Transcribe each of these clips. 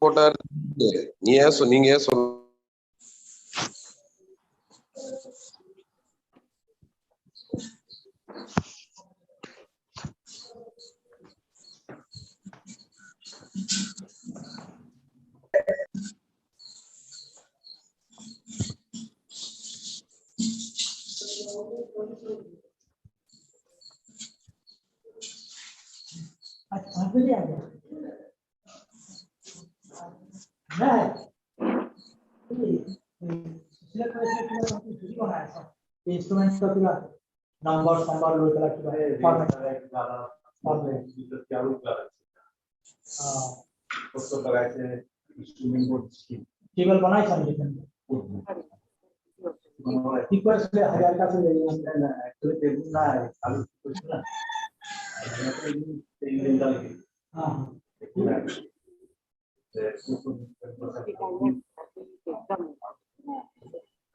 போட்டார். நீங்க ஏன் சொல்ல केवल बनाए समझे इक्वल से 1000 का से एक्चुअली देखना है खाली कुछ ना हां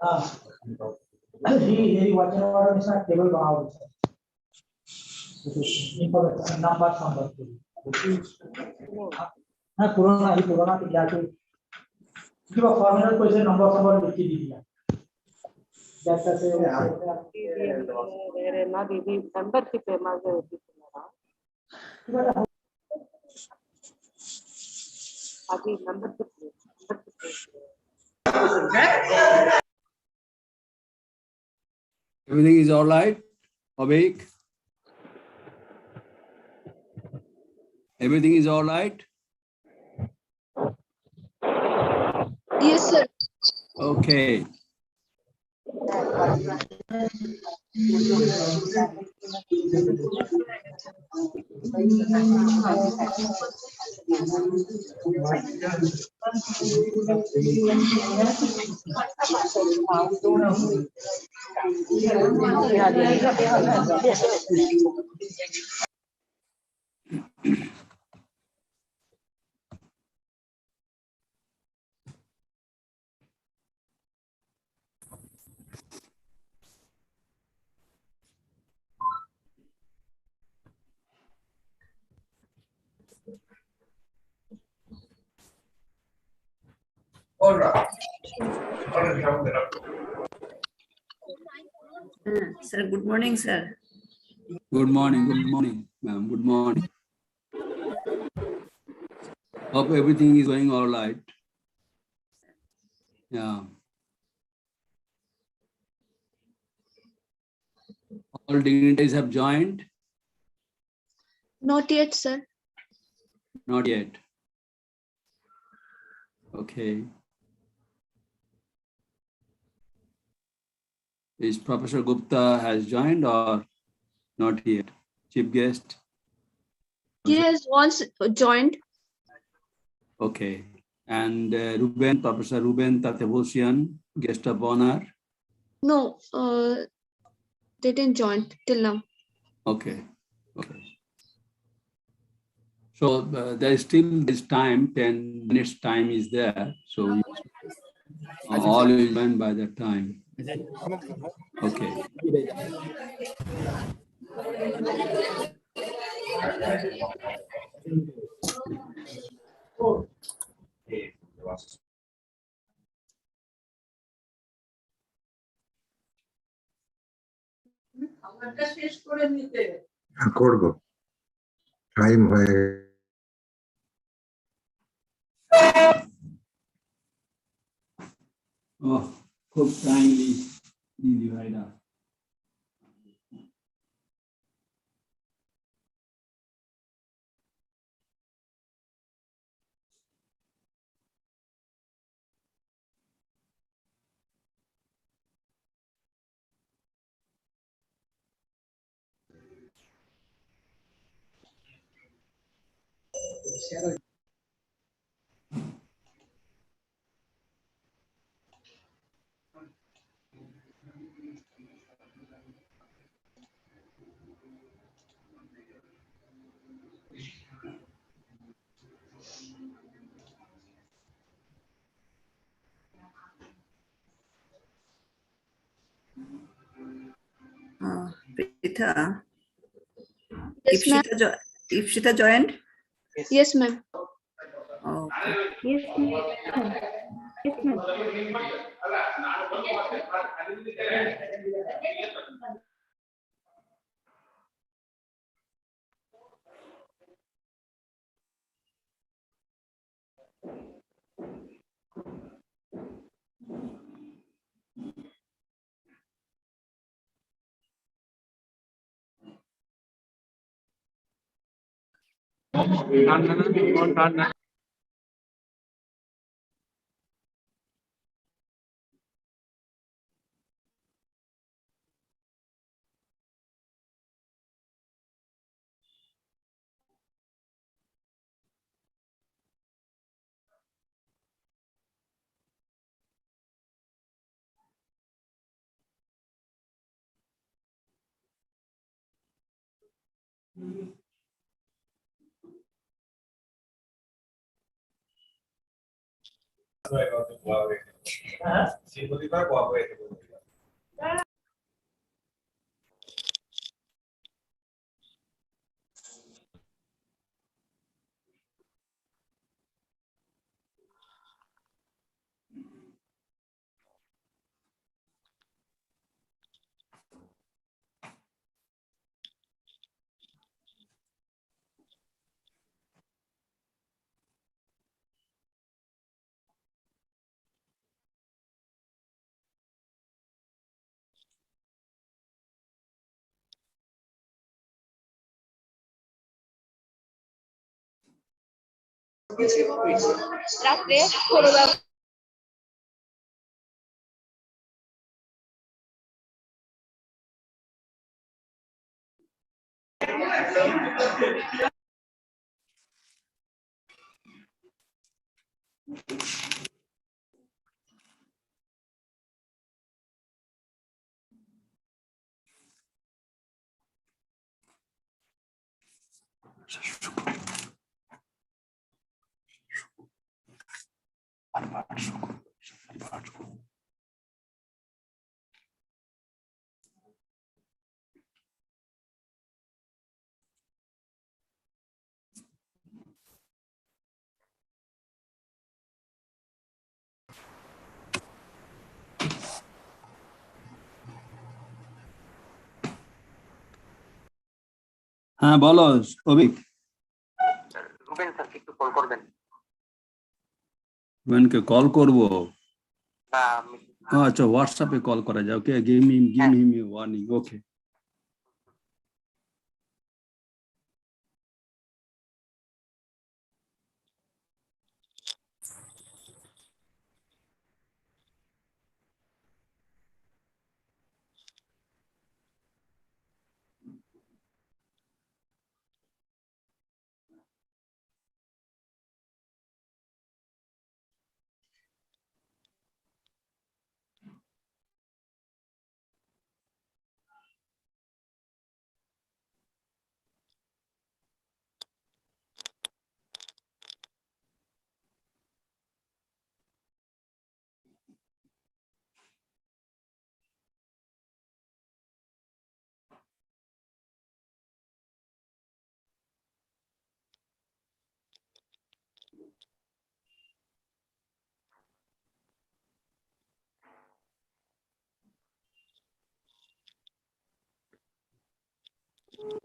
हां ये वाचन वाला निशा टेबल बनाओ इंफॉर्मेशन नंबर हां पुराना तो जाके कि वो फॉर्मूला को से नंबर लिख के दिया जैसा से వేరే నాది ఇది మెంబర్షిప్ ఏమాజో తీసుకున్నారా అది membership Everything is all right, Abhik? Everything is all right? Yes, sir. Okay. All right. Sir, good morning, sir. Good morning, ma'am. Good morning. Hope everything is going all right. Yeah. All dignitaries have joined? Not yet, sir. Not yet. Okay. Is Professor Gupta has joined or not yet? Chief guest? He has once joined. Okay. And Ruben, Professor Ruben Tatevosian, guest of honor? No, they didn't join till now. Okay. Okay. So there is still this time, 10 minutes time is there. So all will run by that time. Okay. করবো time হয়ে Oh, খুব kindly দিদি ভাইরা। Pritha, Yes, ma'am. Ifshita joined? Yes, ma'am. Okay. Yes, ma'am. Yes, ma'am. রাত্রে ছোটবেলা হ্যাঁ বলো Abhik. Ruben স্যারকে একটু কল করবেন। রুবেনকে কল করবো? না আচ্ছা, হোয়াটসঅ্যাপে কল করা যায়। ওকে, give him a warning. ওকে। एक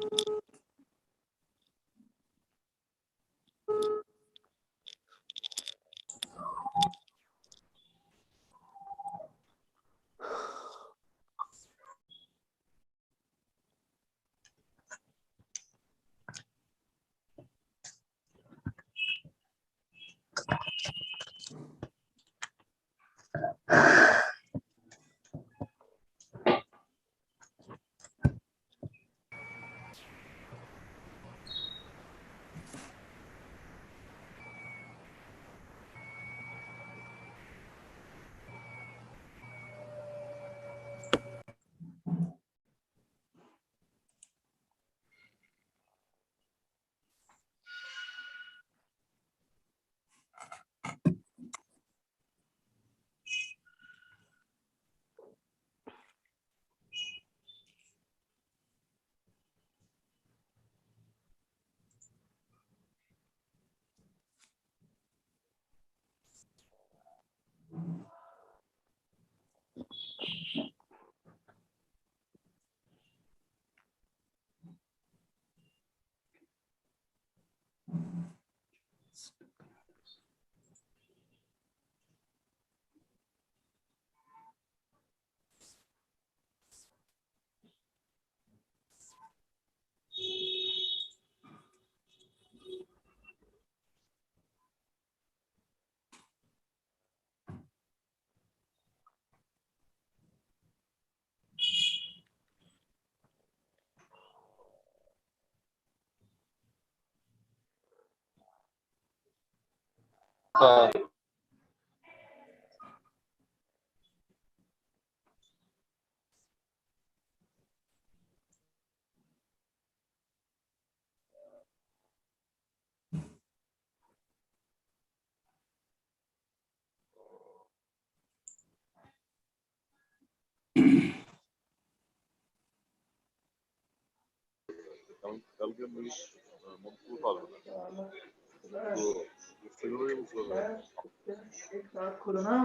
साथ खोलो ना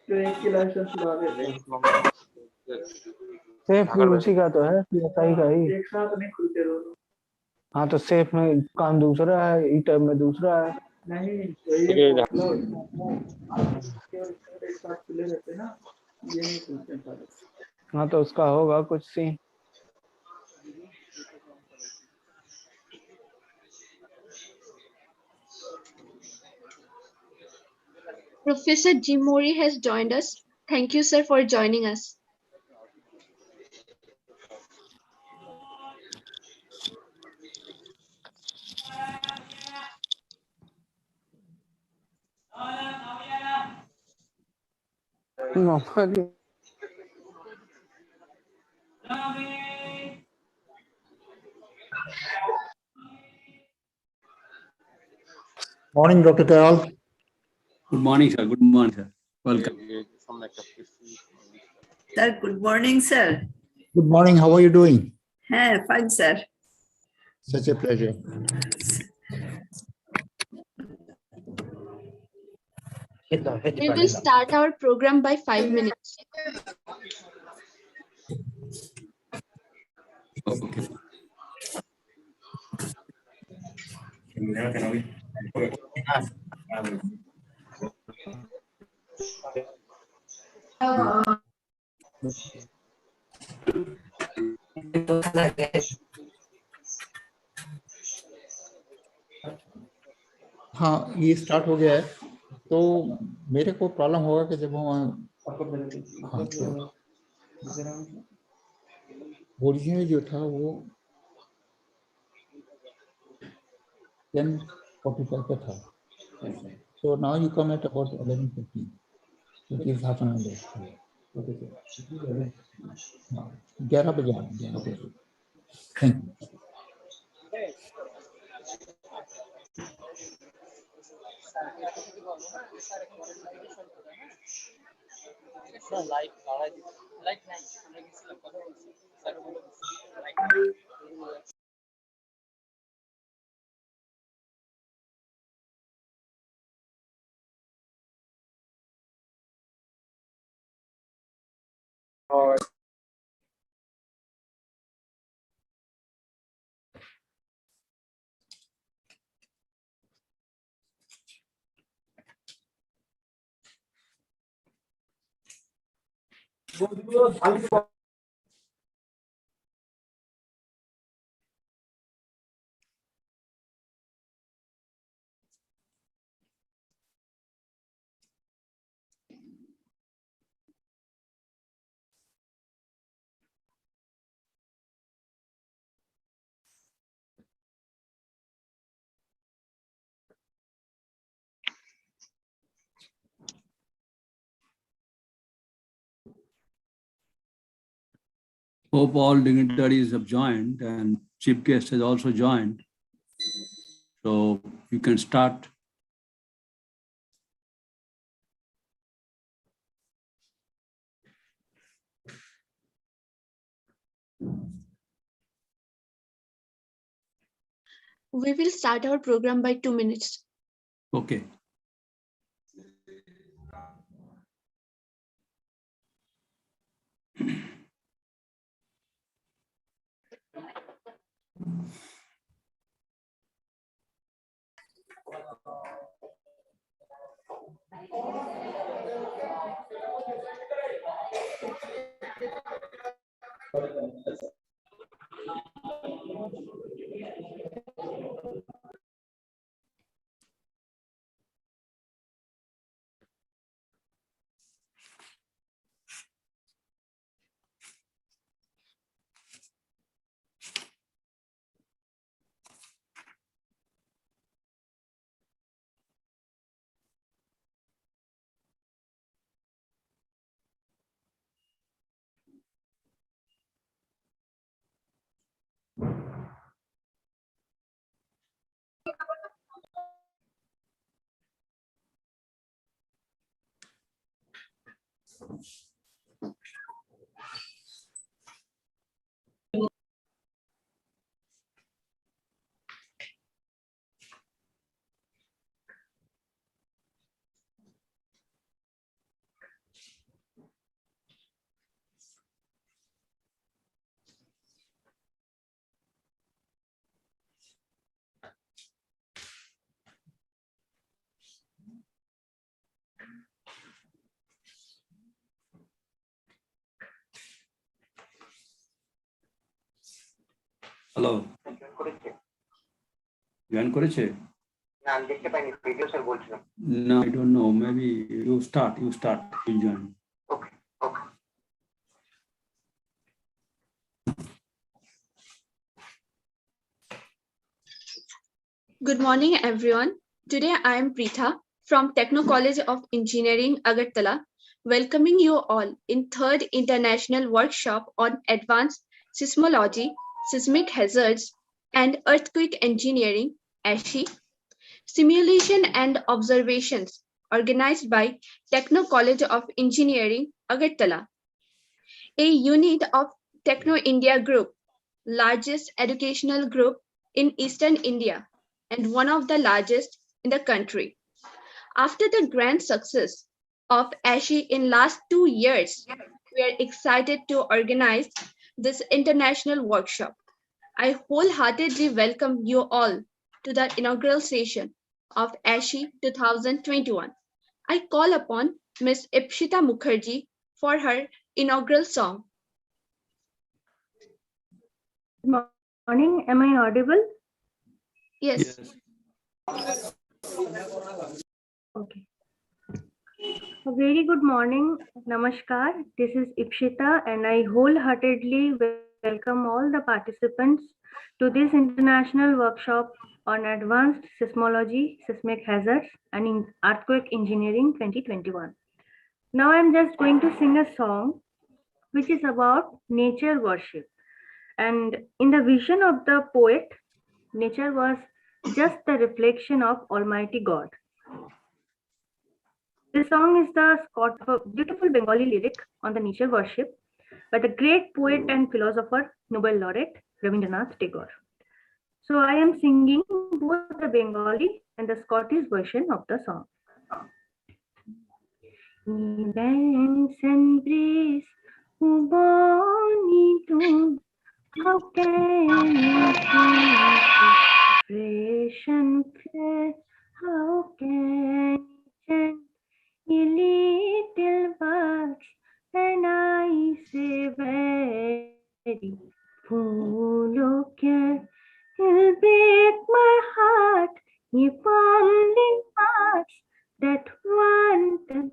तो एक की लाइसेंस छुड़ा देते हैं। सेफ भी उसी का तो है पीएसआई का ही। एक साथ नहीं खुलते दोनों। हाँ तो सेफ में काम दूसरा है, ई टाइप में दूसरा है। नहीं तो ये मतलब एक साथ खुले रहते ना, ये नहीं खुलते सारे। हाँ तो उसका होगा कुछ scene. Professor Jim Mori has joined us. Thank you, sir, for joining us. Normally, Morning, Dr. Dayal. Good morning, sir. Good morning, sir. Welcome. Sir, good morning, sir. Good morning. How are you doing? Fine, sir. Such a pleasure. We will start our program by 5 minutes. Okay. हाँ ये start हो गया है तो मेरे को problem होगा कि जब हम हाँ तो ओरिजिनल जो था वो 10:45 का था, so now you come at about 11:15, so it is half an hour late. हाँ 11 बजे आना, 11 बजे। Thank you. Hope all dignitaries have joined and chief guest has also joined. So you can start. We will start our program by 2 minutes. Okay. Hello. Join করেছে? না আমি দেখতে পাইনি video sir বলছিলাম। No, I don't know. Maybe you start. You join. Okay. Good morning, everyone. Today I am Preetha from Techno College of Engineering, Agartala, welcoming you all in 3rd International Workshop on Advanced Seismology, Seismichazards, and Earthquake Engineering, Asshee, Simulation and Observations, organized by Techno College of Engineering, Agartala, a unit of Techno India Group, largest educational group in Eastern India, and one of the largest in the country. After the grand success of Asshee in last 2 years, we are excited to organize this international workshop. I wholeheartedly welcome you all to the inaugural session of Asshee 2021. I call upon Ms. Ipshita Mukherjee for her inaugural song. Good morning. Am I audible? Yes. Okay. A very good morning. Namaskar. This is Ipshita and I wholeheartedly welcome all the participants to this international workshop on Advanced Seismology, Seismichazards and Earthquake Engineering 2021. Now I'm just going to sing a song which is about nature worship. And in the vision of the poet, nature was just the reflection of Almighty God. This song is the score of a beautiful Bengali lyric on the nature worship by the great poet and philosopher Nobel laureate Rabindranath Tagore. So I am singing both the Bengali and the Scottish version of the song. Banks and breeze, bonny tune, how can you fresh and fair, how can you little birds and I से very फूलों क्या He'll break my heart, ye fumbling hearts that wandered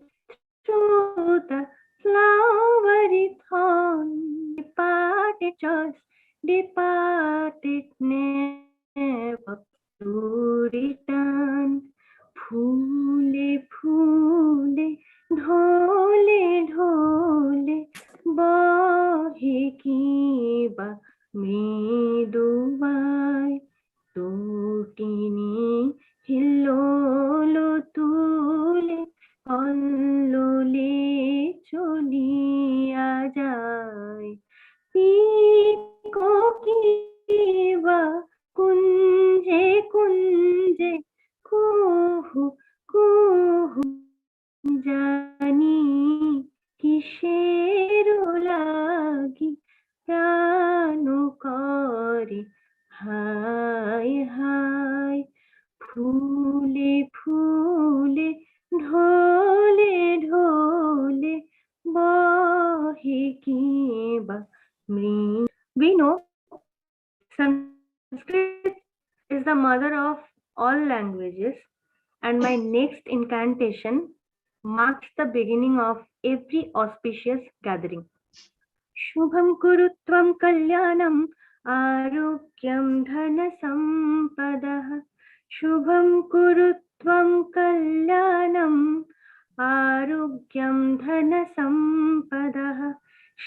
through the flowery thorn. Departed joys, departed never to return. फूले फूले ढोले ढोले बहे की बा मृदुवाई टूटिनी हिल्लोलो तुले कल्लोले चलिया যায় pico की बा कुंजे कुंजे কুহু কুহু জানি কিসের লাগি প্রাণ করে হায় হায় ফুলে ফুলে ঢোলে ঢোলে বহে কি বা We know Sanskrit is the mother of all languages, and my next incantation marks the beginning of every auspicious gathering. Shubham kurutvam kalyanam arogyam dhana sampadah. Shubham kurutvam kalyanam arogyam dhana sampadah.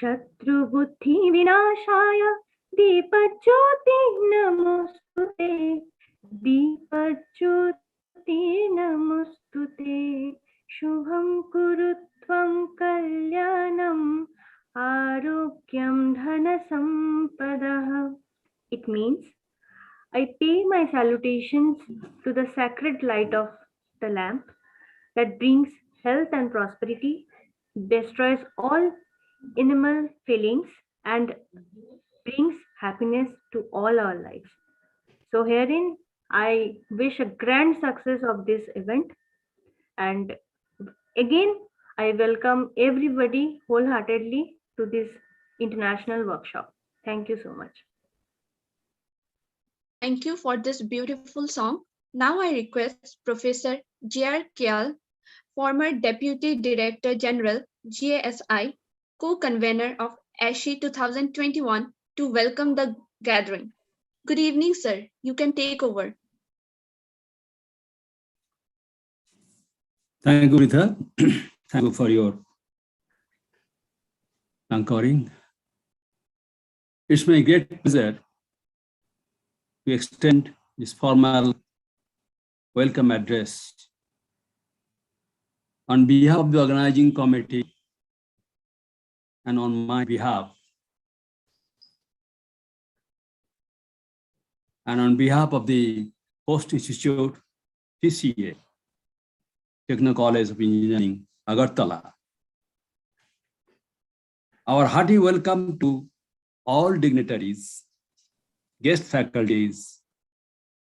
Shatru buddhi vinashaya deepajyoti namostute. Deepjyoti नमस्तुते शुभं कुरुत्वं कल्याणं आरोग्यं धनसम्पदः. It means I pay my salutations to the sacred light of the lamp that brings health and prosperity, destroys all animal feelings, and brings happiness to all our lives. So herein, I wish a grand success of this event, and again, I welcome everybody wholeheartedly to this international workshop. Thank you so much. Thank you for this beautiful song. Now I request Professor J.R. Kyal, former Deputy Director General, GASI, co-convener of Asshee 2021, to welcome the gathering. Good evening, sir. You can take over. Thank you, Rita. Thank you for your anchoring. It's my great pleasure to extend this formal welcome address on behalf of the organizing committee and on my behalf, and on behalf of the Post Institute, TCA, Techno College of Engineering, Agartala. Our hearty welcome to all dignitaries, guest faculties,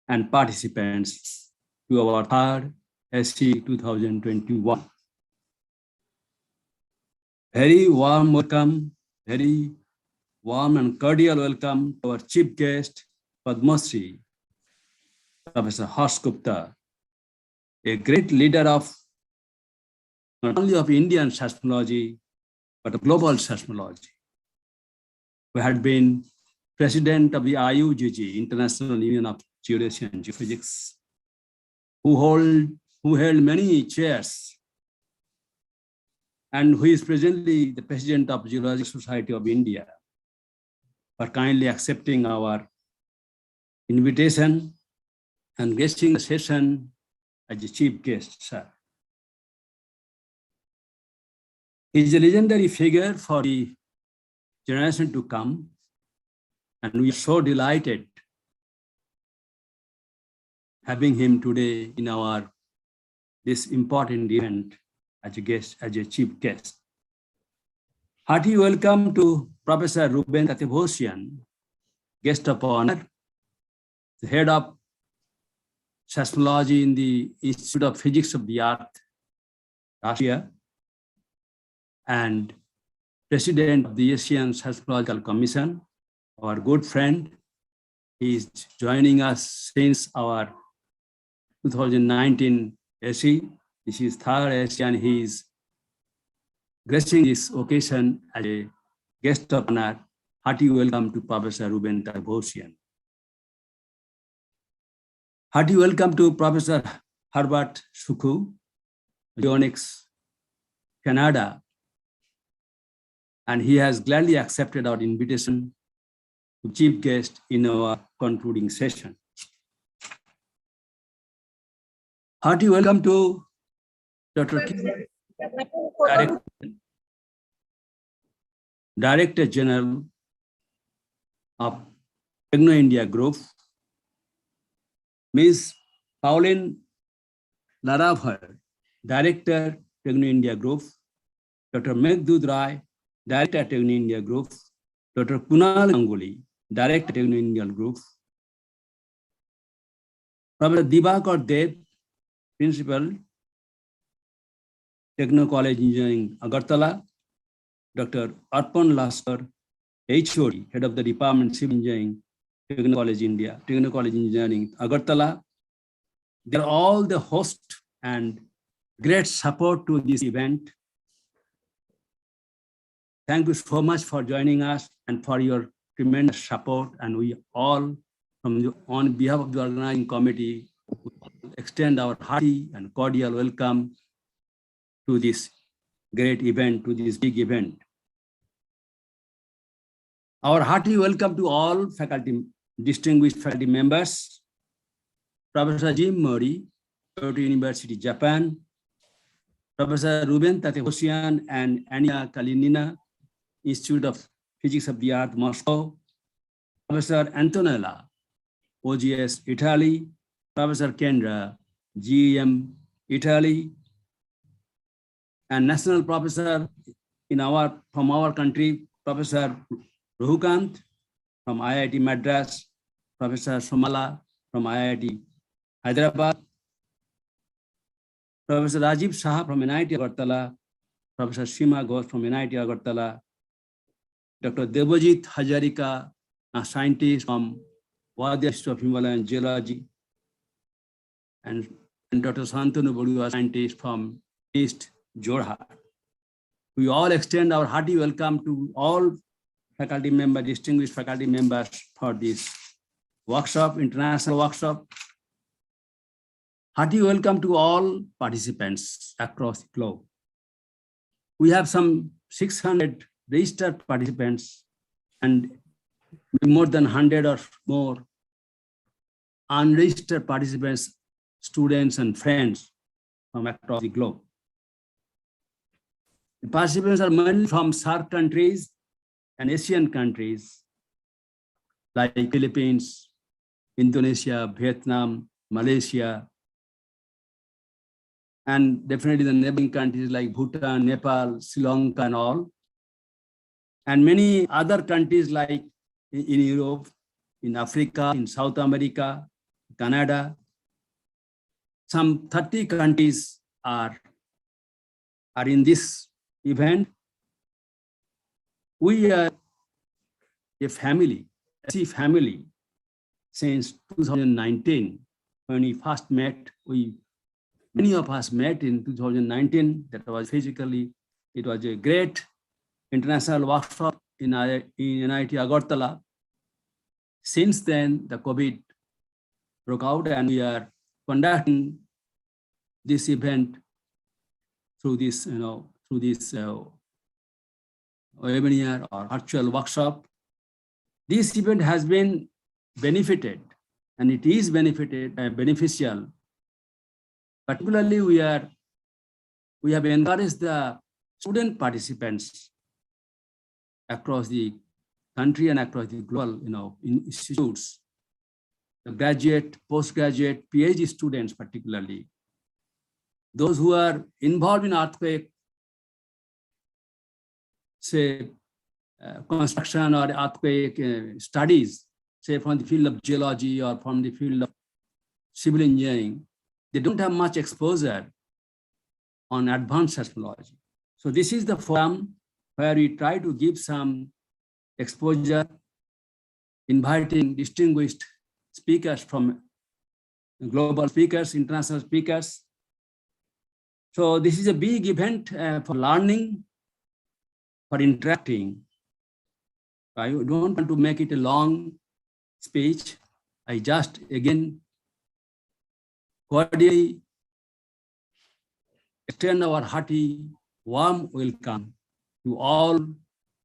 and participants to our third SE 2021. Very warm welcome, very warm and cordial welcome to our chief guest, Padma Shri, Professor Harsh Gupta, a great leader of not only of Indian seismology, but of global seismology, who had been president of the IUGG, International Union of Geodesy and Geophysics, who held many chairs, and who is presently the president of Geological Society of India, for kindly accepting our invitation and gracing the session as the chief guest, sir. He is a legendary figure for the generation to come, and we are so delighted having him today in our this important event as a guest, as a chief guest. Hearty welcome to Professor Ruben Katevosian, guest of honor, the head of seismology in the Institute of Physics of the Earth, Russia, and President of the Asian Seismological Commission, our good friend. He is joining us since our 2019 Asshee. This is third Asshee, and he is gracing this occasion as a guest of honor. Hearty welcome to Professor Ruben Tarbosian. Hearty welcome to Professor Herbert Suku, Phoenix, Canada, and he has gladly accepted our invitation to chief guest in our concluding session. Hearty welcome to Dr. Director General of Techno India Group, Ms. Pauline Laravar, Director, Techno India Group, Dr. Meghdud Rai, Director, Techno India Group, Dr. Kunal Ganguly, Director, Techno India Group, Professor Dibakar Dev, Principal, Techno College Engineering, Agartala, Dr. Arpan Laskar, HOD, Head of the Department Civil Engineering, Techno College India, Techno College Engineering, Agartala. They're all the host and great support to this event. Thank you so much for joining us and for your tremendous support. And we all, on behalf of the organizing committee, extend our hearty and cordial welcome to this great event, to this big event. Our hearty welcome to all faculty, distinguished faculty members, Professor Jim Mori, Kyoto University, Japan, Professor Ruben Tarbosian and Ania Kalinina, Institute of Physics of the Earth, Moscow, Professor Antonella, OGS, Italy, Professor Kendra, GEM, Italy, and National Professor from our country, Professor Ruhukant from IIT Madras, Professor Somala from IIT Hyderabad, Professor Rajiv Saha from NIT Agartala, Professor Seema Ghosh from NIT Agartala, Dr. Debojit Hajarika, a scientist from Wadia Institute of Himalayan Geology, and Dr. Santanu Bodua, a scientist from East Jorhat. We all extend our hearty welcome to all faculty members, distinguished faculty members for this workshop, international workshop. Hearty welcome to all participants across the globe. We have some 600 registered participants and more than 100 or more unregistered participants, students and friends from across the globe. The participants are mainly from SAARC countries and Asian countries like Philippines, Indonesia, Vietnam, Malaysia, and definitely the neighboring countries like Bhutan, Nepal, Sri Lanka and all, and many other countries like in Europe, in Africa, in South America, Canada. Some 30 countries are in this event. We are a family, a family since 2019. When we first met, many of us met in 2019. That was physically, it was a great international workshop in NIT Agartala. Since then, the COVID broke out, and we are conducting this event through this, webinar or virtual workshop. This event has been benefited, and it is beneficial. Particularly, we have encouraged the student participants across the country and across the global, institutes, the graduate, postgraduate, PhD students particularly, those who are involved in earthquake, say, construction or earthquake studies, say from the field of geology or from the field of civil engineering, they don't have much exposure on advanced seismology. So this is the forum where we try to give some exposure, inviting distinguished speakers from global speakers, international speakers. So this is a big event for learning, for interacting. I don't want to make it a long speech. I just again cordially extend our hearty, warm welcome to all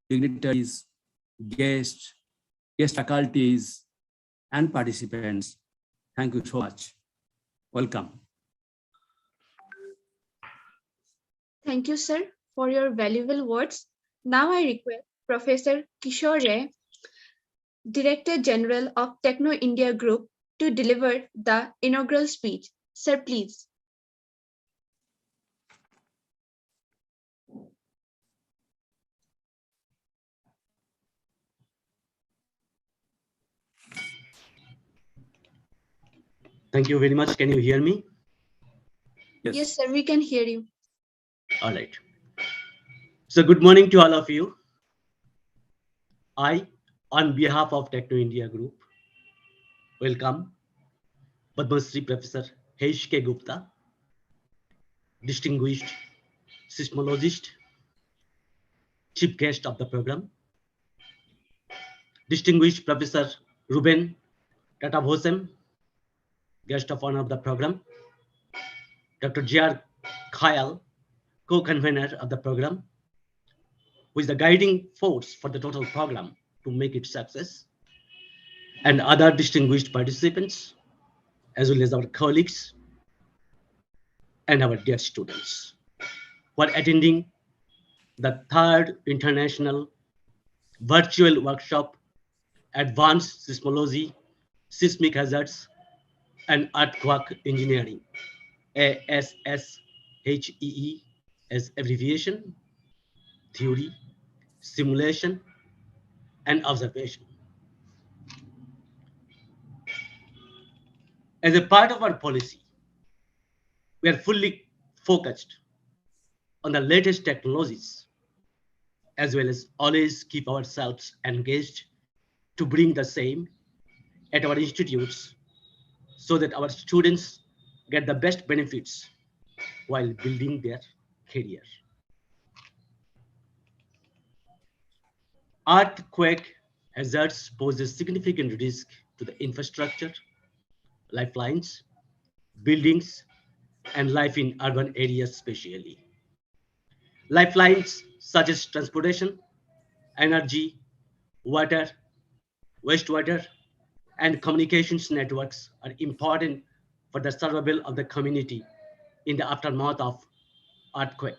dignitaries, guests, guest faculties, and participants. Thank you so much. Welcome. Thank you, sir, for your valuable words. Now I request Professor Kishore Ray, Director General of Techno India Group, to deliver the inaugural speech. Sir, please. Thank you very much. Can you hear me? Yes, sir, we can hear you. All right. So good morning to all of you. I, on behalf of Techno India Group, welcome Padma Shri Professor Asshee Gupta, distinguished seismologist, chief guest of the program, distinguished Professor Ruben Tatavosem, guest of honor of the program, Dr. J.R. Khayal, co-convener of the program, who is the guiding force for the total program to make it success, and other distinguished participants, as well as our colleagues and our dear students who are attending the third international virtual workshop, Advanced Seismology, Seismic Hazards, and Earthquake Engineering, ASSHEE as abbreviation, theory, simulation, and observation. As a part of our policy, we are fully focused on the latest technologies, as well as always keep ourselves engaged to bring the same at our institutes so that our students get the best benefits while building their career. Earthquake hazards pose a significant risk to the infrastructure, lifelines, buildings, and life in urban areas especially. Lifelines such as transportation, energy, water, wastewater, and communications networks are important for the survival of the community in the aftermath of earthquake.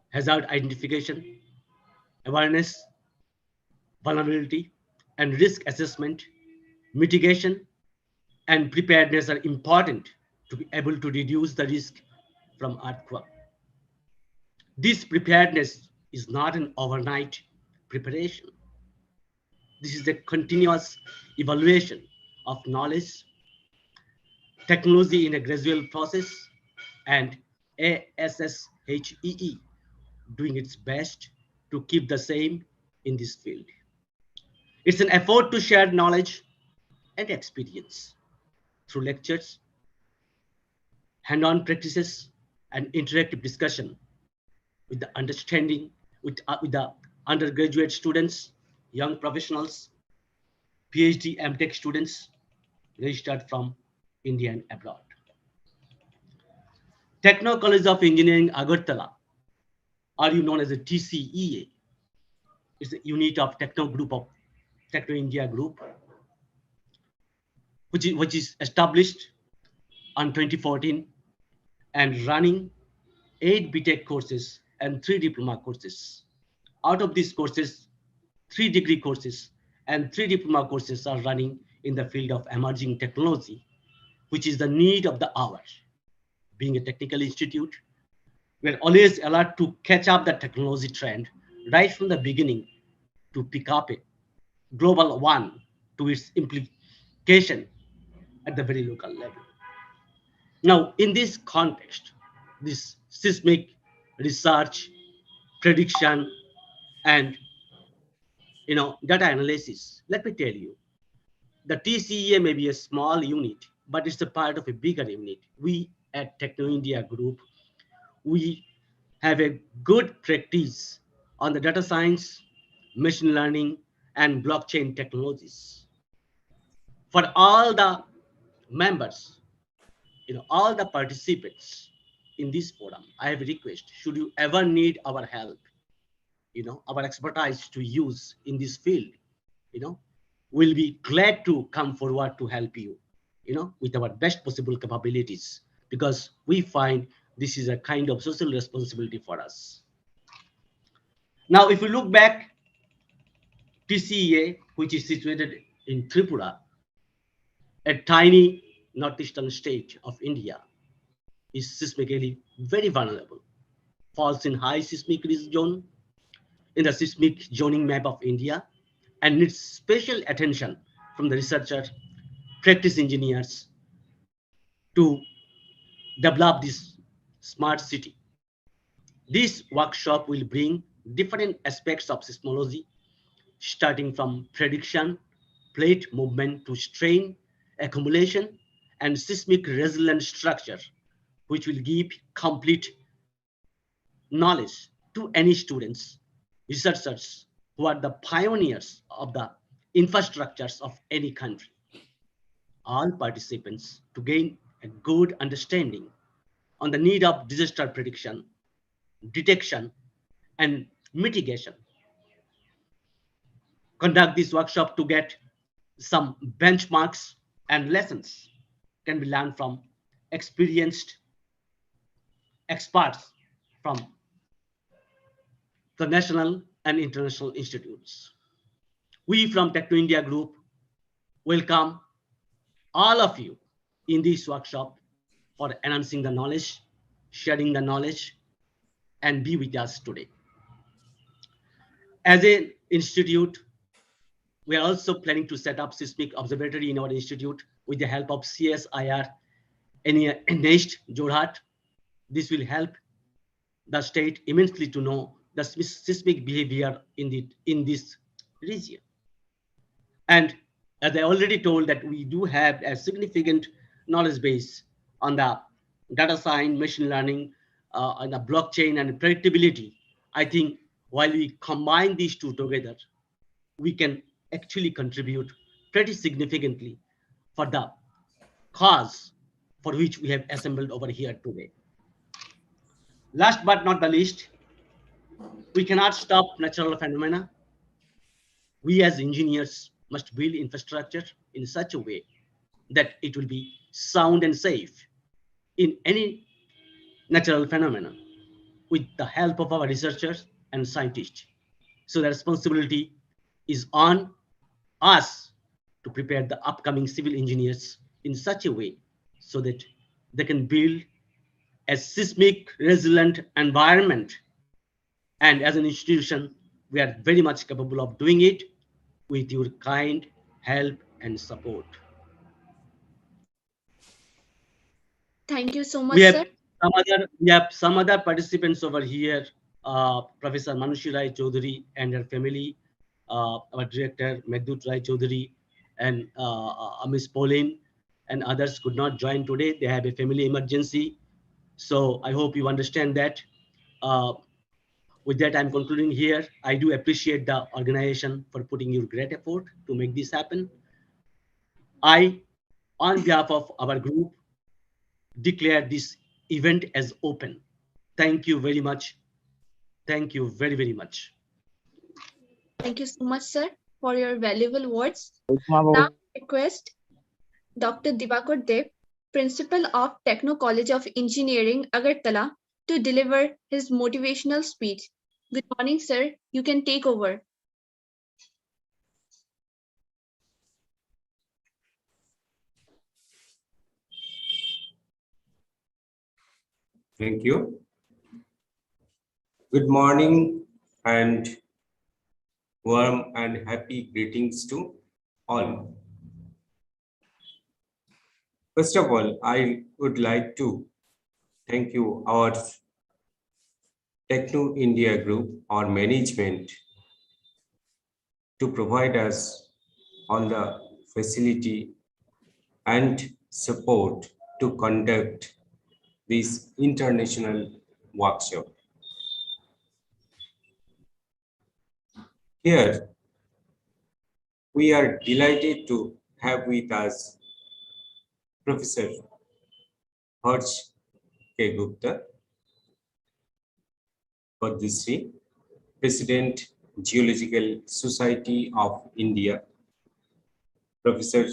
Hazard identification, awareness, vulnerability, and risk assessment, mitigation, and preparedness are important to be able to reduce the risk from earthquake. This preparedness is not an overnight preparation. This is a continuous evaluation of knowledge, technology in a gradual process, and ASSHEE doing its best to keep the same in this field. It's an effort to share knowledge and experience through lectures, hand-on practices, and interactive discussion with the undergraduate students, young professionals, PhD, MTech students registered from India and abroad. Techno College of Engineering Agartala, or you known as a TCEA, is a unit of Techno Group of Techno India Group, which is established on 2014 and running 8 BTech courses and 3 diploma courses. Out of these courses, 3 degree courses and 3 diploma courses are running in the field of emerging technology, which is the need of the hour. Being a technical institute, we're always alert to catch up the technology trend right from the beginning to pick up a global one to its implication at the very local level. Now, in this context, this seismic research prediction, and data analysis. Let me tell you, the TCEA may be a small unit, but it's a part of a bigger unit. We at Techno India Group, we have a good practice on the data science, machine learning, and blockchain technologies. For all the members, all the participants in this forum, I have a request. Should you ever need our help, our expertise to use in this field, we'll be glad to come forward to help you, with our best possible capabilities, because we find this is a kind of social responsibility for us. Now, if you look back, TCEA, which is situated in Tripura, a tiny northeastern state of India, is seismically very vulnerable, falls in high seismic risk zone in the seismic zoning map of India, and needs special attention from the researchers, practice engineers to develop this smart city. This workshop will bring different aspects of seismology, starting from prediction, plate movement to strain accumulation, and seismic resilient structure, which will give complete knowledge to any students, researchers who are the pioneers of the infrastructures of any country. All participants to gain a good understanding on the need of disaster prediction, detection, and mitigation. Conduct this workshop to get some benchmarks and lessons can be learned from experienced experts from the national and international institutes. We from Techno India Group welcome all of you in this workshop for enhancing the knowledge, sharing the knowledge, and be with us today. As an institute, we are also planning to set up seismic observatory in our institute with the help of CSIR NEST Jorhat. This will help the state immensely to know the seismic behavior in this region. And as I already told, that we do have a significant knowledge base on the data science, machine learning, on the blockchain and predictability. I think while we combine these two together, we can actually contribute pretty significantly for the cause for which we have assembled over here today. Last but not the least, we cannot stop natural phenomena. We as engineers must build infrastructure in such a way that it will be sound and safe in any natural phenomena with the help of our researchers and scientists. So the responsibility is on us to prepare the upcoming civil engineers in such a way so that they can build a seismic resilient environment. And as an institution, we are very much capable of doing it with your kind help and support. Thank you so much, We sir. have some other participants over here, Professor Manushi Rai Chaudhary and her family, our director Meghdut Rai Chaudhary, and Miss Pauline and others could not join today. They have a family emergency. So I hope you understand that. With that, I'm concluding here. I do appreciate the organization for putting your great effort to make this happen. I, on behalf of our group, declare this event as open. Thank you very much. Thank you very, very much. Thank you so much, sir, for your valuable words. Now, I request Dr. Diwakar Dev, Principal of Techno College of Engineering, Agartala, to deliver his motivational speech. Good morning, sir. You can take over. Thank you. Good morning and warm and happy greetings to all. First of all, I would like to thank you, our Techno India Group or management to provide us all the facility and support to conduct this international workshop. Here, we are delighted to have with us Professor Harsh K. Gupta, Padmashri, President, Geological Society of India, Professor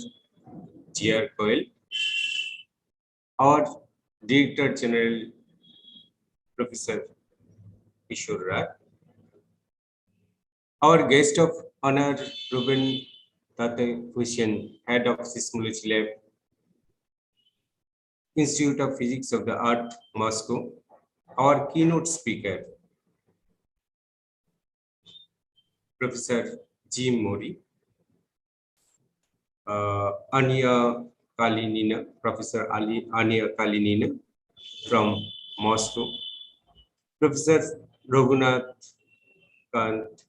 G.R. Coyle, our Director General, Professor Kishore Rai, our guest of honor, Ruben Tate Hussain, Head of Seismology Lab, Institute of Physics of the Earth, Moscow, our keynote speaker, Professor G. Mori, Anya Kalinina, Professor Anya Kalinina from Moscow, Professor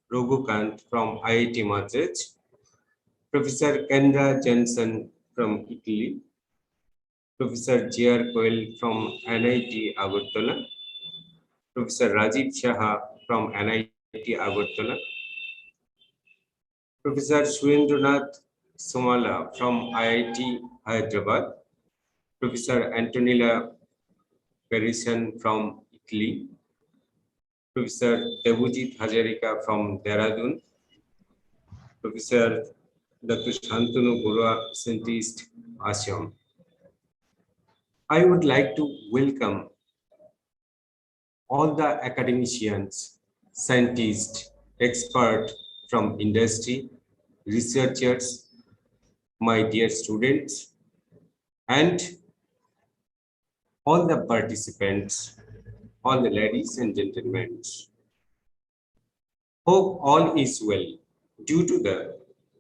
Raghukant from IIT Madras, Professor Kendra Jensen from Italy, Professor J.R. Coyle from NIT Agartala, Professor Rajiv Shah from NIT Agartala, Professor Surendranath Somala from IIT Hyderabad, Professor Antonella Garrison from Italy, Professor Debujit Hazarika from Dehradun, Professor Dr. Shantanu Borua, Scientist, Assam. I would like to welcome all the academicians, scientists, experts from industry, researchers, my dear students, and all the participants, all the ladies and gentlemen. Hope all is well. Due to the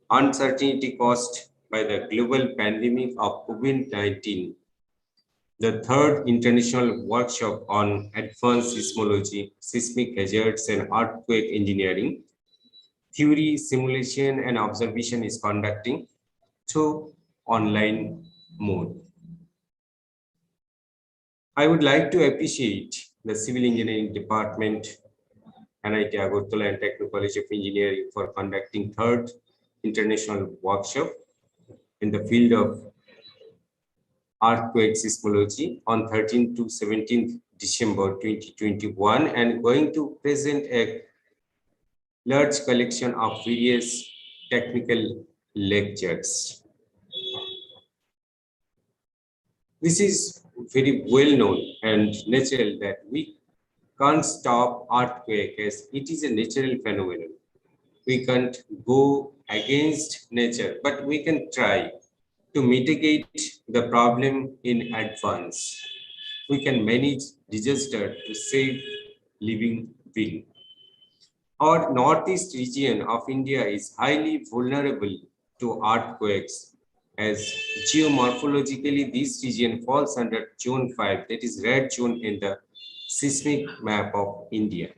uncertainty caused by the global pandemic of COVID-19, the third international workshop on advanced seismology, seismic hazards and earthquake engineering, theory, simulation and observation is conducting through online mode. I would like to appreciate the Civil Engineering Department, NIT Agartala and Techno College of Engineering for conducting third international workshop in the field of earthquake seismology on 13th to 17th December 2021 and going to present a large collection of various technical lectures. This is very well known and natural that we can't stop earthquake as it is a natural phenomenon. We can't go against nature, but we can try to mitigate the problem in advance. We can manage disaster to save living beings. Our northeast region of India is highly vulnerable to earthquakes as geomorphologically this region falls under zone 5, that is red zone in the seismic map of India.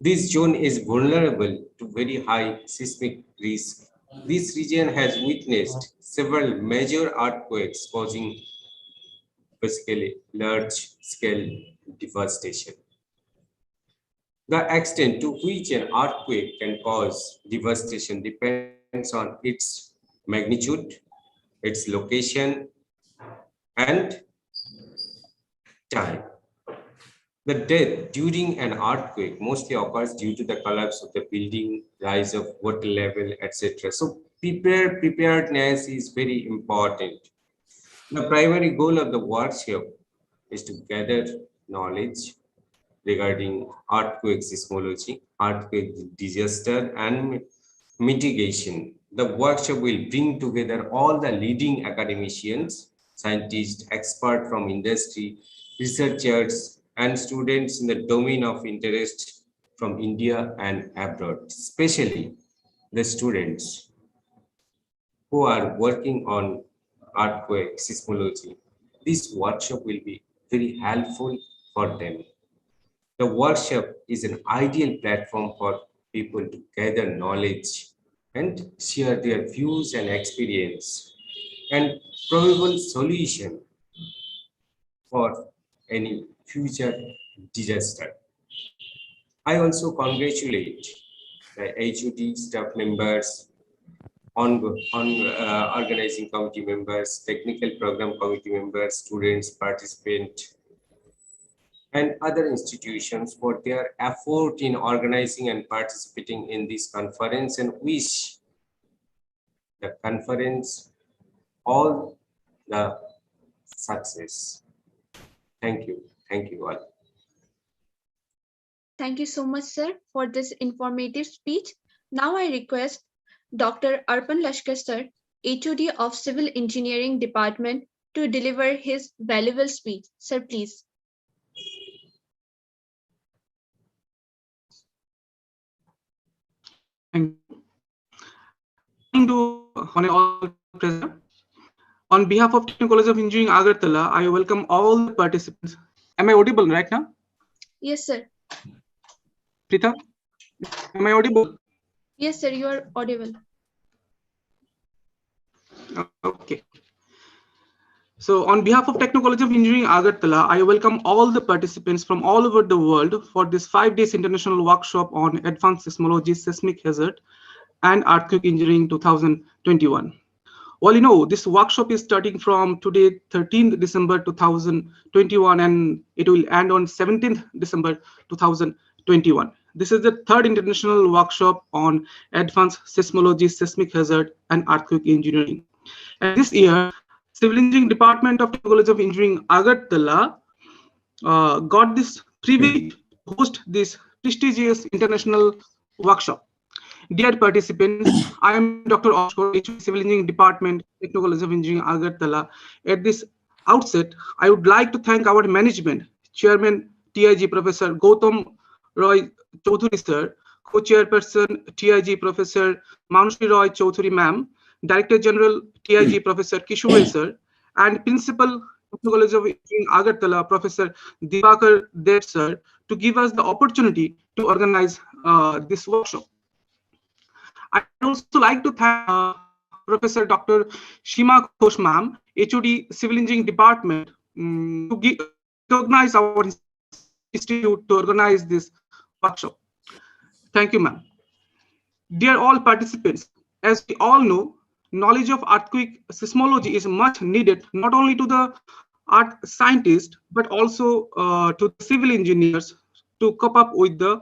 This zone is vulnerable to very high seismic risk. This region has witnessed several major earthquakes causing basically large-scale devastation. The extent to which an earthquake can cause devastation depends on its magnitude, its location, and time. The death during an earthquake mostly occurs due to the collapse of the building, rise of water level, etc. So preparedness is very important. The primary goal of the workshop is to gather knowledge regarding earthquake seismology, earthquake disaster, and mitigation. The workshop will bring together all the leading academicians, scientists, experts from industry, researchers, and students in the domain of interest from India and abroad, especially the students who are working on earthquake seismology. This workshop will be very helpful for them. The workshop is an ideal platform for people to gather knowledge and share their views and experience and probable solution for any future disaster. I also congratulate the HOD staff members, organizing committee members, technical program committee members, students, participants, and other institutions for their effort in organizing and participating in this conference, and wish the conference all the success. Thank you. Thank you all. Thank you so much, sir, for this informative speech. Now I request Dr. Arpan Lashkar, sir, HOD of Civil Engineering Department, to deliver his valuable speech. Sir, please. Thank you. On behalf of Techno College of Engineering, Agartala, I welcome all the participants. Am I audible right now? Yes, sir. Preetha, am I audible? Yes, sir, you are audible. Okay. So on behalf of Techno College of Engineering, Agartala, I welcome all the participants from all over the world for this 5 days international workshop on advanced seismology, seismic hazard, and earthquake engineering 2021. Well, you know, this workshop is starting from today, 13th December 2021, and it will end on 17th December 2021. This is the 3rd international workshop on advanced seismology, seismic hazard, and earthquake engineering. And this year, Civil Engineering Department of Techno College of Engineering, Agartala, got this privilege to host this prestigious international workshop. Dear participants, I am Dr. Ashkar, HOD Civil Engineering Department, Techno College of Engineering, Agartala. At this outset, I would like to thank our management, Chairman TIG Professor Gautam Roy Chaudhuri sir, Co-Chairperson TIG Professor Manushi Roy Chaudhuri ma'am, Director General TIG Professor Kishore sir, and Principal Techno College of Engineering, Agartala, Professor Dibakar Dev sir, to give us the opportunity to organize this workshop. I'd also like to thank Professor Dr. Shima Ghosh ma'am, HOD Civil Engineering Department, to recognize our institute to organize this workshop. Thank you, ma'am. Dear all participants, as we all know, knowledge of earthquake seismology is much needed, not only to the earth scientists, but also to the civil engineers to cope up with the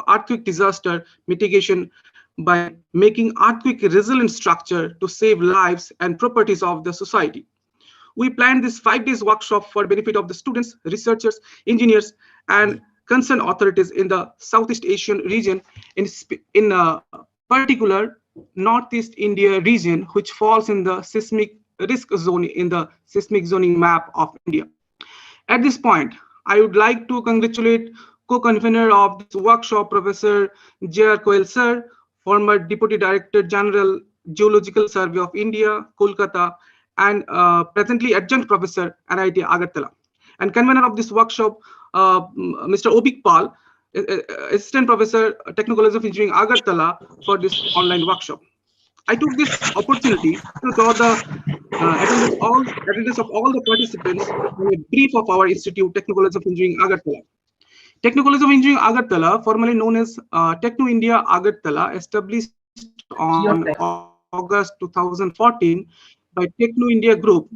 earthquake disaster mitigation by making earthquake resilient structure to save lives and properties of the society. We planned this 5 days workshop for benefit of the students, researchers, engineers, and concerned authorities in the Southeast Asian region, in particular Northeast India region, which falls in the seismic risk zone in the seismic zoning map of India. At this point, I would like to congratulate co-convener of this workshop, Professor J.R. Koel sir, former Deputy Director General, Geological Survey of India, Kolkata, and presently Adjunct Professor, NIT Agartala. And convener of this workshop, Mr. Obik Pal, Assistant Professor, Techno College of Engineering, Agartala, for this online workshop. I took this opportunity to draw the attendance of all the participants in a brief of our institute, Techno College of Engineering, Agartala. Techno College of Engineering, Agartala, formerly known as Techno India Agartala, established on August 2014 by Techno India Group,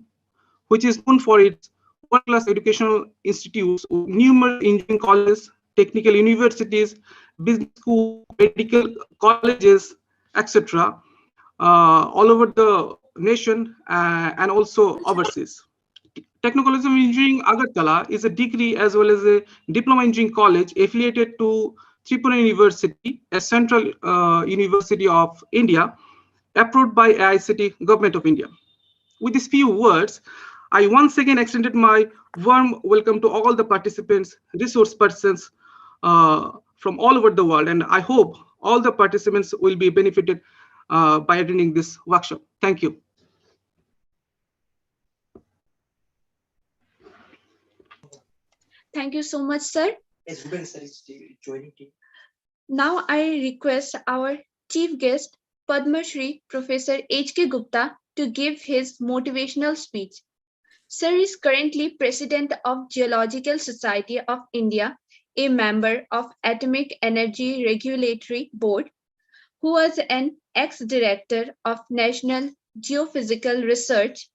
which is known for its world-class educational institutes, numerous engineering colleges, technical universities, business schools, medical colleges, etc., all over the nation and also overseas. Techno College of Engineering, Agartala is a degree as well as a diploma engineering college affiliated to Tripura University, a central university of India, approved by AICTE, Government of India. With these few words, I once again extended my warm welcome to all the participants, resource persons from all over the world, and I hope all the participants will be benefited by attending this workshop. Thank you. Thank you so much, sir. Yes, Ruben sir is joining team. Now I request our chief guest, Padma Shri Professor H.K. Gupta, to give his motivational speech. Sir is currently President of Geological Society of India, a member of Atomic Energy Regulatory Board, who was an ex-director of National Geophysical Research.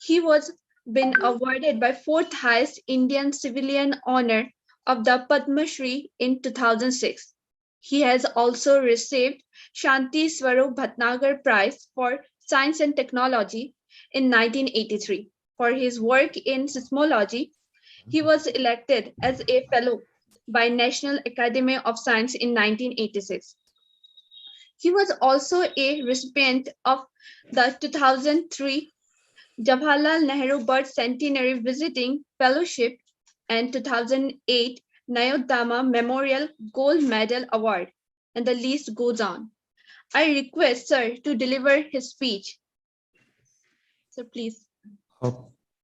He was been awarded by fourth highest Indian civilian honor of the Padma Shri in 2006. He has also received Shanti Swarup Bhatnagar Prize for Science and Technology in 1983. For his work in seismology, he was elected as a fellow by National Academy of Science in 1986. He was also a recipient of the 2003 Jawaharlal Nehru Birth Centenary Visiting Fellowship and 2008 Nayodama Memorial Gold Medal Award, and the list goes on. I request Sir to deliver his speech. Sir, please.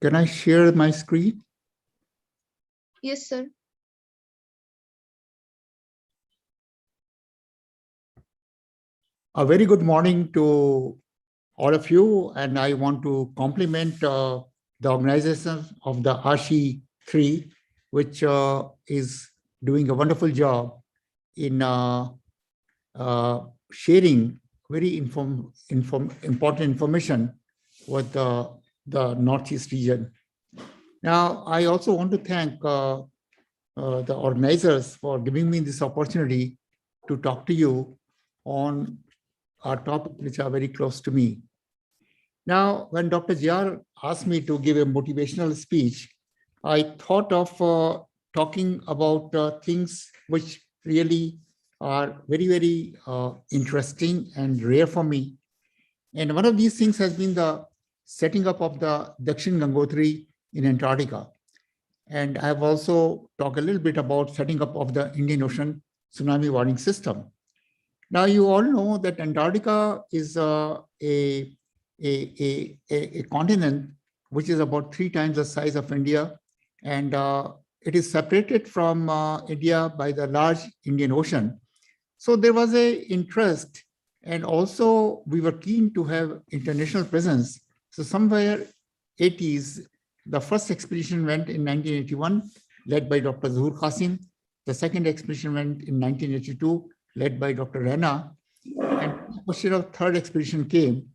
Can I share my screen? Yes, sir. A very good morning to all of you, and I want to compliment the organization of the Asshee 3, which is doing a wonderful job in sharing very important information with the Northeast region. Now, I also want to thank the organizers for giving me this opportunity to talk to you on our topics which are very close to me. Now, when Dr. J.R. asked me to give a motivational speech, I thought of talking about things which really are very, very interesting and rare for me. And one of these things has been the setting up of the Dakshin Gangotri in Antarctica. And I've also talked a little bit about setting up of the Indian Ocean tsunami warning system. Now, you all know that Antarctica is a continent which is about 3 times the size of India, and it is separated from India by the large Indian Ocean. So there was an interest, and also we were keen to have international presence. So somewhere 80s, the first expedition went in 1981, led by Dr. Zuhur Qasim. The second expedition went in 1982, led by Dr. Rana. And the question of third expedition came.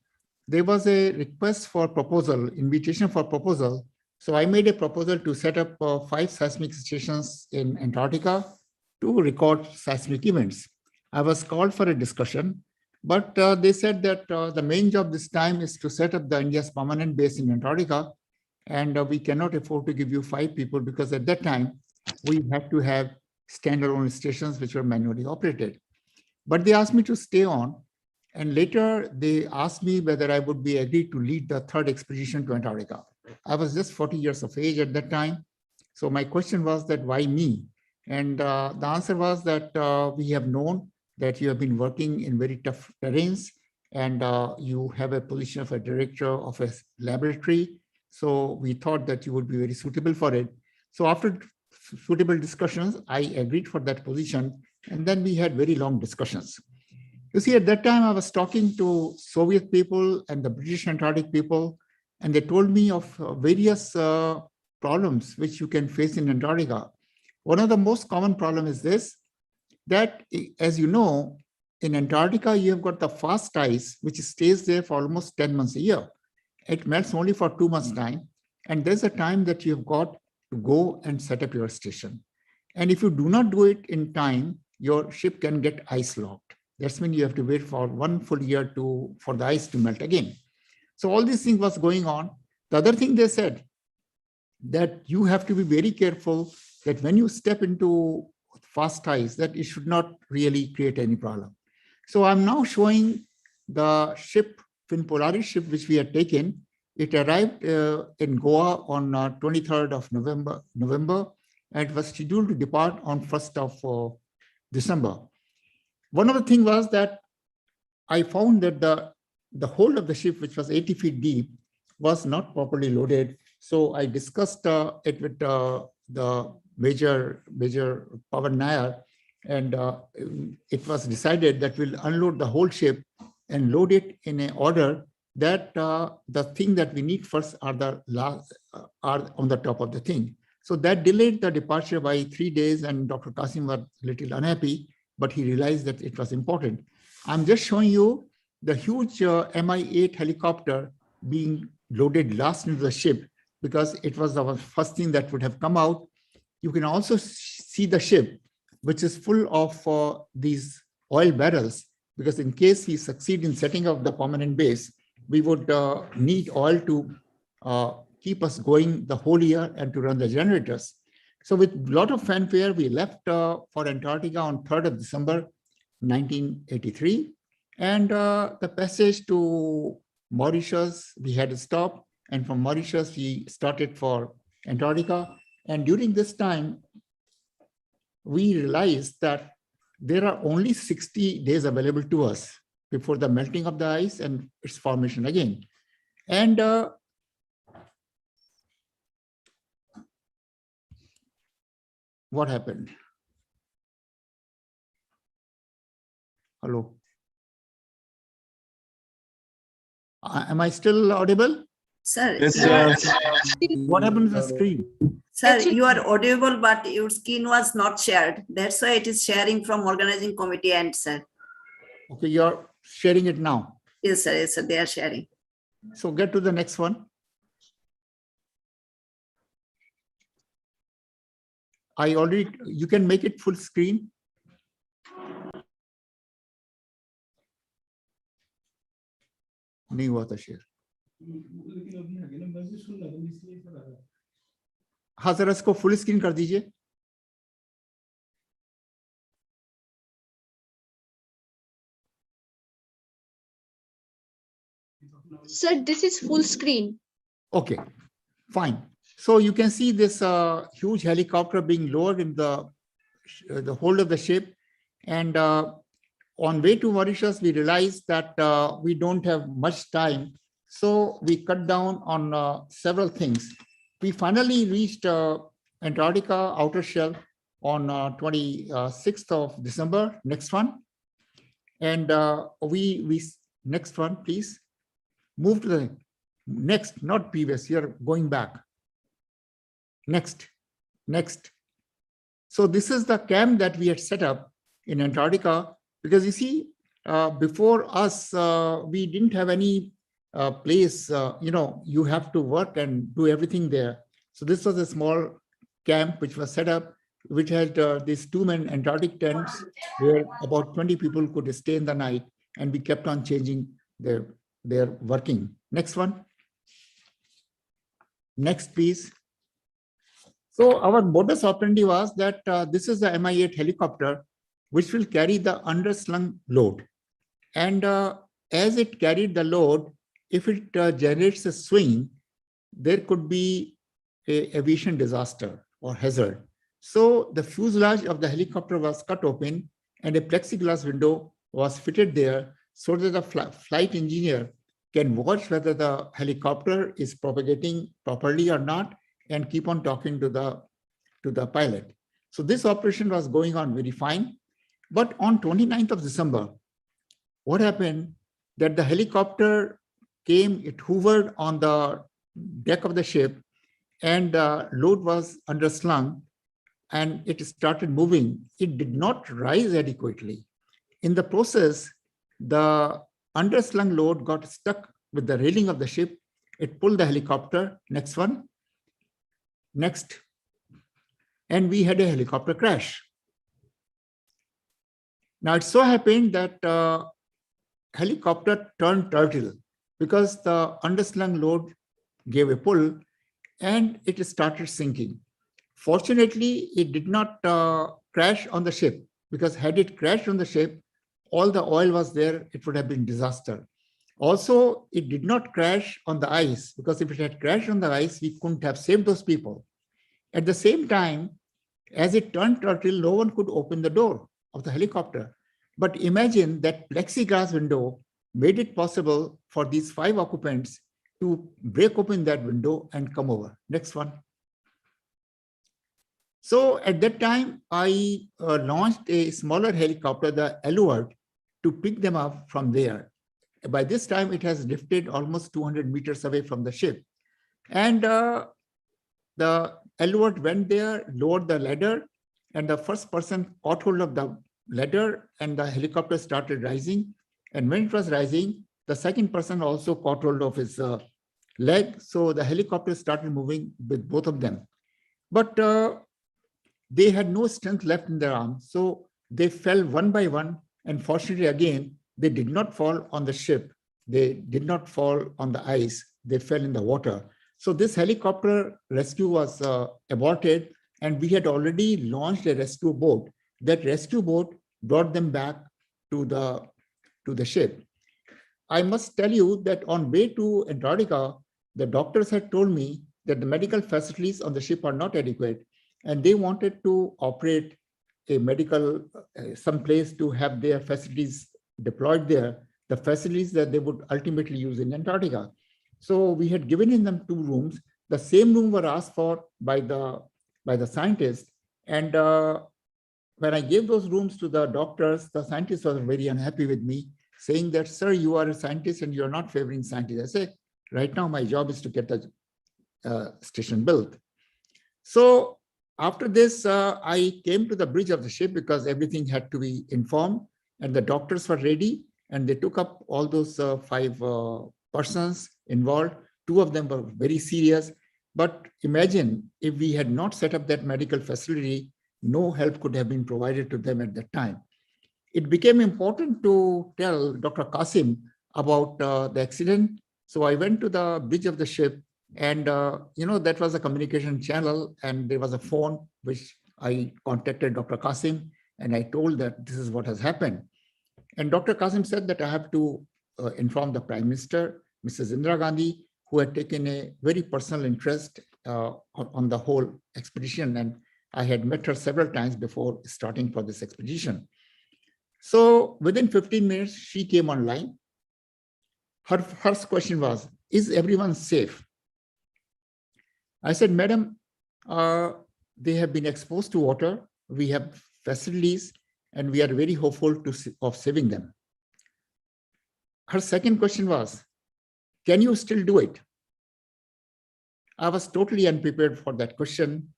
There was a request for proposal, invitation for proposal. So I made a proposal to set up 5 seismic stations in Antarctica to record seismic events. I was called for a discussion, but they said that the main job this time is to set up the India's permanent base in Antarctica, and we cannot afford to give you 5 people because at that time we had to have standalone stations which were manually operated. But they asked me to stay on, and later they asked me whether I would be agreed to lead the third expedition to Antarctica. I was just 40 years of age at that time. So my question was that why me? And the answer was that we have known that you have been working in very tough terrains, and you have a position of a director of a laboratory. So we thought that you would be very suitable for it. So after suitable discussions, I agreed for that position. And then we had very long discussions. You see, at that time, I was talking to Soviet people and the British Antarctic people, and they told me of various problems which you can face in Antarctica. One of the most common problem is this, that as you know, in Antarctica, you have got the fast ice, which stays there for almost 10 months a year. It melts only for 2 months' time. And there's a time that you've got to go and set up your station. And if you do not do it in time, your ship can get ice locked. That's when you have to wait for 1 full year for the ice to melt again. So all these things was going on. The other thing they said, that you have to be very careful that when you step into fast ice, that it should not really create any problem. So I'm now showing the ship, Finn Polaris ship, which we had taken. It arrived in Goa on 23rd of November, and it was scheduled to depart on 1st of December. One of the things was that I found that the hold of the ship, which was 80 feet deep, was not properly loaded. So I discussed it with the Major Pawan Nair, and it was decided that we'll unload the whole ship and load it in an order that the thing that we need first are the last are on the top of the thing. So that delayed the departure by 3 days, and Dr. Qasim was a little unhappy, but he realized that it was important. I'm just showing you the huge Mi-8 helicopter being loaded last into the ship because it was the first thing that would have come out. You can also see the ship, which is full of these oil barrels, because in case we succeed in setting up the permanent base, we would need oil to keep us going the whole year and to run the generators. So with a lot of fanfare, we left for Antarctica on 3rd of December, 1983. And the passage to Mauritius, we had to stop. And from Mauritius, we started for Antarctica. And during this time, we realized that there are only 60 days available to us before the melting of the ice and its formation again. And what happened? Hello. Am I still audible? Sir, Yes, sir. What happened to the screen? sir, you are audible, but your screen was not shared. That's why it is sharing from organizing committee and sir. Okay, you're sharing it now. Yes, sir, they are sharing. So get to the next one. You can make it full screen. नहीं हुआ था share. हाँ sir, इसको full screen कर दीजिए. Sir, this is full screen. Okay, fine. So you can see this huge helicopter being lowered in the hold of the ship, and on way to Mauritius, we realized that we don't have much time, so we cut down on several things. We finally reached Antarctica outer shell on 26th of December. Next one, and we next one, please. Move to the next, not previous. You're going back. Next. So this is the camp that we had set up in Antarctica, because you see, before us, we didn't have any place, you have to work and do everything there. So this was a small camp which was set up, which had these 2-man Antarctic tents where about 20 people could stay in the night, and we kept on changing their working. Next one. Next, please. So our modus operandi was that this is the Mi-8 helicopter, which will carry the underslung load. And as it carried the load, if it generates a swing, there could be an aviation disaster or hazard. So the fuselage of the helicopter was cut open, and a plexiglass window was fitted there so that the flight engineer can watch whether the helicopter is propagating properly or not, and keep on talking to the pilot. So this operation was going on very fine. But on 29th of December, what happened that the helicopter came, it hovered on the deck of the ship, and the load was underslung, and it started moving. It did not rise adequately. In the process, the underslung load got stuck with the railing of the ship. It pulled the helicopter. Next one. Next. And we had a helicopter crash. Now it so happened that helicopter turned turtle because the underslung load gave a pull and it started sinking. Fortunately, it did not crash on the ship, because had it crashed on the ship, all the oil was there, it would have been disaster. Also, it did not crash on the ice, because if it had crashed on the ice, we couldn't have saved those people. At the same time, as it turned turtle, no one could open the door of the helicopter. But imagine that plexiglass window made it possible for these 5 occupants to break open that window and come over. Next one. So at that time, I launched a smaller helicopter, the Aluard, to pick them up from there. By this time, it has lifted almost 200 meters away from the ship. And the Aluard went there, lowered the ladder, and the first person caught hold of the ladder, and the helicopter started rising. And when it was rising, the second person also caught hold of his leg. So the helicopter started moving with both of them. But they had no strength left in their arms. So they fell one by one. And fortunately, again, they did not fall on the ship. They did not fall on the ice. They fell in the water. So this helicopter rescue was aborted, and we had already launched a rescue boat. That rescue boat brought them back to the ship. I must tell you that on way to Antarctica, the doctors had told me that the medical facilities on the ship are not adequate, and they wanted to operate a medical, some place to have their facilities deployed there, the facilities that they would ultimately use in Antarctica. So we had given in them 2 rooms. The same room were asked for by the scientists. And when I gave those rooms to the doctors, the scientists were very unhappy with me, saying that, sir, you are a scientist and you're not favoring scientists. I said, right now, my job is to get the station built. So after this, I came to the bridge of the ship because everything had to be informed, and the doctors were ready, and they took up all those 5 persons involved. 2 of them were very serious. But imagine if we had not set up that medical facility, no help could have been provided to them at that time. It became important to tell Dr. Qasim about the accident. So I went to the bridge of the ship, and that was a communication channel, and there was a phone which I contacted Dr. Qasim, and I told that this is what has happened. And Dr. Qasim said that I have to inform the Prime Minister, Mrs. Indira Gandhi, who had taken a very personal interest on the whole expedition, and I had met her several times before starting for this expedition. So within 15 minutes, she came online. Her first question was, is everyone safe? I said, Madam, they have been exposed to water. We have facilities, and we are very hopeful of saving them. Her second question was, can you still do it? I was totally unprepared for that question.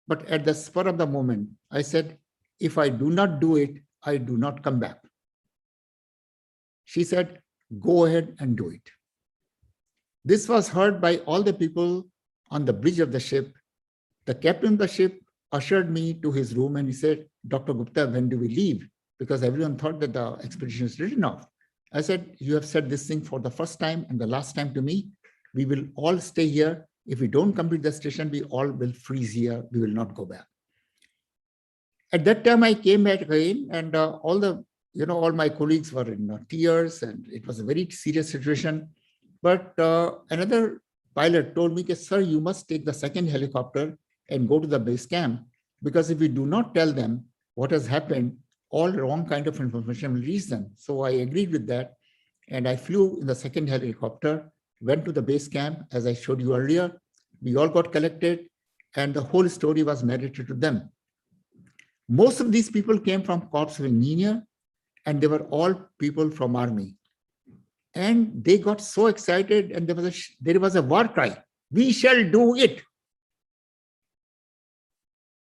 But at the spur of the moment, I said, if I do not do it, I do not come back. She said, go ahead and do it. This was heard by all the people on the bridge of the ship. The captain of the ship ushered me to his room, and he said, Dr. Gupta, when do we leave? Because everyone thought that the expedition is written off. I said, you have said this thing for the first time and the last time to me. We will all stay here. If we don't complete the station, we all will freeze here. We will not go back. At that time, I came back again, and all my colleagues were in tears, and it was a very serious situation. But another pilot told me, sir, you must take the second helicopter and go to the base camp, because if we do not tell them what has happened, all wrong kind of information will reach them. So I agreed with that, and I flew in the second helicopter, went to the base camp, as I showed you earlier. We all got collected, and the whole story was narrated to them. Most of these people came from Corps of Engineer, and they were all people from Army. And they got so excited, and there was a war cry. We shall do it.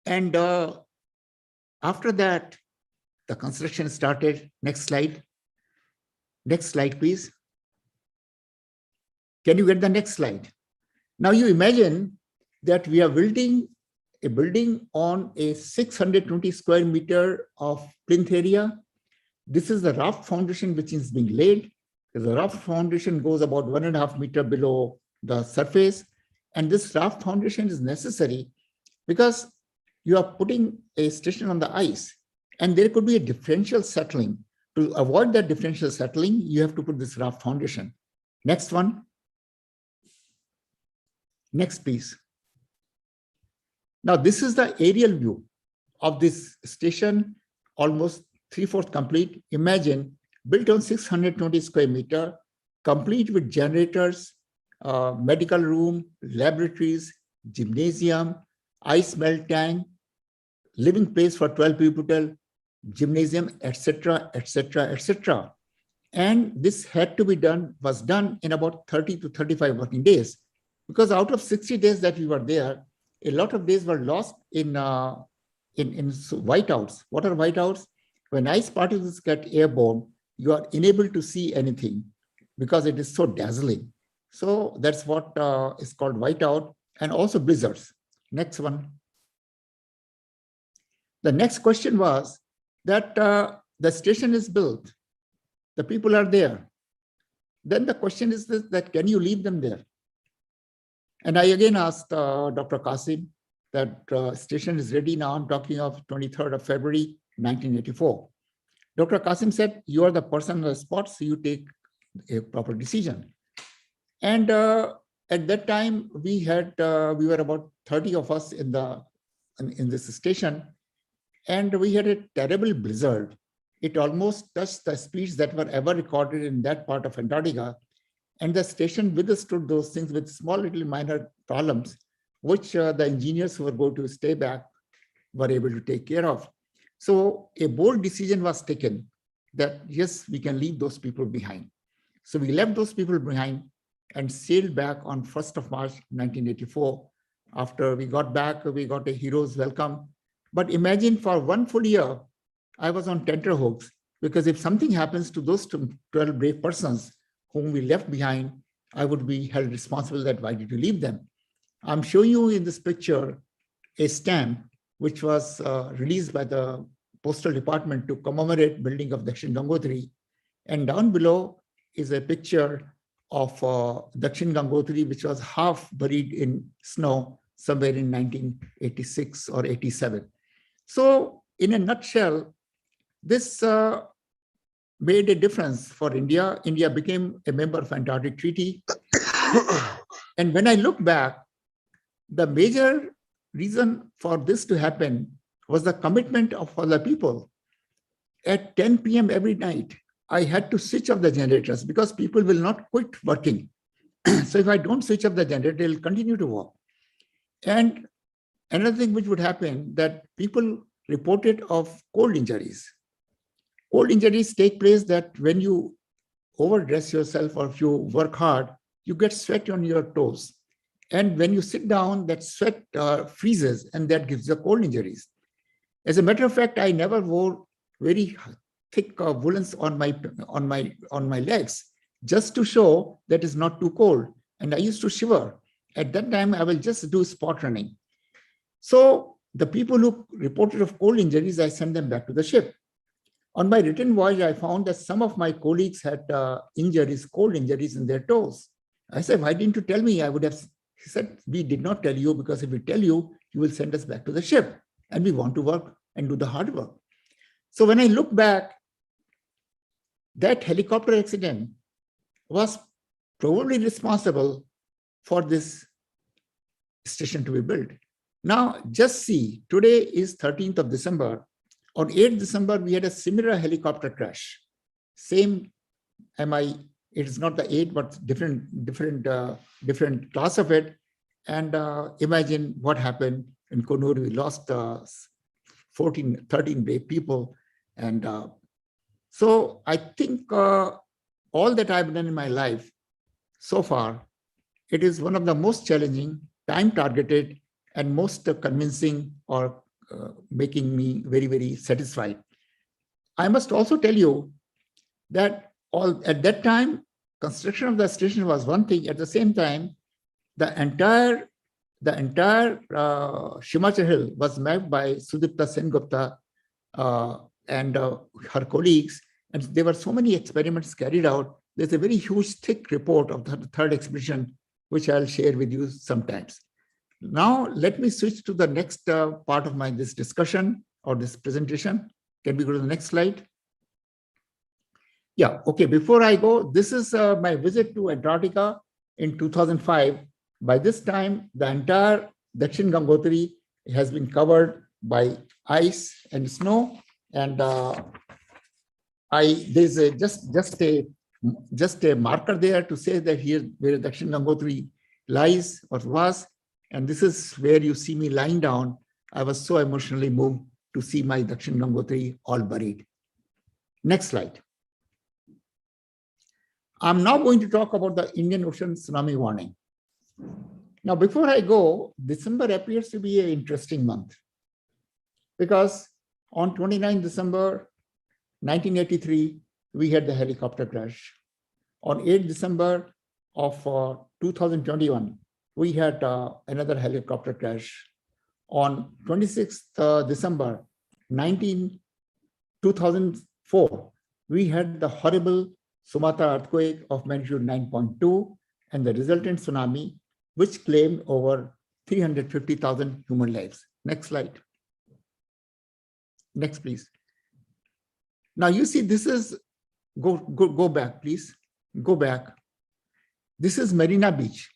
And after that, the construction started. Next slide. Next slide, please. Can you get the next slide? Now you imagine that we are building a building on a 620 square meter of plinth area. This is the raft foundation which is being laid. The raft foundation goes about 1.5 meters below the surface. And this raft foundation is necessary because you are putting a station on the ice, and there could be a differential settling. To avoid that differential settling, you have to put this raft foundation. Next one. Next, please. Now, this is the aerial view of this station, almost 3/4 complete. Imagine, built on 620 square meter, complete with generators, medical room, laboratories, gymnasium, ice melt tank, living place for 12 people, gymnasium, etc., etc., etc. And this had to be done, was done in about 30 to 35 working days, because out of 60 days that we were there, a lot of days were lost in whiteouts. What are whiteouts? When ice particles get airborne, you are unable to see anything because it is so dazzling. So that's what is called whiteout, and also blizzards. Next one. The next question was that the station is built, the people are there. Then the question is this, that can you leave them there? And I again asked Dr. Qasim that station is ready now. I'm talking of 23rd of February, 1984. Dr. Qasim said, you are the person on the spot, so you take a proper decision. And at that time, we were about 30 of us in this station, and we had a terrible blizzard. It almost touched the speeds that were ever recorded in that part of Antarctica. And the station withstood those things with small little minor problems, which the engineers who were going to stay back were able to take care of. So a bold decision was taken that, yes, we can leave those people behind. So we left those people behind and sailed back on 1st of March, 1984. After we got back, we got a hero's welcome. But imagine for 1 full year, I was on tenterhooks, because if something happens to those 12 brave persons whom we left behind, I would be held responsible that why did you leave them? I'm showing you in this picture a stamp which was released by the Postal Department to commemorate building of Dakshin Gangotri. And down below is a picture of Dakshin Gangotri, which was half buried in snow somewhere in 1986 or 87. So in a nutshell, this made a difference for India. India became a member of Antarctic Treaty. And when I look back, the major reason for this to happen was the commitment of all the people. At 10 p.m. every night, I had to switch off the generators because people will not quit working. So if I don't switch off the generator, they'll continue to work. And another thing which would happen, that people reported of cold injuries. Cold injuries take place that when you overdress yourself or if you work hard, you get sweat on your toes. And when you sit down, that sweat freezes, and that gives you cold injuries. As a matter of fact, I never wore very thick woolens on my legs, just to show that it's not too cold. And I used to shiver. At that time, I will just do spot running. So the people who reported of cold injuries, I sent them back to the ship. On my return voyage, I found that some of my colleagues had injuries, cold injuries in their toes. I said, why didn't you tell me? I would have. He said, we did not tell you, because if we tell you, you will send us back to the ship. And we want to work and do the hard work. So when I look back, that helicopter accident was probably responsible for this station to be built. Now, just see, today is 13th of December. On 8th December, we had a similar helicopter crash. Same MI, it is not the 8, but different class of it. And imagine what happened in Konur. We lost 13 brave people. And so I think all that I've done in my life so far, it is one of the most challenging, time-targeted, and most convincing, or making me very, very satisfied. I must also tell you that at that time, construction of the station was one thing. At the same time, the entire Himachal Hill was mapped by Sudipta Sengupta and her colleagues. And there were so many experiments carried out. There's a very huge, thick report of the third expedition, which I'll share with you sometimes. Now, let me switch to the next part of this discussion or this presentation. Can we go to the next slide? Yeah, okay, before I go, this is my visit to Antarctica in 2005. By this time, the entire Dakshin Gangotri has been covered by ice and snow. And there's just a marker there to say that here where Dakshin Gangotri lies or was. And this is where you see me lying down. I was so emotionally moved to see my Dakshin Gangotri all buried. Next slide. I'm now going to talk about the Indian Ocean tsunami warning. Now, before I go, December appears to be an interesting month because on 29 December 1983, we had the helicopter crash. On 8 December of 2021, we had another helicopter crash. On 26th December 2004, we had the horrible Sumatra earthquake of magnitude 9.2 and the resultant tsunami, which claimed over 350,000 human lives. Next slide. Next, please. Now you see, this is, go back, please. Go back. This is Marina Beach.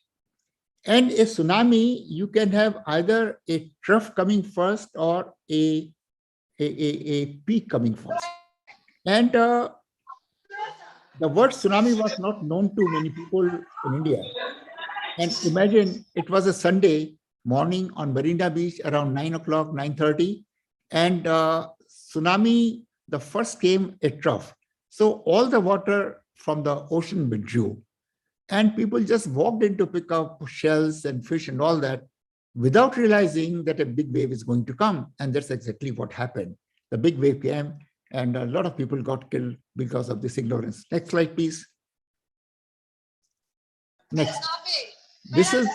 And a tsunami, you can have either a trough coming first or a peak coming first. And the word tsunami was not known to many people in India. And imagine it was a Sunday morning on Marina Beach around 9 o'clock, 9:30. And tsunami, the first came a trough. So all the water from the ocean withdrew. And people just walked in to pick up shells and fish and all that without realizing that a big wave is going to come. And that's exactly what happened. The big wave came and a lot of people got killed because of this ignorance. Next slide, please. Next. This is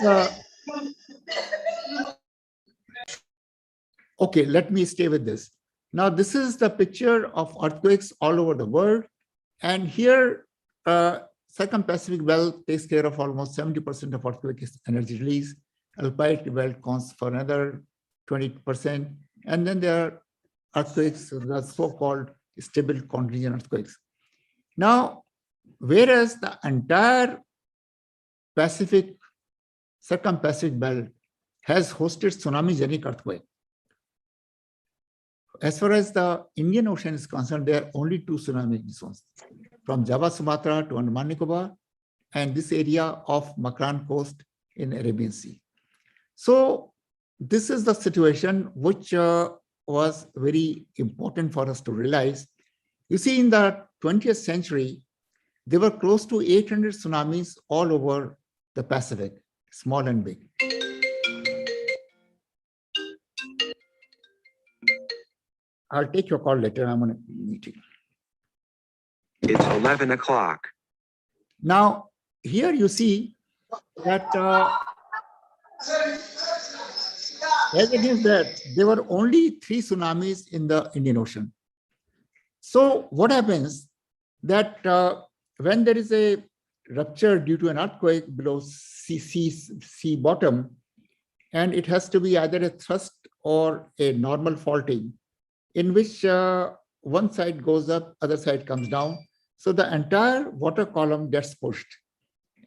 okay, let me stay with this. Now, this is the picture of earthquakes all over the world. And here, Circum-Pacific Belt takes care of almost 70% of earthquake energy release. Alpine Belt accounts for another 20%. And then there are earthquakes, the so-called stable contingent earthquakes. Now, whereas the entire Pacific, Circum-Pacific Belt has hosted tsunami-genic earthquake, as far as the Indian Ocean is concerned, there are only two tsunami zones, from Java, Sumatra to Andaman Nicobar, and this area of Makran Coast in Arabian Sea. So this is the situation which was very important for us to realize. You see, in the 20th century, there were close to 800 tsunamis all over the Pacific, small and big. I'll take your call later. I'm on a meeting. It's 11 o'clock. Now, here you see that as against that, there were only 3 tsunamis in the Indian Ocean. So what happens that when there is a rupture due to an earthquake below sea bottom, and it has to be either a thrust or a normal faulting, in which one side goes up, other side comes down. So the entire water column gets pushed.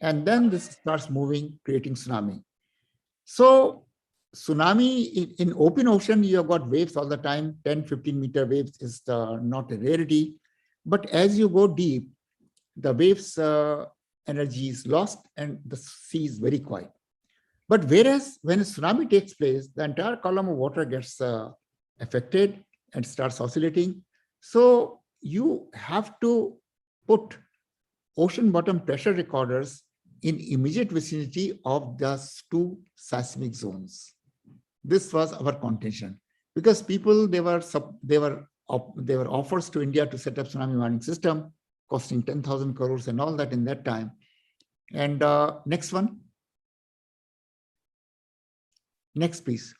And then this starts moving, creating tsunami. So tsunami in open ocean, you have got waves all the time. 10, 15 meter waves is not a rarity. But as you go deep, the waves energy is lost and the sea is very quiet. But whereas when a tsunami takes place, the entire column of water gets affected and starts oscillating. So you have to put ocean bottom pressure recorders in immediate vicinity of the 2 seismic zones. This was our contention because people, they were offers to India to set up tsunami warning system costing 10,000 crores and all that in that time. And next one. Next, please.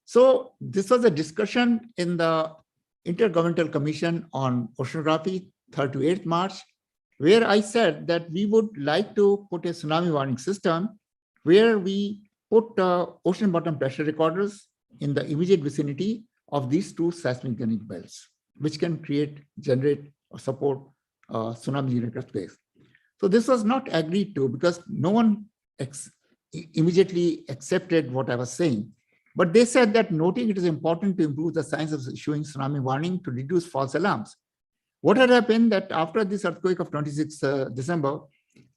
So this was a discussion in the Intergovernmental Commission on Oceanography, 3rd to 8th March, where I said that we would like to put a tsunami warning system where we put ocean bottom pressure recorders in the immediate vicinity of these 2 seismic belts, which can generate or support tsunami earthquakes. So this was not agreed to because no one immediately accepted what I was saying. But they said that noting it is important to improve the science of issuing tsunami warning to reduce false alarms. What had happened that after this earthquake of 26 December,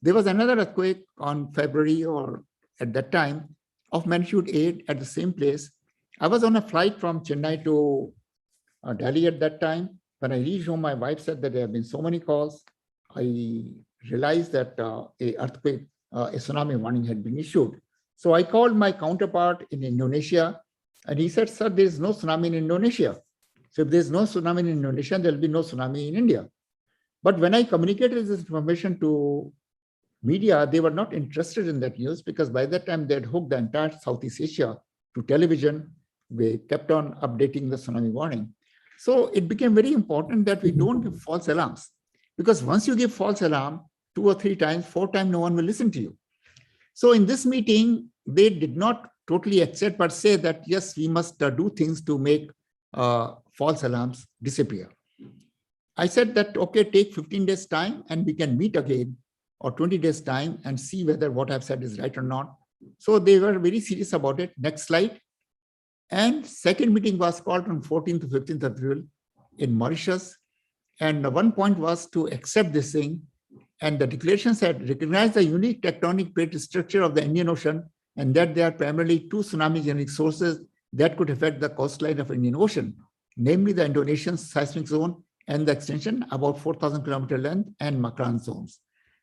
there was another earthquake on February or at that time of magnitude 8 at the same place. I was on a flight from Chennai to Delhi at that time. When I reached home, my wife said that there have been so many calls. I realized that a earthquake, a tsunami warning had been issued. So I called my counterpart in Indonesia, and he said, "Sir, there is no tsunami in Indonesia. So if there's no tsunami in Indonesia, there will be no tsunami in India." But when I communicated this information to media, they were not interested in that news because by that time they had hooked the entire Southeast Asia to television. They kept on updating the tsunami warning. So it became very important that we don't give false alarms, because once you give false alarm 2 or 3 times, 4 times, no one will listen to you. So in this meeting, they did not totally accept, but say that, yes, we must do things to make false alarms disappear. I said that, okay, take 15 days time and we can meet again, or 20 days time, and see whether what I've said is right or not. So they were very serious about it. Next slide. And second meeting was called on 14th to 15th of April in Mauritius. And one point was to accept this thing. And the declaration said, recognize the unique tectonic plate structure of the Indian Ocean, and that there are primarily 2 tsunami-generic sources that could affect the coastline of Indian Ocean, namely the Indonesian seismic zone and the extension about 4,000 kilometer length and Makran zones.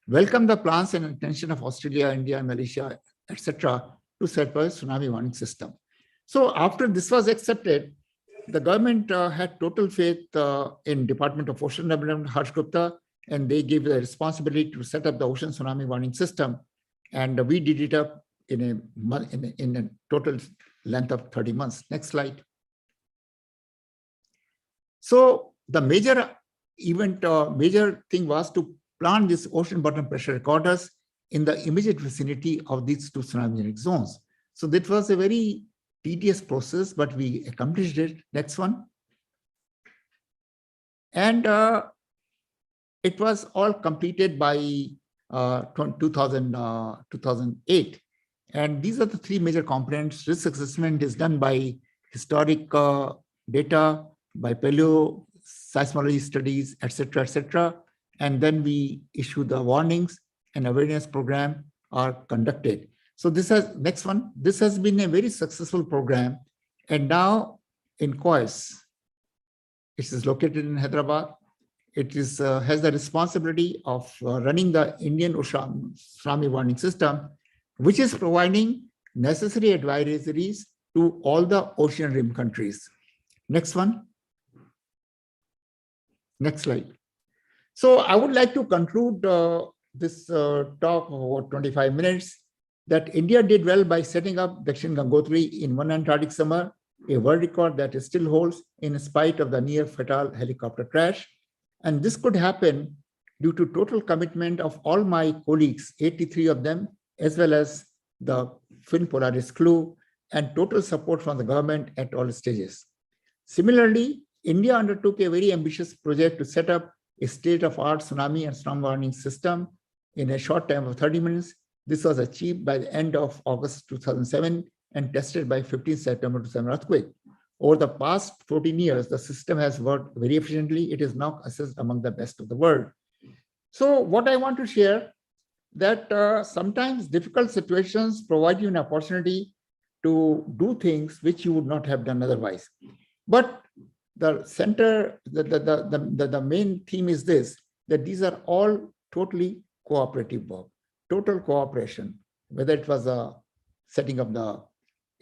Welcome the plans and intention of Australia, India, Malaysia, etc., to set up a tsunami warning system. So after this was accepted, the government had total faith in Department of Ocean Development, Harsh Gupta, and they gave the responsibility to set up the ocean tsunami warning system. And we did it up in a total length of 30 months. Next slide. So the major event, major thing was to plant these ocean bottom pressure recorders in the immediate vicinity of these 2 tsunami zones. So that was a very tedious process, but we accomplished it. Next one. And it was all completed by 2008. And these are the 3 major components. Risk assessment is done by historic data, by paleo, seismology studies, etc., etc. And then we issue the warnings, and awareness program are conducted. So this has, next one, this has been a very successful program. And now in COIS, it is located in Hyderabad. It is has the responsibility of running the Indian Ocean tsunami warning system, which is providing necessary advisories to all the ocean rim countries. Next one. Next slide. So I would like to conclude this talk of about 25 minutes, that India did well by setting up Dakshin Gangotri in one Antarctic summer, a world record that it still holds in spite of the near fatal helicopter crash. And this could happen due to total commitment of all my colleagues, 83 of them, as well as the Fin Polaris crew, and total support from the government at all stages. Similarly, India undertook a very ambitious project to set up a state-of-art tsunami and tsunami warning system in a short time of 30 minutes. This was achieved by the end of August 2007 and tested by 15 September 2007 earthquake. Over the past 14 years, the system has worked very efficiently. It is now assessed among the best of the world. So what I want to share, that sometimes difficult situations provide you an opportunity to do things which you would not have done otherwise. But the center, the main theme is this, that these are all totally cooperative work, total cooperation, whether it was setting up the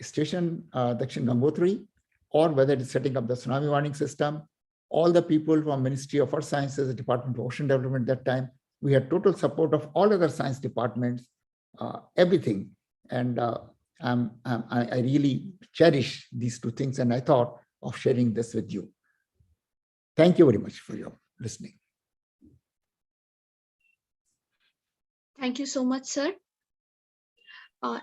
station, Dakshin Gangotri, or whether it's setting up the tsunami warning system. All the people from Ministry of Earth Sciences, the Department of Ocean Development at that time, we had total support of all other science departments, everything. And I really cherish these 2 things, and I thought of sharing this with you. Thank you very much for your listening. Thank you so much, sir.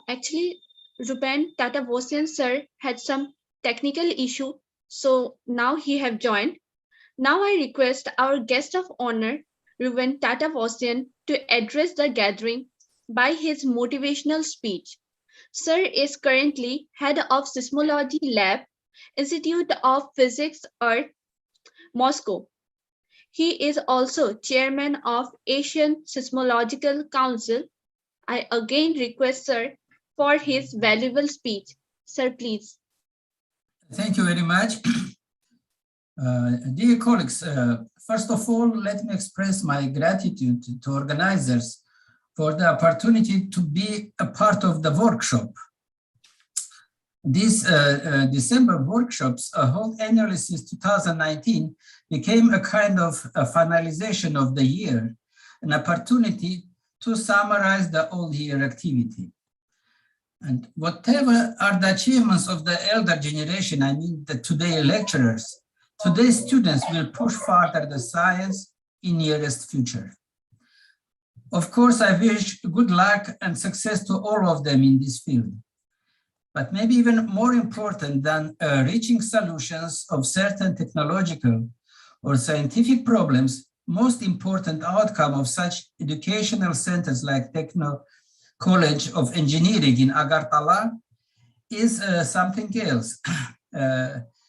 Actually, Ruben Tatavosian sir had some technical issue, so now he have joined. Now I request our guest of honor, Ruben Tatavosian, to address the gathering by his motivational speech. Sir is currently head of Seismology Lab, Institute of Physics, Earth, Moscow. He is also chairman of Asian Seismological Council. I again request sir for his valuable speech. Sir, please. Thank you very much. Dear colleagues, first of all, let me express my gratitude to organizers for the opportunity to be a part of the workshop. These December workshops, held annually since 2019, became a kind of a finalization of the year, an opportunity to summarize the whole year activity. And whatever are the achievements of the elder generation, I mean the today lecturers, today's students will push further the science in nearest future. Of course, I wish good luck and success to all of them in this field. But maybe even more important than reaching solutions of certain technological or scientific problems, most important outcome of such educational centers like Techno College of Engineering in Agartala is something else.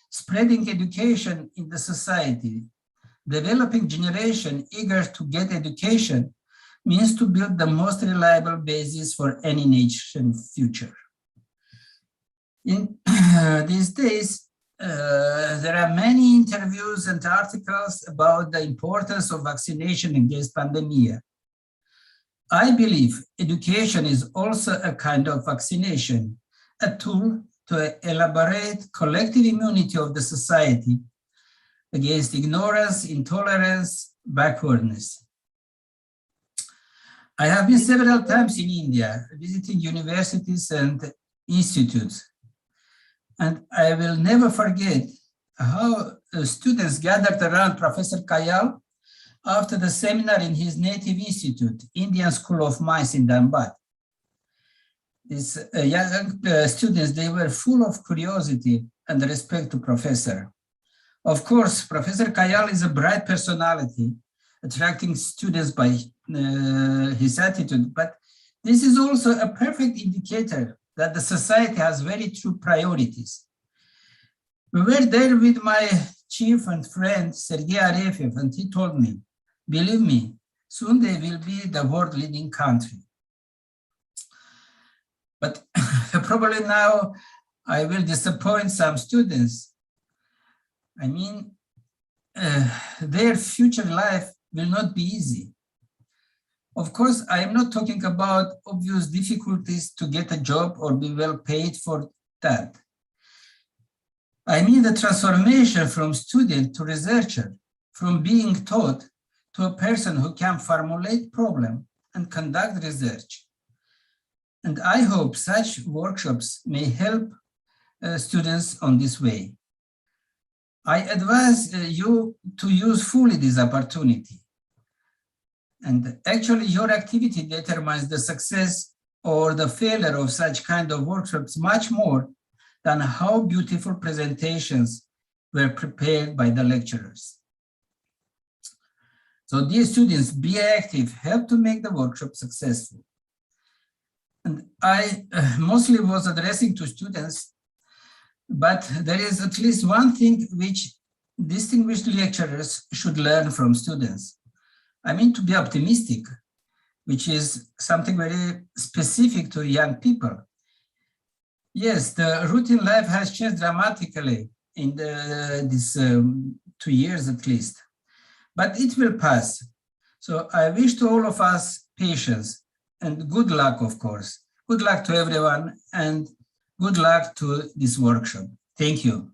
Spreading education in the society, developing generation eager to get education means to build the most reliable basis for any nation future. In these days, there are many interviews and articles about the importance of vaccination against pandemic. I believe education is also a kind of vaccination, a tool to elaborate collective immunity of the society against ignorance, intolerance, backwardness. I have been several times in India, visiting universities and institutes. And I will never forget how students gathered around Professor Kayal after the seminar in his native institute, Indian School of Mines in Dhanbad. These young students, they were full of curiosity and respect to Professor. Of course, Professor Kayal is a bright personality, attracting students by his attitude, but this is also a perfect indicator that the society has very true priorities. We were there with my chief and friend, Sergei Arefiev, and he told me, believe me, soon they will be the world leading country. But probably now I will disappoint some students. I mean, their future life will not be easy. Of course, I am not talking about obvious difficulties to get a job or be well paid for that. I mean the transformation from student to researcher, from being taught to a person who can formulate problem and conduct research. And I hope such workshops may help students on this way. I advise you to use fully this opportunity. And actually your activity determines the success or the failure of such kind of workshops much more than how beautiful presentations were prepared by the lecturers. So dear students, be active, help to make the workshop successful. And I mostly was addressing to students, but there is at least one thing which distinguished lecturers should learn from students. I mean to be optimistic, which is something very specific to young people. Yes, the routine life has changed dramatically in these 2 years at least, but it will pass. So I wish to all of us patience and good luck, of course. Good luck to everyone and good luck to this workshop. Thank you.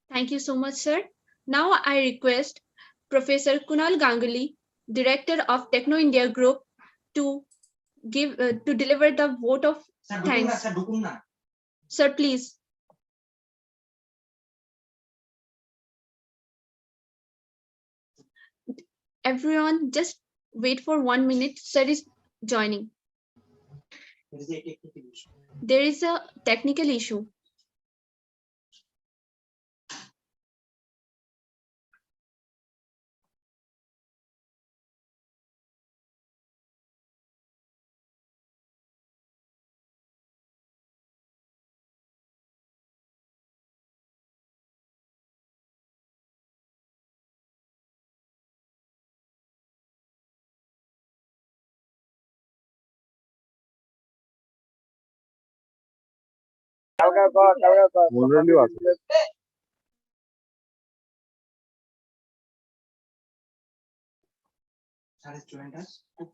Thank you so much, sir. Now I request Professor Kunal Ganguly, Director of Techno India Group, to deliver the vote of thanks. Sir, please. Everyone, just wait for 1 minute. Sir is joining. There is a technical issue.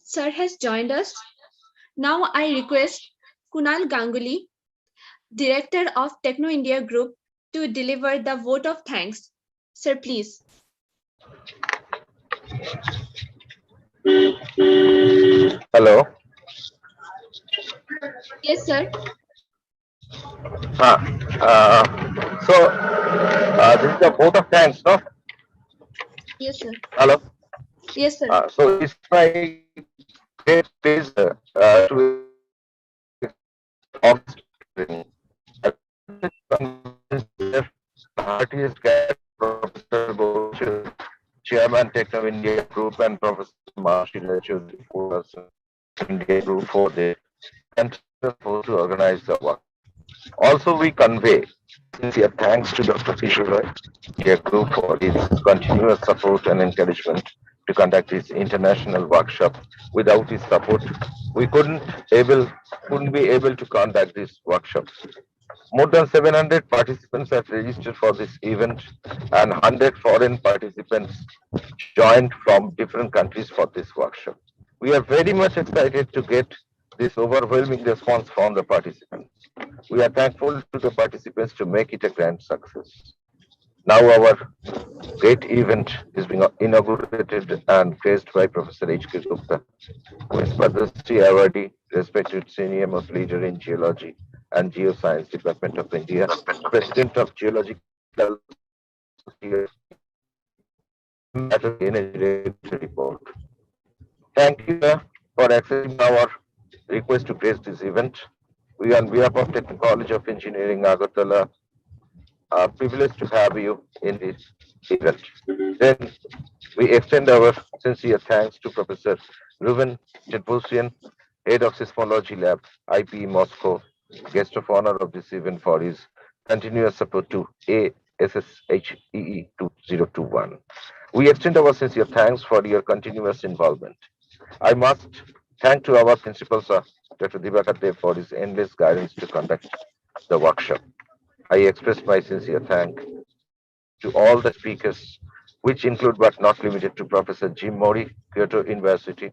Sir has joined us. Now I request Kunal Ganguly, Director of Techno India Group, to deliver the vote of thanks. Sir, please. Hello. Yes, sir. This is the vote of thanks, no? Yes, sir. Hello. Yes, sir. So it's my great pleasure to artist Professor Bochu, Chairman Techno India Group, and Professor Marshall for us India Group for the and to organize the work. Also, we convey sincere thanks to Dr. Kishore India Group for its continuous support and encouragement to conduct this international workshop. Without his support, we couldn't be able to conduct this workshop. More than 700 participants have registered for this event, and 100 foreign participants joined from different countries for this workshop. We are very much excited to get this overwhelming response from the participants. We are thankful to the participants to make it a grand success. Now our great event is being inaugurated and graced by Professor H.K. Gupta, who is Padma Shri awardee, respected senior most leader in geology and geoscience department of India, president of geological energy report. Thank you for accepting our request to grace this event. We, on behalf of Techno College of Engineering, Agartala, are privileged to have you in this event. Then we extend our sincere thanks to Professor Ruben Tedbosian, Head of Seismology Lab, IPE Moscow, guest of honor of this event for his continuous support to ASSHEE 2021. We extend our sincere thanks for your continuous involvement. I must thank to our principal, sir, Dr. Dibakar Dev, for his endless guidance to conduct the workshop. I express my sincere thanks to all the speakers, which include but not limited to Professor Jim Mori, Kyoto University,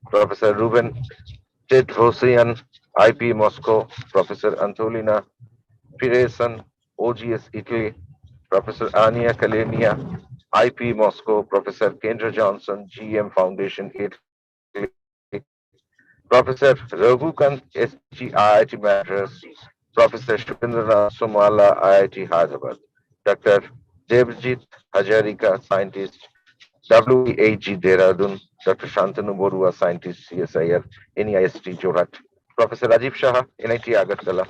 Professor Ruben Tedrosian, IP Moscow, Professor Antolina Piresan, OGS Italy, Professor Ania Kalenia, IP Moscow, Professor Kendra Johnson, GM Foundation Italy, Professor Raghukant SG IIT Madras, Professor Shubhendranath Somala IIT Hyderabad, Dr. Devjit Hajarika, scientist, WEAG Dehradun, Dr. Shantanu Borua, scientist, CSIR, NIST Jorat, Professor Rajiv Shah, NIT Agartala,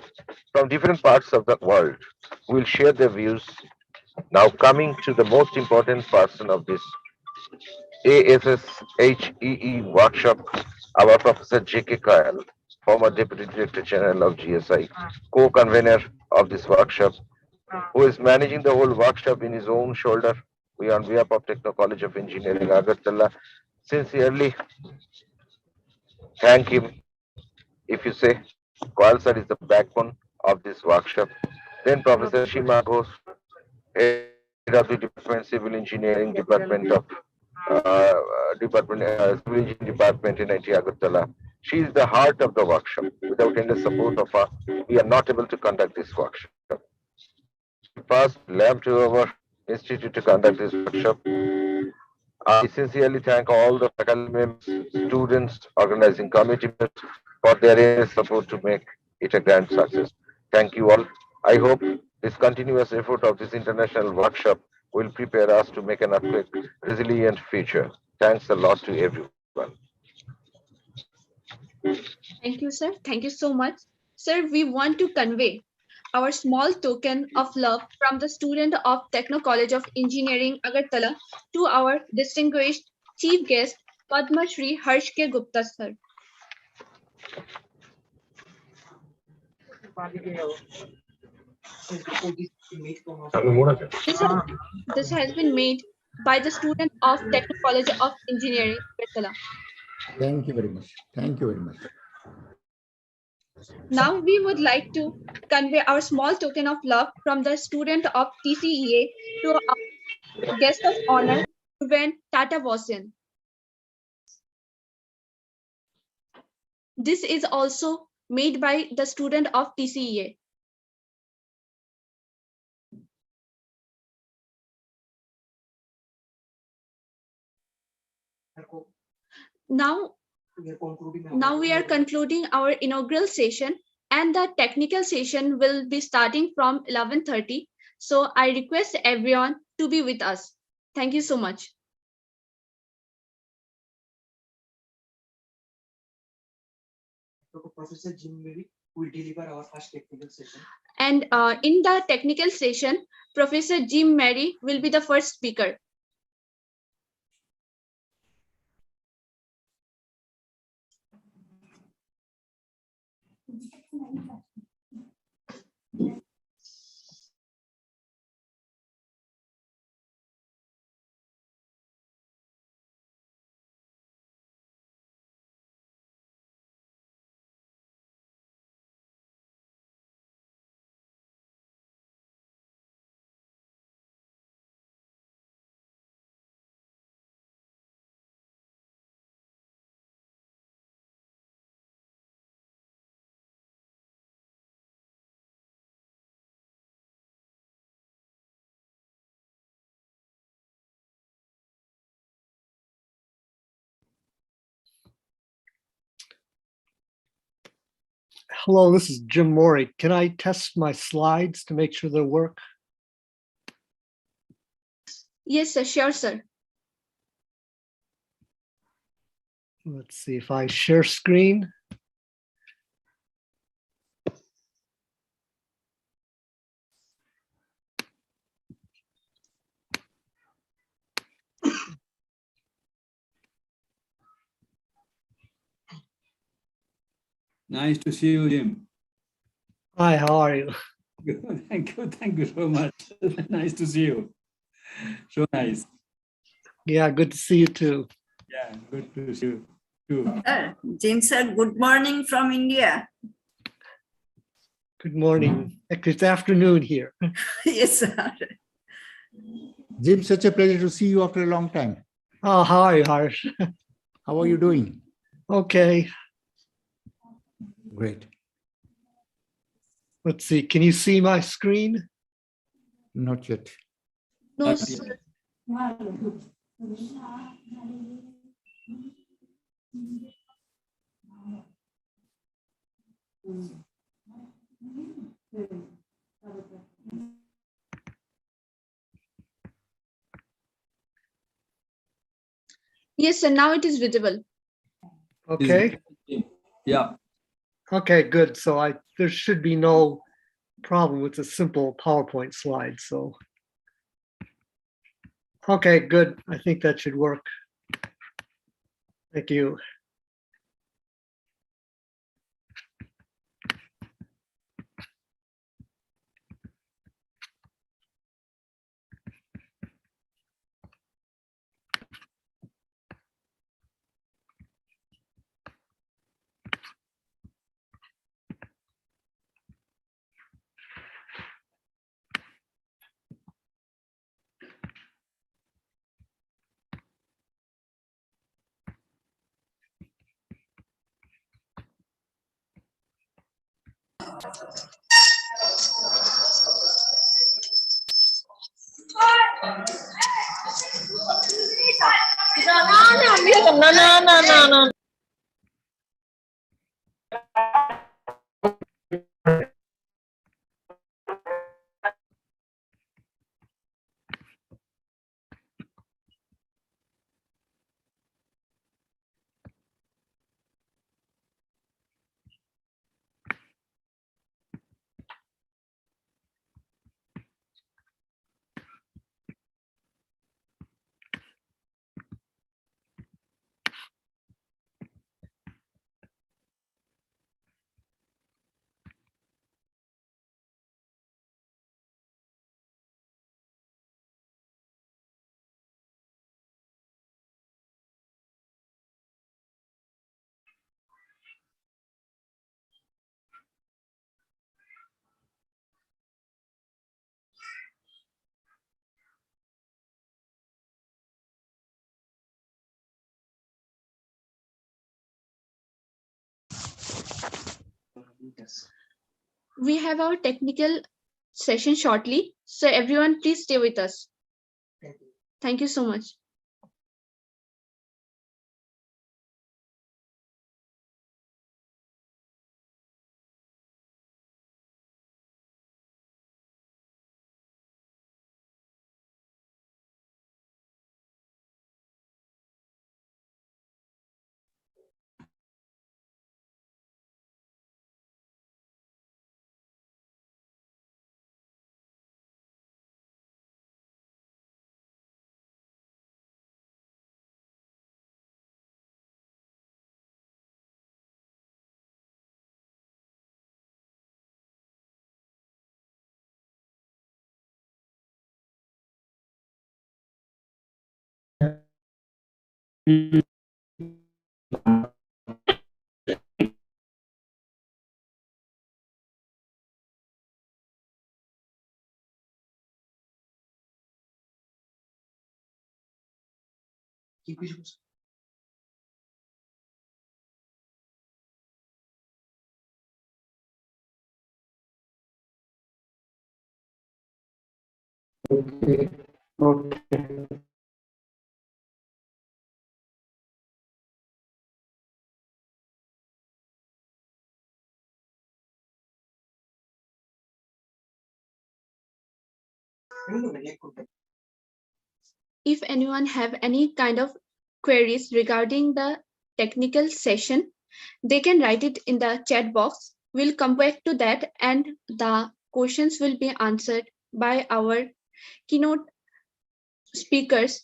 from different parts of the world will share their views. Now coming to the most important person of this ASSHEE workshop, our Professor J.K. Kayal, former Deputy Director General of GSI, co-convener of this workshop, who is managing the whole workshop in his own shoulder. We, on behalf of Techno College of Engineering, Agartala, sincerely thank him. If you say, Kayal sir is the backbone of this workshop. Then Professor Shima Ghosh, Head of the Department Civil Engineering Department of Civil Engineering Department in IT Agartala. She is the heart of the workshop. Without any support of her, we are not able to conduct this workshop. First, lab to our institute to conduct this workshop. I sincerely thank all the faculty members, students, organizing committee members for their support to make it a grand success. Thank you all. I hope this continuous effort of this international workshop will prepare us to make an earthquake resilient future. Thanks a lot to everyone. Thank you, sir. Thank you so much. Sir, we want to convey our small token of love from the student of Techno College of Engineering, Agartala, to our distinguished chief guest, Padma Shri Harsh K. Gupta, sir. This has been made by the student of Techno College of Engineering, Agartala. Thank you very much. Thank you very much. Now we would like to convey our small token of love from the student of TCEA to our guest of honor, Ruben Tata Vosin. This is also made by the student of TCEA. Now we are concluding our inaugural session, and the technical session will be starting from 11:30. So I request everyone to be with us. Thank you so much. Professor Jim Mary will deliver our first technical session. And in the technical session, Professor Jim Mary will be the first speaker. Hello, this is Jim Morey. Can I test my slides to make sure they work? Yes, sir. Sure, sir. Let's see if I share screen. Nice to see you, Jim. Hi, how are you? Good. Thank you so much. Nice to see you. So nice. Yeah, good to see you too. Yeah, good to see you too. Jim sir, good morning from India. Good morning. Actually, it's afternoon here. Yes, sir. Jim, such a pleasure to see you after a long time. Oh, how are you, Harsh? How are you doing? Okay. Great. Let's see. Can you see my screen? Not yet. No, sir. Yes, sir. Now it is visible. Okay. Yeah. Okay, good. So there should be no problem with a simple PowerPoint slide. So, okay, good. I think that should work. Thank you. No. We have our technical session shortly, so everyone please stay with us. Thank you so much. Okay. Okay. If anyone have any kind of queries regarding the technical session, they can write it in the chat box. We'll come back to that and the questions will be answered by our keynote speakers.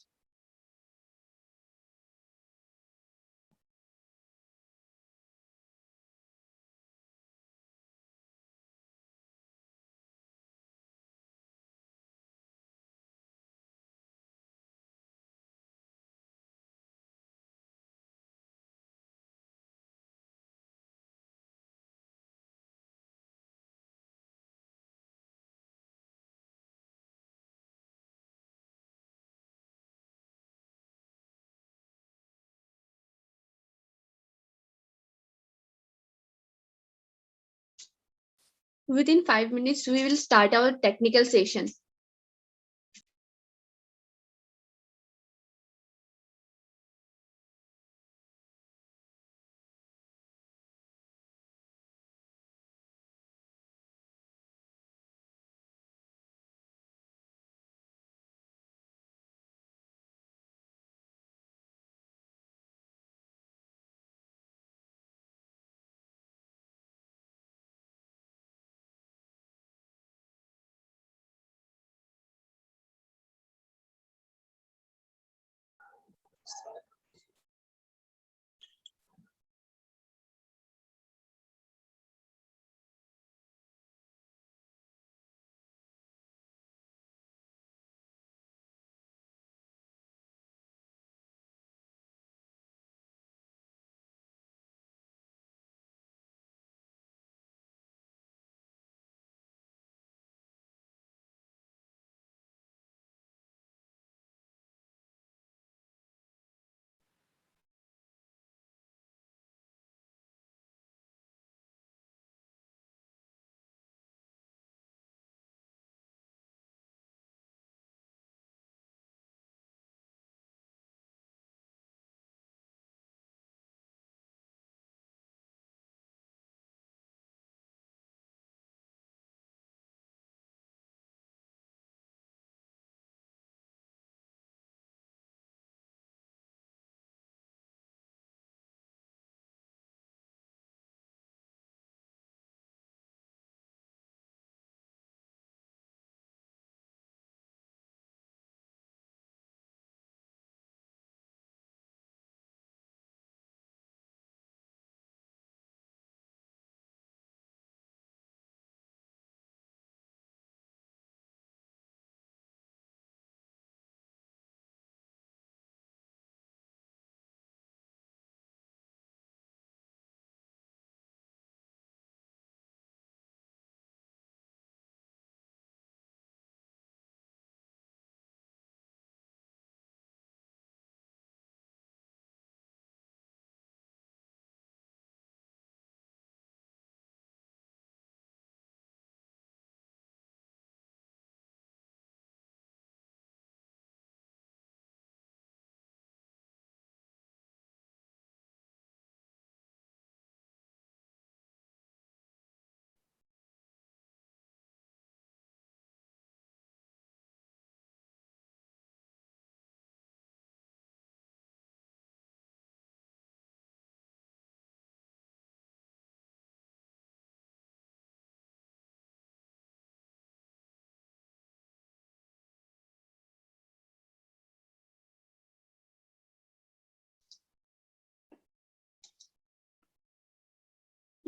Within 5 minutes, we will start our technical session.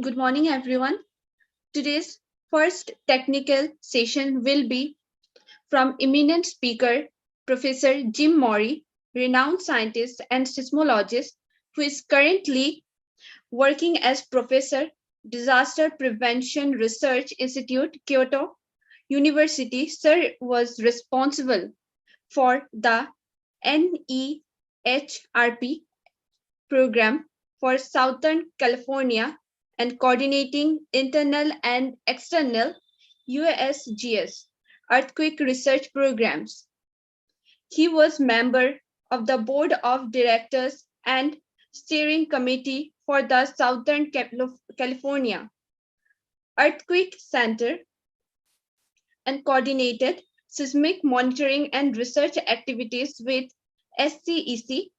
Good morning, everyone. Today's first technical session will be from eminent speaker, Professor Jim Morey, renowned scientist and seismologist who is currently working as Professor, Disaster Prevention Research Institute, Kyoto University. Sir was responsible for the NEHRP program for Southern California and coordinating internal and external USGS earthquake research programs. He was member of the board of directors and steering committee for the Southern California Earthquake Center and coordinated seismic monitoring and research activities with SCEC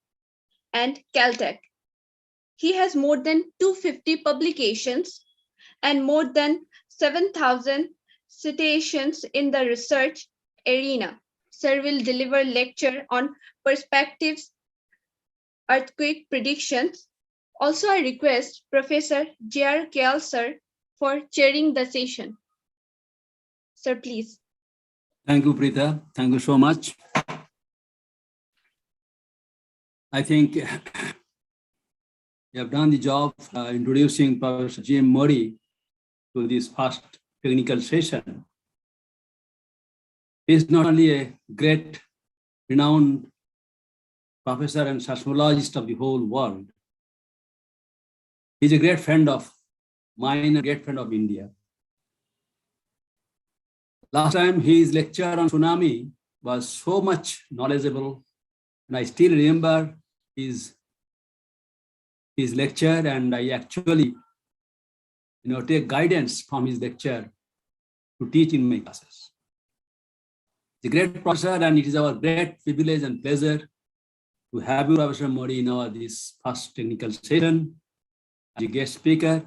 and Caltech. He has more than 250 publications and more than 7,000 citations in the research arena. Sir will deliver lecture on perspectives, earthquake predictions. Also, I request Professor J.R. Kale, sir, for chairing the session. Sir, please. Thank you, Preeta. Thank you so much. I think you have done the job introducing Professor Jim Morey to this first technical session. He is not only a great, renowned professor and seismologist of the whole world, he is a great friend of mine and a great friend of India. Last time his lecture on tsunami was so much knowledgeable, and I still remember his lecture, and I actually take guidance from his lecture to teach in my classes. He's a great professor, and it is our great privilege and pleasure to have you, Professor Morey, in our this first technical session as a guest speaker.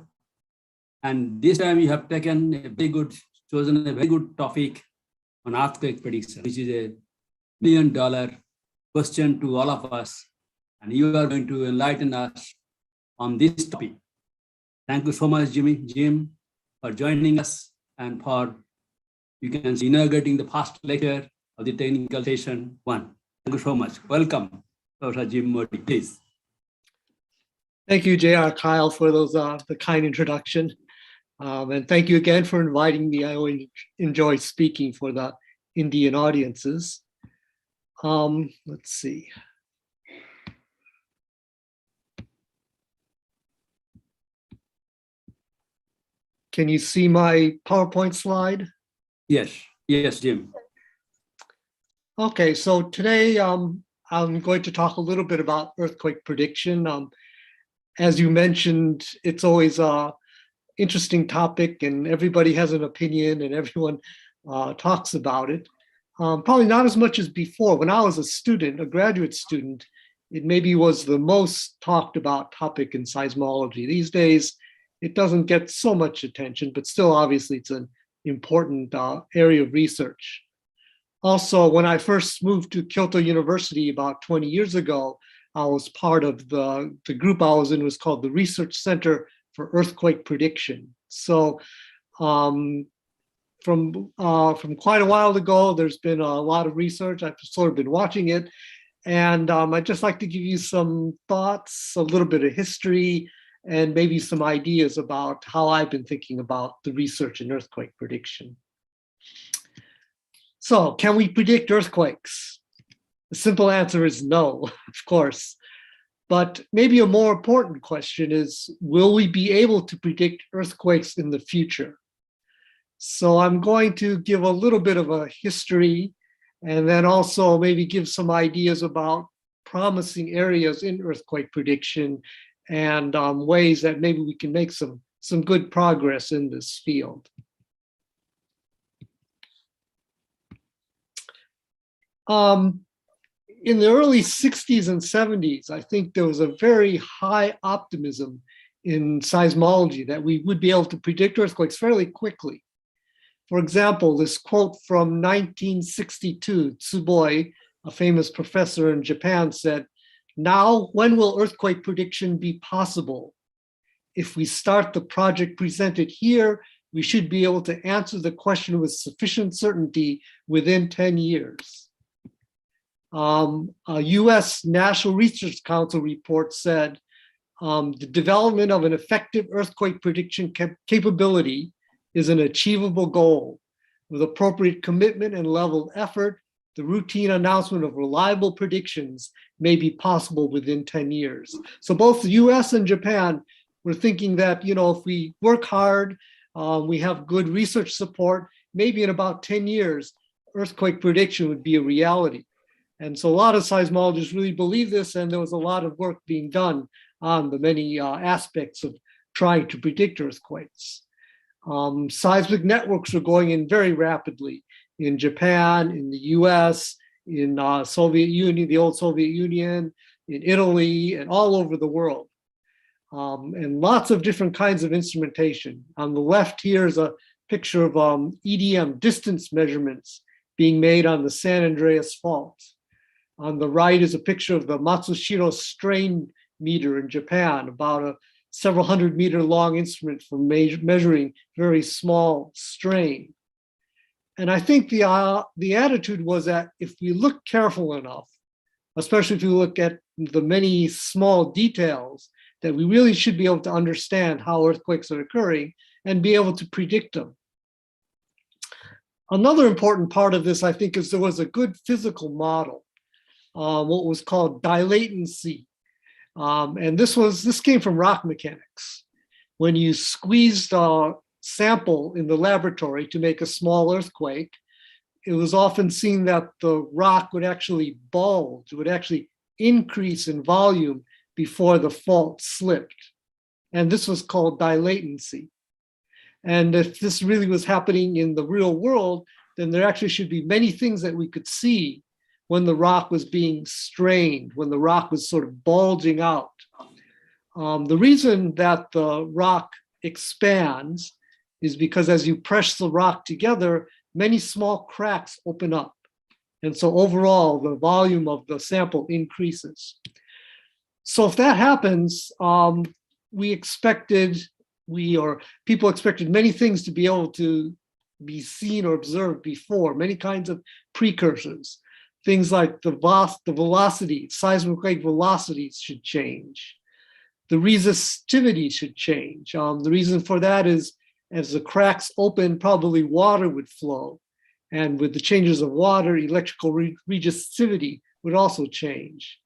And this time you have chosen a very good topic on earthquake prediction, which is a $1 million question to all of us. And you are going to enlighten us on this topic. Thank you so much, Jim, for joining us and for, you can see, inaugurating the first lecture of the technical session 1. Thank you so much. Welcome, Professor Jim Morey, please. Thank you, J.R. Kyle, for those the kind introduction. And thank you again for inviting me. I always enjoy speaking for the Indian audiences. Let's see. Can you see my PowerPoint slide? Yes, Jim. Okay, so today I'm going to talk a little bit about earthquake prediction. As you mentioned, it's always a interesting topic and everybody has an opinion and everyone talks about it. Probably not as much as before. When I was a student, a graduate student, it maybe was the most talked about topic in seismology. These days, it doesn't get so much attention, but still, obviously, it's an important area of research. Also, when I first moved to Kyoto University about 20 years ago, I was part of the group I was in was called the Research Center for Earthquake Prediction. So from quite a while ago, there's been a lot of research. I've sort of been watching it. And I'd just like to give you some thoughts, a little bit of history, and maybe some ideas about how I've been thinking about the research in earthquake prediction. So, can we predict earthquakes? The simple answer is no, of course. But maybe a more important question is, will we be able to predict earthquakes in the future? So I'm going to give a little bit of a history and then also maybe give some ideas about promising areas in earthquake prediction and ways that maybe we can make some good progress in this field. In the early 60s and 70s, I think there was a very high optimism in seismology that we would be able to predict earthquakes fairly quickly. For example, this quote from 1962, Tsuboi, a famous professor in Japan, said, "Now, when will earthquake prediction be possible? if we start the project presented here, we should be able to answer the question with sufficient certainty within 10 years. A US National Research Council report said the development of an effective earthquake prediction capability is an achievable goal. With appropriate commitment and level of effort, the routine announcement of reliable predictions may be possible within 10 years. So both the US and Japan were thinking that, if we work hard, we have good research support, maybe in about 10 years, earthquake prediction would be a reality. And so a lot of seismologists really believe this, and there was a lot of work being done on the many aspects of trying to predict earthquakes. Seismic networks are going in very rapidly in Japan, in the US, in Soviet Union, the old Soviet Union, in Italy, and all over the world. And lots of different kinds of instrumentation. On the left here is a picture of EDM distance measurements being made on the San Andreas Fault. On the right is a picture of the Matsushiro strain meter in Japan, about a several 100-meter long instrument for measuring very small strain. And I think the attitude was that if we look careful enough, especially if we look at the many small details, that we really should be able to understand how earthquakes are occurring and be able to predict them. Another important part of this, I think, is there was a good physical model, what was called dilatancy. And this came from rock mechanics. When you squeezed a sample in the laboratory to make a small earthquake, it was often seen that the rock would actually bulge, would actually increase in volume before the fault slipped. And this was called dilatancy. And if this really was happening in the real world, then there actually should be many things that we could see when the rock was being strained, when the rock was sort of bulging out. The reason that the rock expands is because as you press the rock together, many small cracks open up. And so overall, the volume of the sample increases. So if that happens, people expected many things to be able to be seen or observed before, many kinds of precursors. Things like the velocity, seismic wave velocities should change. The resistivity should change. The reason for that is as the cracks open, probably water would flow. And with the changes of water, electrical resistivity would also change.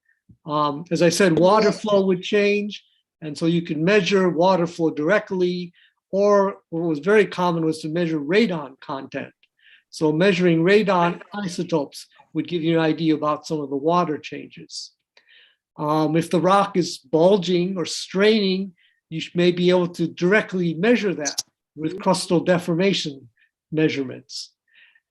As I said, water flow would change. And so you could measure water flow directly, or what was very common was to measure radon content. So measuring radon isotopes would give you an idea about some of the water changes. If the rock is bulging or straining, you may be able to directly measure that with crustal deformation measurements.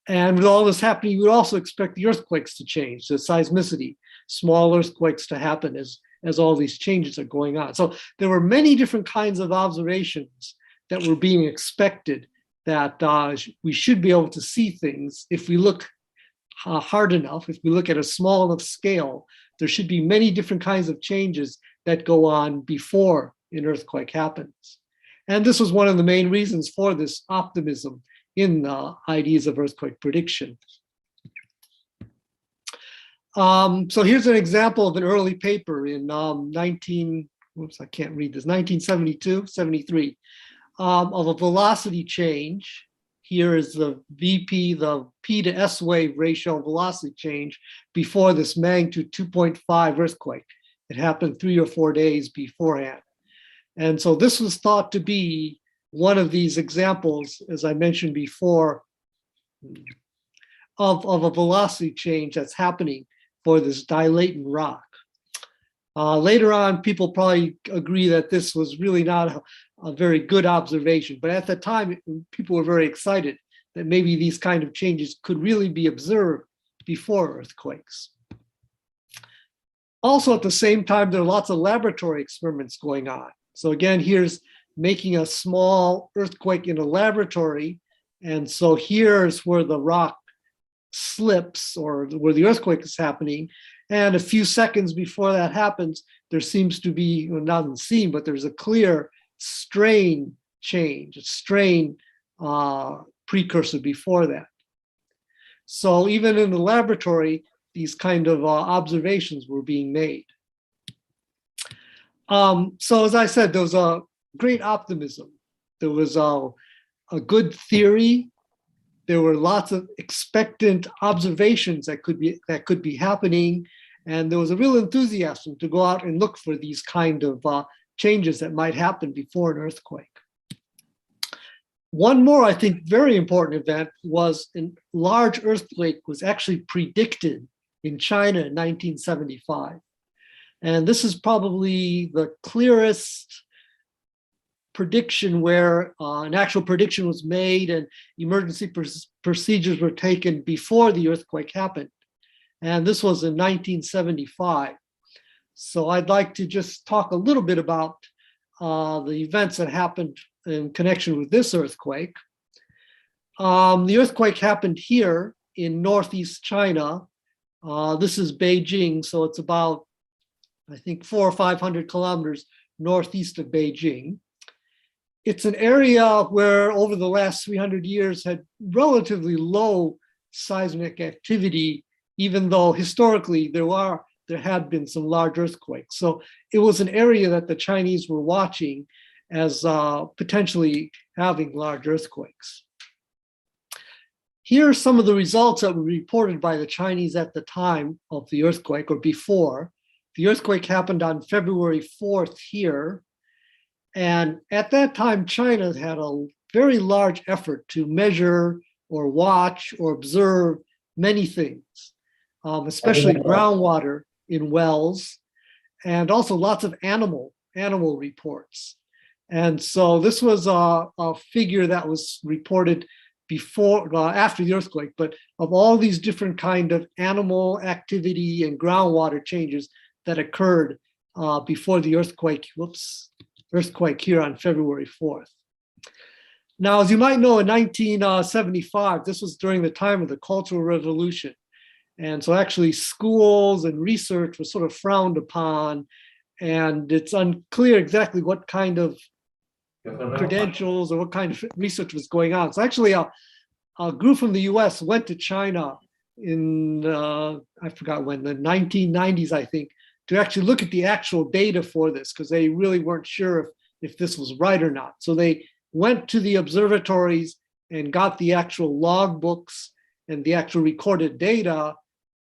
And with all this happening, you would also expect the earthquakes to change, the seismicity, small earthquakes to happen as all these changes are going on. So there were many different kinds of observations that were being expected that we should be able to see things if we look hard enough, if we look at a small enough scale. There should be many different kinds of changes that go on before an earthquake happens. And this was one of the main reasons for this optimism in ideas of earthquake prediction. So here's an example of an early paper in 1972, 73, of a velocity change. Here is the VP, the P to S wave ratio velocity change before this magnitude 2.5 earthquake. It happened 3 or 4 days beforehand. And so this was thought to be one of these examples, as I mentioned before, of a velocity change that's happening for this dilatant rock. Later on, people probably agree that this was really not a very good observation, but at the time, people were very excited that maybe these kind of changes could really be observed before earthquakes. Also, at the same time, there are lots of laboratory experiments going on. So again, here's making a small earthquake in a laboratory. And so here's where the rock slips or where the earthquake is happening. And a few seconds before that happens, there seems to be, well, not in the scene, but there's a clear strain change, a strain precursor before that. So even in the laboratory, these kind of observations were being made. So as I said, there was a great optimism. There was a good theory. There were lots of expectant observations that could be happening, and there was a real enthusiasm to go out and look for these kind of changes that might happen before an earthquake. One more, I think, very important event was a large earthquake was actually predicted in China in 1975. And this is probably the clearest prediction where an actual prediction was made and emergency procedures were taken before the earthquake happened. And this was in 1975. So I'd like to just talk a little bit about the events that happened in connection with this earthquake. The earthquake happened here in northeast China. This is Beijing, so it's about, I think, 400 or 500 kilometers northeast of Beijing. It's an area where over the last 300 years had relatively low seismic activity, even though historically there had been some large earthquakes. So it was an area that the Chinese were watching as potentially having large earthquakes. Here are some of the results that were reported by the Chinese at the time of the earthquake or before. The earthquake happened on February 4th here. And at that time, China had a very large effort to measure or watch or observe many things, especially groundwater in wells, and also lots of animal reports. And so this was a figure that was reported after the earthquake, but of all these different kind of animal activity and groundwater changes that occurred before the earthquake here on February 4th. Now, as you might know, in 1975, this was during the time of the Cultural Revolution. And so actually schools and research was sort of frowned upon, and it's unclear exactly what kind of credentials or what kind of research was going on. So actually a group from the US went to China in, I forgot when, the 1990s, I think, to actually look at the actual data for this, because they really weren't sure if this was right or not. So they went to the observatories and got the actual log books and the actual recorded data.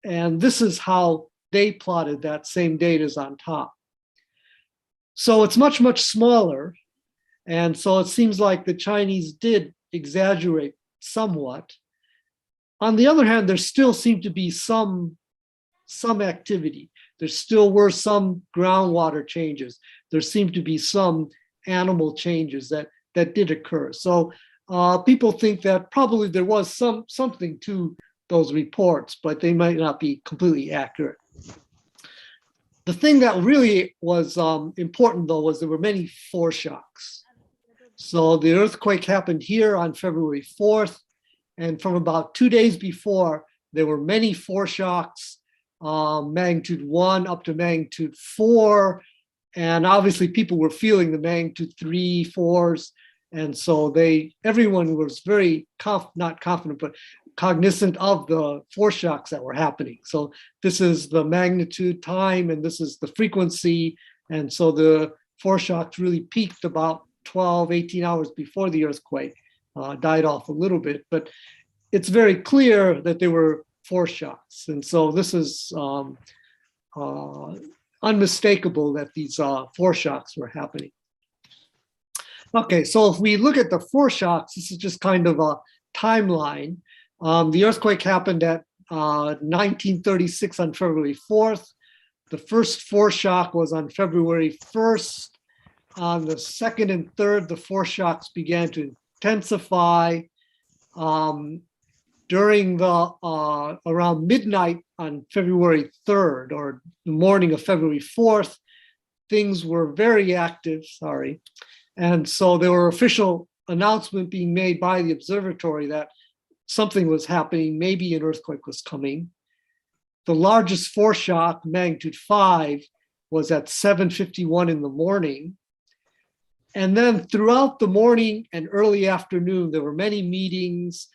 And this is how they plotted that same data is on top. So it's much, much smaller. And so it seems like the Chinese did exaggerate somewhat. On the other hand, there still seemed to be some activity. There still were some groundwater changes. There seemed to be some animal changes that did occur. So people think that probably there was something to those reports, but they might not be completely accurate. The thing that really was important, though, was there were many foreshocks. So the earthquake happened here on February 4th, and from about 2 days before, there were many foreshocks, magnitude 1 up to magnitude 4, and obviously people were feeling the magnitude 3, 4s, and so everyone was very not confident, but cognizant of the foreshocks that were happening. So this is the magnitude time, and this is the frequency, and so the foreshocks really peaked about 12, 18 hours before the earthquake, died off a little bit, but it's very clear that there were foreshocks. And so this is unmistakable that these foreshocks were happening. Okay, so if we look at the foreshocks, this is just kind of a timeline. The earthquake happened at 1936 on February 4th. The first foreshock was on February 1st. On the 2nd and 3rd, the foreshocks began to intensify. During the around midnight on February 3rd, or the morning of February 4th, things were very active, and so there were official announcement being made by the observatory that something was happening, maybe an earthquake was coming. The largest foreshock, magnitude 5, was at 7:51 in the morning. And then throughout the morning and early afternoon, there were many meetings,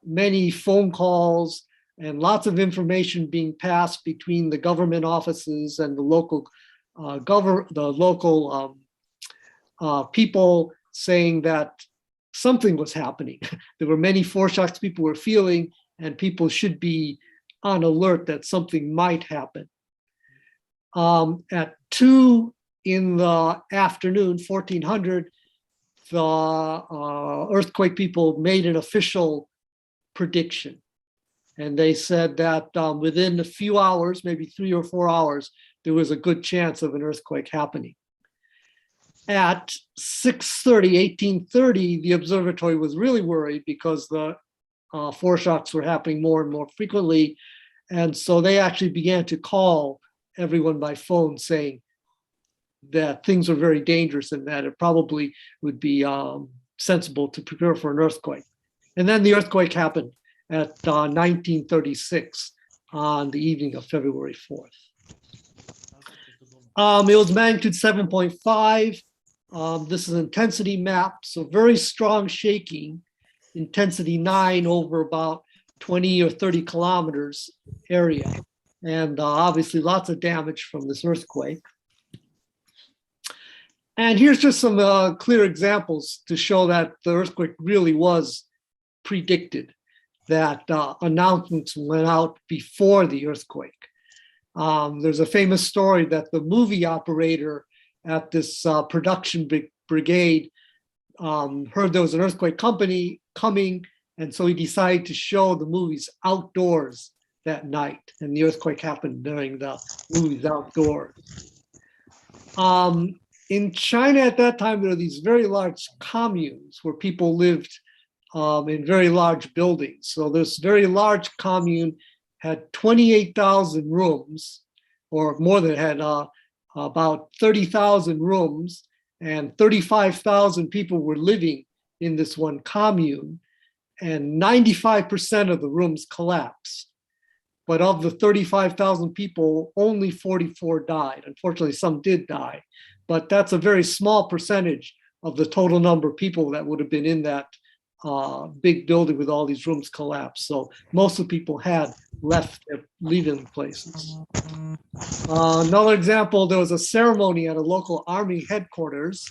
many phone calls, and lots of information being passed between the government offices and the local people saying that something was happening. There were many foreshocks people were feeling, and people should be on alert that something might happen. At 2 in the afternoon, 1400, the earthquake people made an official prediction. And they said that within a few hours, maybe 3 or 4 hours, there was a good chance of an earthquake happening. At 6:30, 1830, the observatory was really worried because the foreshocks were happening more and more frequently. And so they actually began to call everyone by phone saying that things were very dangerous and that it probably would be sensible to prepare for an earthquake. And then the earthquake happened at 1936 on the evening of February 4th. It was magnitude 7.5. This is an intensity map, so very strong shaking, intensity 9 over about 20 or 30 kilometers area. And obviously lots of damage from this earthquake. And here's just some clear examples to show that the earthquake really was predicted, that announcements went out before the earthquake. There's a famous story that the movie operator at this production brigade heard there was an earthquake company coming, and so he decided to show the movies outdoors that night, and the earthquake happened during the movies outdoors. In China at that time, there were these very large communes where people lived in very large buildings. So this very large commune had 28,000 rooms, or more than had about 30,000 rooms, and 35,000 people were living in this one commune, and 95% of the rooms collapsed. But of the 35,000 people, only 44 died. Unfortunately, some did die, but that's a very small percentage of the total number of people that would have been in that big building with all these rooms collapsed. So most of the people had left their living places. Another example, there was a ceremony at a local army headquarters,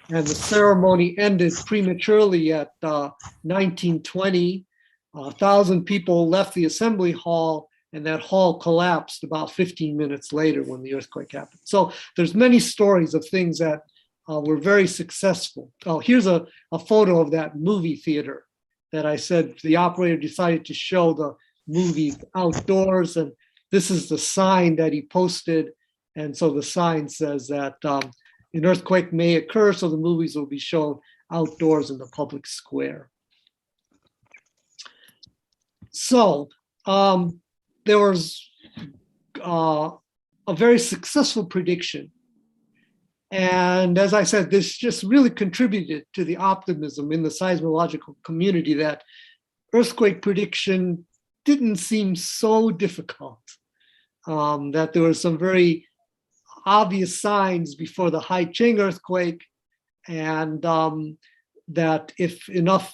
and the ceremony ended prematurely at 1920. 1,000 people left the assembly hall, and that hall collapsed about 15 minutes later when the earthquake happened. So there's many stories of things that were very successful. Oh, here's a photo of that movie theater that I said the operator decided to show the movie outdoors, and this is the sign that he posted. And so the sign says that an earthquake may occur, so the movies will be shown outdoors in the public square. So there was a very successful prediction. And as I said, this just really contributed to the optimism in the seismological community that earthquake prediction didn't seem so difficult, that there were some very obvious signs before the Haicheng earthquake, and that if enough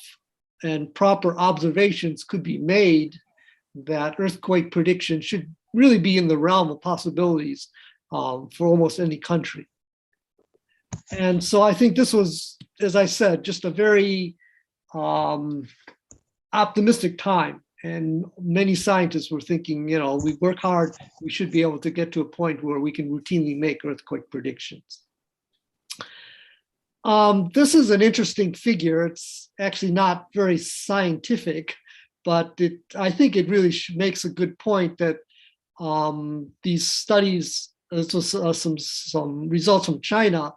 and proper observations could be made, that earthquake prediction should really be in the realm of possibilities for almost any country. And so I think this was, as I said, just a very optimistic time. And many scientists were thinking, you know, we work hard, we should be able to get to a point where we can routinely make earthquake predictions. This is an interesting figure. It's actually not very scientific, but I think it really makes a good point that these studies, this was some results from China,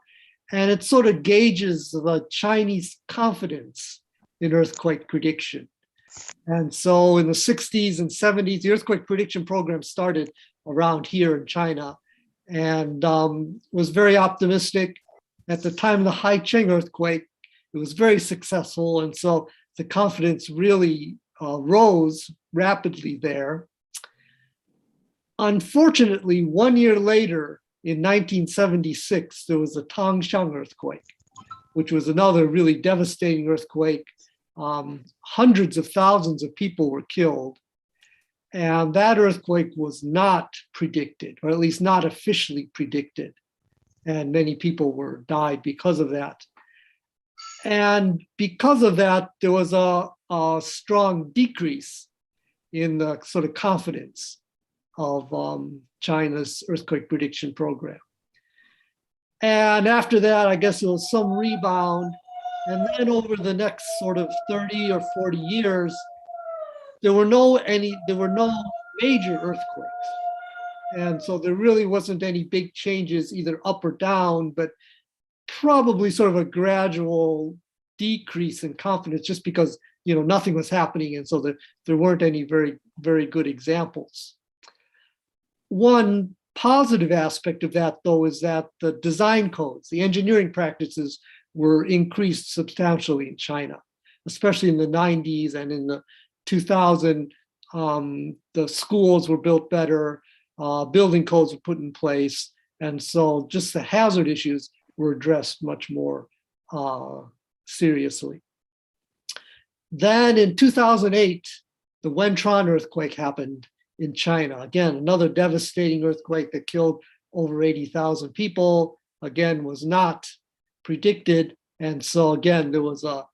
and it sort of gauges the Chinese confidence in earthquake prediction. And so in the 60s and 70s, the earthquake prediction program started around here in China and was very optimistic. At the time of the Haicheng earthquake, it was very successful. And so the confidence really rose rapidly there. Unfortunately, 1 year later, in 1976, there was a Tangshan earthquake. which was another really devastating earthquake. Hundreds of thousands of people were killed. And that earthquake was not predicted, or at least not officially predicted. And many people died because of that. And because of that, there was a strong decrease in the sort of confidence of China's earthquake prediction program. And after that, I guess there was some rebound. And then over the next sort of 30 or 40 years, there were no major earthquakes. And so there really wasn't any big changes either up or down, but probably sort of a gradual decrease in confidence just because, you know, nothing was happening. And so there weren't any very, very good examples. One positive aspect of that, though, is that the design codes, the engineering practices were increased substantially in China, especially in the 90s and in the 2000, the schools were built better, building codes were put in place. And so just the hazard issues were addressed much more seriously. Then in 2008, the Wenchuan earthquake happened in China. Again, another devastating earthquake that killed over 80,000 people, again, was not predicted. And so again, there was a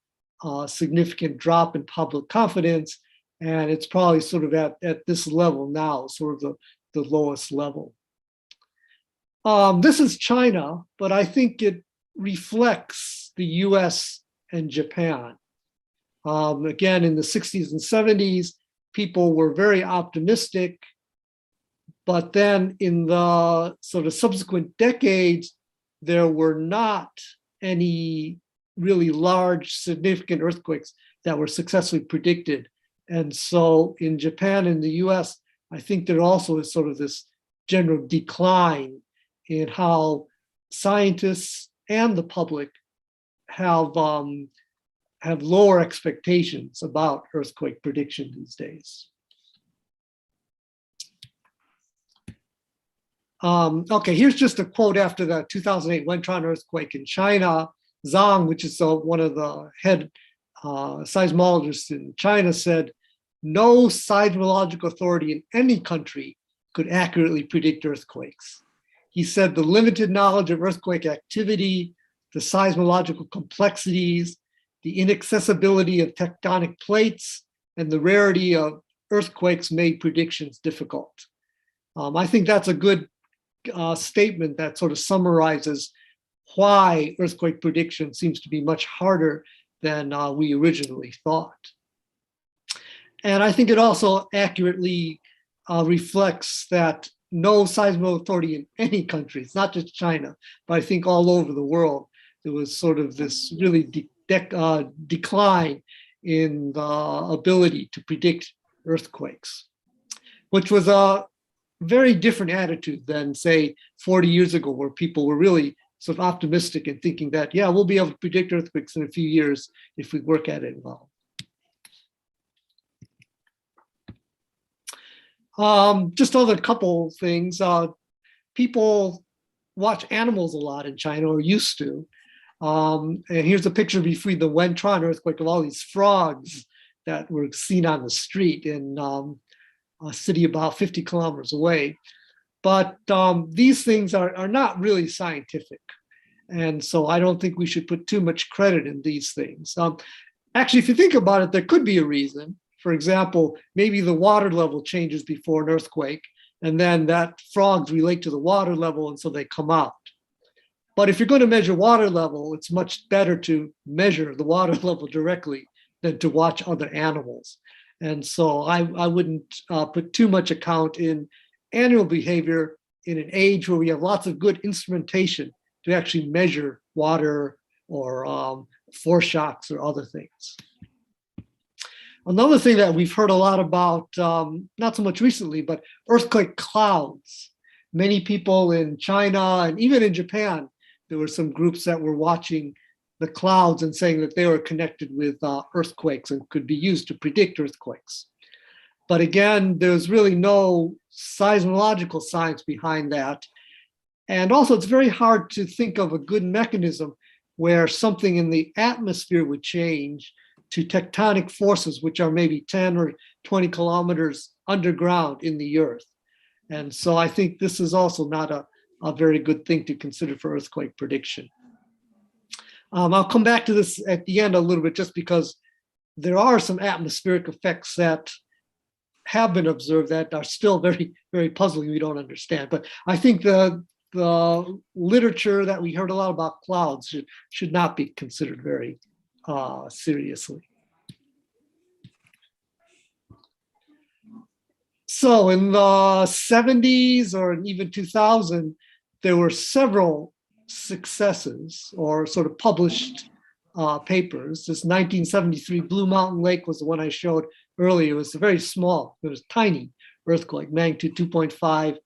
significant drop in public confidence. And it's probably sort of at this level now, sort of the lowest level. This is China, but I think it reflects the US and Japan. Again, in the 60s and 70s, people were very optimistic, but then in the sort of subsequent decades, there were not any really large, significant earthquakes that were successfully predicted. And so in Japan and the US, I think there also is sort of this general decline in how scientists and the public have lower expectations about earthquake prediction these days. Okay, here's just a quote after the 2008 Wenchuan earthquake in China. Zhang, which is one of the head seismologists in China, said, "No seismological authority in any country could accurately predict earthquakes." He said the limited knowledge of earthquake activity, the seismological complexities, the inaccessibility of tectonic plates, and the rarity of earthquakes made predictions difficult. I think that's a good statement that sort of summarizes why earthquake prediction seems to be much harder than we originally thought. And I think it also accurately reflects that no seismic authority in any country, it's not just China, but I think all over the world, there was sort of this really decline in the ability to predict earthquakes, which was a very different attitude than, say, 40 years ago, where people were really sort of optimistic and thinking that, yeah, we'll be able to predict earthquakes in a few years if we work at it well. Just other couple things. People watch animals a lot in China, or used to. And here's a picture between the Wenchuan earthquake of all these frogs that were seen on the street in a city about 50 kilometers away. But these things are not really scientific. And so I don't think we should put too much credit in these things. Actually, if you think about it, there could be a reason. For example, maybe the water level changes before an earthquake, and then that frogs relate to the water level, and so they come out. But if you're going to measure water level, it's much better to measure the water level directly than to watch other animals. And so I wouldn't put too much account in animal behavior in an age where we have lots of good instrumentation to actually measure water or force shocks or other things. Another thing that we've heard a lot about, not so much recently, but earthquake clouds. Many people in China and even in Japan, there were some groups that were watching the clouds and saying that they were connected with earthquakes and could be used to predict earthquakes. But again, there's really no seismological science behind that. And also, it's very hard to think of a good mechanism where something in the atmosphere would change to tectonic forces, which are maybe 10 or 20 kilometers underground in the earth. And so I think this is also not a very good thing to consider for earthquake prediction. I'll come back to this at the end a little bit, just because there are some atmospheric effects that have been observed that are still very, very puzzling. We don't understand. But I think the literature that we heard a lot about clouds should not be considered very seriously. So in the 70s or even 2000, there were several successes or sort of published papers. This 1973 Blue Mountain Lake was the one I showed earlier. It was very small. It was tiny earthquake, magnitude 2.5,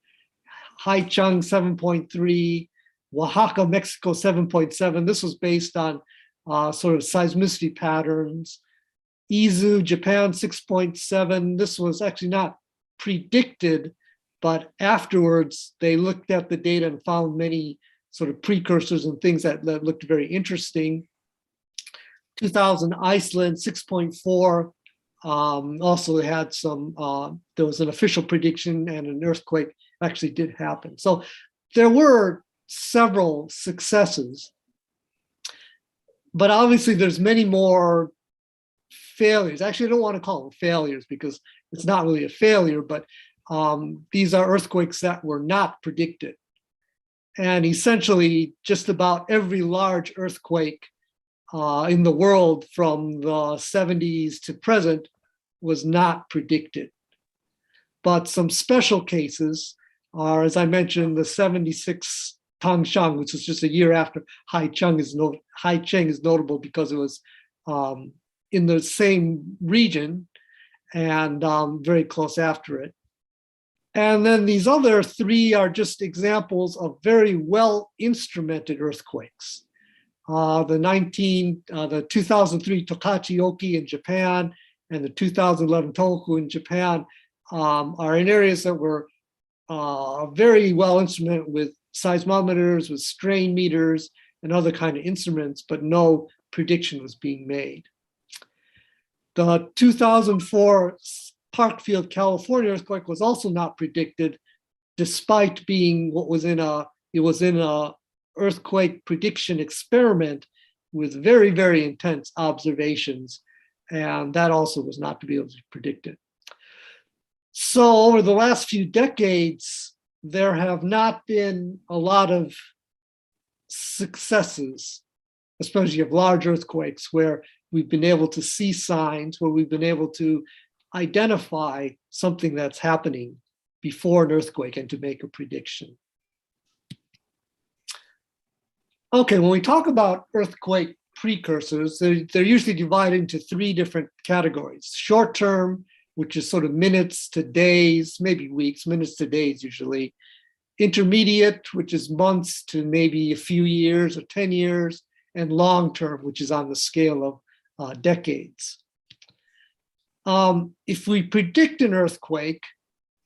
Haichung 7.3, Oaxaca, Mexico 7.7. This was based on sort of seismicity patterns. Izu, Japan 6.7. This was actually not predicted, but afterwards they looked at the data and found many sort of precursors and things that looked very interesting. 2000 Iceland 6.4 also had some, there was an official prediction and an earthquake actually did happen. So there were several successes, but obviously there's many more failures. Actually, I don't want to call them failures because it's not really a failure, but these are earthquakes that were not predicted. And essentially just about every large earthquake in the world from the 70s to present was not predicted. But some special cases are, as I mentioned, the 76 Tangshan, which was just a year after Haicheng is notable because it was in the same region and very close after it. And then these other three are just examples of very well instrumented earthquakes. The 2003 Tokachi-oki in Japan and the 2011 Tohoku in Japan are in areas that were very well instrumented with seismometers, with strain meters, and other kind of instruments, but no prediction was being made. The 2004 Parkfield, California earthquake was also not predicted, despite being what was in a earthquake prediction experiment with very, very intense observations, and that also was not to be able to predict it. So over the last few decades, there have not been a lot of successes, especially of large earthquakes, where we've been able to see signs, where we've been able to identify something that's happening before an earthquake and to make a prediction. Okay, when we talk about earthquake precursors, they're usually divided into three different categories. Short term, which is sort of minutes to days, maybe weeks, minutes to days usually. Intermediate, which is months to maybe a few years or 10 years, and long term, which is on the scale of decades. If we predict an earthquake,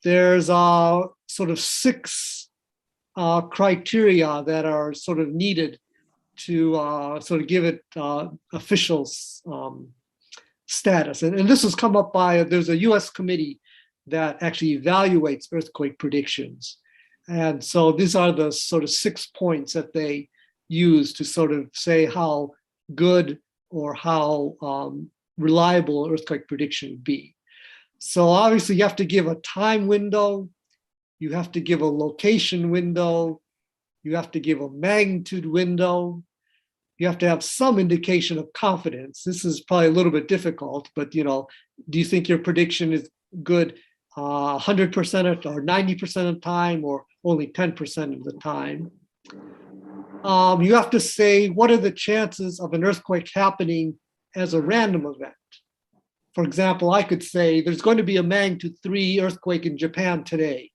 there's sort of 6 criteria that are sort of needed to sort of give it official status. And this has come up by, there's a US committee that actually evaluates earthquake predictions. And so these are the sort of 6 points that they use to sort of say how good or how reliable earthquake prediction would be. So obviously you have to give a time window, you have to give a location window, you have to give a magnitude window, you have to have some indication of confidence. This is probably a little bit difficult, but do you think your prediction is good 100% or 90% of the time or only 10% of the time? You have to say, what are the chances of an earthquake happening as a random event? For example, I could say there's going to be a magnitude 3 earthquake in Japan today.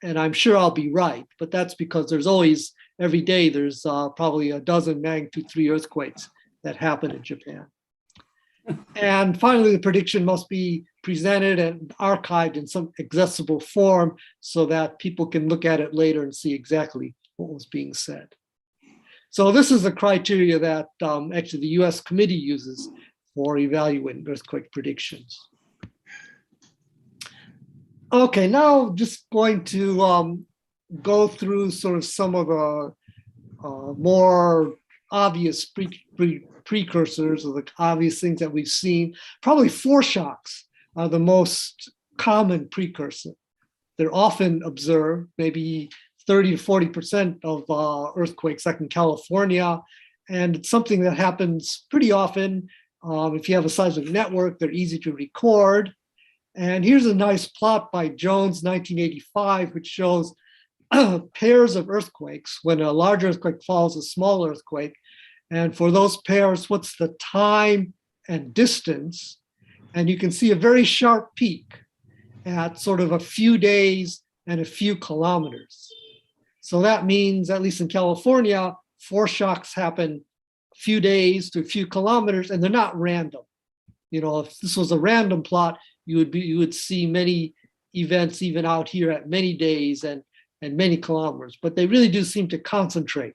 And I'm sure I'll be right, but that's because there's always, every day, there's probably a dozen magnitude 3 earthquakes that happen in Japan. And finally, the prediction must be presented and archived in some accessible form so that people can look at it later and see exactly what was being said. So this is the criteria that actually the US committee uses for evaluating earthquake predictions. Okay, now just going to go through sort of some of the more obvious precursors or the obvious things that we've seen. Probably foreshocks are the most common precursor. They're often observed, maybe 30 to 40% of earthquakes, like in California. And it's something that happens pretty often. If you have a seismic network, they're easy to record. And here's a nice plot by Jones, 1985, which shows pairs of earthquakes when a large earthquake follows a small earthquake. And for those pairs, what's the time and distance? And you can see a very sharp peak at sort of a few days and a few kilometers. So that means, at least in California, foreshocks happen a few days to a few kilometers, and they're not random. You know, if this was a random plot, you would see many events even out here at many days and many kilometers, but they really do seem to concentrate.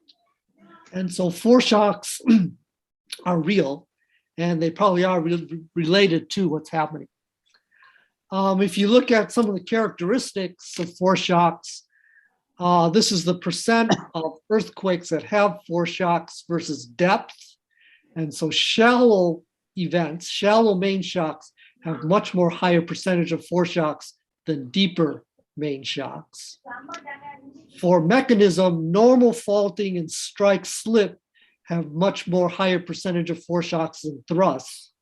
And so foreshocks are real, and they probably are related to what's happening. If you look at some of the characteristics of foreshocks, this is the percent of earthquakes that have foreshocks versus depth. And so shallow events, shallow main shocks, have much more higher percentage of foreshocks than deeper main shocks. For mechanism, normal faulting and strike slip have much more higher percentage of foreshocks than thrusts.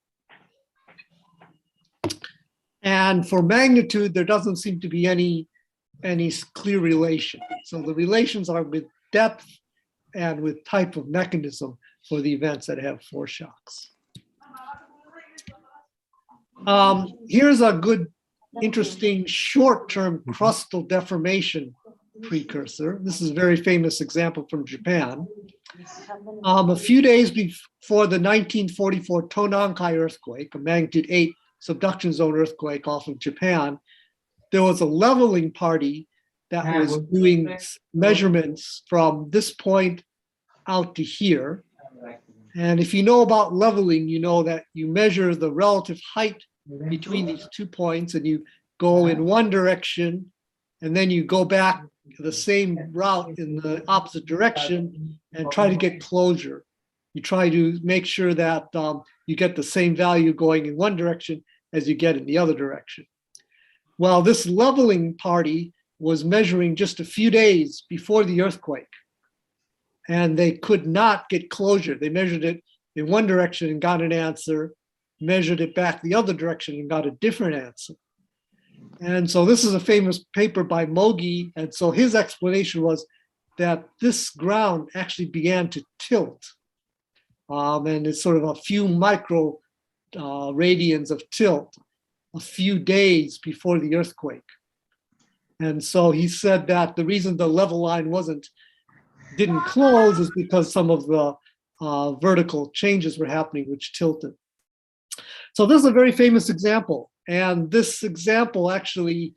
And for magnitude, there doesn't seem to be any clear relation. So the relations are with depth and with type of mechanism for the events that have foreshocks. Here's a good, interesting short-term crustal deformation precursor. This is a very famous example from Japan. A few days before the 1944 Tonankai earthquake, a magnitude 8 subduction zone earthquake off of Japan, there was a leveling party that was doing measurements from this point out to here. And if you know about leveling, you know that you measure the relative height between these 2 points, and you go in one direction, and then you go back the same route in the opposite direction and try to get closure. You try to make sure that you get the same value going in one direction as you get in the other direction. Well, this leveling party was measuring just a few days before the earthquake, and they could not get closure. They measured it in one direction and got an answer, measured it back the other direction and got a different answer. And so this is a famous paper by Mogi. And so his explanation was that this ground actually began to tilt. And it's sort of a few micro radians of tilt a few days before the earthquake. And so he said that the reason the level line didn't close is because some of the vertical changes were happening, which tilted. So this is a very famous example. And this example actually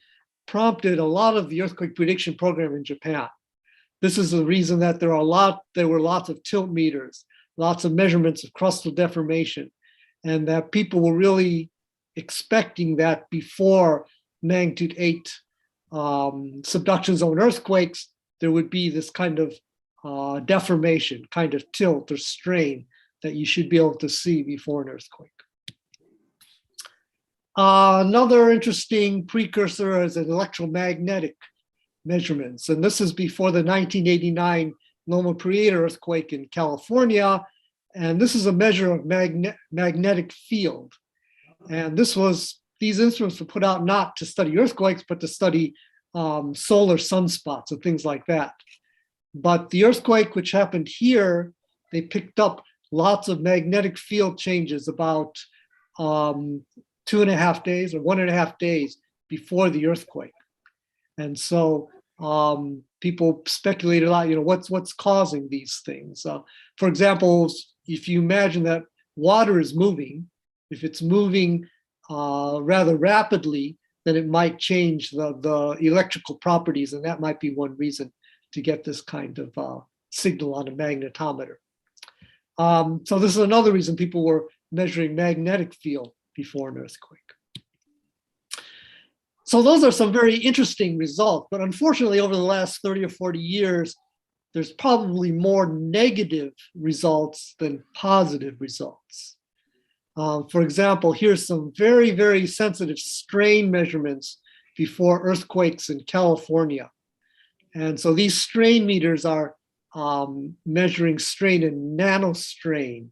prompted a lot of the earthquake prediction program in Japan. This is the reason that there were lots of tilt meters, lots of measurements of crustal deformation, and that people were really expecting that before magnitude 8 subduction zone earthquakes, there would be this kind of deformation, kind of tilt or strain that you should be able to see before an earthquake. Another interesting precursor is an electromagnetic measurements. And this is before the 1989 Loma Prieta earthquake in California. And this is a measure of magnetic field. And these instruments were put out not to study earthquakes, but to study solar sunspots and things like that. But the earthquake, which happened here, they picked up lots of magnetic field changes about 2.5 days or 1.5 days before the earthquake. And so people speculate a lot, what's causing these things. For example, if you imagine that water is moving, if it's moving rather rapidly, then it might change the electrical properties, and that might be one reason to get this kind of signal on a magnetometer. So this is another reason people were measuring magnetic field before an earthquake. So those are some very interesting results, but unfortunately over the last 30 or 40 years, there's probably more negative results than positive results. For example, here's some very, very sensitive strain measurements before earthquakes in California. And so these strain meters are measuring strain in nanostrain.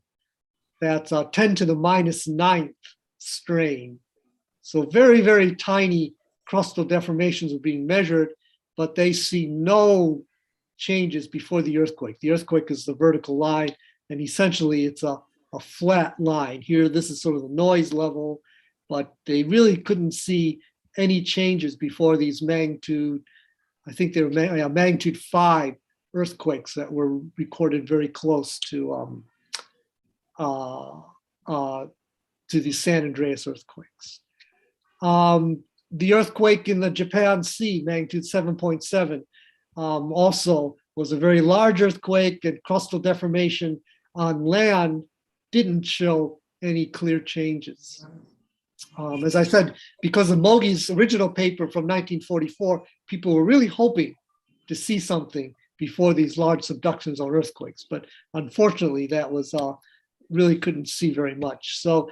That's 10 to the -9th strain. So very, very tiny crustal deformations are being measured, but they see no changes before the earthquake. The earthquake is the vertical line, and essentially it's a flat line. Here, this is sort of the noise level, but they really couldn't see any changes before these magnitude, I think they were magnitude 5 earthquakes that were recorded very close to the San Andreas earthquakes. The earthquake in the Japan Sea, magnitude 7.7, also was a very large earthquake, and crustal deformation on land didn't show any clear changes. As I said, because of Mogi's original paper from 1944, people were really hoping to see something before these large subductions or earthquakes, but unfortunately that was really couldn't see very much. So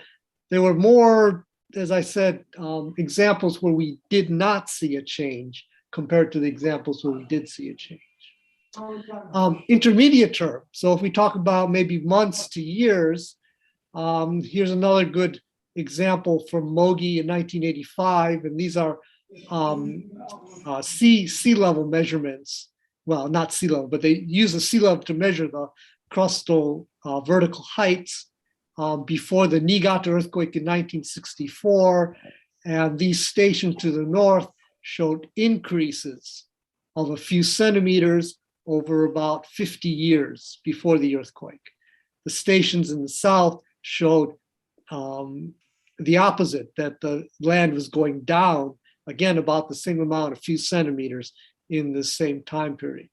there were more, as I said, examples where we did not see a change compared to the examples where we did see a change. Intermediate term, so if we talk about maybe months to years, here's another good example from Mogi in 1985, and these are sea level measurements. Well, not sea level, but they use the sea level to measure the crustal vertical heights before the Niigata earthquake in 1964. And these stations to the north showed increases of a few centimeters over about 50 years before the earthquake. The stations in the south showed the opposite, that the land was going down, again, about the same amount, a few centimeters in the same time period.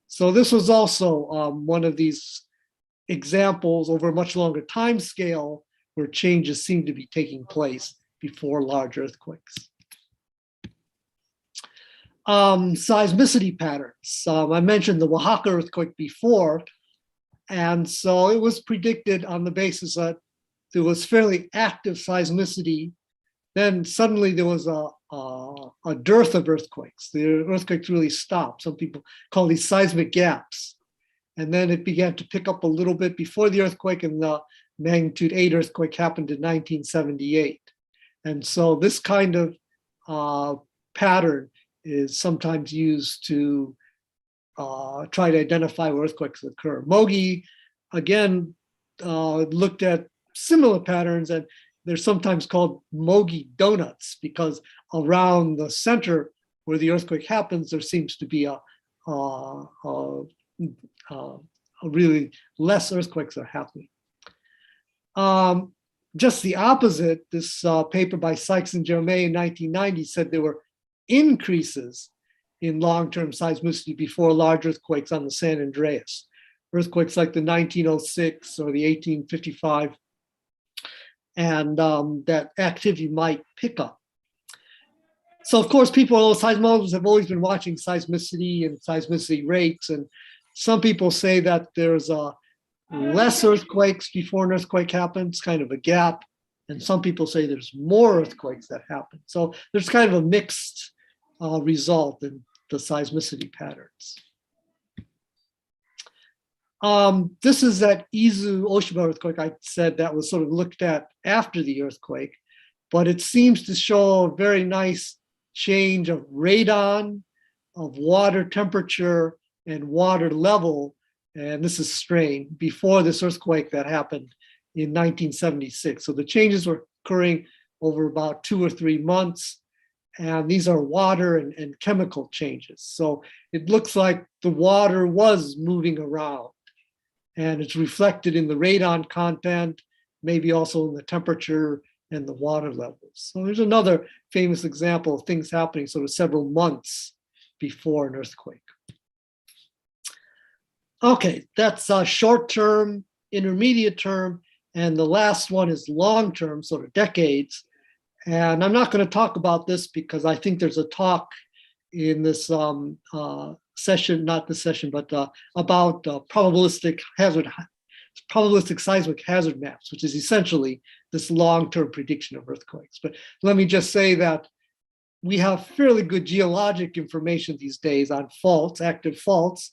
So this was also one of these examples over a much longer time scale where changes seem to be taking place before large earthquakes. Seismicity patterns. I mentioned the Oaxaca earthquake before, and so it was predicted on the basis that there was fairly active seismicity. Then suddenly there was a dearth of earthquakes. The earthquakes really stopped. Some people call these seismic gaps. And then it began to pick up a little bit before the earthquake, and the magnitude 8 earthquake happened in 1978. And so this kind of pattern is sometimes used to try to identify where earthquakes occur. Mogi, again, looked at similar patterns, and they're sometimes called Mogi donuts because around the center where the earthquake happens, there seems to be a really less earthquakes are happening. Just the opposite, this paper by Sykes and Germain in 1990 said there were increases in long-term seismicity before large earthquakes on the San Andreas. Earthquakes like the 1906 or the 1855, and that activity might pick up. So of course, seismologists have always been watching seismicity and seismicity rates, and some people say that there's less earthquakes before an earthquake happens, kind of a gap, and some people say there's more earthquakes that happen. So there's kind of a mixed result in the seismicity patterns. This is that Izu Oshiba earthquake I said that was sort of looked at after the earthquake, but it seems to show a very nice change of radon, of water temperature, and water level, and this is strain, before this earthquake that happened in 1976. So the changes were occurring over about 2 or 3 months, and these are water and chemical changes. So it looks like the water was moving around, and it's reflected in the radon content, maybe also in the temperature and the water levels. So there's another famous example of things happening sort of several months before an earthquake. Okay, that's short term, intermediate term, and the last one is long term, sort of decades. And I'm not going to talk about this because I think there's a talk in this session, not this session, but about probabilistic seismic hazard maps, which is essentially this long-term prediction of earthquakes. But let me just say that we have fairly good geologic information these days on faults, active faults,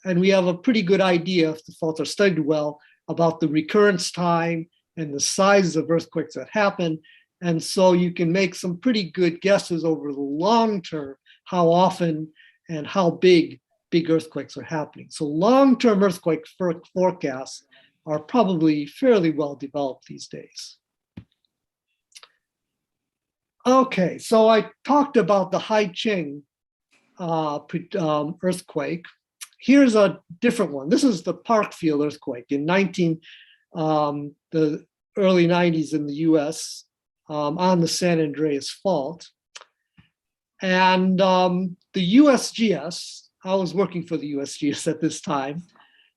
and we have a pretty good idea, if the faults are studied well, about the recurrence time and the size of earthquakes that happen. And so you can make some pretty good guesses over the long term, how often and how big earthquakes are happening. So long-term earthquake forecasts are probably fairly well developed these days. Okay, so I talked about the Haicheng earthquake. Here's a different one. This is the Parkfield earthquake in the early 90s in the US on the San Andreas Fault. And the USGS, I was working for the USGS at this time,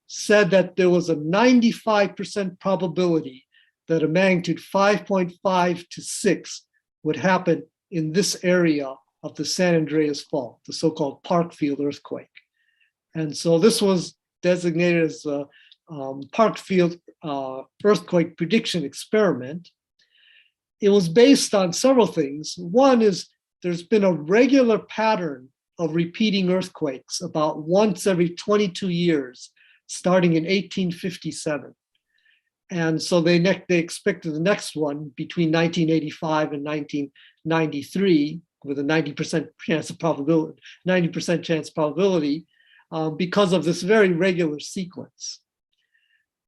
said that there was a 95% probability that a magnitude 5.5 to 6 would happen in this area of the San Andreas Fault, the so-called Parkfield earthquake. And so this was designated as a Parkfield earthquake prediction experiment. It was based on several things. One is there's been a regular pattern of repeating earthquakes about once every 22 years, starting in 1857. And so they expected the next one between 1985 and 1993 with a 90% chance of probability, 90% chance probability because of this very regular sequence.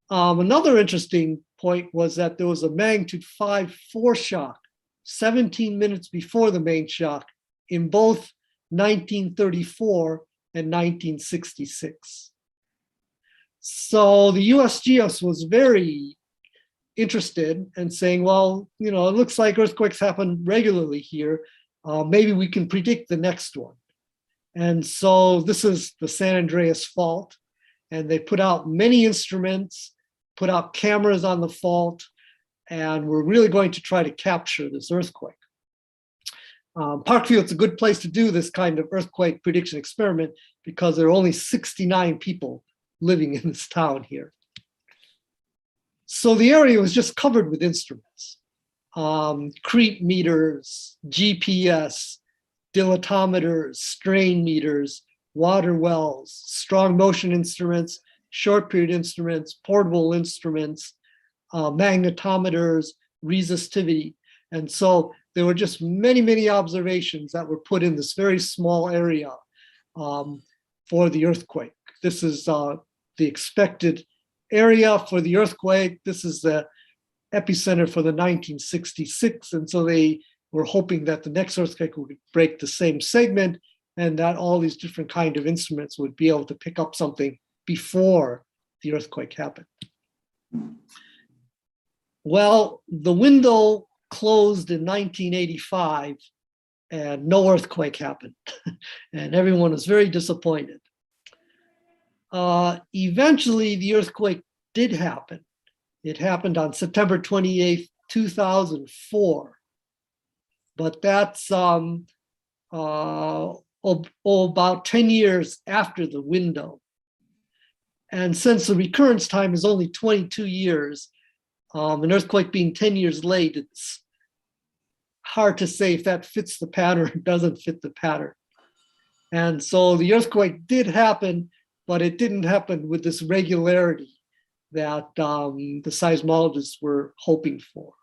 Another interesting point was that there was a magnitude 5 foreshock 17 minutes before the main shock in both 1934 and 1966. So the USGS was very interested in saying, well, you know, it looks like earthquakes happen regularly here. Maybe we can predict the next one. And so this is the San Andreas Fault, and they put out many instruments, put out cameras on the fault, and we're really going to try to capture this earthquake. Parkfield's a good place to do this kind of earthquake prediction experiment because there are only 69 people living in this town here. So the area was just covered with instruments, creep meters, GPS, dilatometers, strain meters, water wells, strong motion instruments, short period instruments, portable instruments, magnetometers, resistivity. And so there were just many, many observations that were put in this very small area for the earthquake. This is the expected area for the earthquake. This is the epicenter for the 1966. And so they were hoping that the next earthquake would break the same segment and that all these different kind of instruments would be able to pick up something before the earthquake happened. Well, the window closed in 1985 and no earthquake happened. And everyone was very disappointed. Eventually, the earthquake did happen. It happened on September 28th, 2004. But that's about 10 years after the window. And since the recurrence time is only 22 years, an earthquake being 10 years late, it's hard to say if that fits the pattern or doesn't fit the pattern. And so the earthquake did happen, but it didn't happen with this regularity that the seismologists were hoping for.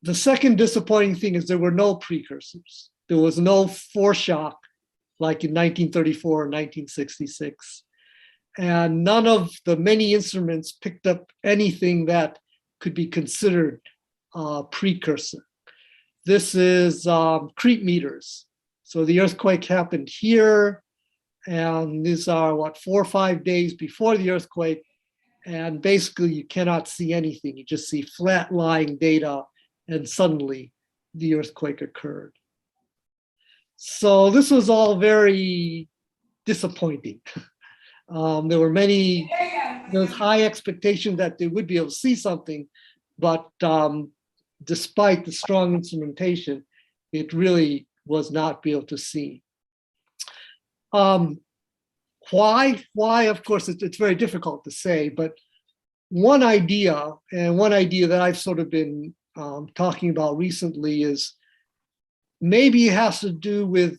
The second disappointing thing is there were no precursors. There was no foreshock like in 1934 or 1966. And none of the many instruments picked up anything that could be considered a precursor. This is creep meters. So the earthquake happened here, and these are 4 or 5 days before the earthquake. And basically you cannot see anything. You just see flat lying data, and suddenly the earthquake occurred. So this was all very disappointing. There was high expectation that they would be able to see something, but despite the strong instrumentation, it really was not be able to see. Why? Of course, it's very difficult to say, but one idea that I've sort of been talking about recently is maybe it has to do with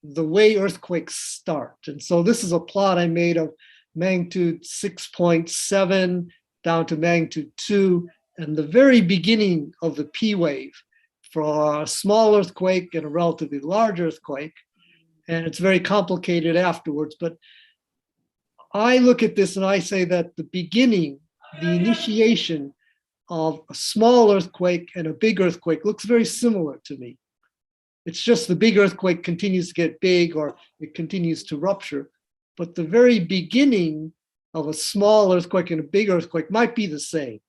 the way earthquakes start. And so this is a plot I made of magnitude 6.7 down to magnitude 2, and the very beginning of the P wave for a small earthquake and a relatively large earthquake. And it's very complicated afterwards, but I look at this and I say that the beginning, the initiation of a small earthquake and a big earthquake looks very similar to me. It's just the big earthquake continues to get big or it continues to rupture, but the very beginning of a small earthquake and a big earthquake might be the same.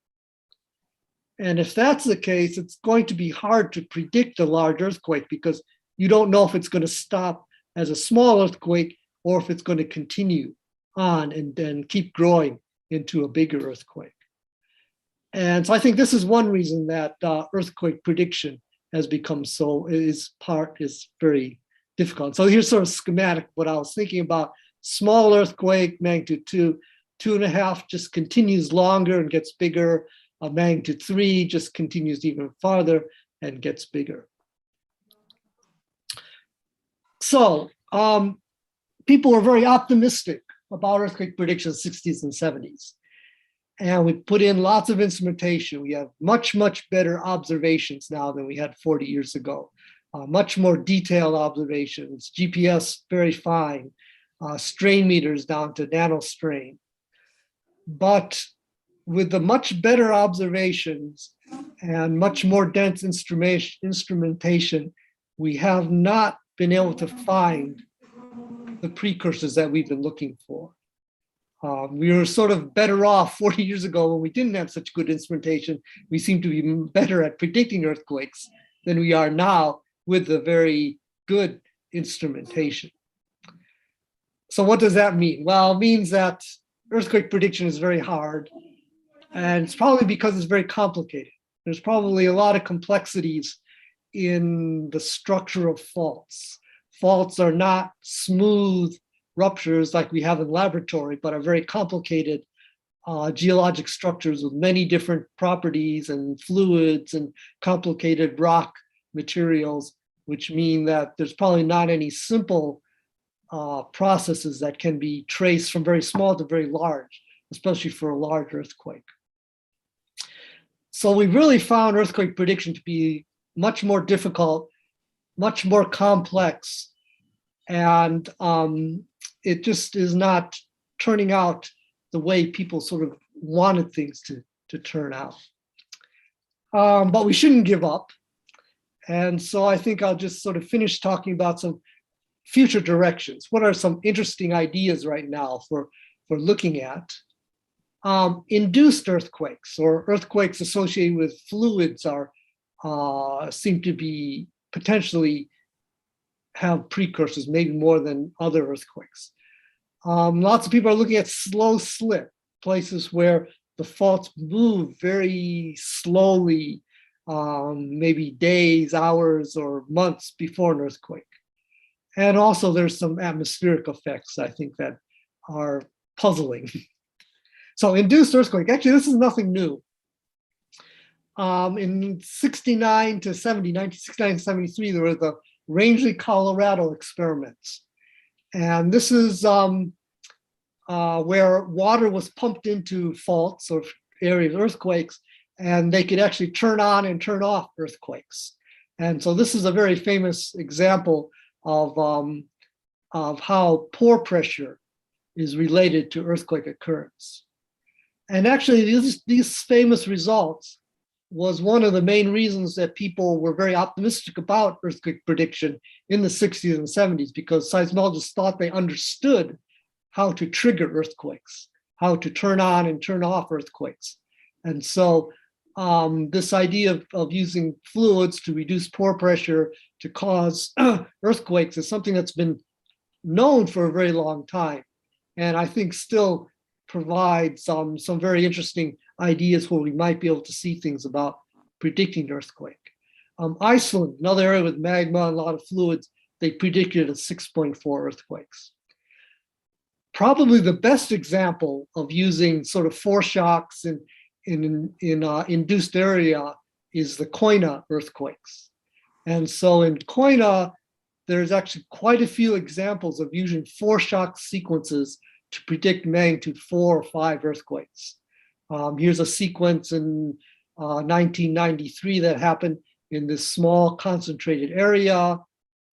And if that's the case, it's going to be hard to predict a large earthquake because you don't know if it's going to stop as a small earthquake or if it's going to continue on and then keep growing into a bigger earthquake. And so I think this is one reason that earthquake prediction has become is very difficult. So here's sort of schematic what I was thinking about. Small earthquake, magnitude 2, 2.5 just continues longer and gets bigger. A magnitude 3 just continues even farther and gets bigger. So people were very optimistic about earthquake prediction in the 60s and 70s. And we put in lots of instrumentation. We have much, much better observations now than we had 40 years ago. Much more detailed observations, GPS very fine, strain meters down to nanostrain. But with the much better observations and much more dense instrumentation, we have not been able to find the precursors that we've been looking for. We were sort of better off 40 years ago when we didn't have such good instrumentation. We seem to be better at predicting earthquakes than we are now with the very good instrumentation. So what does that mean? Well, it means that earthquake prediction is very hard, and it's probably because it's very complicated. There's probably a lot of complexities in the structure of faults. Faults are not smooth ruptures like we have in laboratory, but are very complicated geologic structures with many different properties and fluids and complicated rock materials, which mean that there's probably not any simple processes that can be traced from very small to very large, especially for a large earthquake. So we really found earthquake prediction to be much more difficult, much more complex, and it just is not turning out the way people sort of wanted things to turn out. But we shouldn't give up. And so I think I'll just sort of finish talking about some future directions. What are some interesting ideas right now for looking at? Induced earthquakes or earthquakes associated with fluids seem to be potentially have precursors, maybe more than other earthquakes. Lots of people are looking at slow slip, places where the faults move very slowly, maybe days, hours, or months before an earthquake. And also there's some atmospheric effects, I think, that are puzzling. So induced earthquake, actually this is nothing new. In 69 to 70, 1969 to 73, there were the Rangeley, Colorado experiments. And this is where water was pumped into faults or areas of earthquakes, and they could actually turn on and turn off earthquakes. And so this is a very famous example of how pore pressure is related to earthquake occurrence. And actually these famous results was one of the main reasons that people were very optimistic about earthquake prediction in the 60s and 70s, because seismologists thought they understood how to trigger earthquakes, how to turn on and turn off earthquakes. And so this idea of using fluids to reduce pore pressure to cause earthquakes is something that's been known for a very long time. and I think still provides some very interesting ideas where we might be able to see things about predicting earthquake. Iceland, another area with magma and a lot of fluids, they predicted a 6.4 earthquakes. Probably the best example of using sort of foreshocks in induced area is the Koina earthquakes. And so in Koina, there's actually quite a few examples of using foreshock sequences to predict magnitude 4 or 5 earthquakes. Here's a sequence in 1993 that happened in this small concentrated area.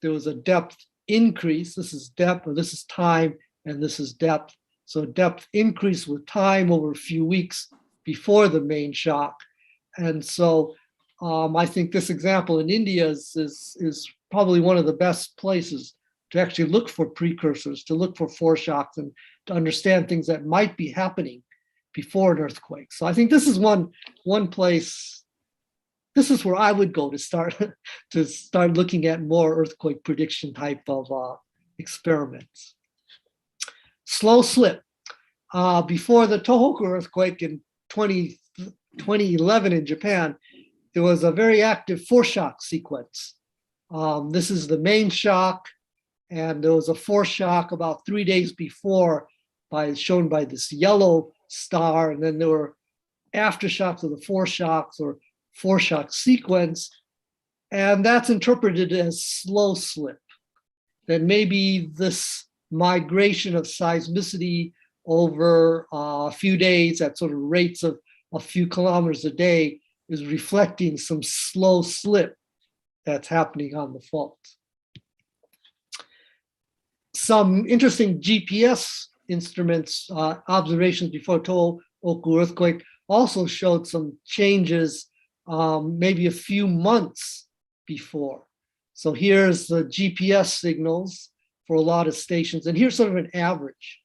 There was a depth increase. This is depth, or this is time, and this is depth. So depth increased with time over a few weeks before the main shock. And so I think this example in India is probably one of the best places to actually look for precursors, to look for foreshocks, and to understand things that might be happening before an earthquake. So I think this is one place. This is where I would go to start looking at more earthquake prediction type of experiments. Slow slip. Before the Tohoku earthquake in 2011 in Japan, there was a very active foreshock sequence. This is the main shock, and there was a foreshock about 3 days before, shown by this yellow star, and then there were aftershocks of the foreshocks or foreshock sequence, and that's interpreted as slow slip. That maybe this migration of seismicity over a few days at sort of rates of a few kilometers a day is reflecting some slow slip that's happening on the fault. Some interesting GPS instruments, observations before Tohoku earthquake also showed some changes maybe a few months before. So here's the GPS signals for a lot of stations, and here's sort of an average.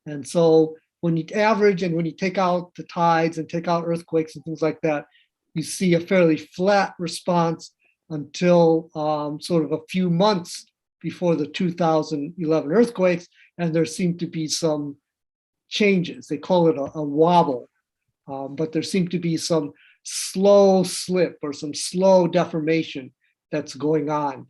And so when you average and when you take out the tides and take out earthquakes and things like that, you see a fairly flat response until sort of a few months before the 2011 earthquakes, and there seemed to be some changes. They call it a wobble, but there seemed to be some slow slip or some slow deformation that's going on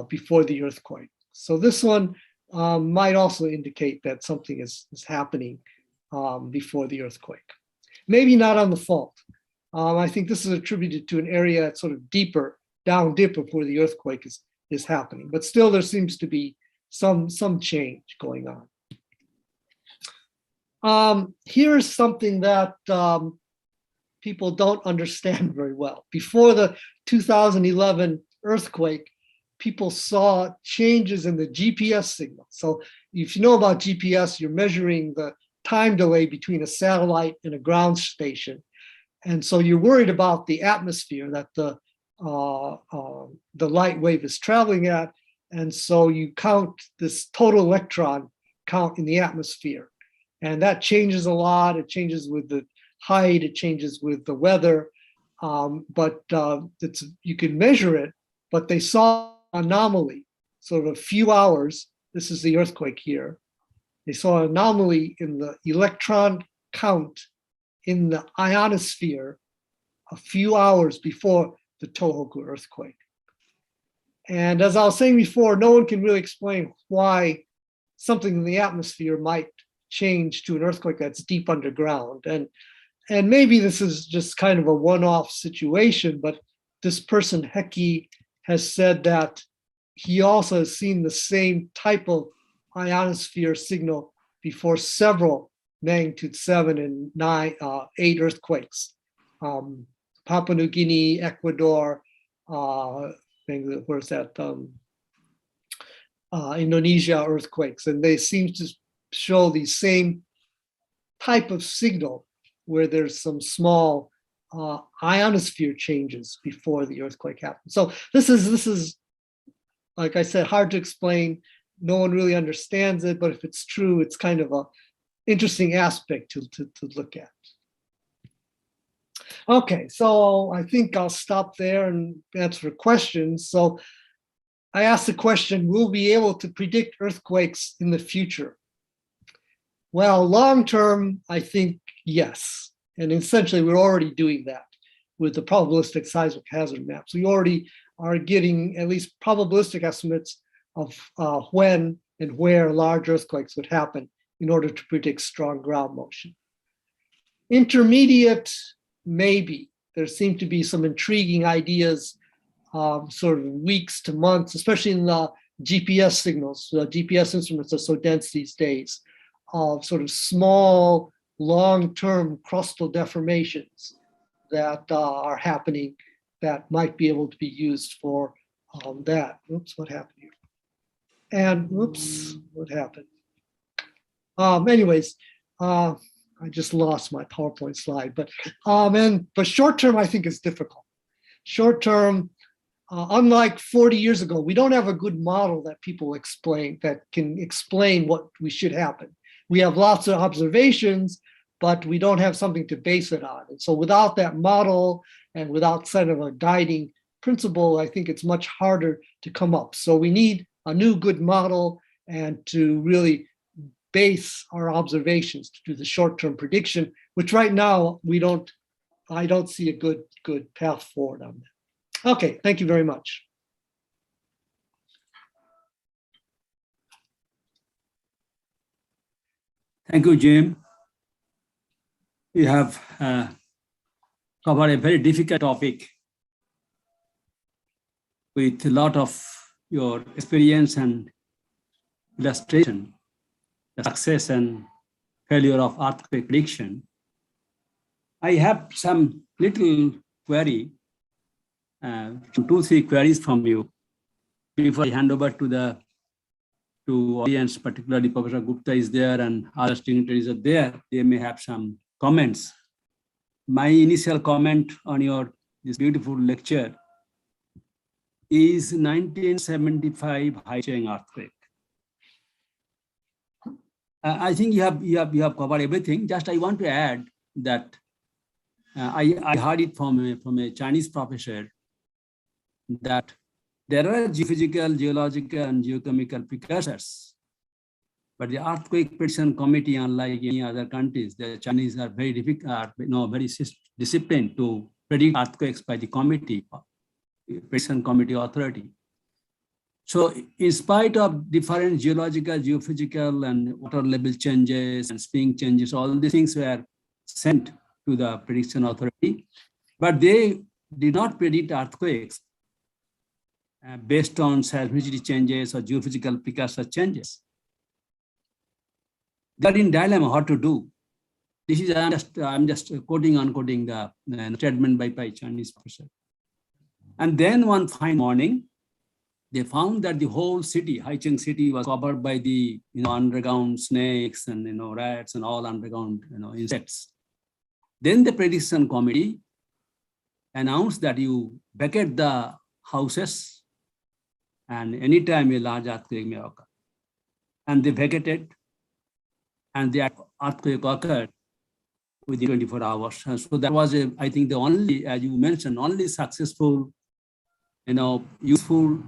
before the earthquake. So this one might also indicate that something is happening before the earthquake. Maybe not on the fault. I think this is attributed to an area that's sort of deeper, down dip before the earthquake is happening. But still there seems to be some change going on. Here's something that people don't understand very well. Before the 2011 earthquake, people saw changes in the GPS signal. So if you know about GPS, you're measuring the time delay between a satellite and a ground station. And so you're worried about the atmosphere that the light wave is traveling at. And so you count this total electron count in the atmosphere. And that changes a lot. It changes with the height, it changes with the weather, but you can measure it, but they saw anomaly, sort of a few hours. This is the earthquake here. They saw an anomaly in the electron count in the ionosphere a few hours before the Tohoku earthquake. And as I was saying before, no one can really explain why something in the atmosphere might change to an earthquake that's deep underground. And maybe this is just kind of a one-off situation, but this person, Heki, has said that he also has seen the same type of ionosphere signal before several magnitude 7 and 8 earthquakes. Papua New Guinea, Ecuador, where's that? Indonesia earthquakes, and they seem to show the same type of signal where there's some small ionosphere changes before the earthquake happens. So this is, like I said, hard to explain. No one really understands it, but if it's true, it's kind of a interesting aspect to look at. Okay, so I think I'll stop there and answer questions. So I asked the question, will we be able to predict earthquakes in the future? Well, long term, I think yes. And essentially, we're already doing that with the probabilistic seismic hazard maps. We already are getting at least probabilistic estimates of when and where large earthquakes would happen in order to predict strong ground motion. Intermediate, maybe. There seem to be some intriguing ideas, sort of weeks to months, especially in the GPS signals. The GPS instruments are so dense these days, of sort of small, long-term crustal deformations that are happening that might be able to be used for that. Oops, what happened here? And whoops, what happened? Anyways, I just lost my PowerPoint slide, but short term, I think is difficult. Short term, unlike 40 years ago, we don't have a good model that people explain that can explain what we should happen. We have lots of observations, but we don't have something to base it on. And so without that model and without kind of a guiding principle, I think it's much harder to come up. So we need a new good model and to really base our observations to do the short-term prediction, which right now I don't see a good path forward on that. Okay, thank you very much. Thank you, Jim. You have covered a very difficult topic with a lot of your experience and illustration, the success and failure of earthquake prediction. I have some little query, 2-3 queries from you before I hand over to audience, particularly Professor Gupta is there and other dignitaries are there. They may have some comments. My initial comment on this beautiful lecture is 1975 Haicheng earthquake. I think you have covered everything. Just I want to add that I heard it from a Chinese professor that there are geophysical, geological, and geochemical precursors, but the earthquake prediction committee, unlike any other countries, the Chinese are very difficult, very disciplined to predict earthquakes by the committee, prediction committee authority. So, in spite of different geological, geophysical, and water level changes and spring changes, all these things were sent to the prediction authority, but they did not predict earthquakes based on seismicity changes or geophysical precursor changes. They are in dilemma what to do. This is I'm just quoting unquoting the statement by Chinese professor. And then one fine morning, they found that the whole city, Haicheng city, was covered by the underground snakes and rats and all underground insects. Then the prediction committee announced that you vacate the houses and anytime a large earthquake may occur. And they vacated, and the earthquake occurred within 24 hours. And so that was, I think, the only, as you mentioned, only successful, useful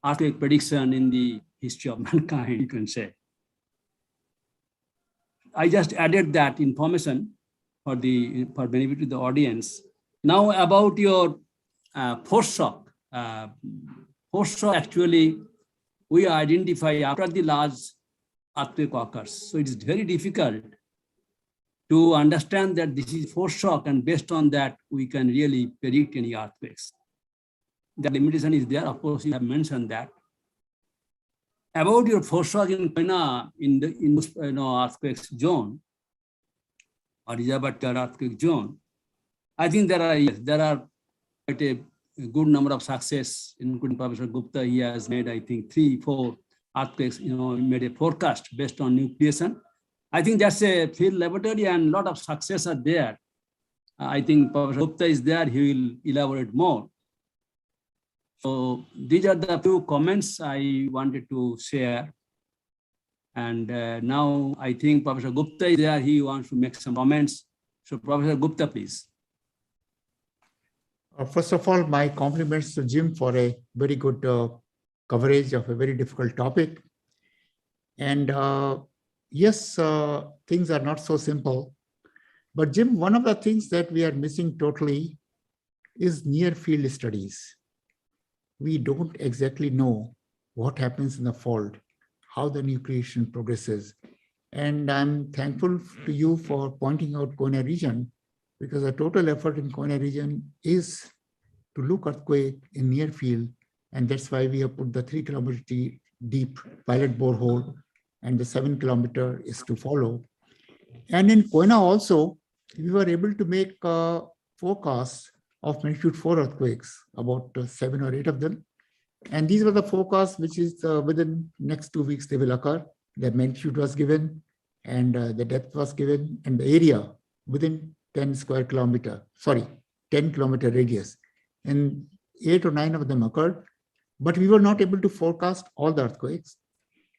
earthquake prediction in the history of mankind, you can say. I just added that information for benefit of the audience. Now about your force shock. Force shock, actually, we identify after the large earthquake occurs. So it is very difficult to understand that this is force shock, and based on that, we can really predict any earthquakes. The limitation is there, of course, you have mentioned that. About your force shock in China, in the earthquake zone, or Rijabhatta earthquake zone, I think there are quite a good number of success, including Professor Gupta. He has made, I think, 3-4 earthquakes, made a forecast based on nucleation. I think that's a field laboratory and a lot of success are there. I think Professor Gupta is there, he will elaborate more. So these are the few comments I wanted to share. And now I think Professor Gupta is there, he wants to make some comments. So Professor Gupta, please. First of all, my compliments to Jim for a very good coverage of a very difficult topic. And yes, things are not so simple. But Jim, one of the things that we are missing totally is near field studies. We don't exactly know what happens in the fault, how the nucleation progresses. And I'm thankful to you for pointing out Konya region, because the total effort in Konya region is to look earthquake in near field. And that's why we have put the 3 kilometer deep pilot borehole, and the 7 kilometer is to follow. And in Koina also, we were able to make forecasts of magnitude 4 earthquakes, about 7 or 8 of them. And these were the forecasts which is within next 2 weeks they will occur. The magnitude was given, and the depth was given, and the area within 10 kilometer radius. And 8 or 9 of them occurred, but we were not able to forecast all the earthquakes.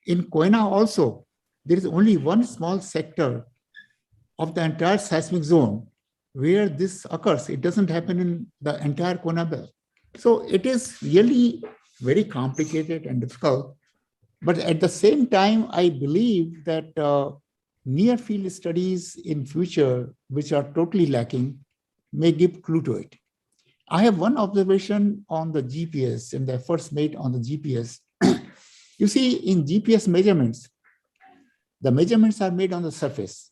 In Koina also, there is only one small sector of the entire seismic zone where this occurs. It doesn't happen in the entire Koina belt. So it is really very complicated and difficult. But at the same time, I believe that near field studies in future, which are totally lacking, may give clue to it. I have one observation on the GPS and the efforts made on the GPS. You see, in GPS measurements, the measurements are made on the surface.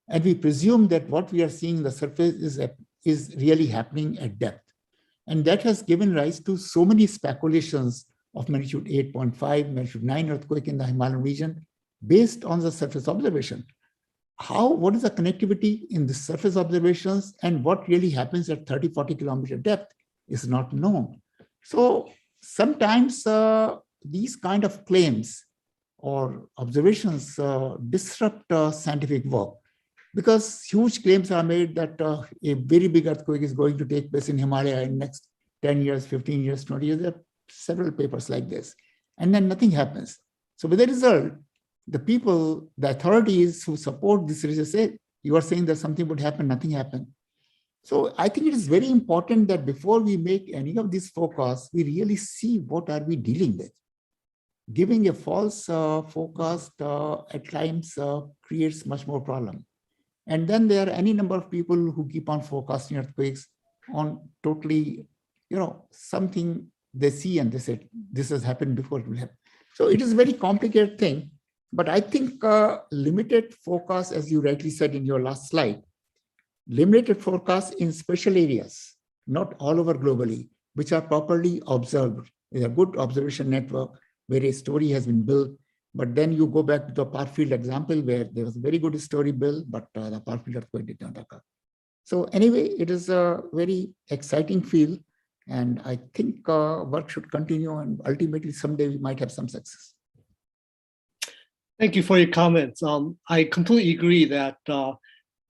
And we presume that what we are seeing on the surface is really happening at depth. And that has given rise to so many speculations of magnitude 8.5, magnitude 9 earthquake in the Himalayan region based on the surface observation. What is the connectivity in the surface observations and what really happens at 30, 40 kilometer depth is not known. So sometimes these kind of claims or observations disrupt scientific work, because huge claims are made that a very big earthquake is going to take place in Himalaya in next 10 years, 15 years, 20 years. There are several papers like this, and then nothing happens. So with the result, the people, the authorities who support this research say, you are saying that something would happen, nothing happened. So I think it is very important that before we make any of these forecasts, we really see what are we dealing with. Giving a false forecast at times creates much more problem. And then there are any number of people who keep on forecasting earthquakes on totally, something they see and they say, this has happened before it will happen. So it is a very complicated thing. But I think limited forecast, as you rightly said in your last slide, limited forecast in special areas, not all over globally, which are properly observed. There's a good observation network where a story has been built. But then you go back to the Parkfield example where there was a very good story built, but the Parkfield earthquake did not occur. So anyway, it is a very exciting field. And I think work should continue, and ultimately someday we might have some success. Thank you for your comments. I completely agree that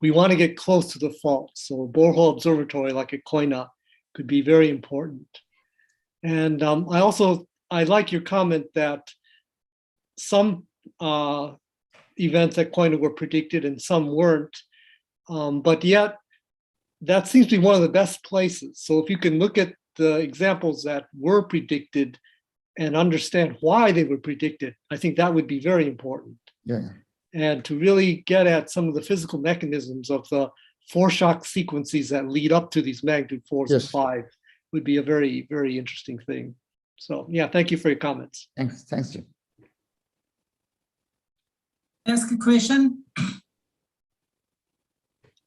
we want to get close to the fault. So a borehole observatory like at Koina could be very important. And I like your comment that some events at Koina were predicted and some weren't, but yet that seems to be one of the best places. So if you can look at the examples that were predicted and understand why they were predicted, I think that would be very important. Yeah. And to really get at some of the physical mechanisms of the foreshock sequences that lead up to these magnitude 4s and 5 would be a very, very interesting thing. So yeah, thank you for your comments. Thanks, Jim. Ask a question?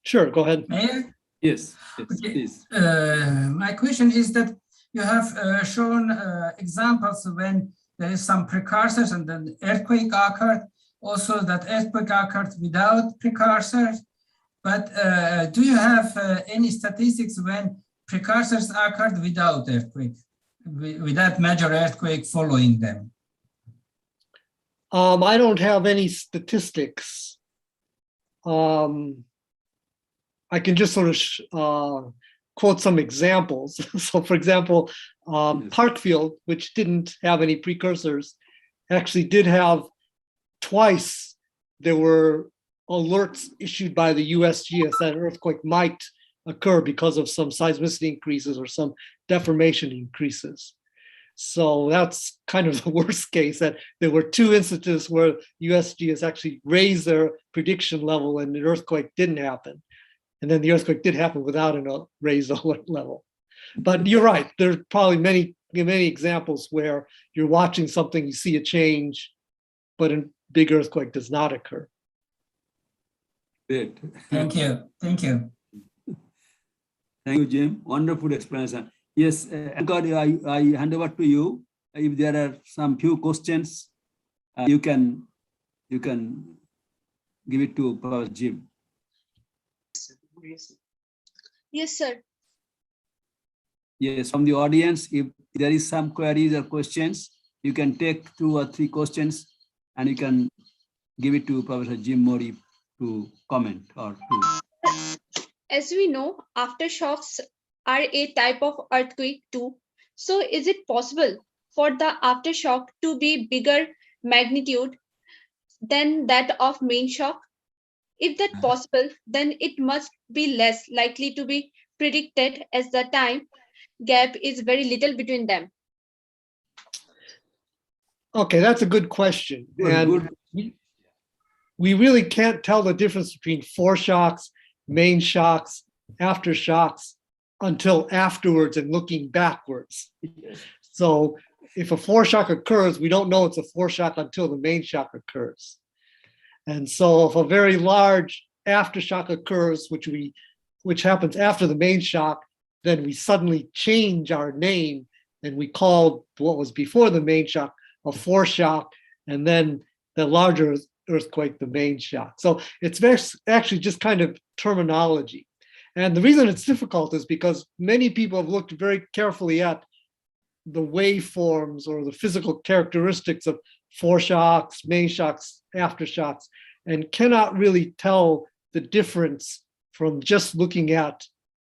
Sure, go ahead. May I? Yes, Okay. please. My question is that you have shown examples when there is some precursors and then earthquake occurred, also that earthquake occurred without precursors. But do you have any statistics when precursors occurred without earthquake, without major earthquake following them? I don't have any statistics. I can just sort of quote some examples. So for example, Parkfield, which didn't have any precursors, actually did have twice, there were alerts issued by the USGS that an earthquake might occur because of some seismicity increases or some deformation increases. So that's kind of the worst case, that there were two instances where USG has actually raised their prediction level and the earthquake didn't happen. And then the earthquake did happen without a raised alert level. But you're right, there's probably many examples where you're watching something, you see a change, but a big earthquake does not occur. Great. Thank you. Thank you. Thank you, Jim. Wonderful explanation. Yes, Agartala, I hand over to you. If there are some few questions, you can give it to Professor Jim. Yes, sir. Yes, from the audience, if there is some queries or questions, you can take 2 or 3 questions and you can give it to Professor Jim Mori to comment or to. As we know, aftershocks are a type of earthquake too. So is it possible for the aftershock to be bigger magnitude than that of main shock? If that possible, then it must be less likely to be predicted as the time gap is very little between them. Okay, that's a good question. And we really can't tell the difference between foreshocks, main shocks, aftershocks until afterwards and looking backwards. So if a foreshock occurs, we don't know it's a foreshock until the main shock occurs. And so if a very large aftershock occurs, which happens after the main shock, then we suddenly change our name and we call what was before the main shock a foreshock, and then the larger earthquake the main shock. So it's actually just kind of terminology. And the reason it's difficult is because many people have looked very carefully at the waveforms or the physical characteristics of foreshocks, main shocks, aftershocks, and cannot really tell the difference from just looking at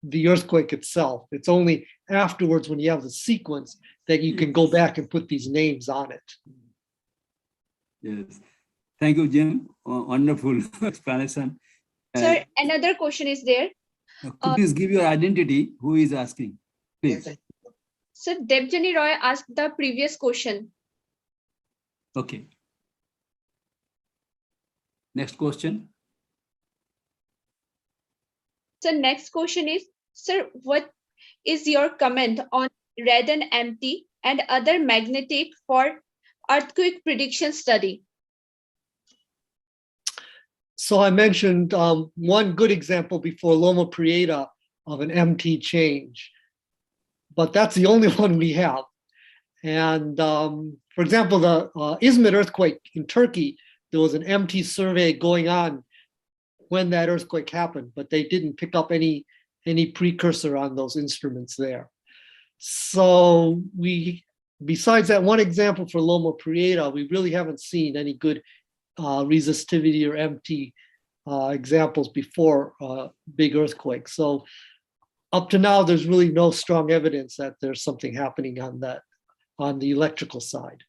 the earthquake itself. It's only afterwards when you have the sequence that you can go back and put these names on it. Yes. Thank you, Jim. Wonderful explanation. Sir, another question is there. Please give your identity. Who is asking? Please. Sir, Debjani Roy asked the previous question. Okay. Next question. So next question is, sir, what is your comment on radon MT and other magnetic for earthquake prediction study? So I mentioned one good example before, Loma Prieta, of an MT change, but that's the only one we have. And for example, the Izmit earthquake in Turkey, there was an MT survey going on when that earthquake happened, but they didn't pick up any precursor on those instruments there. So besides that one example for Loma Prieta, we really haven't seen any good resistivity or MT examples before big earthquakes. So up to now, there's really no strong evidence that there's something happening on the electrical side.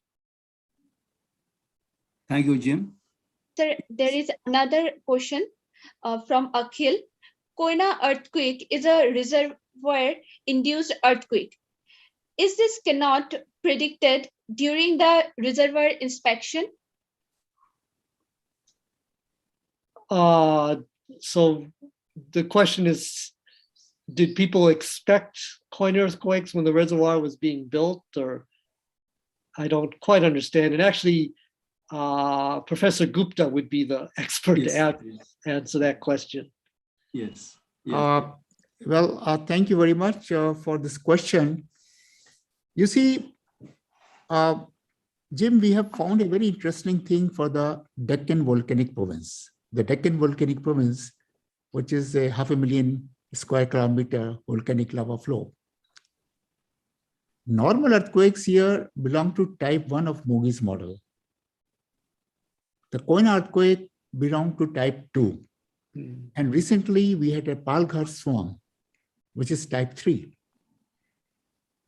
Thank you, Jim. Sir, there is another question from Akhil. Koina earthquake is a reservoir-induced earthquake. Is this cannot predicted during the reservoir inspection? So the question is, did people expect coin earthquakes when the reservoir was being built? Or I don't quite understand. And actually, Professor Gupta would be the expert to answer that question. Yes. Well, thank you very much for this question. You see, Jim, we have found a very interesting thing for the Deccan Volcanic Province. The Deccan Volcanic Province, which is a 500,000 square kilometer volcanic lava flow. Normal earthquakes here belong to type 1 of Mogi's model. The Koina earthquake belonged to type 2. And recently we had a Palghar swarm, which is type 3.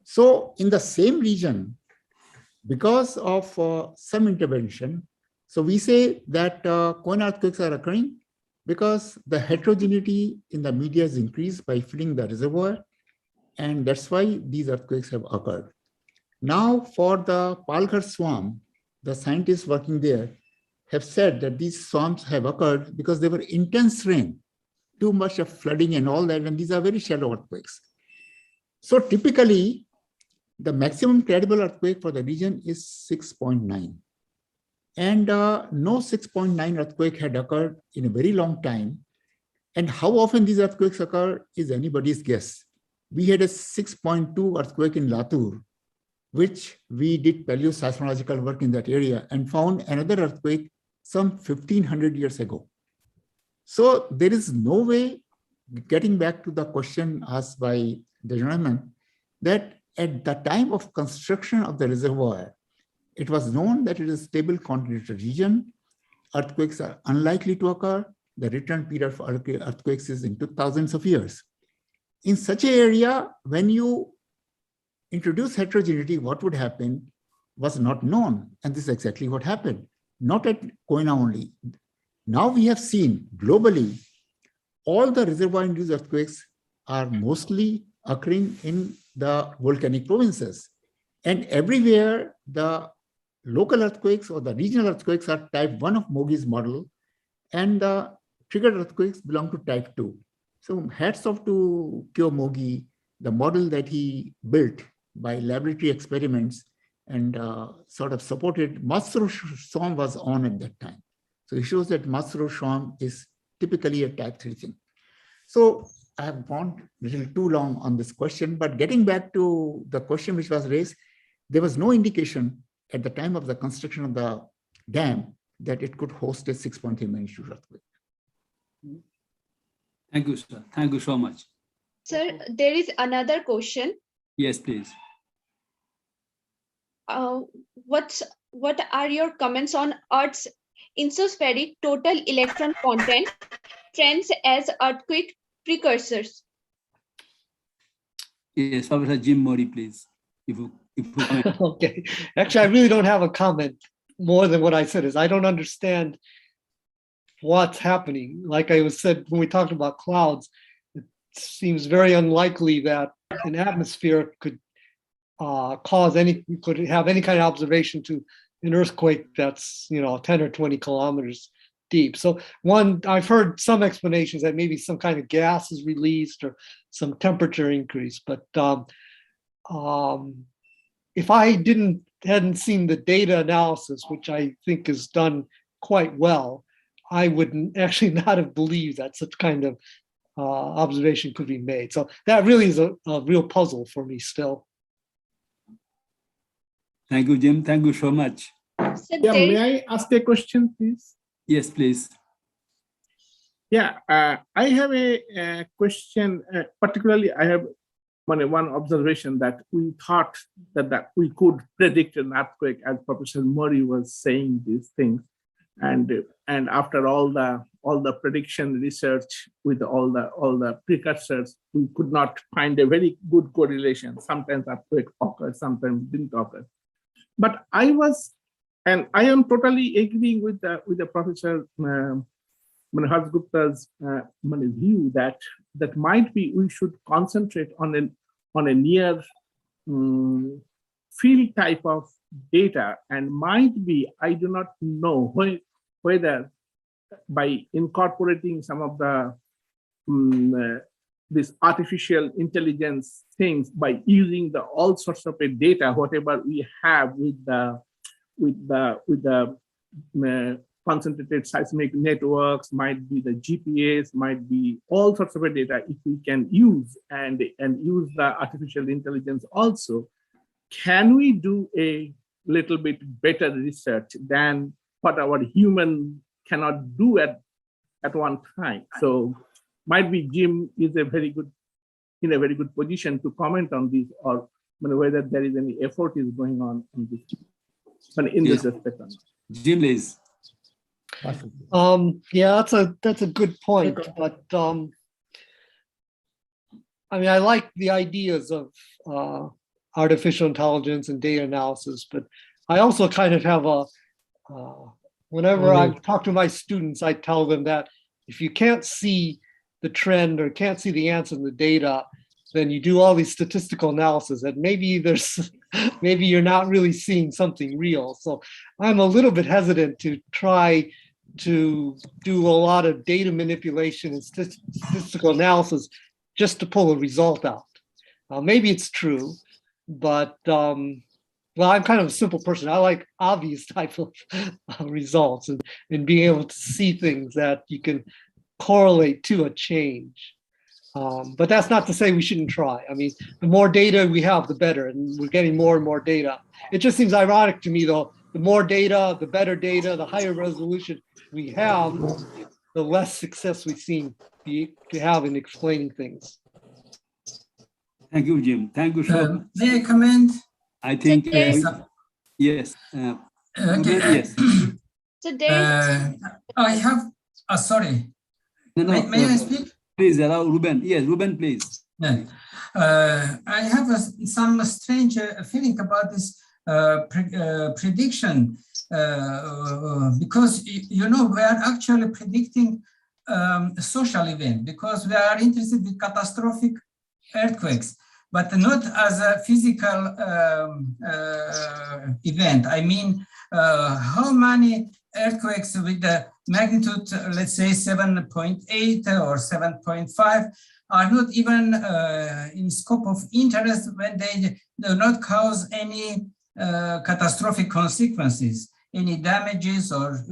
So in the same region, because of some intervention, so we say that Koina earthquakes are occurring because the heterogeneity in the media is increased by filling the reservoir, and that's why these earthquakes have occurred. Now for the Palghar swarm, the scientists working there have said that these swarms have occurred because there were intense rain, too much of flooding and all that, and these are very shallow earthquakes. So typically, the maximum credible earthquake for the region is 6.9. And no 6.9 earthquake had occurred in a very long time. And how often these earthquakes occur is anybody's guess. We had a 6.2 earthquake in Latur, which we did paleoseismological work in that area and found another earthquake some 1500 years ago. So there is no way, getting back to the question asked by the gentleman, that at the time of construction of the reservoir, it was known that it is a stable continental region. Earthquakes are unlikely to occur. The return period for earthquakes is into thousands of years. In such an area, when you introduce heterogeneity, what would happen was not known. And this is exactly what happened, not at Koina only. Now we have seen globally, all the reservoir-induced earthquakes are mostly occurring in the volcanic provinces. And everywhere, the local earthquakes or the regional earthquakes are type 1 of Mogi's model, and the triggered earthquakes belong to type 2. So hats off to Kyo Mogi, the model that he built by laboratory experiments and sort of supported. Matsuro swarm was on at that time. So it shows that Matsuro swarm is typically a type 3 thing. So I have gone a little too long on this question, but getting back to the question which was raised, there was no indication at the time of the construction of the dam that it could host a 6.3 magnitude earthquake. Thank you, sir. Thank you so much. Sir, there is another question. Yes, please. What are your comments on Earth's insospheric total electron content trends as earthquake precursors? Yes, Professor Jim Murray, please. If you Okay. Actually, I really don't have a comment more than what I said is I don't understand what's happening. Like I was said, when we talked about clouds, it seems very unlikely that an atmosphere could could have any kind of observation to an earthquake that's 10 or 20 kilometers deep. So I've heard some explanations that maybe some kind of gas is released or some temperature increase, but if I hadn't seen the data analysis, which I think is done quite well, I would actually not have believed that such kind of observation could be made. So that really is a real puzzle for me still. Thank you, Jim. Thank you so much. Yeah, may I ask a question, please? Yes, please. Yeah, I have a question. Particularly, I have one observation that we thought that we could predict an earthquake, as Professor Murray was saying these things, and after all the prediction research with all the precursors, we could not find a very good correlation. Sometimes earthquake occurs, sometimes didn't occur. But I am totally agreeing with the Professor Harsgupta's view that might be we should concentrate on a near field type of data, and might be, I do not know whether by incorporating some of the this artificial intelligence things, by using all sorts of data, whatever we have with the concentrated seismic networks, might be the GPS, might be all sorts of data, if we can use and use the artificial intelligence also, can we do a little bit better research than what our human cannot do at one time? So might be Jim is in a very good position to comment on this, or whether there is any effort is going on this, in this respect. Jim, please. Yeah, that's a good point, but I mean, I like the ideas of artificial intelligence and data analysis, but I also kind of have whenever I talk to my students, I tell them that if you can't see the trend or can't see the answer in the data, then you do all these statistical analysis, and maybe there's maybe you're not really seeing something real. So I'm a little bit hesitant to try to do a lot of data manipulation and statistical analysis just to pull a result out. Maybe it's true, but well, I'm kind of a simple person. I like obvious type of results and being able to see things that you can correlate to a change. But that's not to say we shouldn't try. I mean, the more data we have, the better, and we're getting more and more data. It just seems ironic to me, though, the more data, the better data, the higher resolution we have, the less success we seem to have in explaining things. Thank you, Jim. Thank you so much. May I comment? I think, yes. Okay. Yes. So there I have, sorry. No, May I speak? Please allow Ruben. Yes, Ruben, please. Yeah. I have some strange feeling about this prediction because, you know, we are actually predicting social event because we are interested in catastrophic earthquakes, but not as a physical event. I mean, how many earthquakes with the magnitude, let's say 7.8 or 7.5, are not even in scope of interest when they do not cause any catastrophic consequences, any damages or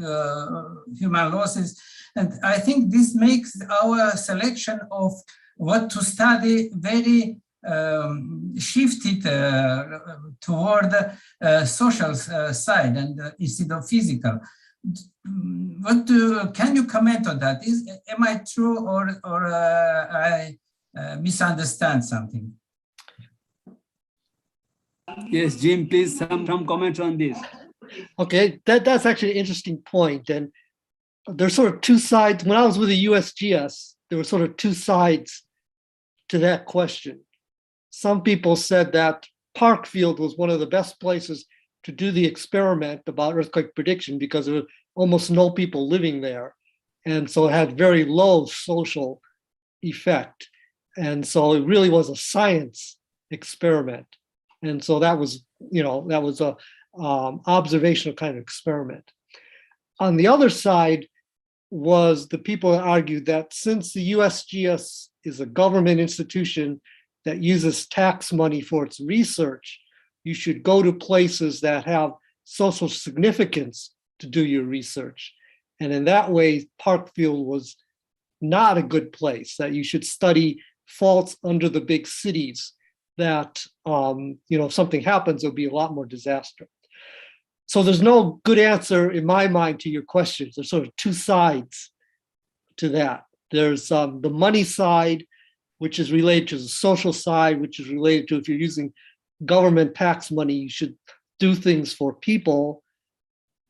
human losses. And I think this makes our selection of what to study very shifted toward the social side and instead of physical. Can you comment on that? Am I true or I misunderstand something? Yes, Jim, please some comments on this. Okay, that's actually an interesting point. And there's sort of two sides. When I was with the USGS, there were sort of two sides to that question. Some people said that Parkfield was one of the best places to do the experiment about earthquake prediction because there were almost no people living there. And so it had very low social effect. And so it really was a science experiment. And so that was, you know, that was a observational kind of experiment. On the other side was the people that argued that since the USGS is a government institution that uses tax money for its research, you should go to places that have social significance to do your research. And in that way, Parkfield was not a good place, that you should study faults under the big cities that, you know, if something happens, there'll be a lot more disaster. So there's no good answer in my mind to your questions. There's sort of two sides to that. There's the money side, which is related to the social side, which is related to if you're using government tax money, you should do things for people.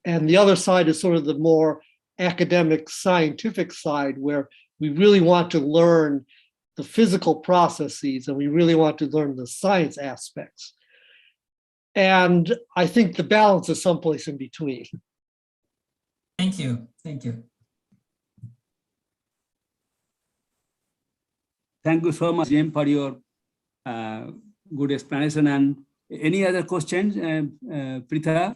And the other side is sort of the more academic scientific side where we really want to learn the physical processes and we really want to learn the science aspects. And I think the balance is someplace in between. Thank you. Thank you. Thank you so much, Jim, for your good explanation. And any other questions, Pritha?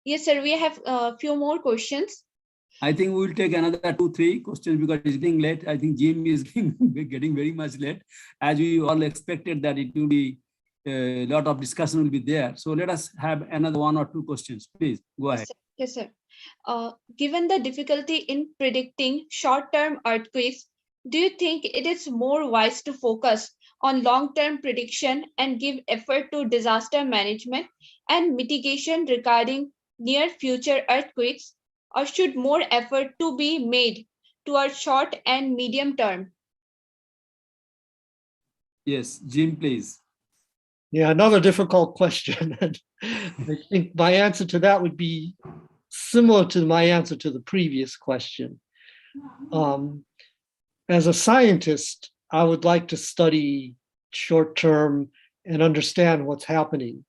Yes, sir. We have a few more questions. I think we'll take another 2-3 questions because it's getting late. I think Jim is getting very much late, as we all expected that it will be a lot of discussion will be there. So let us have another 1 or 2 questions. Please go ahead. Yes, sir. Given the difficulty in predicting short-term earthquakes, do you think it is more wise to focus on long-term prediction and give effort to disaster management and mitigation regarding near future earthquakes, or should more effort to be made toward short and medium term? Yes, Jim, please. Yeah, another difficult question. I think my answer to that would be similar to my answer to the previous question. As a scientist, I would like to study short term and understand what's happening.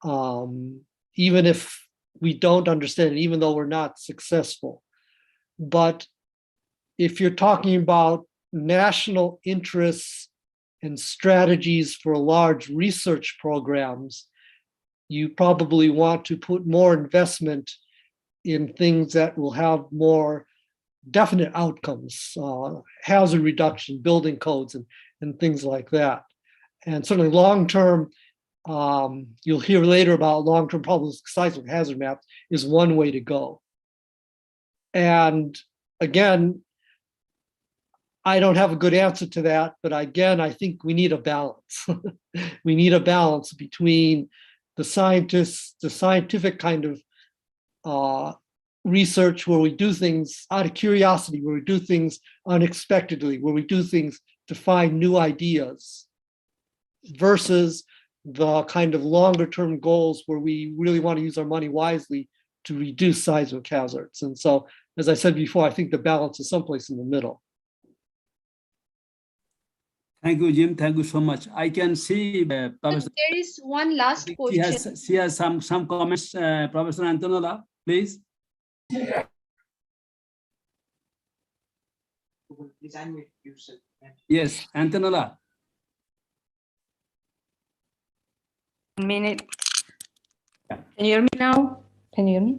Even if we don't understand it, even though we're not successful. But if you're talking about national interests and strategies for large research programs, you probably want to put more investment in things that will have more definite outcomes, hazard reduction, building codes, and things like that. And certainly long-term, you'll hear later about long-term problems, seismic hazard maps is one way to go. And again, I don't have a good answer to that, but again, I think we need a balance. We need a balance between the scientists, the scientific kind of research where we do things out of curiosity, where we do things unexpectedly, where we do things to find new ideas, versus the kind of longer term goals where we really want to use our money wisely to reduce seismic hazards. And so, as I said before, I think the balance is someplace in the middle. Thank you, Jim. Thank you so much. I can see Professor. There is one last question. She has some comments. Professor Antonella, please. Please unmute yourself. Yes, Antonella. Minute. Can you hear me now? Can you hear me?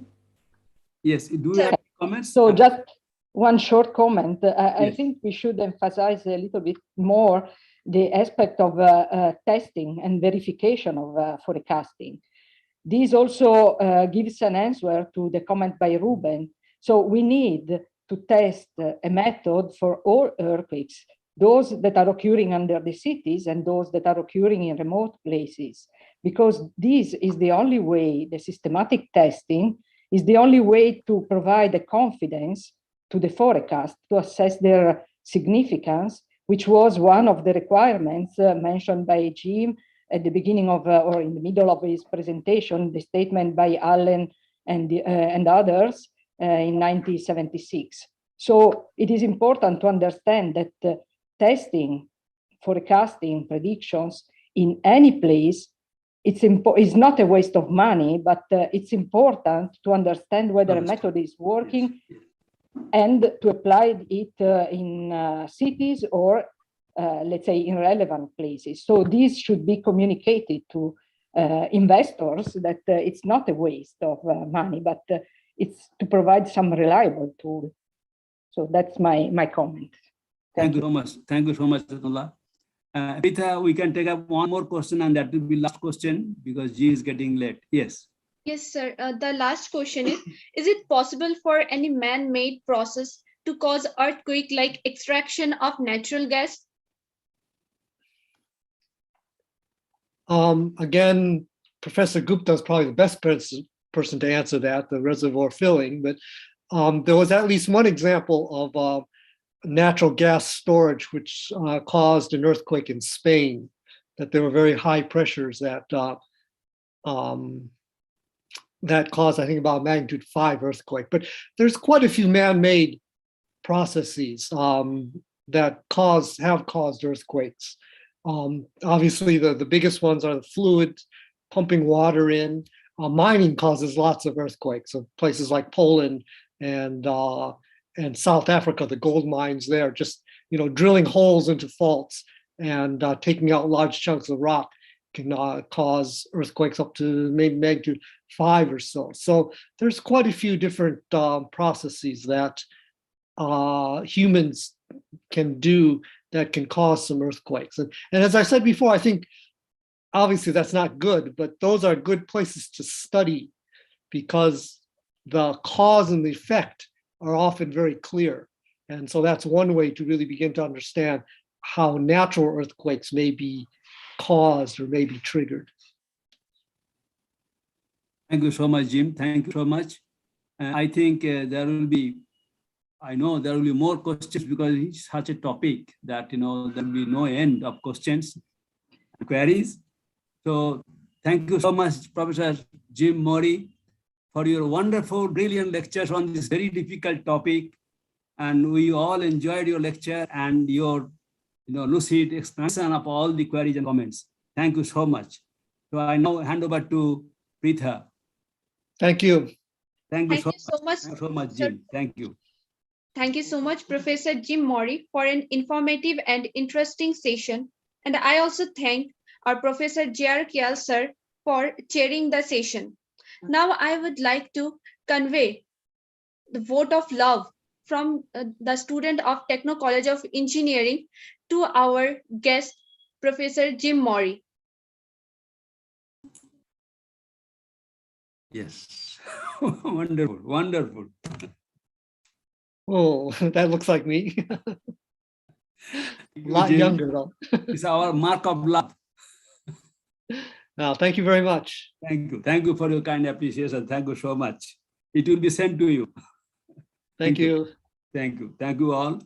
Yes. Do you have comments? So just one short comment. I think we should emphasize a little bit more the aspect of testing and verification of forecasting. This also gives an answer to the comment by Ruben. So we need to test a method for all earthquakes, those that are occurring under the cities and those that are occurring in remote places, because this is the only way, the systematic testing is the only way to provide the confidence to the forecast to assess their significance, which was one of the requirements mentioned by Jim at the beginning of, or in the middle of his presentation, the statement by Allen and others in 1976. So it is important to understand that testing, forecasting, predictions in any place, it's not a waste of money, but it's important to understand whether a method is working and to apply it in cities or let's say in relevant places. So this should be communicated to investors that it's not a waste of money, but it's to provide some reliable tool. So that's my comment. Thank you so much. Thank you so much, Antonella. Peter, we can take up one more question, and that will be last question because G is getting late. Yes. Yes, sir. The last question is it possible for any man-made process to cause earthquake like extraction of natural gas? Again, Professor Gupta is probably the best person to answer that, the reservoir filling, but there was at least one example of natural gas storage which caused an earthquake in Spain, that there were very high pressures that that caused, I think, about magnitude 5 earthquake. But there's quite a few man-made processes that have caused earthquakes. Obviously, the biggest ones are the fluid, pumping water in. Mining causes lots of earthquakes. So places like Poland and South Africa, the gold mines there, just drilling holes into faults and taking out large chunks of rock can cause earthquakes up to maybe magnitude 5 or so. So there's quite a few different processes that humans can do that can cause some earthquakes. And as I said before, I think obviously that's not good, but those are good places to study because the cause and the effect are often very clear. And so that's one way to really begin to understand how natural earthquakes may be caused or may be triggered. Thank you so much, Jim. Thank you so much. I think I know there will be more questions because it's such a topic that, there will be no end of questions and queries. So thank you so much, Professor Jim Mori, for your wonderful, brilliant lectures on this very difficult topic. And we all enjoyed your lecture and your lucid explanation of all the queries and comments. Thank you so much. So I now hand over to Preetha. Thank you. Thank you so much. Thank you so much, Jim. Thank you. Thank you so much, Professor Jim Mori, for an informative and interesting session And I also thank our Professor J.R. Kyal sir for chairing the session. Now I would like to convey the vote of love from the student of Techno College of Engineering to our guest, Professor Jim Maury. Yes, wonderful, wonderful. Oh, that looks like me. A lot younger though. It's our mark of love. Now, thank you very much. Thank you for your kind appreciation. Thank you so much. It will be sent to you. Thank you. Thank you all.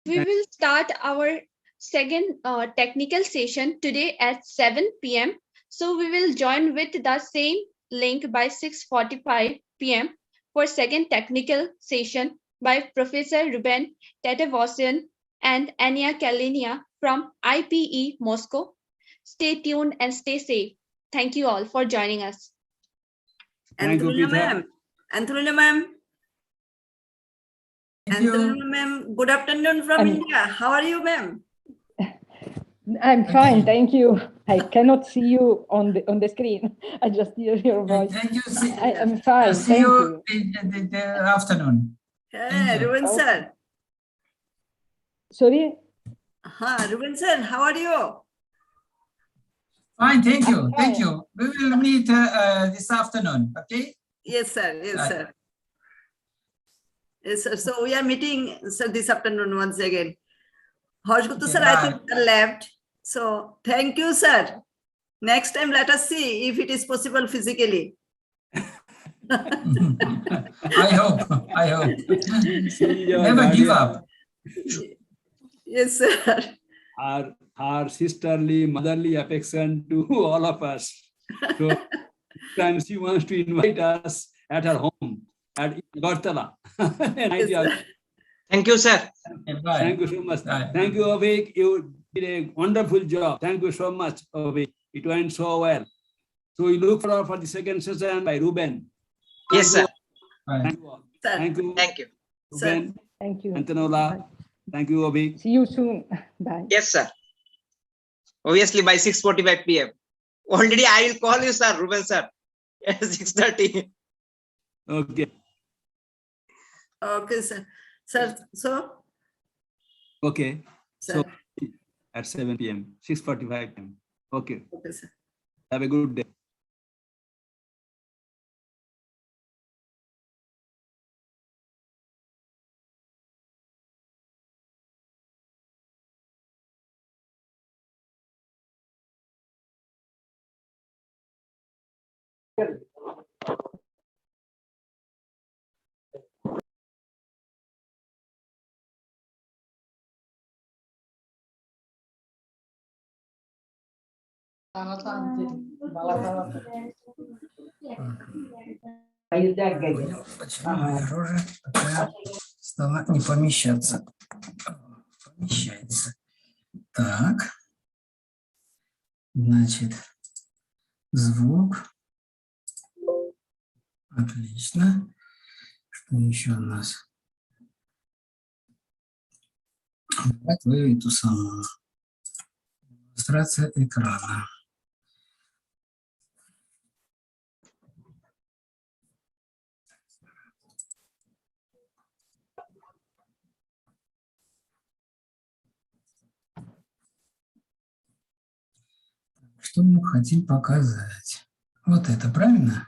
We will start our second technical session today at 7 p.m. So we will join with the same link by 6:45 p.m. for second technical session by Professor Ruben Tetevosian and Anya Kalinia from IPE Moscow. Stay tuned and stay safe. Thank you all for joining us. Antonina ma'am. Antonina ma'am. Antonina ma'am, good afternoon from India. How are you, ma'am? I'm fine, thank you. I cannot see you on the screen. I just hear your voice. Thank you. I'm fine. See Thank you you. in the afternoon. Hey, Ruben sir. Sorry? Ruben sir, how are you? Fine, thank you. Thank you. We will meet this afternoon, okay? Yes, sir. Yes, sir. Yes, sir. So we are meeting, sir, this afternoon once again. Harshgupta sir, I think left. So thank you, sir. Next time, let us see if it is possible physically. I hope. Never give up. Yes, sir. Our sisterly, motherly affection to all of us. So sometimes she wants to invite us at her home at Agartala. Thank you, sir. Thank you so much. Thank you, Avik. You did a wonderful job. Thank you so much, Avik. It went so well. So we look forward for the second session by Ruben. Yes, sir. Thank you all. Thank you. Thank you. Ruben. Thank you. Antanola. Thank you, Avik. See you soon. Bye. Yes, sir. Obviously by 6:45 p.m. Already I will call you, sir, Ruben sir, at 6:30. Okay. Okay, sir. Sir, so? Okay. Sir. So at 7 p.m., 6:45 p.m. Okay. Okay, sir. Have a good day. Понял, почему моя рожа такая стала не помещаться. Помещается. Так. Значит, звук. Отлично. Что еще у нас? Давайте вы эту самую демонстрация экрана. Что мы хотим показать? Вот это, правильно?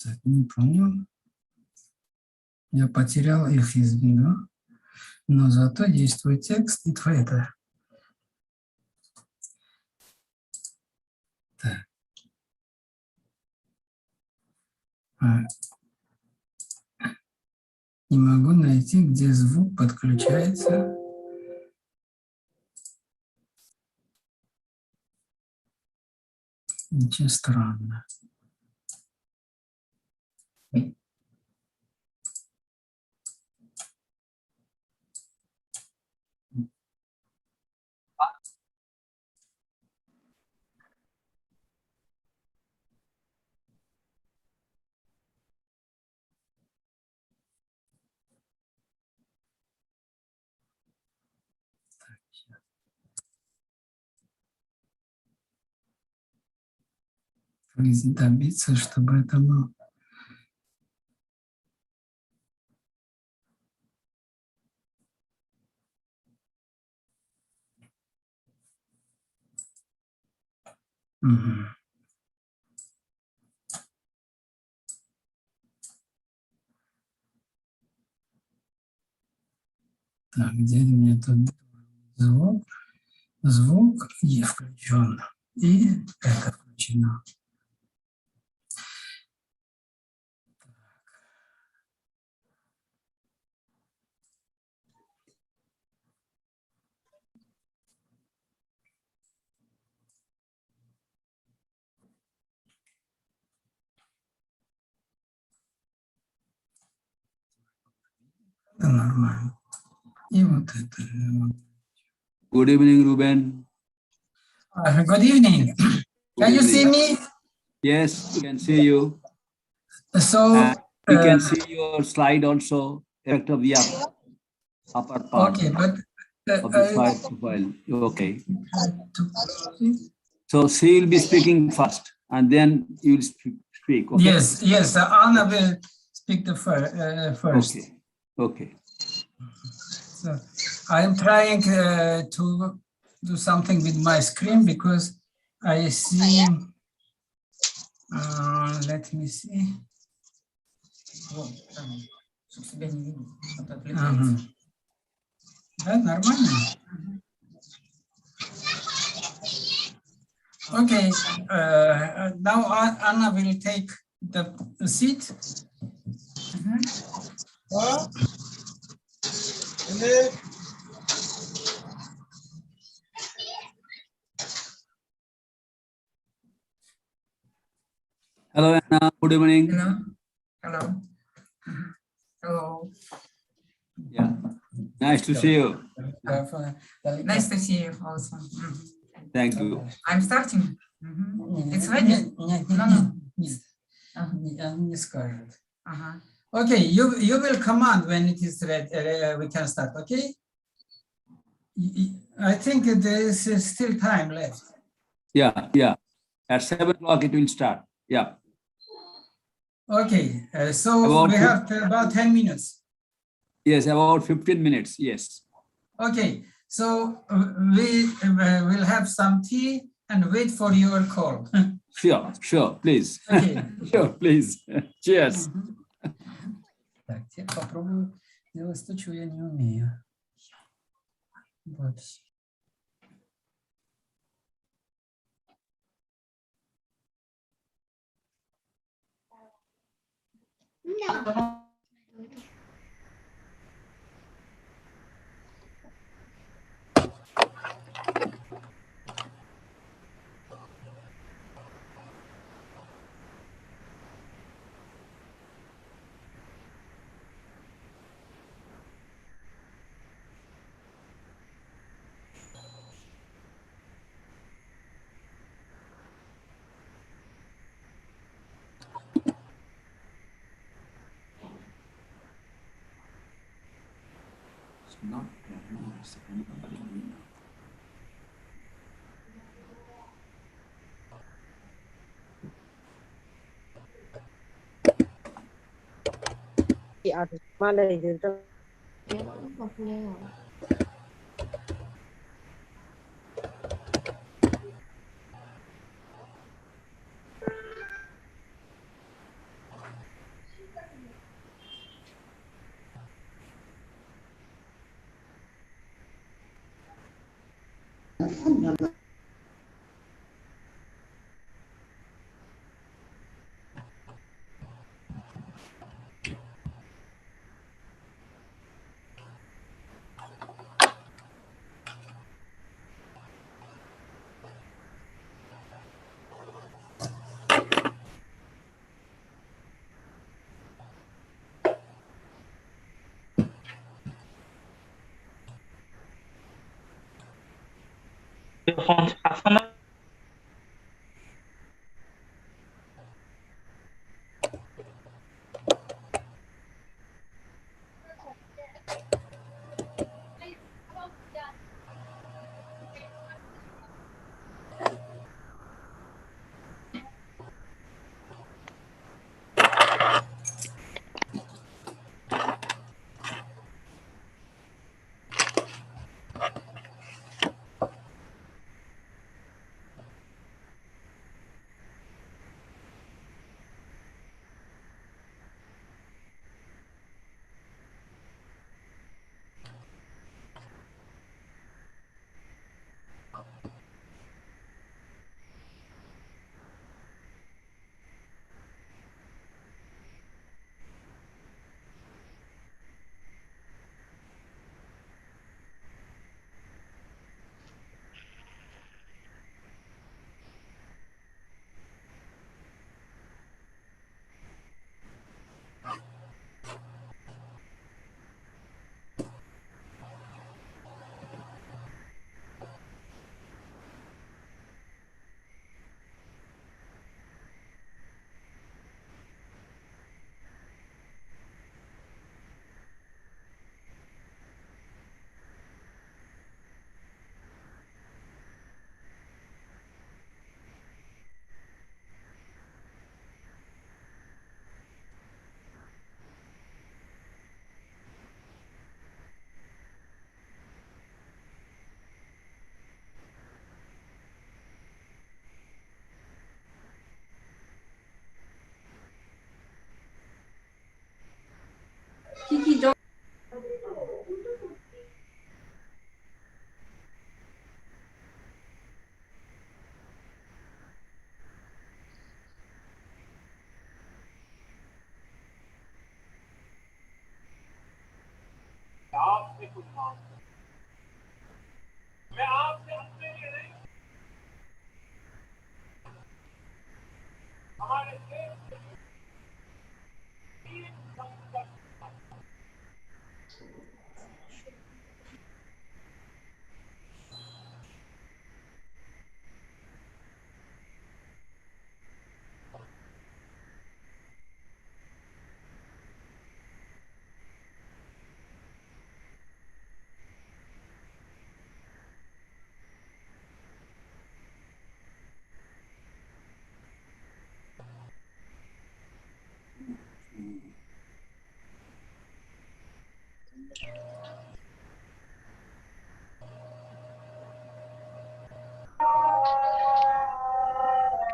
Так, не понял. Я потерял их из виду, но зато действует текст и это. Так. Не могу найти, где звук подключается. Очень странно. добиться, чтобы это было. Мгм. Так, где у меня тут звук? Звук не включен. И это включено. Это нормально. И вот это. Good evening, Ruben. Good evening. Can you see me? Yes, we can see you. So, We can see your slide also, effect of the upper part okay, but of the slide profile. Okay. So she will be speaking first, and then you will speak. Okay? Yes, Anna will speak the first. Okay. Okay. So I am trying to do something with my screen because I see, let me see. Да, нормально. Okay, now Anna will take the seat. Hello, Anna. Good evening. Hello. Hello. Yeah. Nice to see you. Nice to see you also. Thank you. I'm starting. It's ready? Не скажет. Okay, you will command when it is ready. We can start. Okay. I think there is still time left. Yeah, yeah. At 7 o'clock it will start. Yeah. Okay, so we have about 10 minutes. Yes, about 15 minutes. Yes. Okay, so we will have some tea and wait for your call. Sure, sure, please. Okay. Sure, please. Cheers. Так, теперь попробую делать то, чего я не умею. Вообще. Not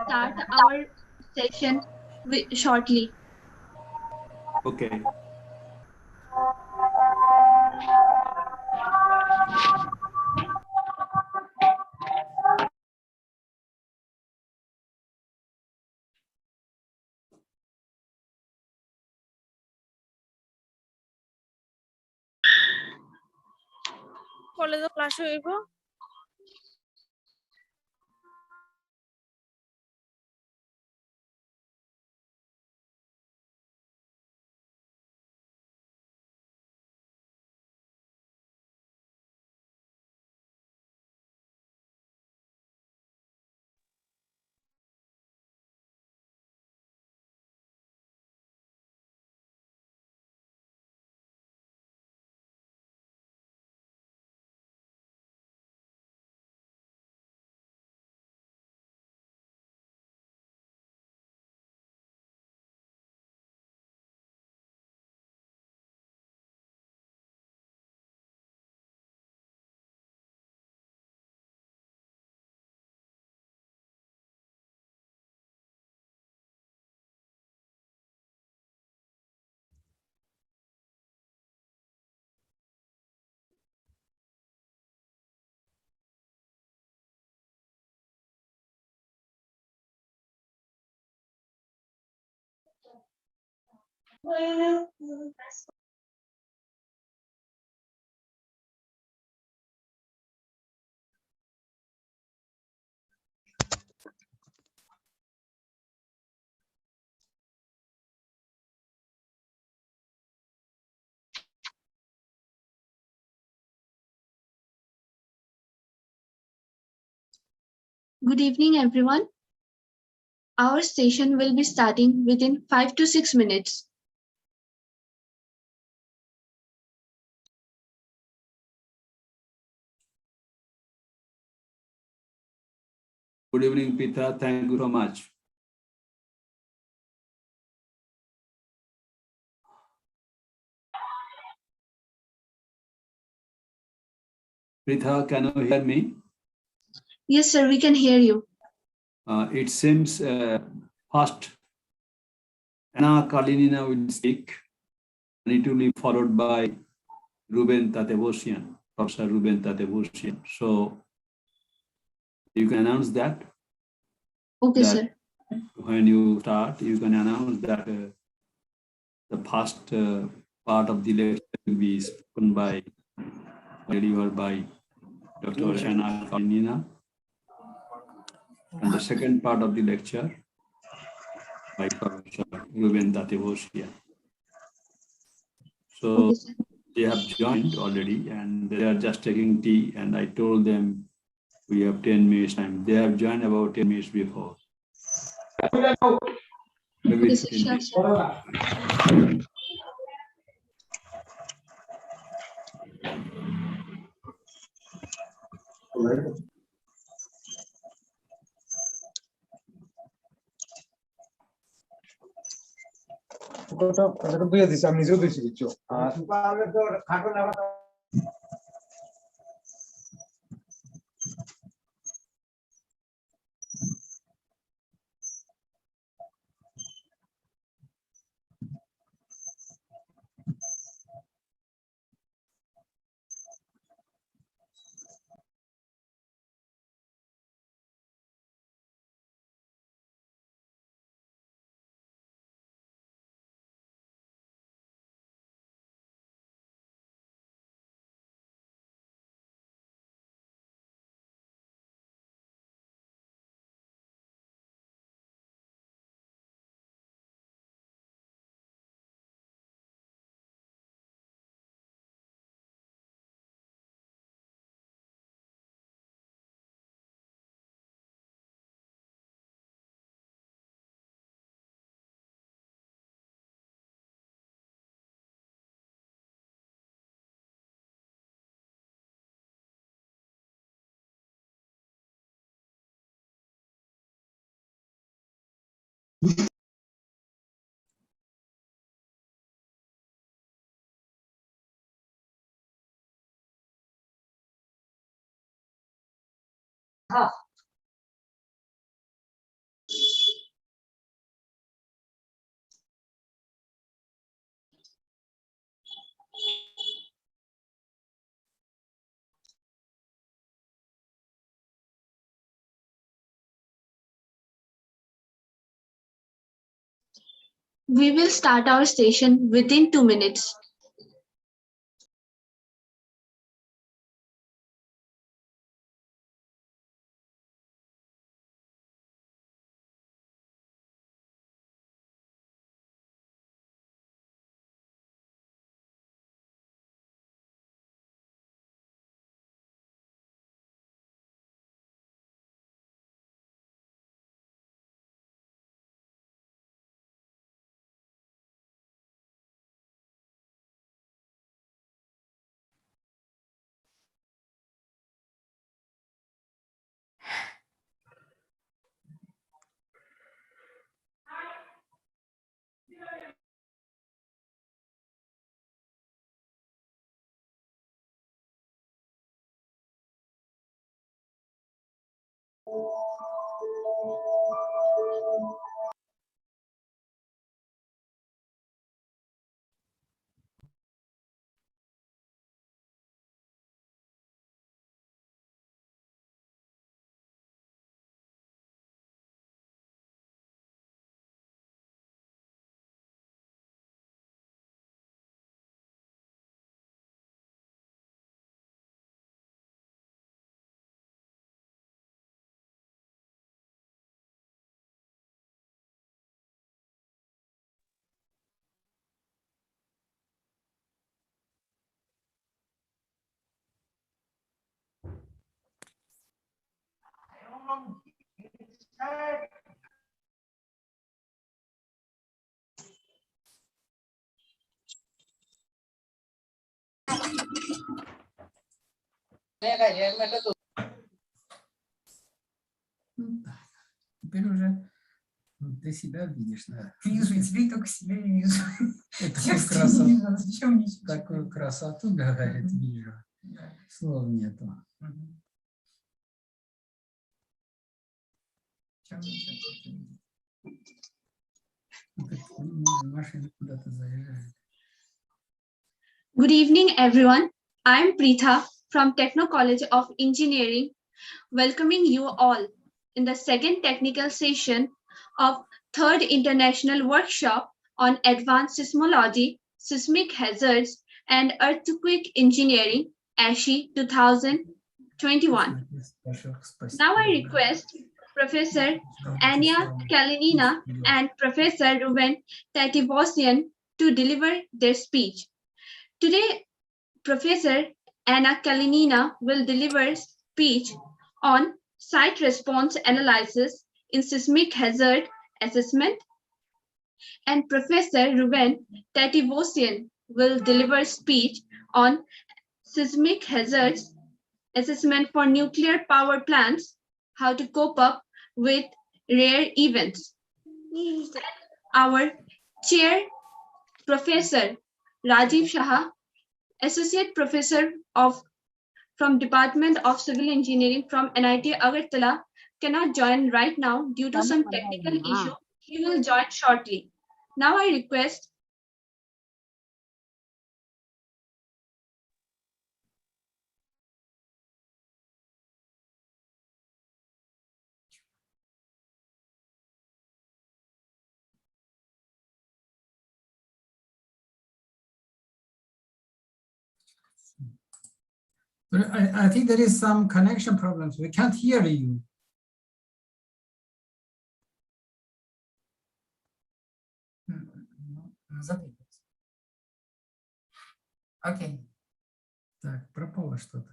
Start our session shortly. Okay. কলেজে class হইব Good evening, everyone. Our session will be starting within 5 to 6 minutes. Good evening, Peter. Thank you so much. Pritha, can you hear me? Yes, sir, we can hear you. It seems first Anna Kalinina will speak, and it will be followed by Ruben Tatevosian, Professor Ruben Tatevosian. So you can announce that. Okay, sir. When you start, you can announce that the first part of the lecture will be spoken by, delivered by Dr. Anna Kalinina, and the second part of the lecture by Professor Ruben Tatevosian. So they have joined already and they are just taking tea, and I told them we have 10 minutes time. They have joined about 10 minutes before. Maybe Yes, sir, sure. বুঝে দিচ্ছি আমি নিজেও দিচ্ছি কিছু We will start our session within 2 minutes. Теперь уже ты себя видишь, да. Вижу, и теперь только себя не вижу. Такую красоту, говорит, вижу. Слов нету. Машина куда-то заезжает. Good evening, everyone. I'm Preetha from Techno College of Engineering, welcoming you all in the second technical session of third international workshop on advanced seismology, seismic hazards, and earthquake engineering, Asshee 2021. Now I request Professor Anya Kalinina and Professor Ruben Tatibosian to deliver their speech. Today, Professor Anna Kalinina will deliver speech on site response analysis in seismic hazard assessment, and Professor Ruben Tatibosian will deliver speech on seismic hazards assessment for nuclear power plants, how to cope up with rare events. Our chair, Professor Rajiv Shah, Associate Professor from Department of Civil Engineering from NIT Agartala, cannot join right now due to some technical issue. He will join shortly. Now I request I think there is some connection problems. We can't hear you. Окей. Так, пропало что-то.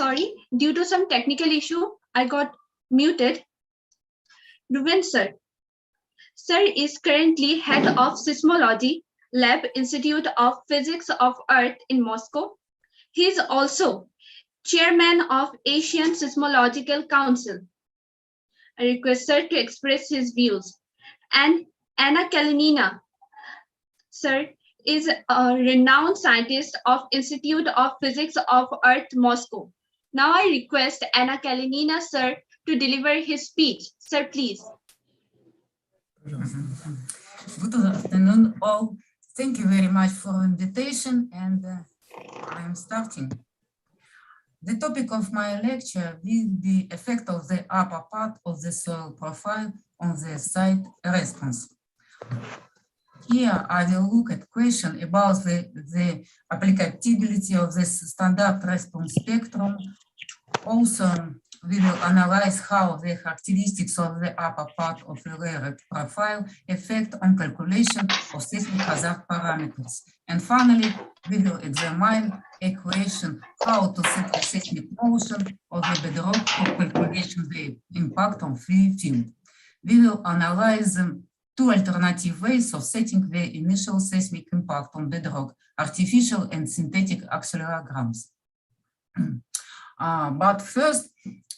sorry, due to some technical issue, I got muted. Ruben sir. Sir is currently head of seismology Lab, Institute of Physics of Earth in Moscow. He is also chairman of Asian Seismological Council. I request sir to express his views. And Anna Kalinina, sir, is a renowned scientist of Institute of Physics of Earth, Moscow. Now I request Anna Kalinina, sir, to deliver his speech. Sir, please. Good afternoon, all. Thank you very much for the invitation, and I am starting. The topic of my lecture will be effect of the upper part of the soil profile on the site response. Here I will look at question about the applicability of this standard response spectrum. Also, we will analyze how the characteristics of the upper part of the layered profile affect on calculation of seismic hazard parameters. And finally, we will examine equation how to set the seismic motion of the bedrock to calculation the impact on free field. We will analyze two alternative ways of setting the initial seismic impact on bedrock, artificial and synthetic accelerograms. But first,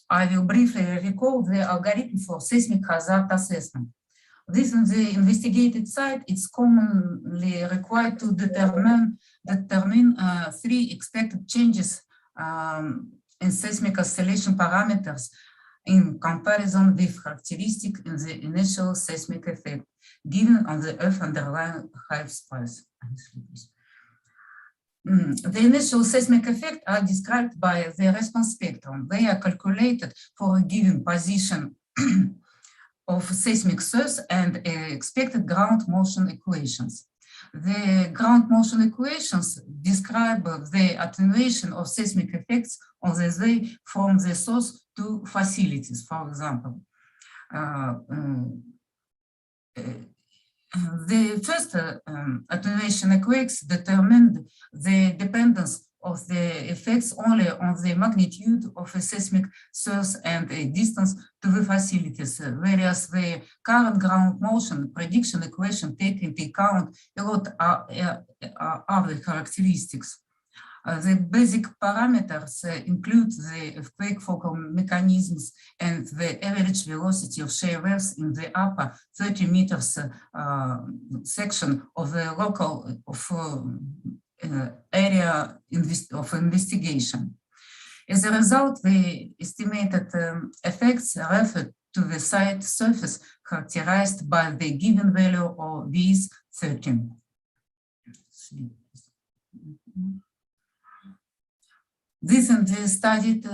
I will briefly recall the algorithm for seismic hazard assessment. This in the investigated site, it's commonly required to determine three expected changes in seismic oscillation parameters in comparison with characteristic in the initial seismic effect given on the Earth underlying hive space. The initial seismic effects are described by the response spectrum. They are calculated for a given position of seismic source and expected ground motion equations. The ground motion equations describe the attenuation of seismic effects on the way from the source to facilities, for example. The first attenuation equations determined the dependence of the effects only on the magnitude of a seismic source and a distance to the facilities, whereas the current ground motion prediction equation take into account a lot of other characteristics. The basic parameters include the earthquake focal mechanisms and the average velocity of shear waves in the upper 30 meters section of the local area of investigation. As a result, the estimated effects refer to the site surface characterized by the given value of these 13. This in the studied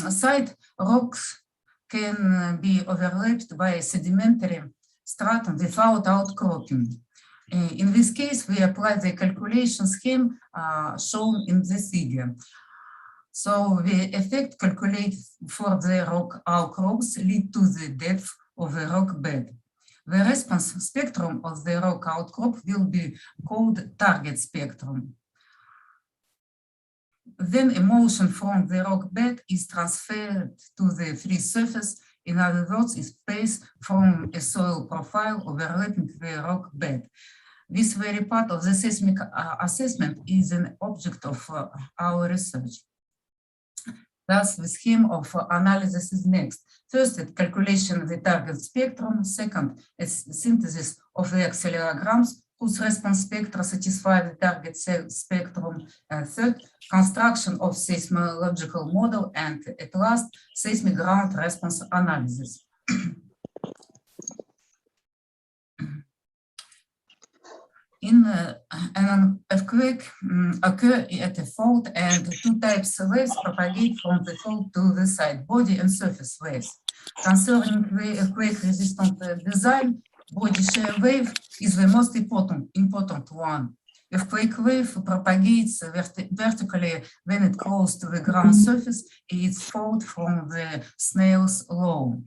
site, rocks can be overlapped by a sedimentary stratum without outcropping. In this case, we apply the calculation scheme shown in this figure. So the effect calculated for the rock outcrops lead to the depth of the rock bed. The response spectrum of the rock outcrop will be called target spectrum. Then a motion from the rock bed is transferred to the free surface. In other words, is space from a soil profile overlapping the rock bed. This very part of the seismic assessment is an object of our research. Thus, the scheme of analysis is next. First, at calculation of the target spectrum. Second, it's synthesis of the accelerograms whose response spectra satisfy the target spectrum. Third, construction of seismological model. And at last, seismic ground response analysis. In an earthquake occur at a fault, and two types of waves propagate from the fault to the site, body and surface waves. Concerning the earthquake-resistant design, body shear wave is the most important one. Earthquake wave propagates vertically when it close to the ground surface. It's fault from the snail's law.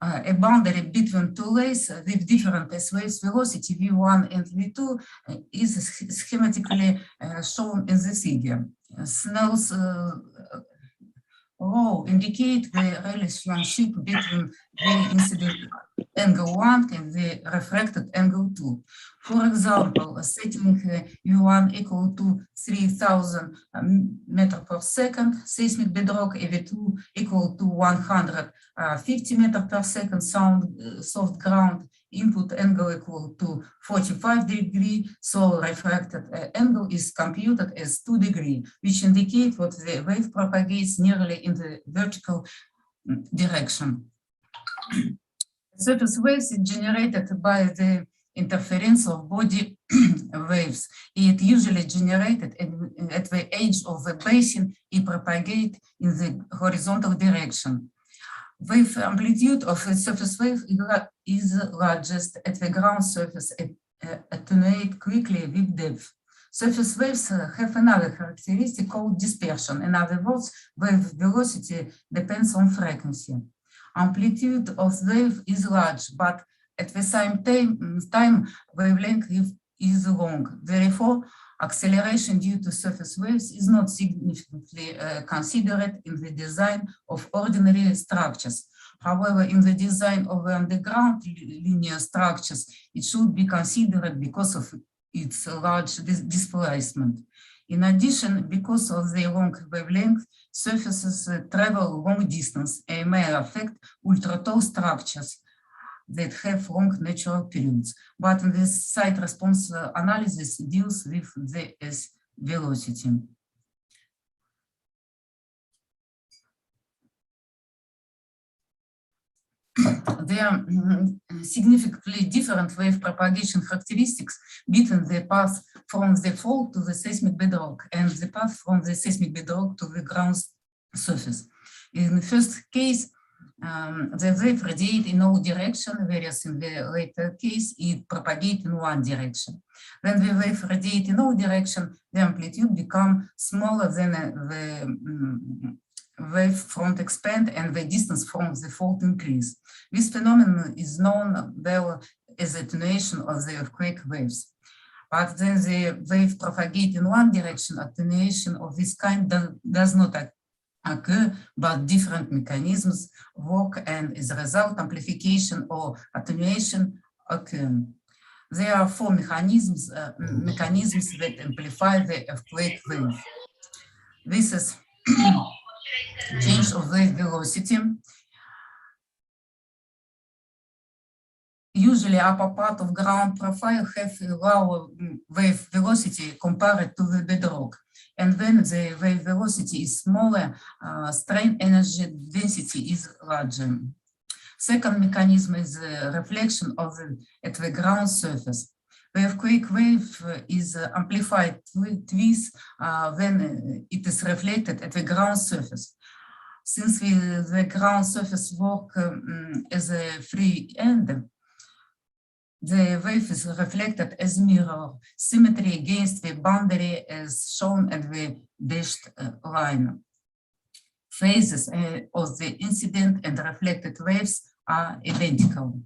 A boundary between two layers with different S-waves velocity V1 and V2 is schematically shown in the figure. Snell's law indicate the relationship between the incident angle 1 can be refracted angle 2. For example, setting U1 equal to 3000 meter per second, seismic bedrock, EV2 equal to 150 meter per second, soft ground, input angle equal to 45 degrees, so refracted angle is computed as 2 degrees, which indicate what the wave propagates nearly in the vertical direction. Surface waves is generated by the interference of body waves. It usually generated at the edge of the basin. It propagates in the horizontal direction. Wave amplitude of a surface wave is largest at the ground surface and attenuate quickly with depth. Surface waves have another characteristic called dispersion. In other words, wave velocity depends on frequency. Amplitude of wave is large, but at the same time wavelength is long. Therefore, acceleration due to surface waves is not significantly considered in the design of ordinary structures. However, in the design of underground linear structures, it should be considered because of its large displacement. In addition, because of the long wavelength, surfaces travel long distance and may affect ultra-tall structures that have long natural periods. But in this site response analysis deals with the S velocity. There are significantly different wave propagation characteristics between the path from the fault to the seismic bedrock and the path from the seismic bedrock to the ground surface. In the first case, the wave radiates in all directions, whereas in the later case, it propagates in one direction. When the wave radiates in all directions, the amplitude becomes smaller than the wave front expand and the distance from the fault increase. This phenomenon is known well as attenuation of the earthquake waves. But when the wave propagates in one direction, attenuation of this kind does not occur, but different mechanisms work, and as a result, amplification or attenuation occur. There are 4 mechanisms that amplify the earthquake wave. This is change of wave velocity. Usually upper part of ground profile have a lower wave velocity compared to the bedrock. And when the wave velocity is smaller, strain energy density is larger. Second mechanism is reflection of at the ground surface. The earthquake wave is amplified twice when it is reflected at the ground surface. Since the ground surface work as a free end, the wave is reflected as mirror, symmetry against the boundary as shown at the dashed line. Phases of the incident and reflected waves are identical.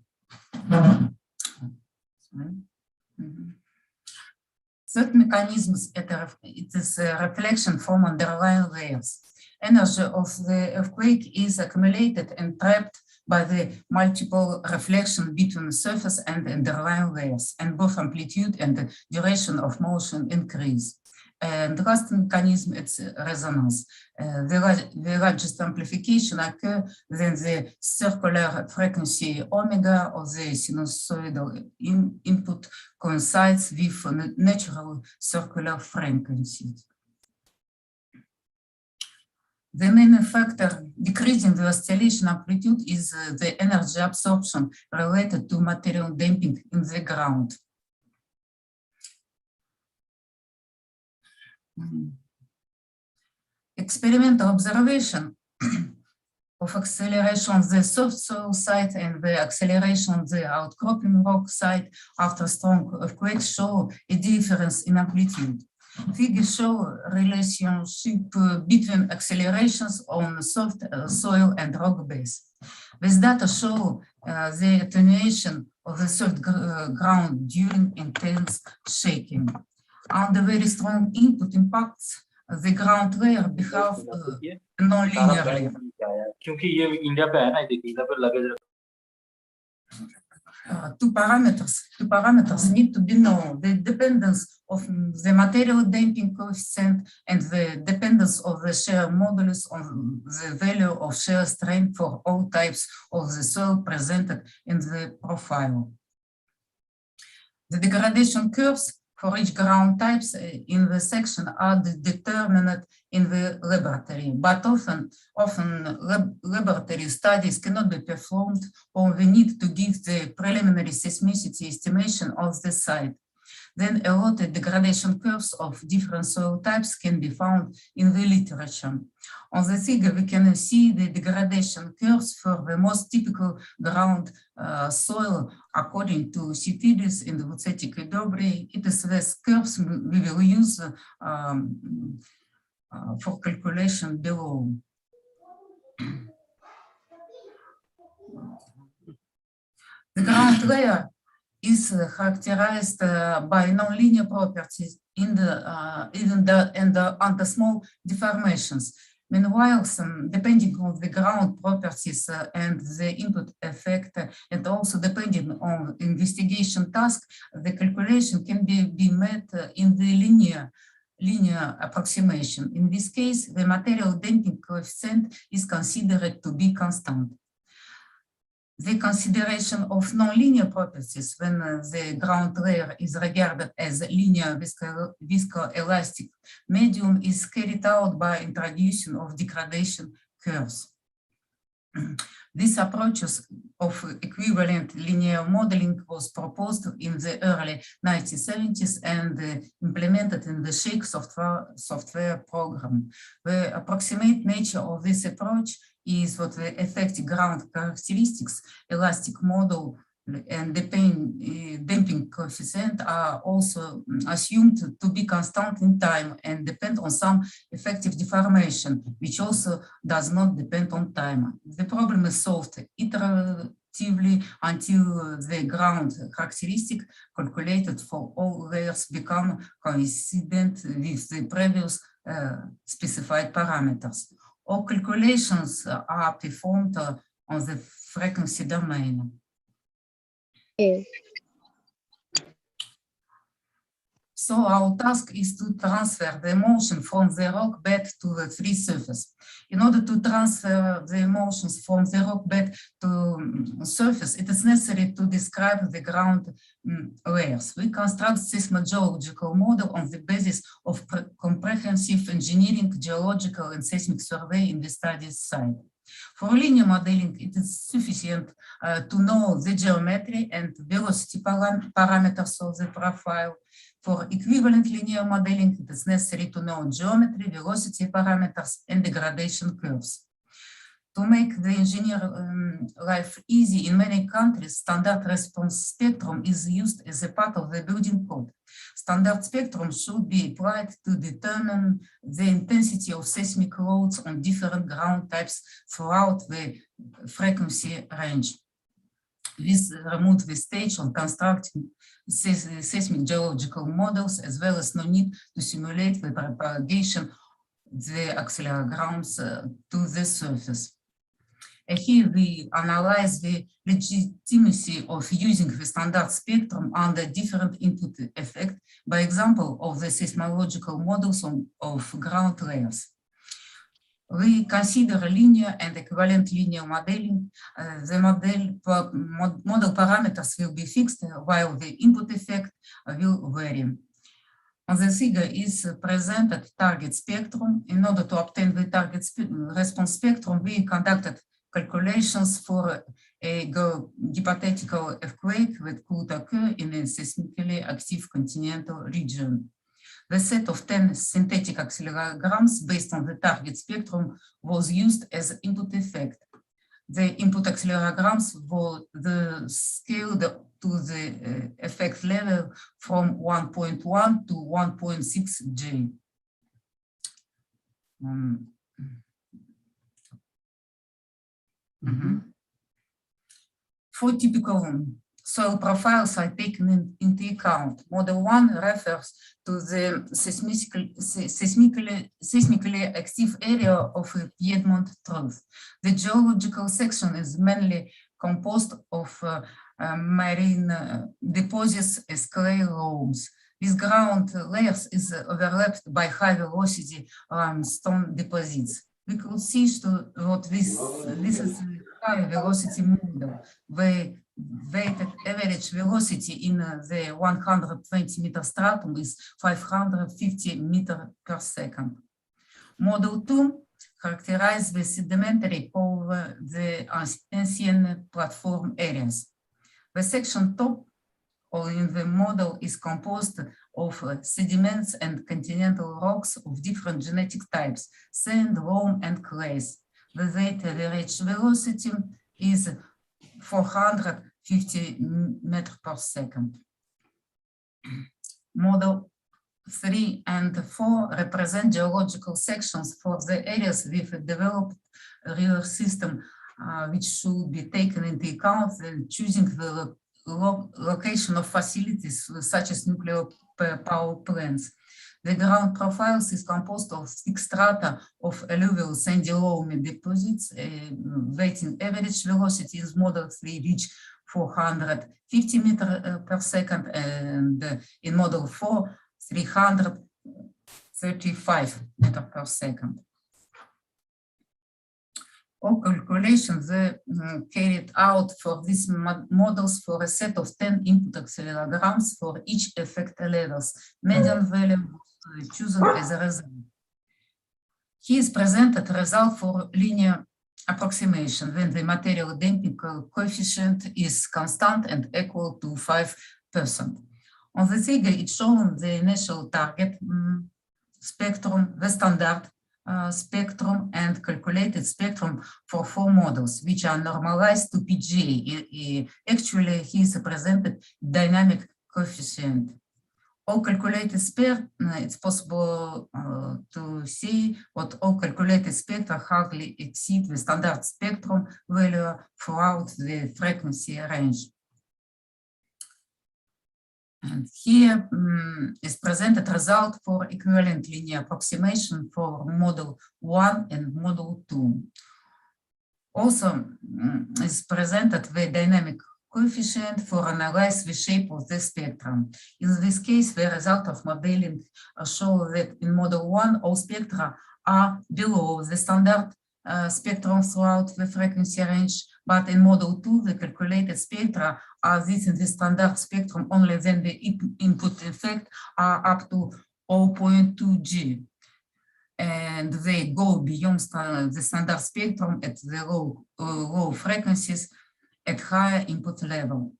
Third mechanism is a reflection from underlying layers. Energy of the earthquake is accumulated and trapped by the multiple reflection between the surface and underlying layers, and both amplitude and the duration of motion increase. And the last mechanism is resonance. The largest amplification occurs when the circular frequency omega of the sinusoidal input coincides with natural circular frequency. The main factor decreasing the oscillation amplitude is the energy absorption related to material damping in the ground. Experimental observation of acceleration on the soft soil site and the acceleration on the outcropping rock site after strong earthquakes show a difference in amplitude. Figures show relationship between accelerations on soft soil and rock base. This data show the attenuation of the soft ground during intense shaking. Under very strong input impacts, the ground layer behave non-linearly. Two parameters need to be known: the dependence of the material damping coefficient and the dependence of the shear modulus on the value of shear strain for all types of the soil presented in the profile. The degradation curves for each ground types in the section are determined in the laboratory, but often laboratory studies cannot be performed, or we need to give the preliminary seismicity estimation of the site. Then allotted degradation curves of different soil types can be found in the literature. On the figure, we can see the degradation curves for the most typical ground soil according to Citidis in the Vuceti Dobry. It is the curves we will use for calculation below. The ground layer is characterized by nonlinear properties in the under small deformations. Meanwhile, depending on the ground properties and the input effect, and also depending on investigation task, the calculation can be met in the linear approximation. In this case, the material damping coefficient is considered to be constant. The consideration of nonlinear properties when the ground layer is regarded as a linear viscoelastic medium is carried out by introduction of degradation curves. These approaches of equivalent linear modeling was proposed in the early 1970s and implemented in the Shake software program. The approximate nature of this approach is what the effective ground characteristics, elastic model, and the damping coefficient are also assumed to be constant in time and depend on some effective deformation, which also does not depend on time. The problem is solved iteratively until the ground characteristic calculated for all layers become coincident with the previous specified parameters. All calculations are performed on the frequency domain. So our task is to transfer the motion from the rock bed to the free surface. In order to transfer the motions from the rock bed to surface, it is necessary to describe the ground layers. We construct seismogeological model on the basis of comprehensive engineering, geological, and seismic survey in the study site. For linear modeling, it is sufficient to know the geometry and velocity parameters of the profile. For equivalent linear modeling, it is necessary to know geometry, velocity parameters, and degradation curves. To make the engineer life easy, in many countries, standard response spectrum is used as a part of the building code. Standard spectrum should be applied to determine the intensity of seismic loads on different ground types throughout the frequency range. This removes the stage on constructing seismic geological models, as well as no need to simulate the propagation of the accelerograms to the surface. Here we analyze the legitimacy of using the standard spectrum under different input effect by example of the seismological models of ground layers. We consider linear and equivalent linear modeling. The model parameters will be fixed while the input effect will vary. On the figure is presented target spectrum. In order to obtain the target response spectrum, we conducted calculations for a hypothetical earthquake that could occur in a seismically active continental region. The set of 10 synthetic accelerograms based on the target spectrum was used as input effect. The input accelerograms were scaled to the effect level from 1.1 to 1.6 J. For typical soil profiles are taken into account. Model 1 refers to the seismically active area of a Piedmont Trough. The geological section is mainly composed of marine deposits as clay loams. This ground layers is overlapped by high velocity limestone deposits. We could see what this is high velocity model, where weighted average velocity in the 120 meter stratum is 550 meter per second. Model 2 characterizes the sedimentary over the ancient platform areas. The section top or in the model is composed of sediments and continental rocks of different genetic types, sand, loam, and clays. The weighted average velocity is 450 meters per second. Model 3 and 4 represent geological sections for the areas with a developed river system, which should be taken into account when choosing the location of facilities such as nuclear power plants. The ground profiles is composed of 6 strata of alluvial sandy loam deposits. Weighted average velocity is model 3 reach 450 meters per second, and in model 4 335 meters per second. All calculations carried out for these models for a set of 10 input accelerograms for each effect levels. Median value was chosen as a result. Here is presented result for linear approximation when the material damping coefficient is constant and equal to 5%. On the figure, it's shown the initial target spectrum, the standard spectrum, and calculated spectrum for 4 models, which are normalized to PGA. Actually, he is presented dynamic coefficient. All calculated spectra, it's possible to see what all calculated spectra hardly exceed the standard spectrum value throughout the frequency range. And here is presented result for equivalent linear approximation for model 1 and model 2. Also is presented the dynamic coefficient for analyze the shape of the spectrum. In this case, the result of modeling show that in model 1, all spectra are below the standard spectrum throughout the frequency range, but in model 2, the calculated spectra are within the standard spectrum only when the input effect are up to 0.2 G. And they go beyond the standard spectrum at the low frequencies at higher input level.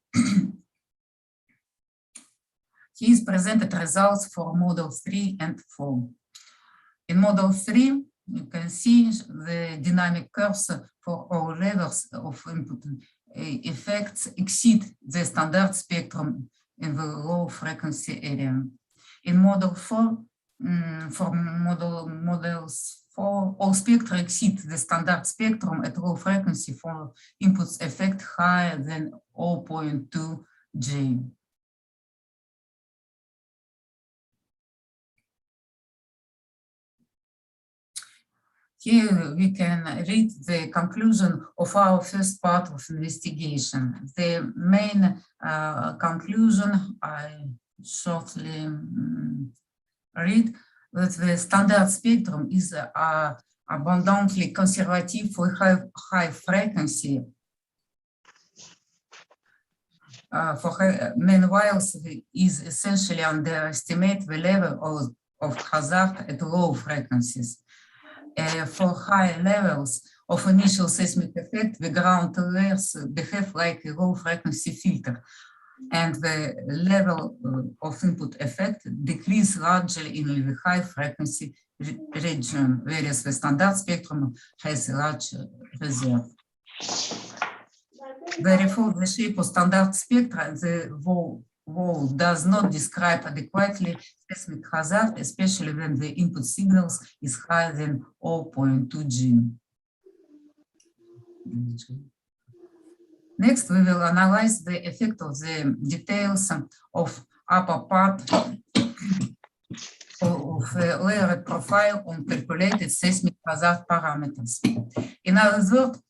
Here is presented results for model 3 and 4. In model 3, you can see the dynamic curves for all levels of input effects exceed the standard spectrum in the low frequency area. In model 4, for models 4, all spectra exceed the standard spectrum at low frequency for inputs effect higher than 0.2 G. Here we can read the conclusion of our first part of investigation. The main conclusion I shortly read that the standard spectrum is abundantly conservative for high frequency. Meanwhile, is essentially underestimate the level of hazard at low frequencies. For high levels of initial seismic effect, the ground layers behave like a low frequency filter, and the level of input effect decrease largely in the high frequency region, whereas the standard spectrum has a large reserve. Therefore, the shape of standard spectra, the wall does not describe adequately seismic hazard, especially when the input signals is higher than 0.2 G. Next, we will analyze the effect of the details of upper part of a layered profile on calculated seismic hazard parameters. In other words,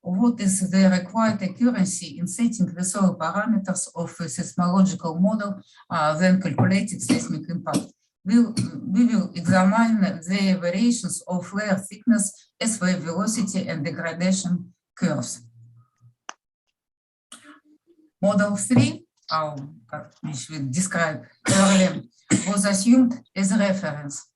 what is the required accuracy in setting the soil parameters of a seismological model when calculating seismic impact. We will examine the variations of layer thickness, S-wave velocity, and degradation curves. Model 3, which we described earlier, was assumed as a reference.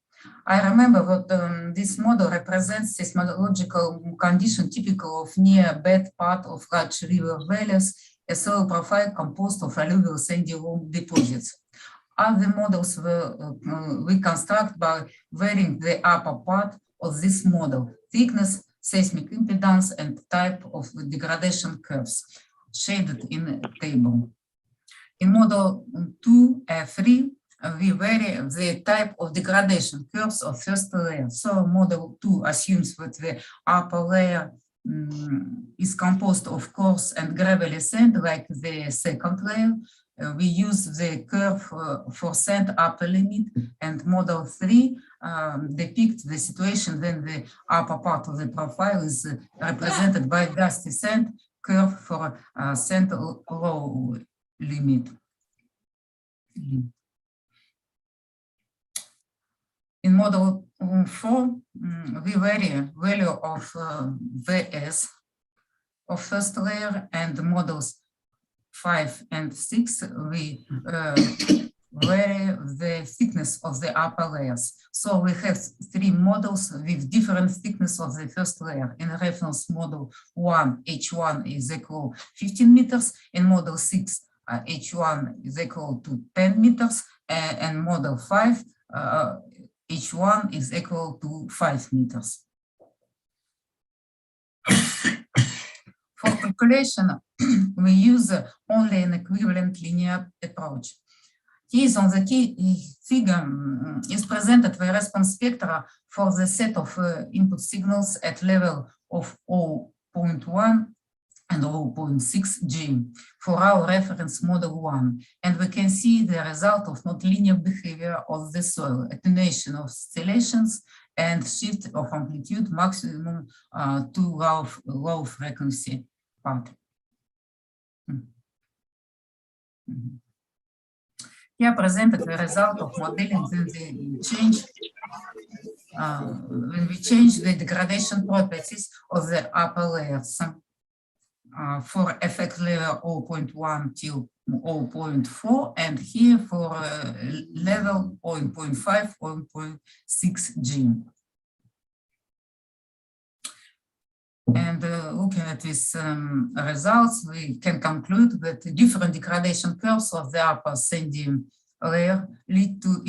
I remember that this model represents seismological condition typical of near bed part of large river valleys, a soil profile composed of alluvial sandy loam deposits. Other models we construct by varying the upper part of this model, thickness, seismic impedance, and type of degradation curves, shaded in a table. In model 2, 3, we vary the type of degradation curves of first layer. So model 2 assumes that the upper layer is composed of coarse and gravelly sand like the second layer. We use the curve for sand upper limit, and model 3 depicts the situation when the upper part of the profile is represented by dusty sand curve for sand low limit. In model 4, we vary value of VS of first layer, and models 5 and 6, we vary the thickness of the upper layers. So we have 3 models with different thickness of the first layer. In reference model 1, H1 is equal 15 meters. In model 6, H1 is equal to 10 meters. And model 5, H1 is equal to 5 meters. For calculation, we use only an equivalent linear approach. Here on the key figure is presented the response spectra for the set of input signals at level of 0.1 and 0.6 G for our reference model 1. And we can see the result of nonlinear behavior of the soil, attenuation of oscillations, and shift of amplitude maximum to low frequency part. Here presented the result of modeling when we change the degradation properties of the upper layers for effect level 0.1 till 0.4, and here for level 0.5, 0.6 G. And looking at these results, we can conclude that different degradation curves of the upper sandy layer lead to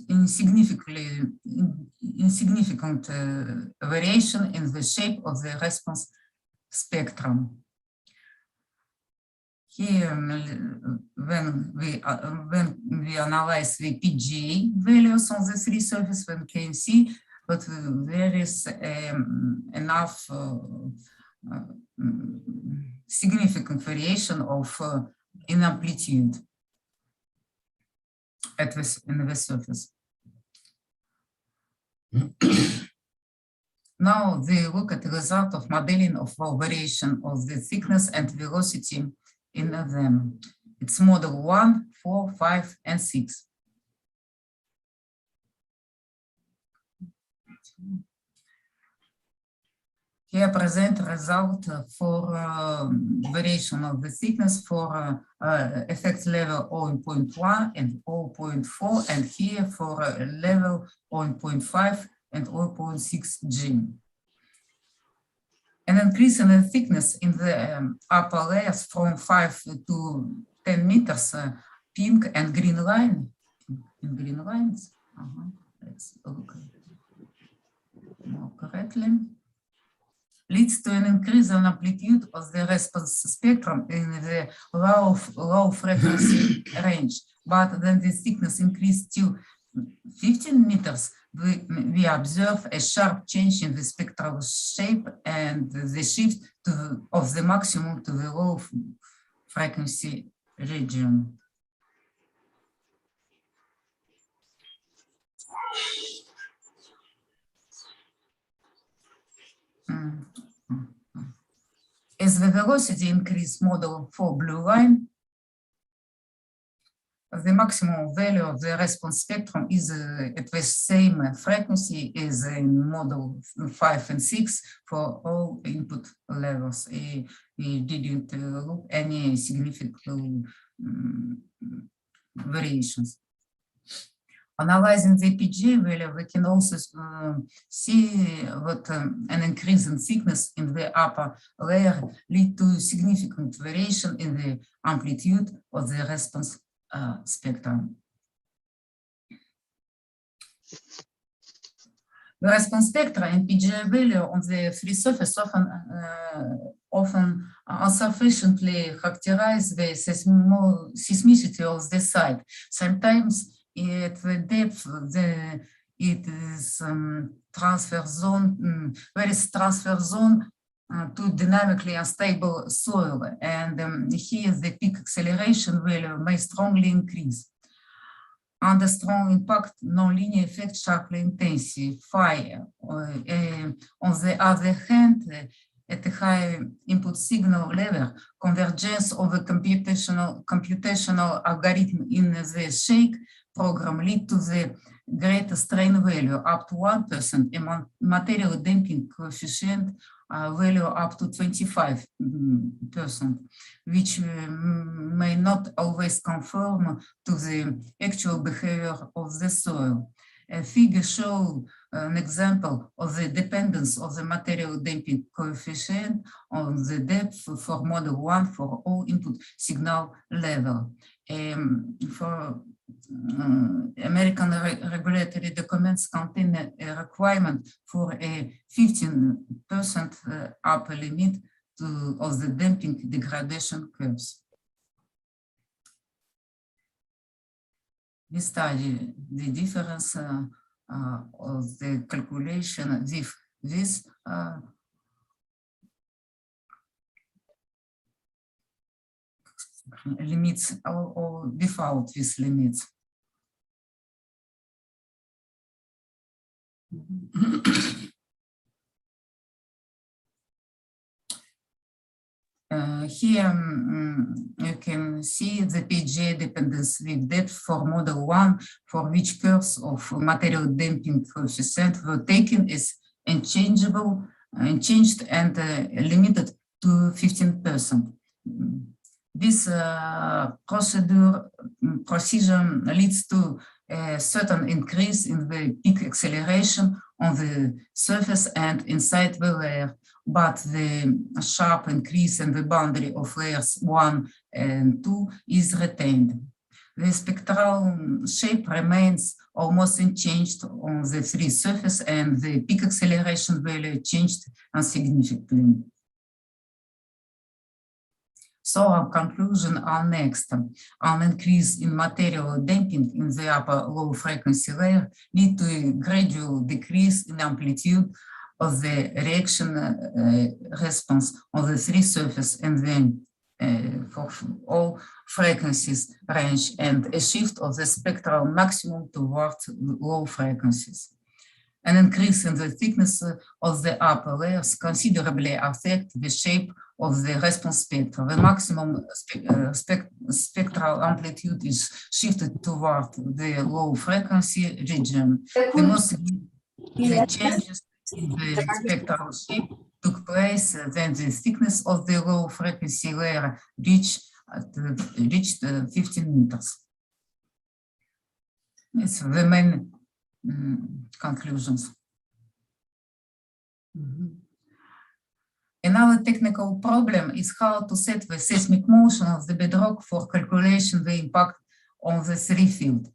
insignificant variation in the shape of the response spectrum. Here, when we analyze the PGA values on the 3 surfaces, we can see but there is enough significant variation of in amplitude in the surface. Now they look at the result of modeling of variation of the thickness and velocity in them. It's model 1, 4, 5, and 6. Here present result for variation of the thickness for effect level 0.1 and 0.4, and here for level 0.5 and 0.6 G. An increase in the thickness in the upper layers from 5 to 10 meters, pink and green line, in green lines. Let's look more correctly. Leads to an increase in amplitude of the response spectrum in the low frequency range. But then the thickness increased to 15 meters, we observe a sharp change in the spectral shape and the shift of the maximum to the low frequency region. As the velocity increase model for blue line, the maximum value of the response spectrum is at the same frequency as in model 5 and 6 for all input levels. We didn't look any significant variations. Analyzing the PGA value, we can also see that an increase in thickness in the upper layer lead to significant variation in the amplitude of the response spectrum. The response spectra and PGA value on the free surface often insufficiently characterize the seismicity of the site. Sometimes at the depth, it is transfer zone, various transfer zone to dynamically unstable soil, and here the peak acceleration value may strongly increase. Under strong impact, nonlinear effect sharply intensify. On the other hand, at a high input signal level, convergence of a computational algorithm in the shake program lead to the greater strain value up to 1% and material damping coefficient value up to 25%, which may not always conform to the actual behavior of the soil. A figure shows an example of the dependence of the material damping coefficient on the depth for model 1 for all input signal level. For American regulatory documents contain a requirement for a 15% upper limit of the damping degradation curves. We study the difference of the calculation with this limits or without these limits. Here you can see the PGA dependence with depth for model 1, for which curves of material damping coefficient were taken as unchanged and limited to 15%. This procedure leads to a certain increase in the peak acceleration on the surface and inside the layer, but the sharp increase in the boundary of layers 1 and 2 is retained. The spectral shape remains almost unchanged on the free surface, and the peak acceleration value changed insignificantly. So our conclusion are next. An increase in material damping in the upper low frequency layer lead to a gradual decrease in amplitude of the reaction response on the free surface, and then for all frequencies range, and a shift of the spectral maximum towards low frequencies. An increase in the thickness of the upper layers considerably affect the shape of the response spectrum. The maximum spectral amplitude is shifted toward the low frequency region. The changes in the spectral shape took place when the thickness of the low frequency layer reached 15 meters. It's the main conclusions. Another technical problem is how to set the seismic motion of the bedrock for calculation the impact on the three field.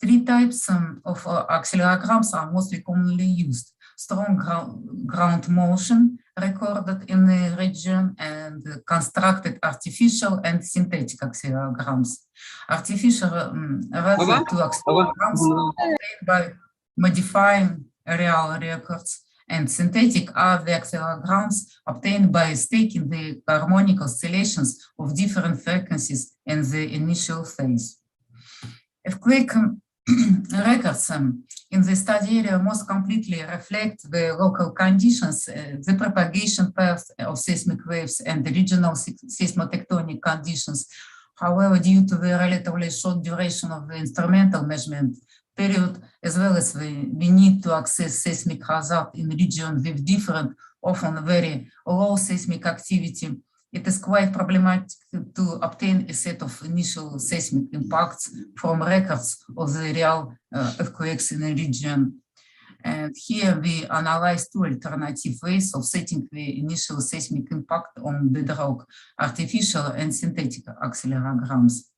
Three types of accelerometers are mostly commonly used: strong ground motion recorded in the region, and constructed artificial and synthetic accelerometers. Artificial refer to accelerometers obtained by modifying real records, and synthetic are the accelerometers obtained by staking the harmonic oscillations of different frequencies in the initial phase. Earthquake records in the study area most completely reflect the local conditions, the propagation path of seismic waves and the regional seismotectonic conditions. However, due to the relatively short duration of the instrumental measurement period, as well as we need to access seismic hazard in regions with different, often very low seismic activity, it is quite problematic to obtain a set of initial seismic impacts from records of the real earthquakes in a region. And here we analyze two alternative ways of setting the initial seismic impact on bedrock, artificial and synthetic accelerograms.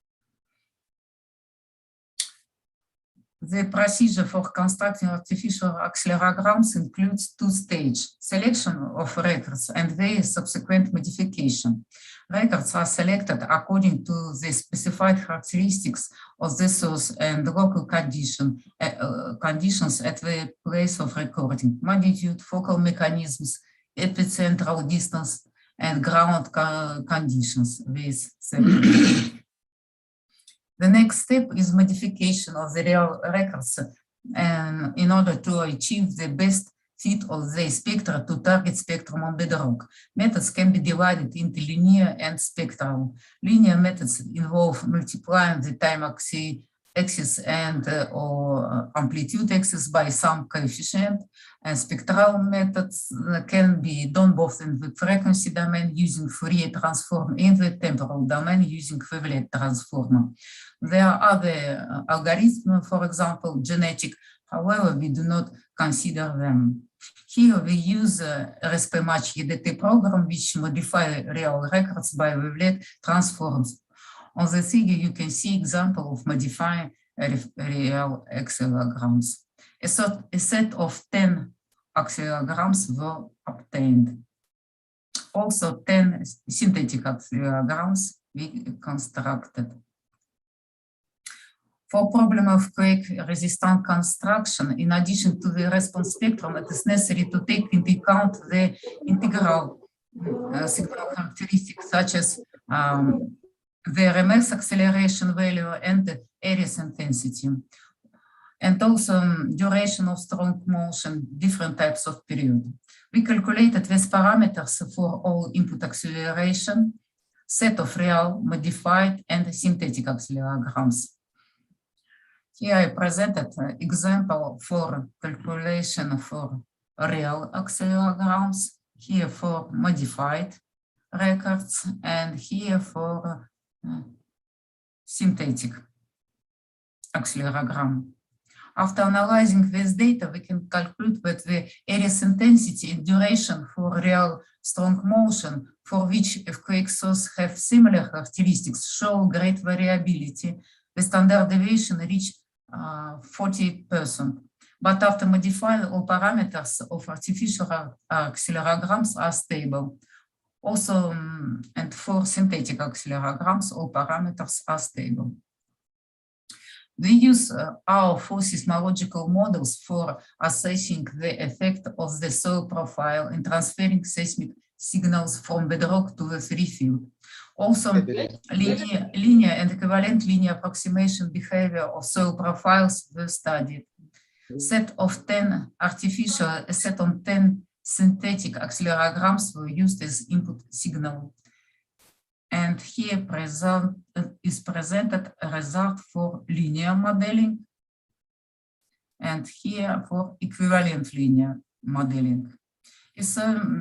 The procedure for constructing artificial accelerograms includes two stages: selection of records and their subsequent modification. Records are selected according to the specified characteristics of the source and local conditions at the place of recording: magnitude, focal mechanisms, epicentral distance, and ground conditions with separation. The next step is modification of the real records in order to achieve the best fit of the spectra to target spectrum on bedrock. Methods can be divided into linear and spectral. Linear methods involve multiplying the time axis and or amplitude axis by some coefficient, and spectral methods can be done both in the frequency domain using Fourier transform and the temporal domain using Wavelet transformer. There are other algorithms, for example, genetic, however, we do not consider them. Here we use RSP-match EDT program, which modify real records by wavelet transforms. On the figure, you can see example of modifying real accelerograms. A set of 10 accelerograms were obtained. Also 10 synthetic accelerograms we constructed. For problem of quake-resistant construction, in addition to the response spectrum, it is necessary to take into account the integral signal characteristics such as the RMS acceleration value and the areas intensity, and also duration of strong motion, different types of period. We calculated these parameters for all input acceleration, set of real, modified, and synthetic accelerograms. Here I presented an example for calculation for real accelerograms, here for modified records, and here for synthetic accelerogram. After analyzing this data, we can conclude that the area's intensity and duration for real strong motion, for which earthquake sources have similar characteristics, show great variability. The standard deviation reached 40%. But after modifying all parameters of artificial accelerograms are stable. Also, and for synthetic accelerograms, all parameters are stable. We use our four seismological models for assessing the effect of the soil profile in transferring seismic signals from bedrock to the free field. Also, linear and equivalent linear approximation behavior of soil profiles were studied. Set of 10 artificial, a set of 10 synthetic accelerograms were used as input signal. And here is presented a result for linear modeling, and here for equivalent linear modeling. Is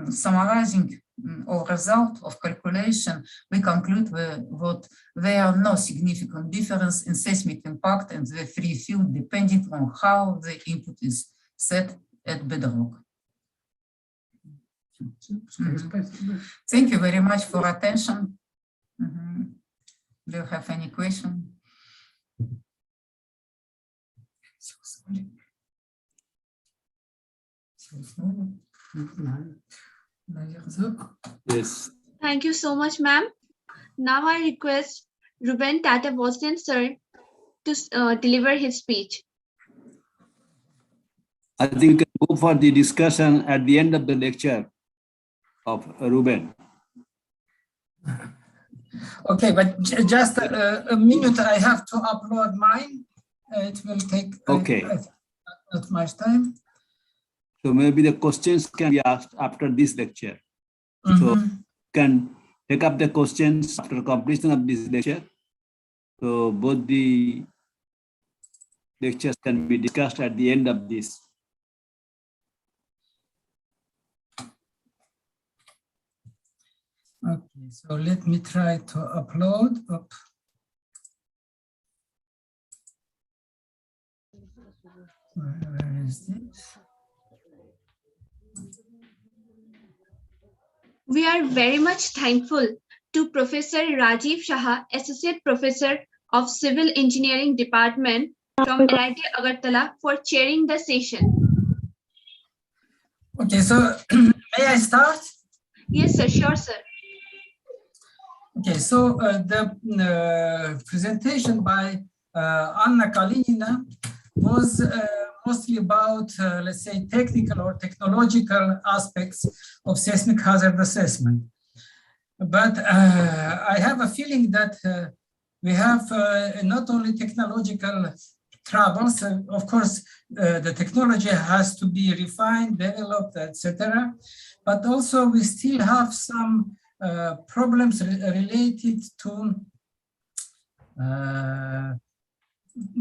summarizing our result of calculation, we conclude that there are no significant difference in seismic impact and the free field depending on how the input is set at bedrock. Thank you very much for attention. Do you have any question? Yes. Thank you so much, ma'am. Now I request Ruben Tata-Bosnian sir to deliver his speech. I think we can go for the discussion at the end of the lecture of Ruben. Okay, but just a minute, I have to upload mine. It will take Okay. not much time. So maybe the questions can be asked after this lecture. So can take up the questions after completion of this lecture. So both the lectures can be discussed at the end of this. Okay, so let me try to upload. Where is this? We are very much thankful to Professor Rajiv Shah, Associate Professor of Civil Engineering Department from NIT Agartala, for chairing the session. Okay, so may I start? Yes, sir. Sure, sir. Okay, so the presentation by Anna Kalinina was mostly about, let's say, technical or technological aspects of seismic hazard assessment. But I have a feeling that we have not only technological troubles, of course, the technology has to be refined, developed, etc. But also we still have some problems related to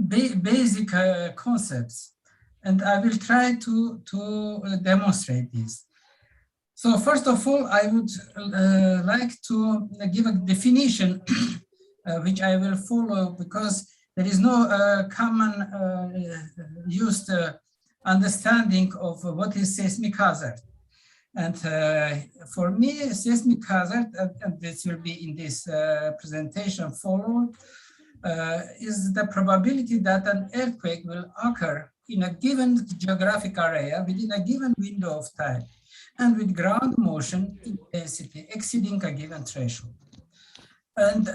basic concepts. And I will try to demonstrate this. So first of all, I would like to give a definition, which I will follow because there is no common used understanding of what is seismic hazard. And for me, seismic hazard, and this will be in this presentation followed, is the probability that an earthquake will occur in a given geographic area within a given window of time and with ground motion intensity exceeding a given threshold. And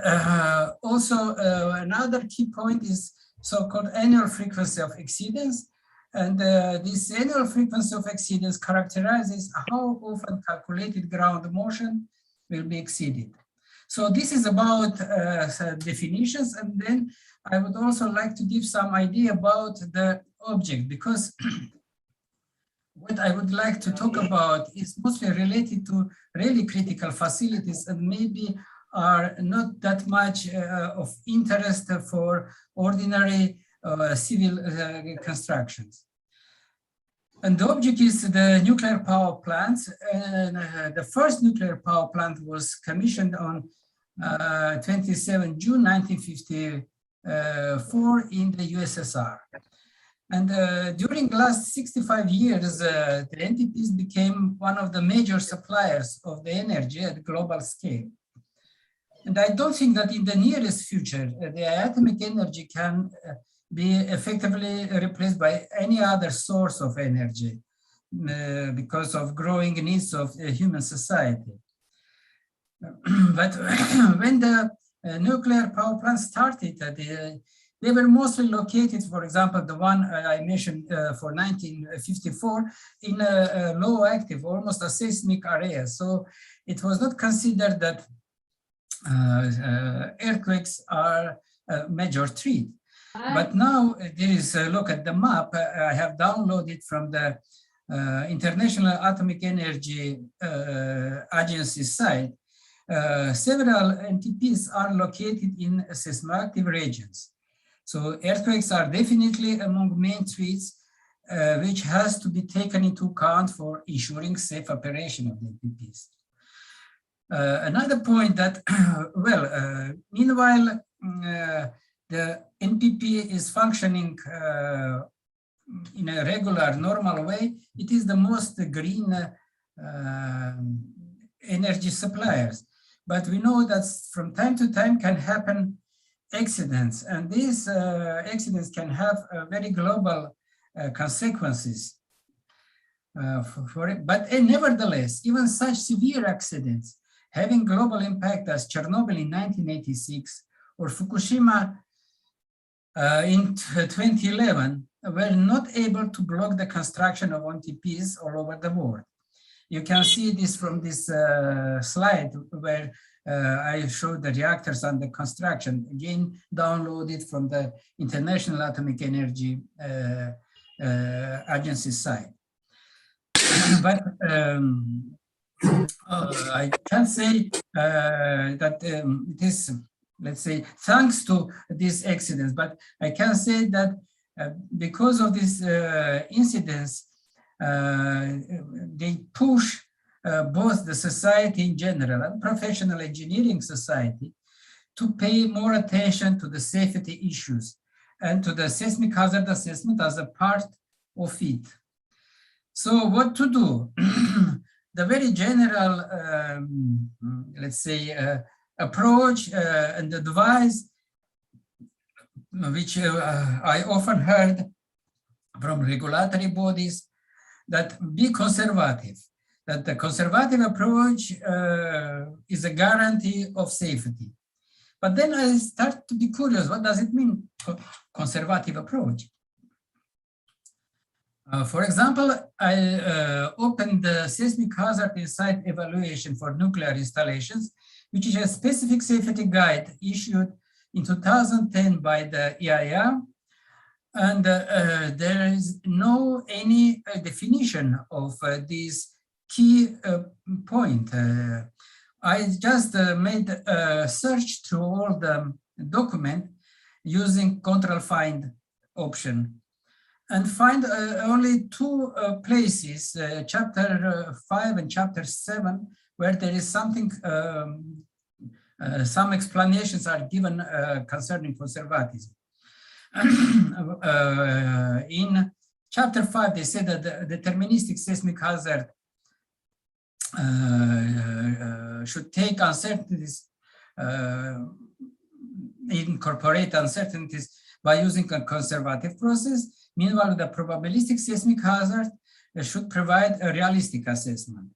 also another key point is so-called annual frequency of exceedance. And this annual frequency of exceedance characterizes how often calculated ground motion will be exceeded. So this is about definitions. And then I would also like to give some idea about the object, because what I would like to talk about is mostly related to really critical facilities and maybe are not that much of interest for ordinary civil constructions. And the object is the nuclear power plants. And the first nuclear power plant was commissioned on 27 June 1954 in the USSR. And during the last 65 years, the NTPs became one of the major suppliers of the energy at global scale. And I don't think that in the nearest future, the atomic energy can be effectively replaced by any other source of energy because of growing needs of human society. But when the nuclear power plant started, they were mostly located, for example, the one I mentioned for 1954, in a low active, almost a seismic area. So it was not considered that earthquakes are a major threat. But now there is a look at the map I have downloaded from the International Atomic Energy Agency site. Several NTPs are located in seismoactive regions. So earthquakes are definitely among main threats which has to be taken into account for ensuring safe operation of the NTPs. Another point that, well, meanwhile, the NPP is functioning in a regular, normal way. It is the most green energy suppliers. But we know that from time to time can happen accidents, and these accidents can have very global consequences for it. But nevertheless, even such severe accidents having global impact as Chernobyl in 1986 or Fukushima in 2011 were not able to block the construction of NTPs all over the world. You can see this from this slide where I showed the reactors under construction, again, downloaded from the International Atomic Energy Agency site. But I can say that it is, let's say, thanks to these accidents, but I can say that because of these incidents, they push both the society in general and professional engineering society to pay more attention to the safety issues and to the seismic hazard assessment as a part of it. So what to do? The very general, let's say, approach and advice, which I often heard from regulatory bodies, that be conservative, that the conservative approach is a guarantee of safety. But then I start to be curious, what does it mean, conservative approach? For example, I opened the seismic hazard and site evaluation for nuclear installations, which is a specific safety guide issued in 2010 by the EIA. And there is no any definition of this key point. I just made a search through all the document using control find option and find only two places, chapter 5 and chapter 7, where there is something, some explanations are given concerning conservatism. In chapter 5, they say that the deterministic seismic hazard should take uncertainties, incorporate uncertainties by using a conservative process. Meanwhile, the probabilistic seismic hazard should provide a realistic assessment.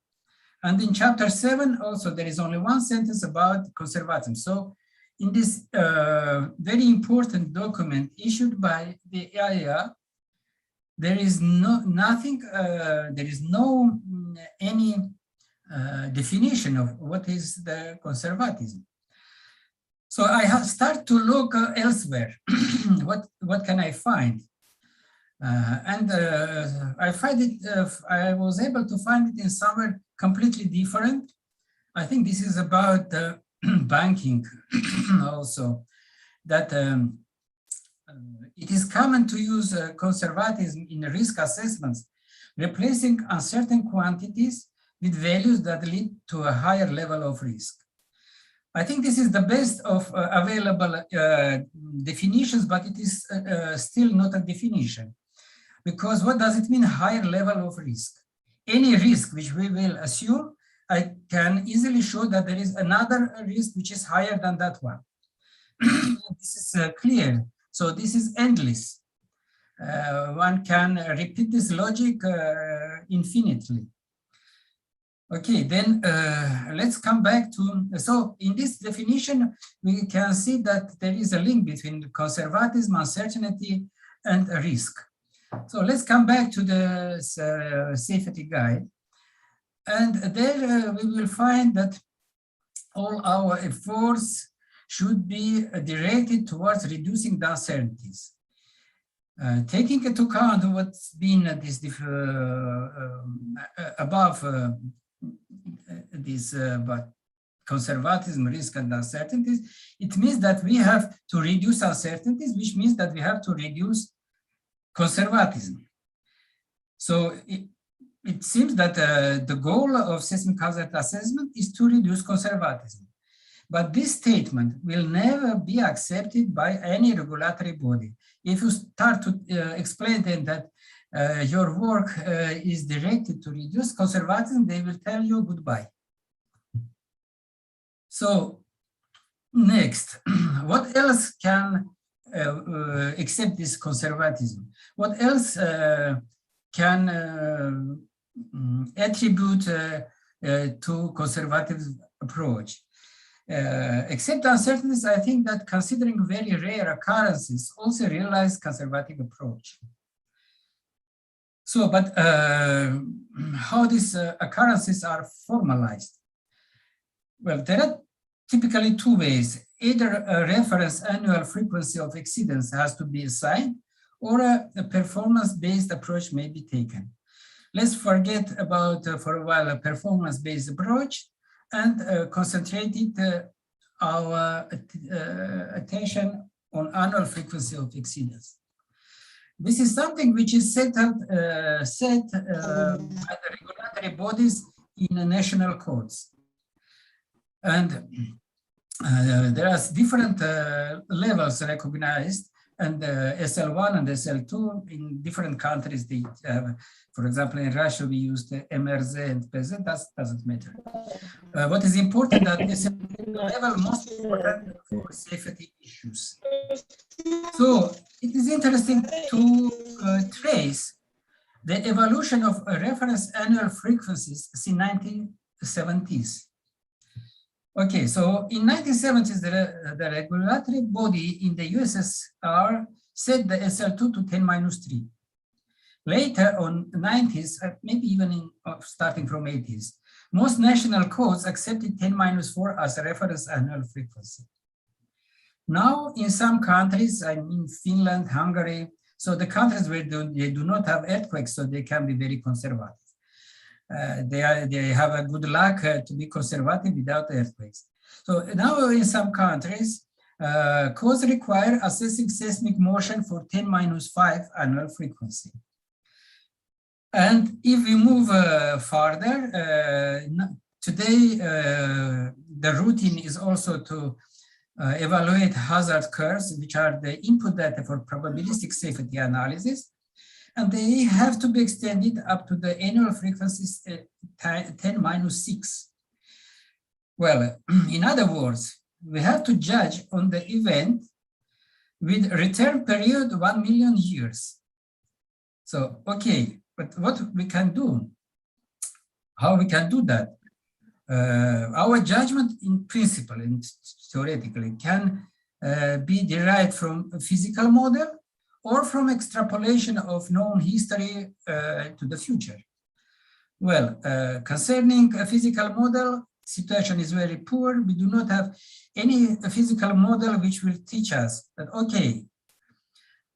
And in chapter 7, also, there is only one sentence about conservatism. So in this very important document issued by the EIA, there is nothing, there is no any definition of what is the conservatism. So I start to look elsewhere. What can I find? And I find it. I was able to find it in somewhere completely different. I think this is about banking also, that it is common to use conservatism in risk assessments, replacing uncertain quantities with values that lead to a higher level of risk. I think this is the best of available definitions, but it is still not a definition. Because what does it mean, higher level of risk? Any risk which we will assume, I can easily show that there is another risk which is higher than that one. This is clear. So this is endless. One can repeat this logic infinitely. Okay, then let's come back to, so in this definition, we can see that there is a link between conservatism, uncertainty, and risk. So let's come back to the safety guide. And there we will find that all our efforts should be directed towards reducing the uncertainties. Taking into account what's been this above this but conservatism, risk, and uncertainties, it means that we have to reduce uncertainties, which means that we have to reduce conservatism. So it seems that the goal of seismic hazard assessment is to reduce conservatism. But this statement will never be accepted by any regulatory body. If you start to explain them that your work is directed to reduce conservatism, they will tell you goodbye. So next, what else can accept this conservatism? What else can attribute to conservative approach? Except uncertainties, I think that considering very rare occurrences also realize conservative approach. So, but how these occurrences are formalized? Well, there are typically two ways. Either a reference annual frequency of exceedance has to be assigned, or a performance-based approach may be taken. Let's forget about, for a while, a performance-based approach and concentrate our attention on annual frequency of exceedance. This is something which is set by the regulatory bodies in national codes. And there are different levels recognized, and SL1 and SL2 in different countries. They have, for example, in Russia, we use the MRZ and PZ, that doesn't matter. What is important that SL2 level most important for safety issues. So it is interesting to trace the evolution of reference annual frequencies since 1970s. Okay, so in 1970s, the regulatory body in the USSR set the SL2 to 10-3. Later on 90s, maybe even starting from 80s, most national codes accepted 10-4 as a reference annual frequency. Now, in some countries, I mean Finland, Hungary, so the countries where they do not have earthquakes, so they can be very conservative. They have a good luck to be conservative without earthquakes. So now in some countries, codes require assessing seismic motion for 10-5 annual frequency. And if we move further, today the routine is also to evaluate hazard curves, which are the input data for probabilistic safety analysis. And they have to be extended up to the annual frequencies 10-6. Well, in other words, we have to judge on the event with return period 1 million years. So, okay, but what we can do? How we can do that? Our judgment in principle and theoretically can be derived from a physical model or from extrapolation of known history to the future. Well, concerning a physical model, situation is very poor. We do not have any physical model which will teach us that, okay,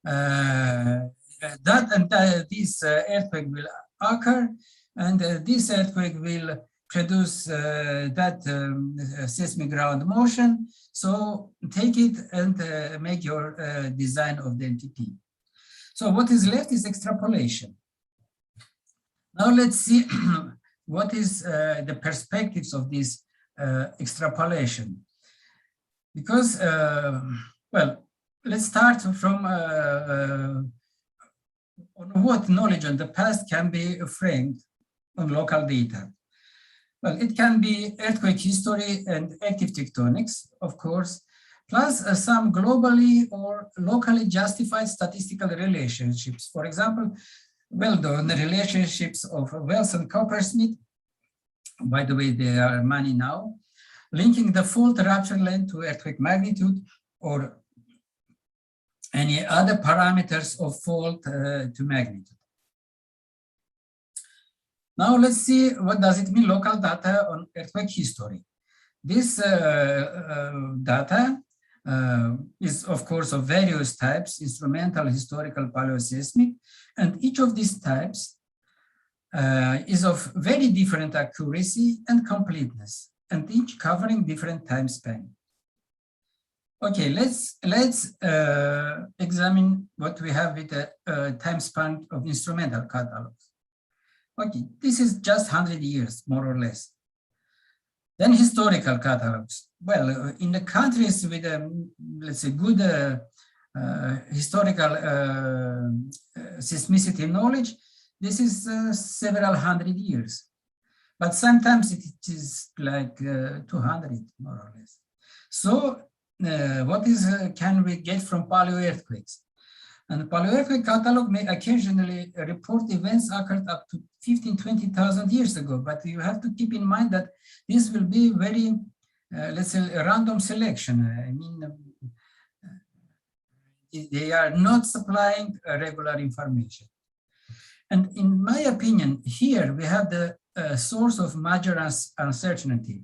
that and this earthquake will occur, and this earthquake will produce that seismic ground motion. So take it and make your design of the NTP. So what is left is extrapolation. Now let's see what is the perspectives of this extrapolation. Because, well, let's start from on what knowledge on the past can be framed on local data. Well, it can be earthquake history and active tectonics, of course, plus some globally or locally justified statistical relationships. For example, well-known relationships of Wells and Coppersmith, by the way, they are many now, linking the fault rupture length to earthquake magnitude or any other parameters of fault to magnitude. Now let's see what does it mean local data on earthquake history. This data is of course of various types, instrumental, historical, paleoseismic, and each of these types is of very different accuracy and completeness, and each covering different time span. Okay, let's examine what we have with the time span of instrumental catalogs. Okay, this is just 100 years, more or less. Then historical catalogs. Well, in the countries with, let's say, good historical seismicity knowledge, this is several hundred years. But sometimes it is like 200, more or less. So what can we get from paleo-earthquakes? And the paleo-earthquake catalog may occasionally report events occurred up to 15,000–20,000 years ago, but you have to keep in mind that this will be very, let's say, a random selection. I mean, they are not supplying regular information. And in my opinion, here we have the source of major uncertainty.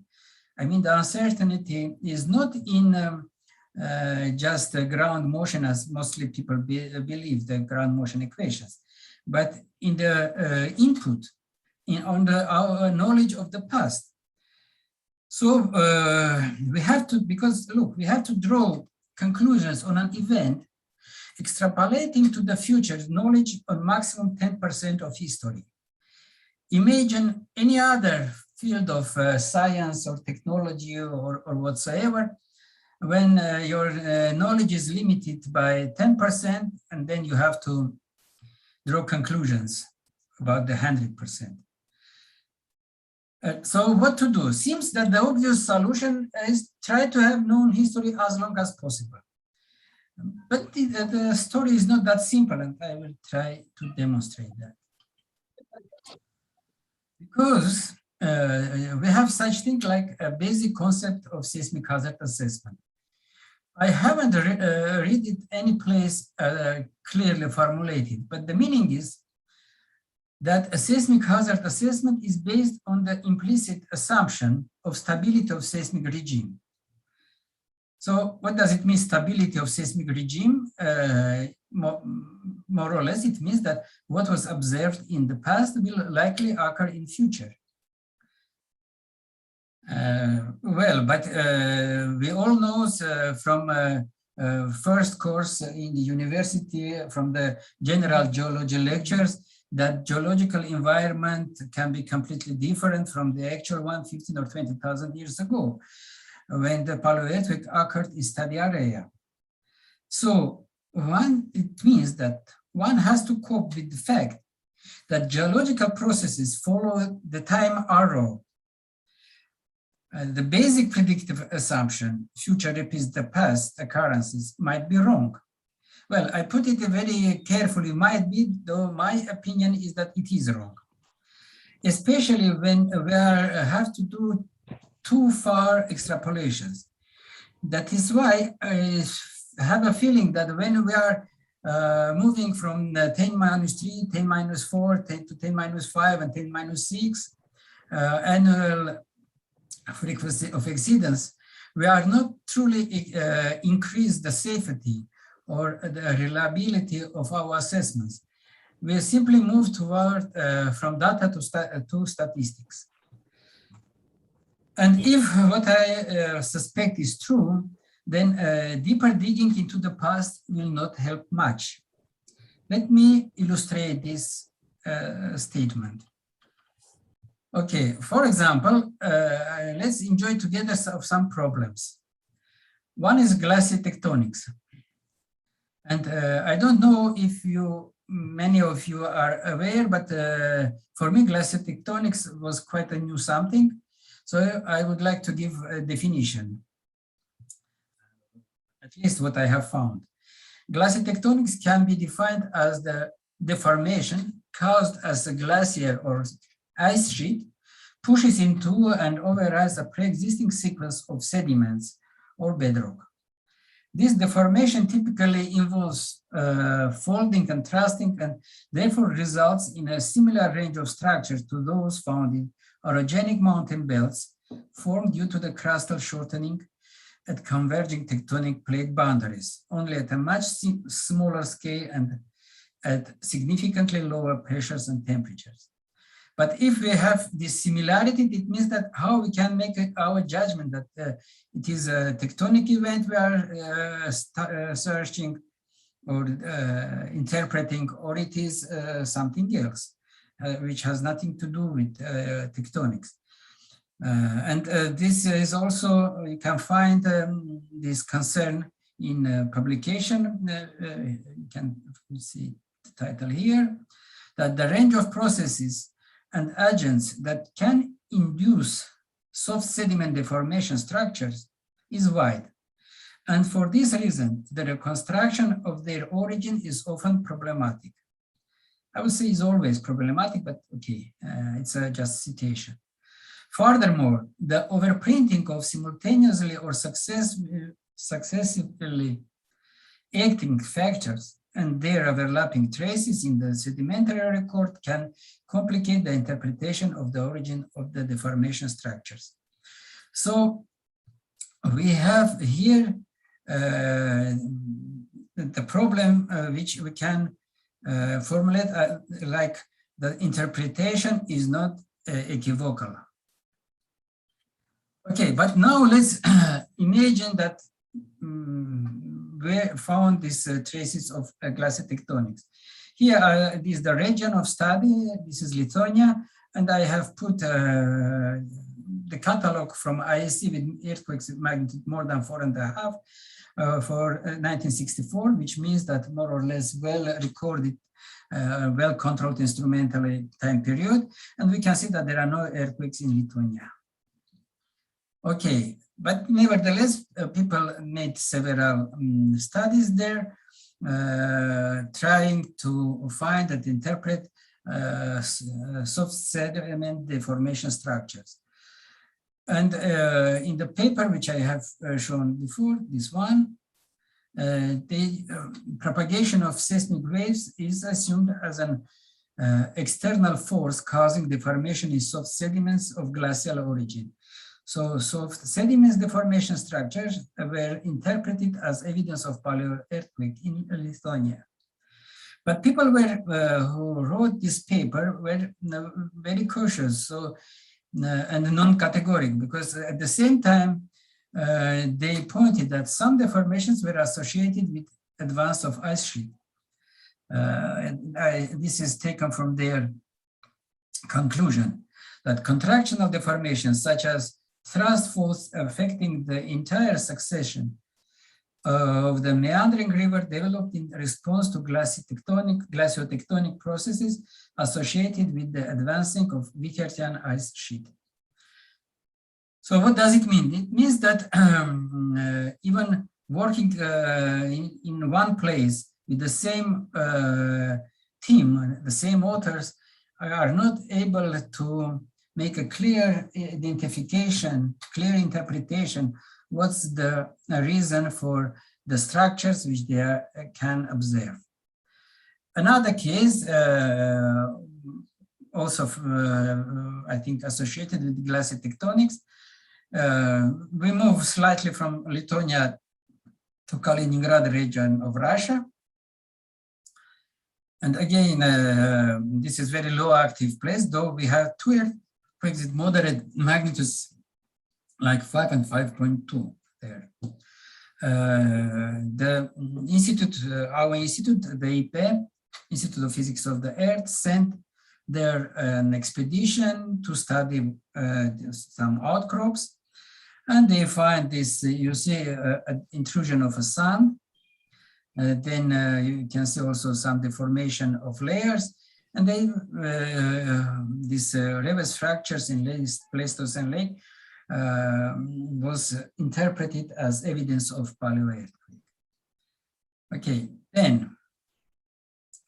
I mean, the uncertainty is not in just ground motion, as mostly people believe, the ground motion equations, but in the input, on our knowledge of the past. So we have to, because look, we have to draw conclusions on an event, extrapolating to the future knowledge on maximum 10% of history. Imagine any other field of science or technology or whatsoever, when your knowledge is limited by 10%, and then you have to draw conclusions about the 100%. So what to do? Seems that the obvious solution is try to have known history as long as possible. But the story is not that simple, and I will try to demonstrate that. Because we have such thing like a basic concept of seismic hazard assessment. I haven't read it any place clearly formulated, but the meaning is that a seismic hazard assessment is based on the implicit assumption of stability of seismic regime. So what does it mean, stability of seismic regime? More or less, it means that what was observed in the past will likely occur in future. Well, but we all know from first course in the university, from the general geology lectures, that geological environment can be completely different from the actual one 15 or 20,000 years ago, when the paleo-earthquake occurred in steady area. So it means that one has to cope with the fact that geological processes follow the time arrow. The basic predictive assumption, future repeats the past occurrences, might be wrong. Well, I put it very carefully, might be, though my opinion is that it is wrong. Especially when we have to do too far extrapolations. That is why I have a feeling that when we are moving from 10-3, 10-4, 10 to 10-5, and 10-6 annual frequency of exceedance, we are not truly increase the safety or the reliability of our assessments. We simply move toward from data to statistics. And if what I suspect is true, then deeper digging into the past will not help much. Let me illustrate this statement. Okay, for example, let's enjoy together some problems. One is glacier tectonics. And I don't know if many of you are aware, but for me, glacier tectonics was quite a new something. So I would like to give a definition, at least what I have found. Glacier tectonics can be defined as the deformation caused as a glacier or ice sheet pushes into and overrides a pre-existing sequence of sediments or bedrock. This deformation typically involves folding and thrusting, and therefore results in a similar range of structures to those found in orogenic mountain belts formed due to the crustal shortening at converging tectonic plate boundaries, only at a much smaller scale and at significantly lower pressures and temperatures. But if we have this similarity, it means that how we can make our judgment that it is a tectonic event we are searching or interpreting, or it is something else, which has nothing to do with tectonics. And this is also, you can find this concern in publication. You can see the title here, that the range of processes and agents that can induce soft sediment deformation structures is wide. And for this reason, the reconstruction of their origin is often problematic. I would say is always problematic, but okay, it's just citation. Furthermore, the overprinting of simultaneously or successively acting factors and their overlapping traces in the sedimentary record can complicate the interpretation of the origin of the deformation structures. So we have here the problem which we can formulate like the interpretation is not equivocal. Okay, but now let's imagine that we found these traces of glacial tectonics. Here is the region of study. This is Lithuania, and I have put the catalog from ISC with earthquakes of magnitude more than 4.5 for 1964, which means that more or less well recorded, well controlled instrumental time period, and we can see that there are no earthquakes in Lithuania. Okay, but nevertheless, people made several studies there, trying to find and interpret soft sediment deformation structures. And in the paper which I have shown before, this one, the propagation of seismic waves is assumed as an external force causing deformation in soft sediments of glacial origin. So soft sediments deformation structures were interpreted as evidence of paleo earthquake in Lithuania. But people were, who wrote this paper were very cautious and non-categoric, because at the same time, they pointed that some deformations were associated with advance of ice sheet. This is taken from their conclusion that contractional deformations such as thrust force affecting the entire succession of the meandering river developed in response to glaciotectonic processes associated with the advancing of Vikhertian ice sheet. So what does it mean? It means that even working in one place with the same team, the same authors, are not able to make a clear identification, clear interpretation, what's the reason for the structures which they can observe. Another case, also I think associated with glacial tectonics, we move slightly from Lithuania to Kaliningrad region of Russia. And again, this is very low active place, though we have two earthquakes with moderate magnitudes like 5 and 5.2 there. The institute, our institute, the IP, Institute of Physics of the Earth, sent their an expedition to study some outcrops, and they find this, you see an intrusion of a sun, then you can see also some deformation of layers, and they, these reverse fractures in Pleistocene lake was interpreted as evidence of paleo earthquake. Okay, then,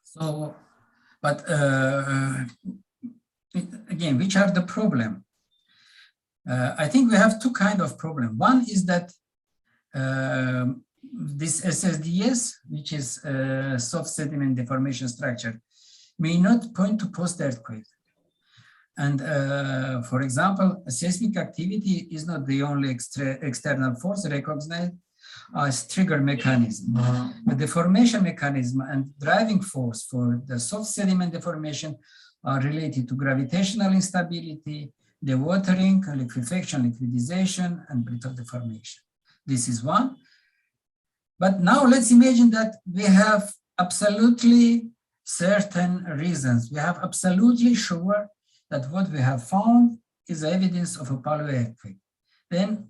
so, but again, which are the problem? I think we have two kinds of problem. One is that this SSDS, which is soft sediment deformation structure, may not point to post-earthquake. And for example, seismic activity is not the only external force recognized as trigger mechanism. The deformation mechanism and driving force for the soft sediment deformation are related to gravitational instability, dewatering, liquefaction, liquidization, and brittle deformation. This is one. But now let's imagine that we have absolutely certain reasons. We have absolutely sure that what we have found is evidence of a paleo earthquake. Then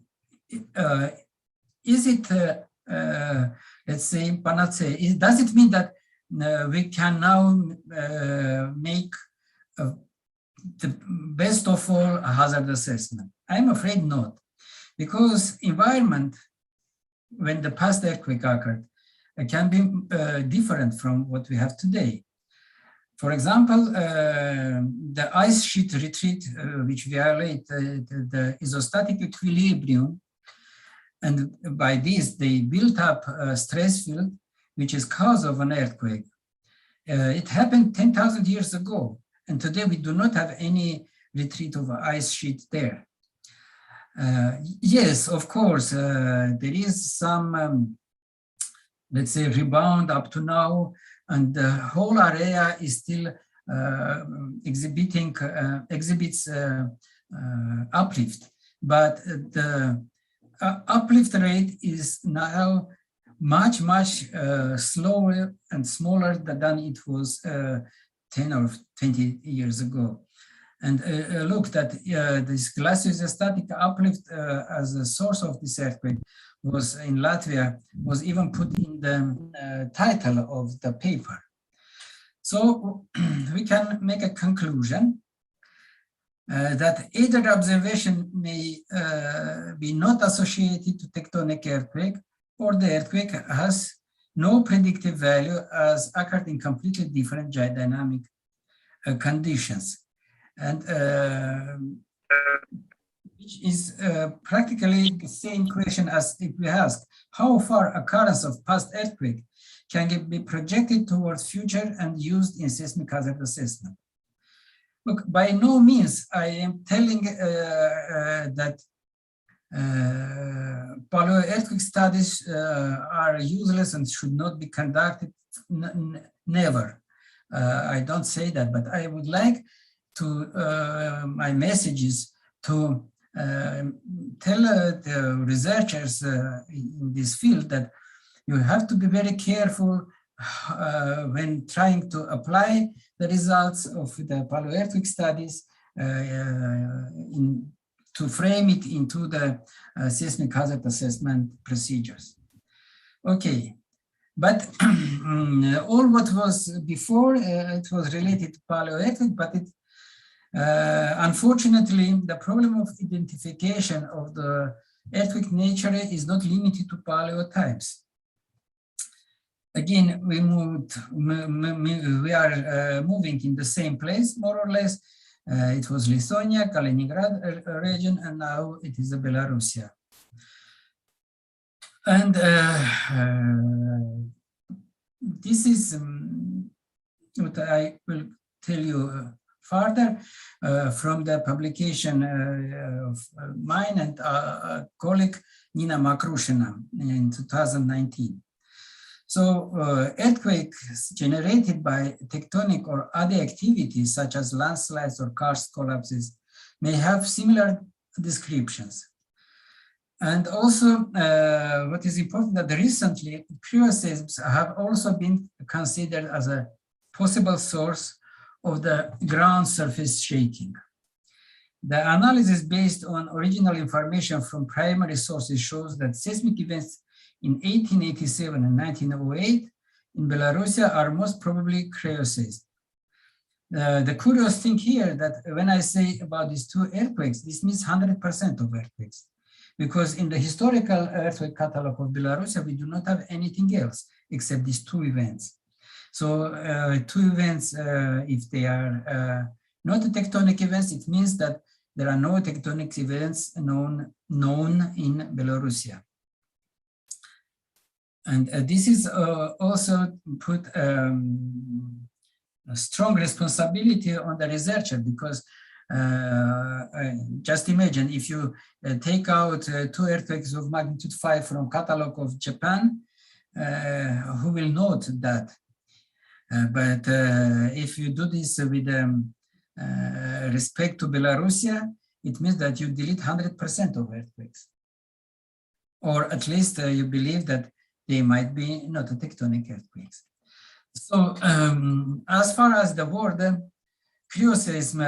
is it, let's say, panacea? Does it mean that we can now make the best of all a hazard assessment? I'm afraid not, because environment, when the past earthquake occurred, can be different from what we have today. For example, the ice sheet retreat, which violate the isostatic equilibrium, and by this they built up a stress field, which is cause of an earthquake. It happened 10,000 years ago, and today we do not have any retreat of ice sheet there. Yes, of course, there is some, let's say, rebound up to now, and the whole area is still exhibits uplift, but the uplift rate is now much slower and smaller than it was 10 or 20 years ago. And look, that this glacial-static uplift as a source of this earthquake was in Latvia, was even put in the title of the paper. So we can make a conclusion that either the observation may be not associated to tectonic earthquake, or the earthquake has no predictive value as occurred in completely different geodynamic conditions. And which is practically the same question as if we ask, how far occurrence of past earthquake can be projected towards future and used in seismic hazard assessment? Look, by no means I am telling that paleo earthquake studies are useless and should not be conducted. Never. I don't say that, but I would like to my message is to tell the researchers in this field that you have to be very careful when trying to apply the results of the paleo earthquake studies to frame it into the seismic hazard assessment procedures. Okay, but all what was before, it was related to paleo earthquake, but it unfortunately, the problem of identification of the earthquake nature is not limited to paleo types. Again, we are moving in the same place, more or less. It was Lithuania, Kaliningrad region, and now it is Belarusia. And this is what I will tell you further from the publication of mine and colleague Nina Makrushina in 2019. So earthquakes generated by tectonic or other activities such as landslides or karst collapses may have similar descriptions. And also what is important that recently cryoseisms have also been considered as a possible source of the ground surface shaking. The analysis based on original information from primary sources shows that seismic events in 1887 and 1908 in Belarusia are most probably cryoseisms. The curious thing here that when I say about these two earthquakes, this means 100% of earthquakes, because in the historical earthquake catalog of Belarusia, we do not have anything else except these two events. So two events, if they are not tectonic events, it means that there are no tectonic events known in Belarusia. And this is also put a strong responsibility on the researcher, because just imagine if you take out two earthquakes of magnitude 5 from catalog of Japan, who will note that? But if you do this with respect to Belarusia, it means that you delete 100% of earthquakes. Or at least you believe that they might be not tectonic earthquakes. So as far as the word cryoseism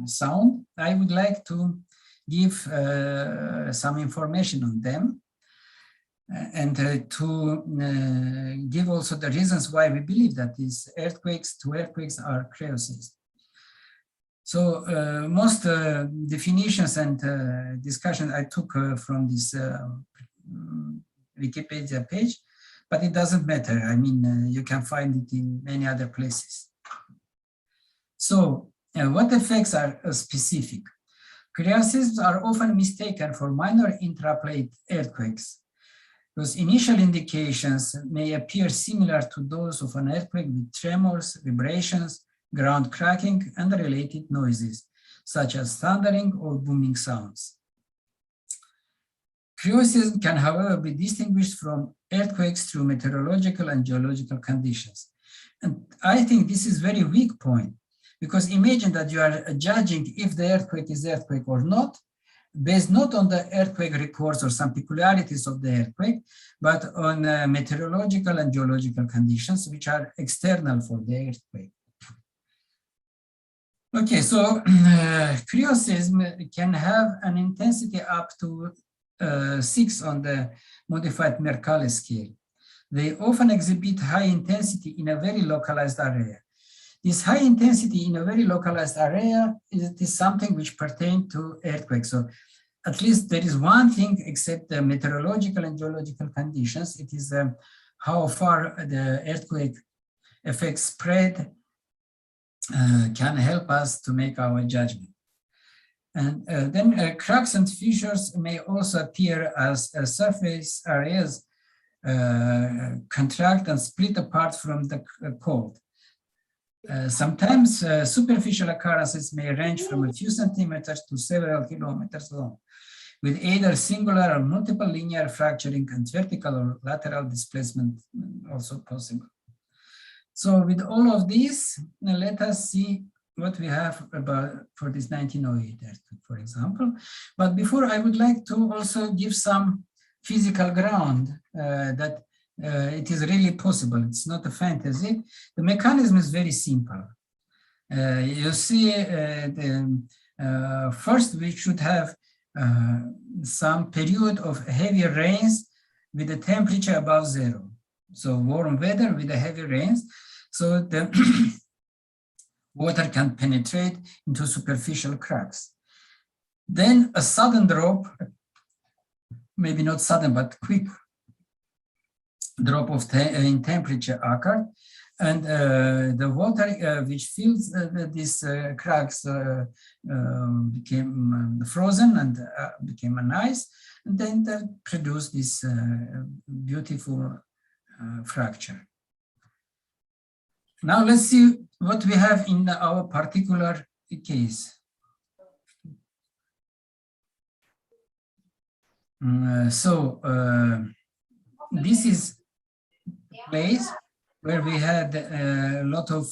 sound, I would like to give some information on them and to give also the reasons why we believe that these two earthquakes are cryoseisms. So most definitions and discussion I took from this Wikipedia page, but it doesn't matter. I mean, you can find it in many other places. So what effects are specific? Cryoseisms are often mistaken for minor intraplate earthquakes, because initial indications may appear similar to those of an earthquake with tremors, vibrations, ground cracking, and related noises, such as thundering or booming sounds. Cryosyism can, however, be distinguished from earthquakes through meteorological and geological conditions. And I think this is very weak point, because imagine that you are judging if the earthquake is earthquake or not, based not on the earthquake records or some peculiarities of the earthquake, but on meteorological and geological conditions, which are external for the earthquake. Okay, so cryosyism can have an intensity up to 6 on the modified Mercalli scale. They often exhibit high intensity in a very localized area. This high intensity in a very localized area is something which pertains to earthquakes. So at least there is one thing except the meteorological and geological conditions. It is how far the earthquake effects spread can help us to make our judgment. And then cracks and fissures may also appear as surface areas contract and split apart from the cold. Sometimes superficial occurrences may range from a few centimeters to several kilometers long, with either singular or multiple linear fracturing and vertical or lateral displacement also possible. So with all of this, let us see what we have about for this 1908 earthquake, for example. But before, I would like to also give some physical ground that it is really possible. It's not a fantasy. The mechanism is very simple. You see, first we should have some period of heavy rains with a temperature above 0. So warm weather with the heavy rains. So the water can penetrate into superficial cracks. Then a sudden drop, maybe not sudden, but quick drop of in temperature occurred, and the water which fills these cracks became frozen and became an ice, and then that produced this beautiful fracture. Now let's see what we have in our particular case. This is a place where we had a lot of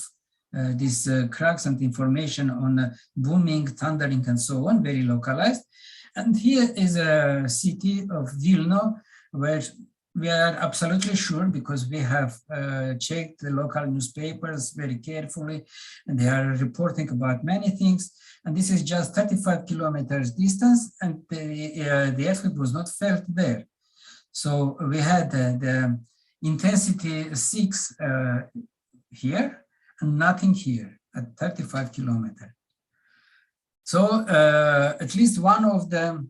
these cracks and information on booming, thundering, and so on, very localized. And here is a city of Vilno, where we are absolutely sure, because we have checked the local newspapers very carefully, and they are reporting about many things. And this is just 35 kilometers distance, and the earthquake was not felt there. So we had the intensity 6 here and nothing here at 35 kilometers. So at least one of the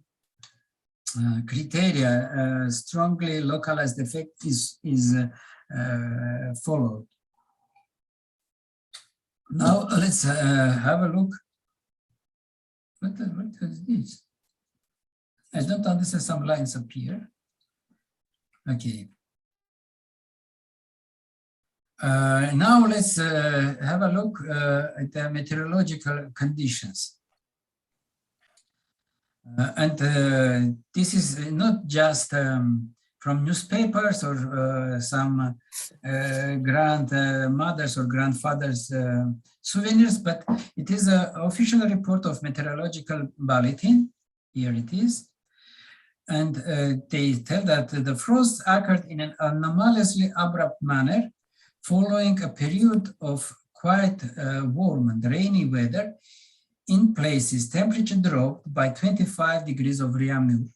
criteria, strongly localized effect is followed. Now let's have a look. What is this? I don't understand, some lines appear. Okay. Now let's have a look at the meteorological conditions. This is not just from newspapers or some grandmothers or grandfathers souvenirs, but it is an official report of Meteorological Bulletin. Here it is. And they tell that the frost occurred in an anomalously abrupt manner following a period of quite warm and rainy weather. In places, temperature dropped by 25 degrees of Réaumur.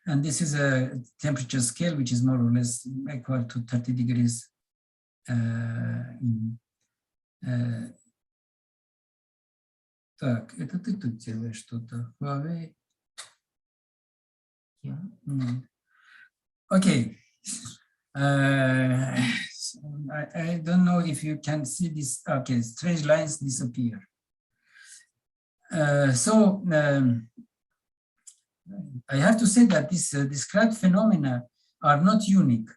And this is a temperature scale which is more or less equal to 30 degrees Так, это ты тут делаешь что-то. Huawei. Okay. I don't know if you can see this. Okay, strange lines disappear. I have to say that these described phenomena are not unique.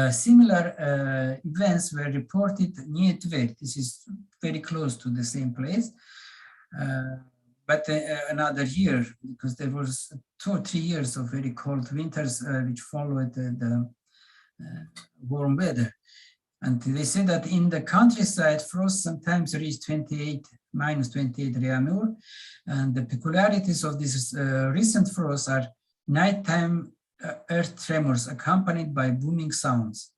Similar events were reported near Tver. This is very close to the same place. but another year, because there was 2 or 3 years of very cold winters which followed the warm weather. And they say that in the countryside, frost sometimes reached minus 28 Réaumur. And the peculiarities of this recent frost are nighttime earth tremors accompanied by booming sounds.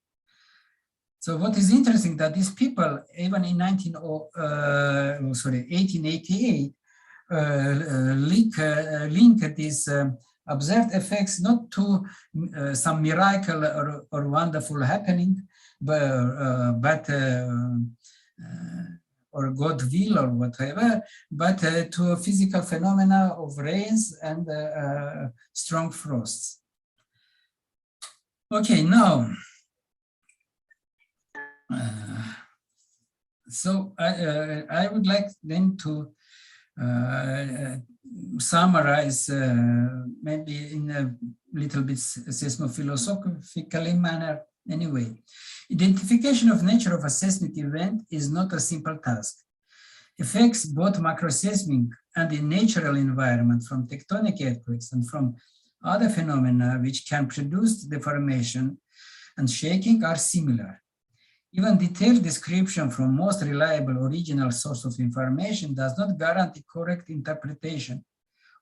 So what is interesting that these people, even in 1888, link these observed effects not to some miracle or wonderful happening, but or God will or whatever, but to a physical phenomena of rains and strong frosts. Okay, now, so I would like then to summarize maybe in a little bit seismophilosophically manner anyway. Identification of nature of a seismic event is not a simple task. Effects both macroseismic and in natural environment from tectonic earthquakes and from other phenomena which can produce deformation and shaking are similar. Even detailed description from most reliable original source of information does not guarantee correct interpretation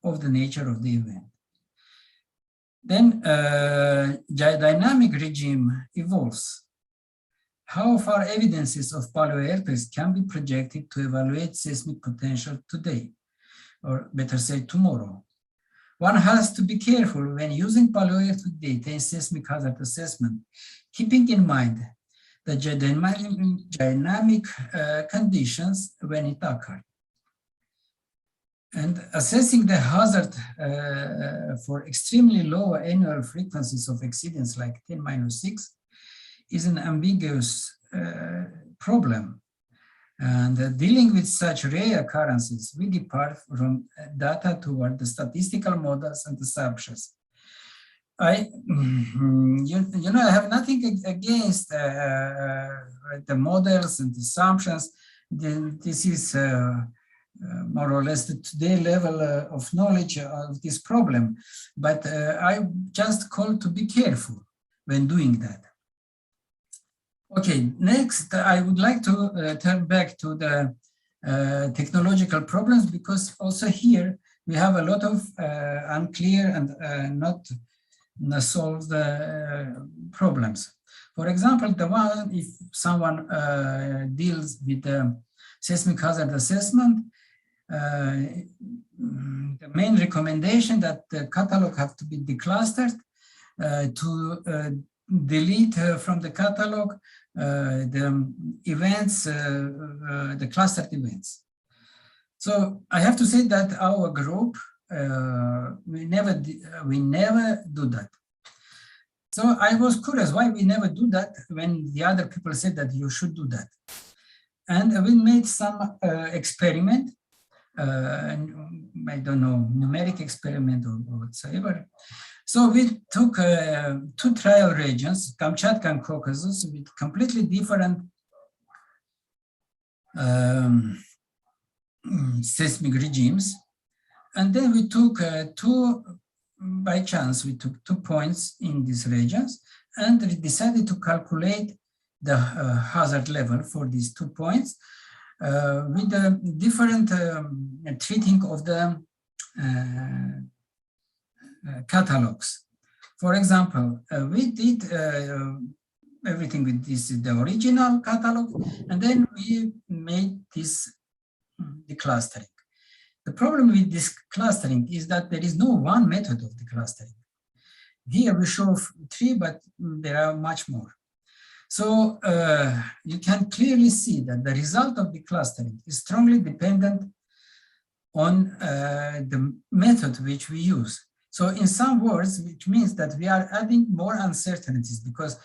of the nature of the event. Then dynamic regime evolves. How far evidences of paleo-earthquakes can be projected to evaluate seismic potential today, or better say tomorrow? One has to be careful when using paleo-earthquake data in seismic hazard assessment, keeping in mind the dynamic conditions when it occurred. And assessing the hazard for extremely low annual frequencies of exceedance like 10⁻⁶ is an ambiguous problem. And dealing with such rare occurrences, we depart from data toward the statistical models and assumptions. I have nothing against the models and assumptions. This is more or less the today level of knowledge of this problem. But I just call to be careful when doing that. Okay, next I would like to turn back to the technological problems, because also here we have a lot of unclear and not solved problems. For example, the one, if someone deals with the seismic hazard assessment, the main recommendation that the catalog have to be declustered, to delete from the catalog the events, the clustered events. So I have to say that our group, we never do that. So I was curious why we never do that when the other people said that you should do that. And we made some experiment, I don't know, numeric experiment or whatsoever. So we took 2 trial regions, Kamchatka and Caucasus, with completely different seismic regimes. And then we took by chance, we took 2 points in these regions, and we decided to calculate the hazard level for these 2 points with the different treating of the catalogs. For example, we did everything with this, the original catalog, and then we made this declustering. The problem with this clustering is that there is no one method of declustering. Here we show 3, but there are much more. So you can clearly see that the result of declustering is strongly dependent on the method which we use. So in some words, which means that we are adding more uncertainties because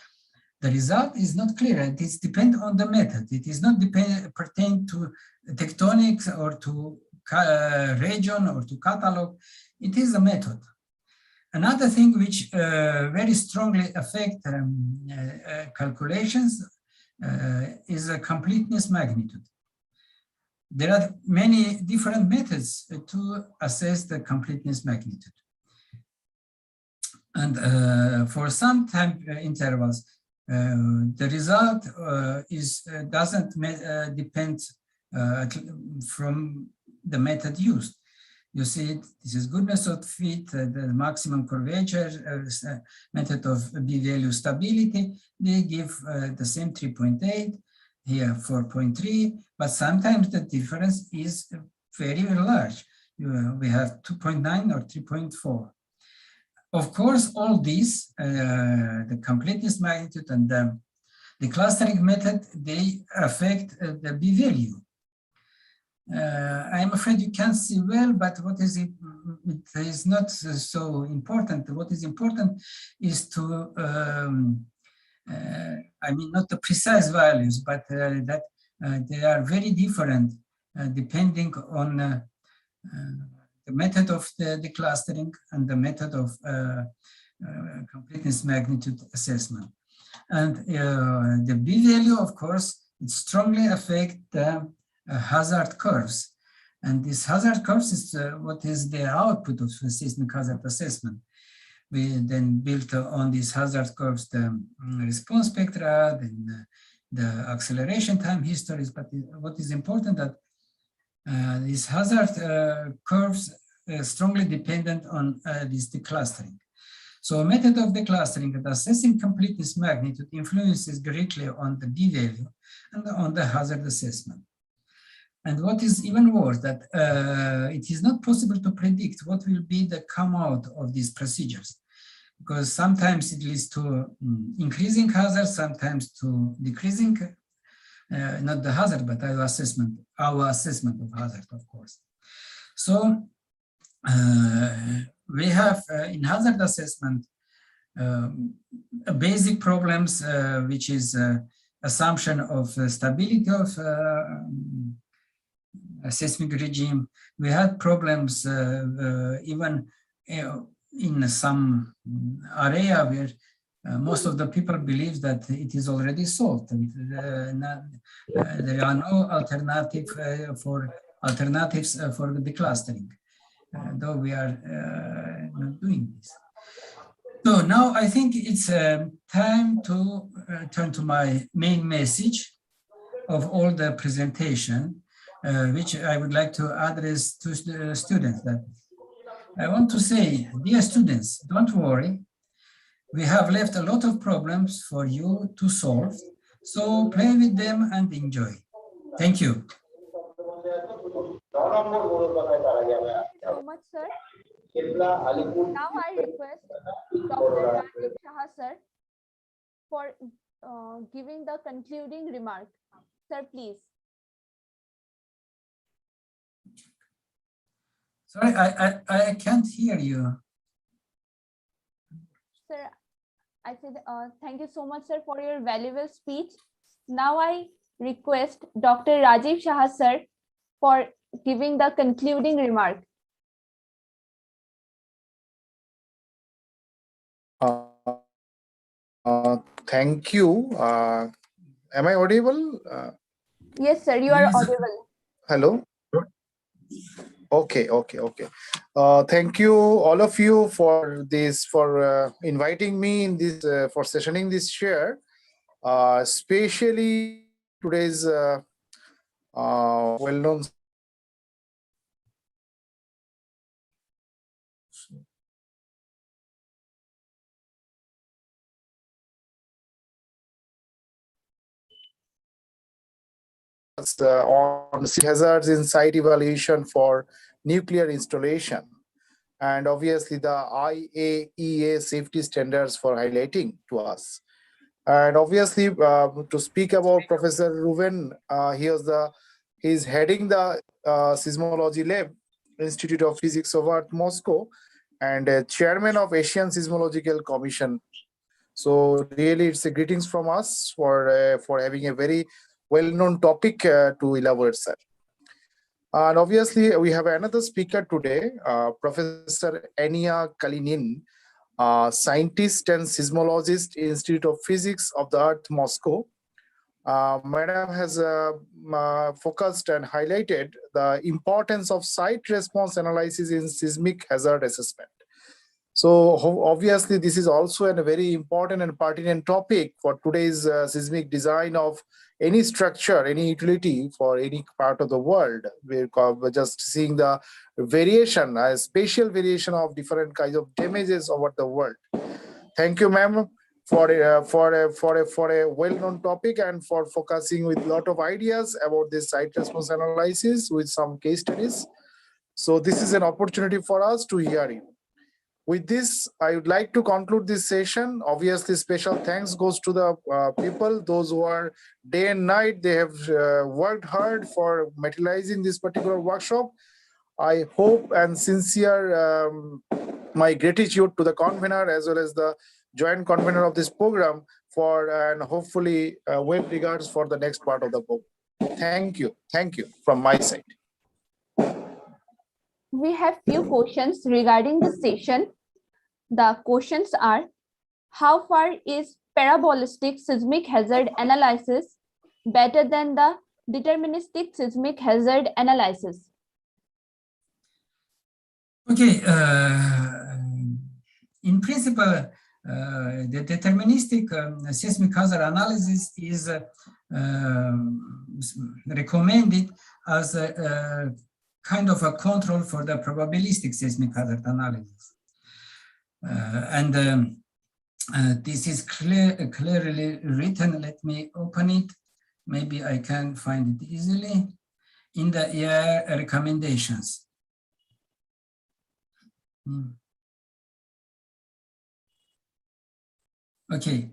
the result is not clear. It is dependent on the method. It is not pertain to tectonics or to region or to catalog. It is a method. Another thing which very strongly affect calculations is a completeness magnitude. there are many different methods to assess the completeness magnitude. And for some time intervals, the result doesn't depend from the method used. You see, this is goodness of fit, the maximum curvature, method of B-value stability. They give the same 3.8, here 4.3, but sometimes the difference is very, very large. We have 2.9 or 3.4. Of course, all these, the completeness magnitude and the clustering method, they affect the B-value. I'm afraid you can't see well, but what is it is not so important. What is important is to, I mean, not the precise values, but that they are very different depending on the method of the clustering and the method of completeness magnitude assessment. And the B-value, of course, it strongly affects the hazard curves. And this hazard curves is what is the output of the seismic hazard assessment. We then built on these hazard curves the response spectra, then the acceleration time histories. But what is important that these hazard curves strongly dependent on this declustering. So a method of declustering and assessing completeness magnitude influences greatly on the B-value and on the hazard assessment. And what is even worse, that it is not possible to predict what will be the come out of these procedures, because sometimes it leads to increasing hazard, sometimes to decreasing, not the hazard, but our assessment of hazard, of course. So we have in hazard assessment basic problems, which is assumption of stability of seismic regime. We had problems even in some area where most of the people believe that it is already solved, and there are no alternatives for the declustering, though we are not doing this. So now I think it's time to turn to my main message of all the presentation, which I would like to address to the students. That I want to say, dear students, don't worry. We have left a lot of problems for you to solve. So play with them and enjoy. Thank you. So much, sir. Now I request Dr. Rajiv Shah, sir, for giving the concluding remark. Sir, please. Sorry, I can't hear you. Sir, I said thank you so much, sir, for your valuable speech. Now I request Dr. Rajiv Shah, sir, for giving the concluding remark. Thank you. Am I audible? Yes, sir, you are audible. Hello. Okay. Thank you, all of you, for this, for inviting me in this, for sessioning this share, especially today's well-known on hazards in site evaluation for nuclear installation, and obviously the IAEA safety standards for highlighting to us. And obviously to speak about Professor Ruben, he's heading the Seismology Lab, Institute of Physics of Earth, Moscow, and chairman of Asian Seismological Commission. So really it's a greetings from us for having a very well-known topic to elaborate, sir. And obviously, we have another speaker today, Professor Ania Kalinin, scientist and seismologist, Institute of Physics of the Earth, Moscow, Madam has focused and highlighted the importance of site response analysis in seismic hazard assessment. So obviously, this is also a very important and pertinent topic for today's seismic design of any structure, any utility for any part of the world. We're just seeing the variation, a spatial variation of different kinds of damages over the world. Thank you, ma'am, for a well-known topic and for focusing with a lot of ideas about this site response analysis with some case studies. So this is an opportunity for us to hear you. With this, I would like to conclude this session. Obviously, special thanks goes to the people, those who are day and night, they have worked hard for materializing this particular workshop. I hope and sincere my gratitude to the convener as well as the joint convener of this program for and hopefully well regards for the next part of the program. Thank you from my side. We have few questions regarding the session. The questions are: how far is parabolistic seismic hazard analysis better than the deterministic seismic hazard analysis? Okay, in principle, the deterministic seismic hazard analysis is recommended as a kind of a control for the probabilistic seismic hazard analysis. This is clearly written. Let me open it. Maybe I can find it easily in the recommendations. Okay.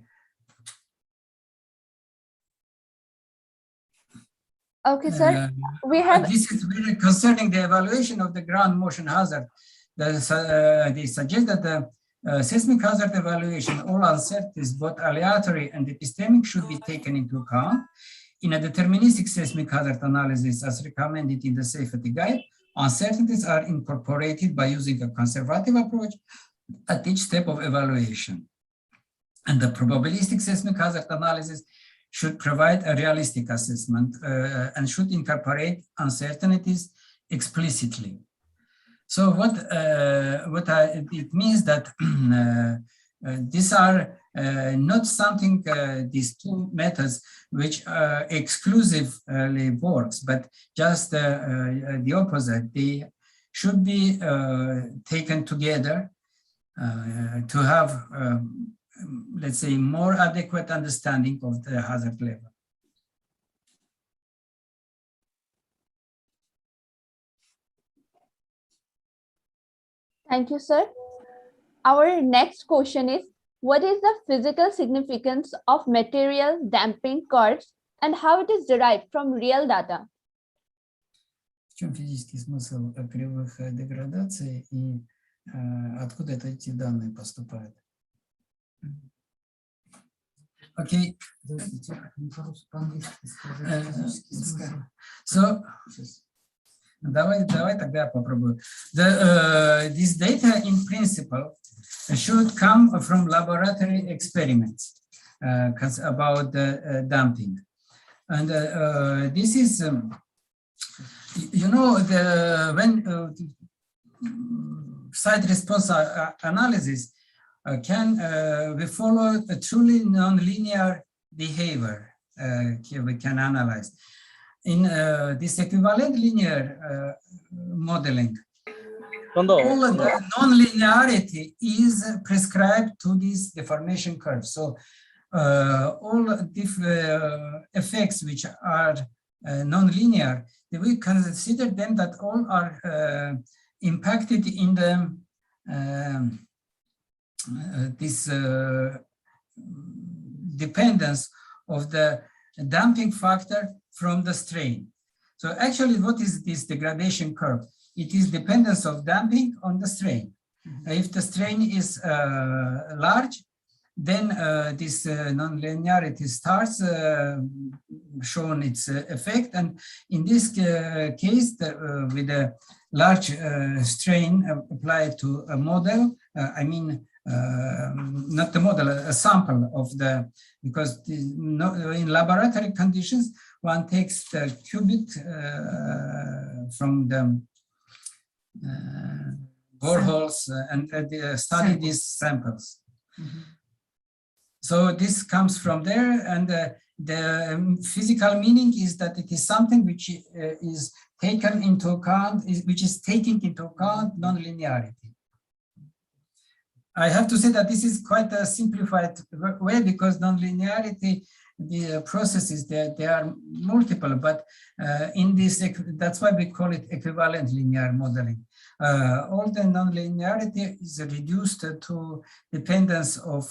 Okay, sir. We have. This is really concerning the evaluation of the ground motion hazard. They suggest that the seismic hazard evaluation, all uncertainties, both aleatory and epistemic, should be taken into account. In a deterministic seismic hazard analysis, as recommended in the safety guide, uncertainties are incorporated by using a conservative approach at each step of evaluation. And the probabilistic seismic hazard analysis should provide a realistic assessment and should incorporate uncertainties explicitly. So it means that these are not something, these two methods which exclusively works, but just the opposite. They should be taken together to have, let's say, more adequate understanding of the hazard level. Thank you, sir. Our next question is: what is the physical significance of material damping curves and how it is derived from real data? В чем физический смысл кривых деградаций и откуда эти данные поступают? Okay. So, давай тогда я попробую. This data in principle should come from laboratory experiments about the damping. And this is, you know, when site response analysis we follow a truly non-linear behavior we can analyze. In this equivalent linear modeling, all the non-linearity is prescribed to this deformation curve. So all the effects which are non-linear, we consider them that all are impacted in the this dependence of the damping factor from the strain. So actually, what is this degradation curve? It is dependence of damping on the strain. If the strain is large, then this non-linearity starts showing its effect. And in this case, with a large strain applied to a model, I mean not the model, a sample of the, because in laboratory conditions, one takes the qubit from the boreholes and study these samples. So this comes from there, and the physical meaning is that it is something which is taken into account, which is taking into account nonlinearity. I have to say that this is quite a simplified way, because nonlinearity, the processes, they are multiple, but in this, that's why we call it equivalent linear modeling. All the nonlinearity is reduced to dependence of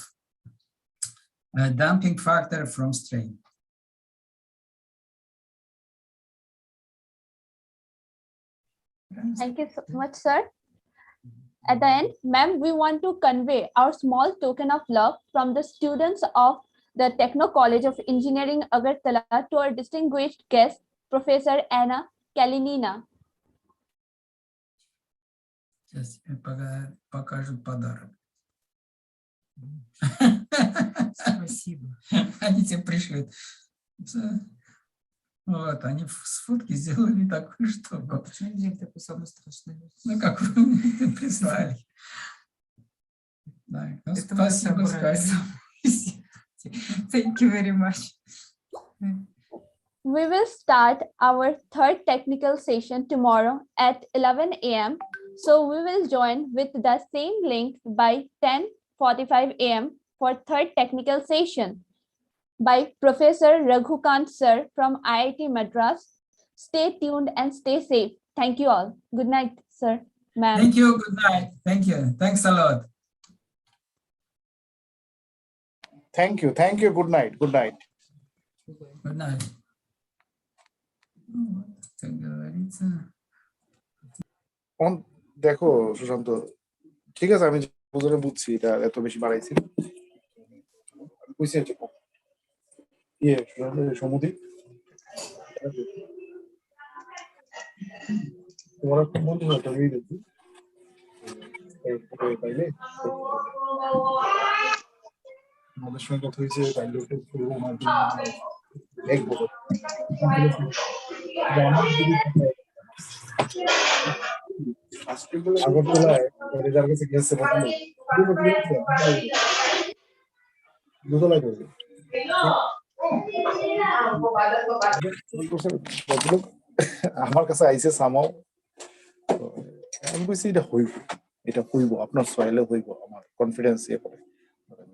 damping factor from strain. Thank you so much, sir. At the end, ma'am, we want to convey our small token of love from the students of the Techno College of Engineering, Agartala, to our distinguished guest, Professor Anna Kalinina. Сейчас я покажу подарок. Спасибо. Они тебе пришлют. Вот, они с фотки сделали такую штуку. Почему взяли такую самую страшную? Ну, как вы прислали. Да, ну, спасибо, сказать. Thank you very much. We will start our third technical session tomorrow at 11 a.m. So we will join with the same link by 10:45 a.m. for third technical session by Professor Raghukant sir from IIT Madras. Stay tuned and stay safe. Thank you all. Good night, sir, ma'am. Thank you. Good night. Thank you. Thanks a lot. Thank you. Thank you. Good night. Good night. Good night. দেখো সুশান্ত, ঠিক আছে, আমি বুঝছি এটা এত বেশি বাড়াইছি। সমুদ্র তোমার একটা বন্ধু পাইলে আমাদের সঙ্গে কথা হয়েছে, আগরতলায় যার কাছে গেছে দোতলায় করবে আমার কাছে আইসে সামাও, আমি বলছি এটা হইব, আপনার সয়েলে হইব, আমার কনফিডেন্স ইয়ে করে।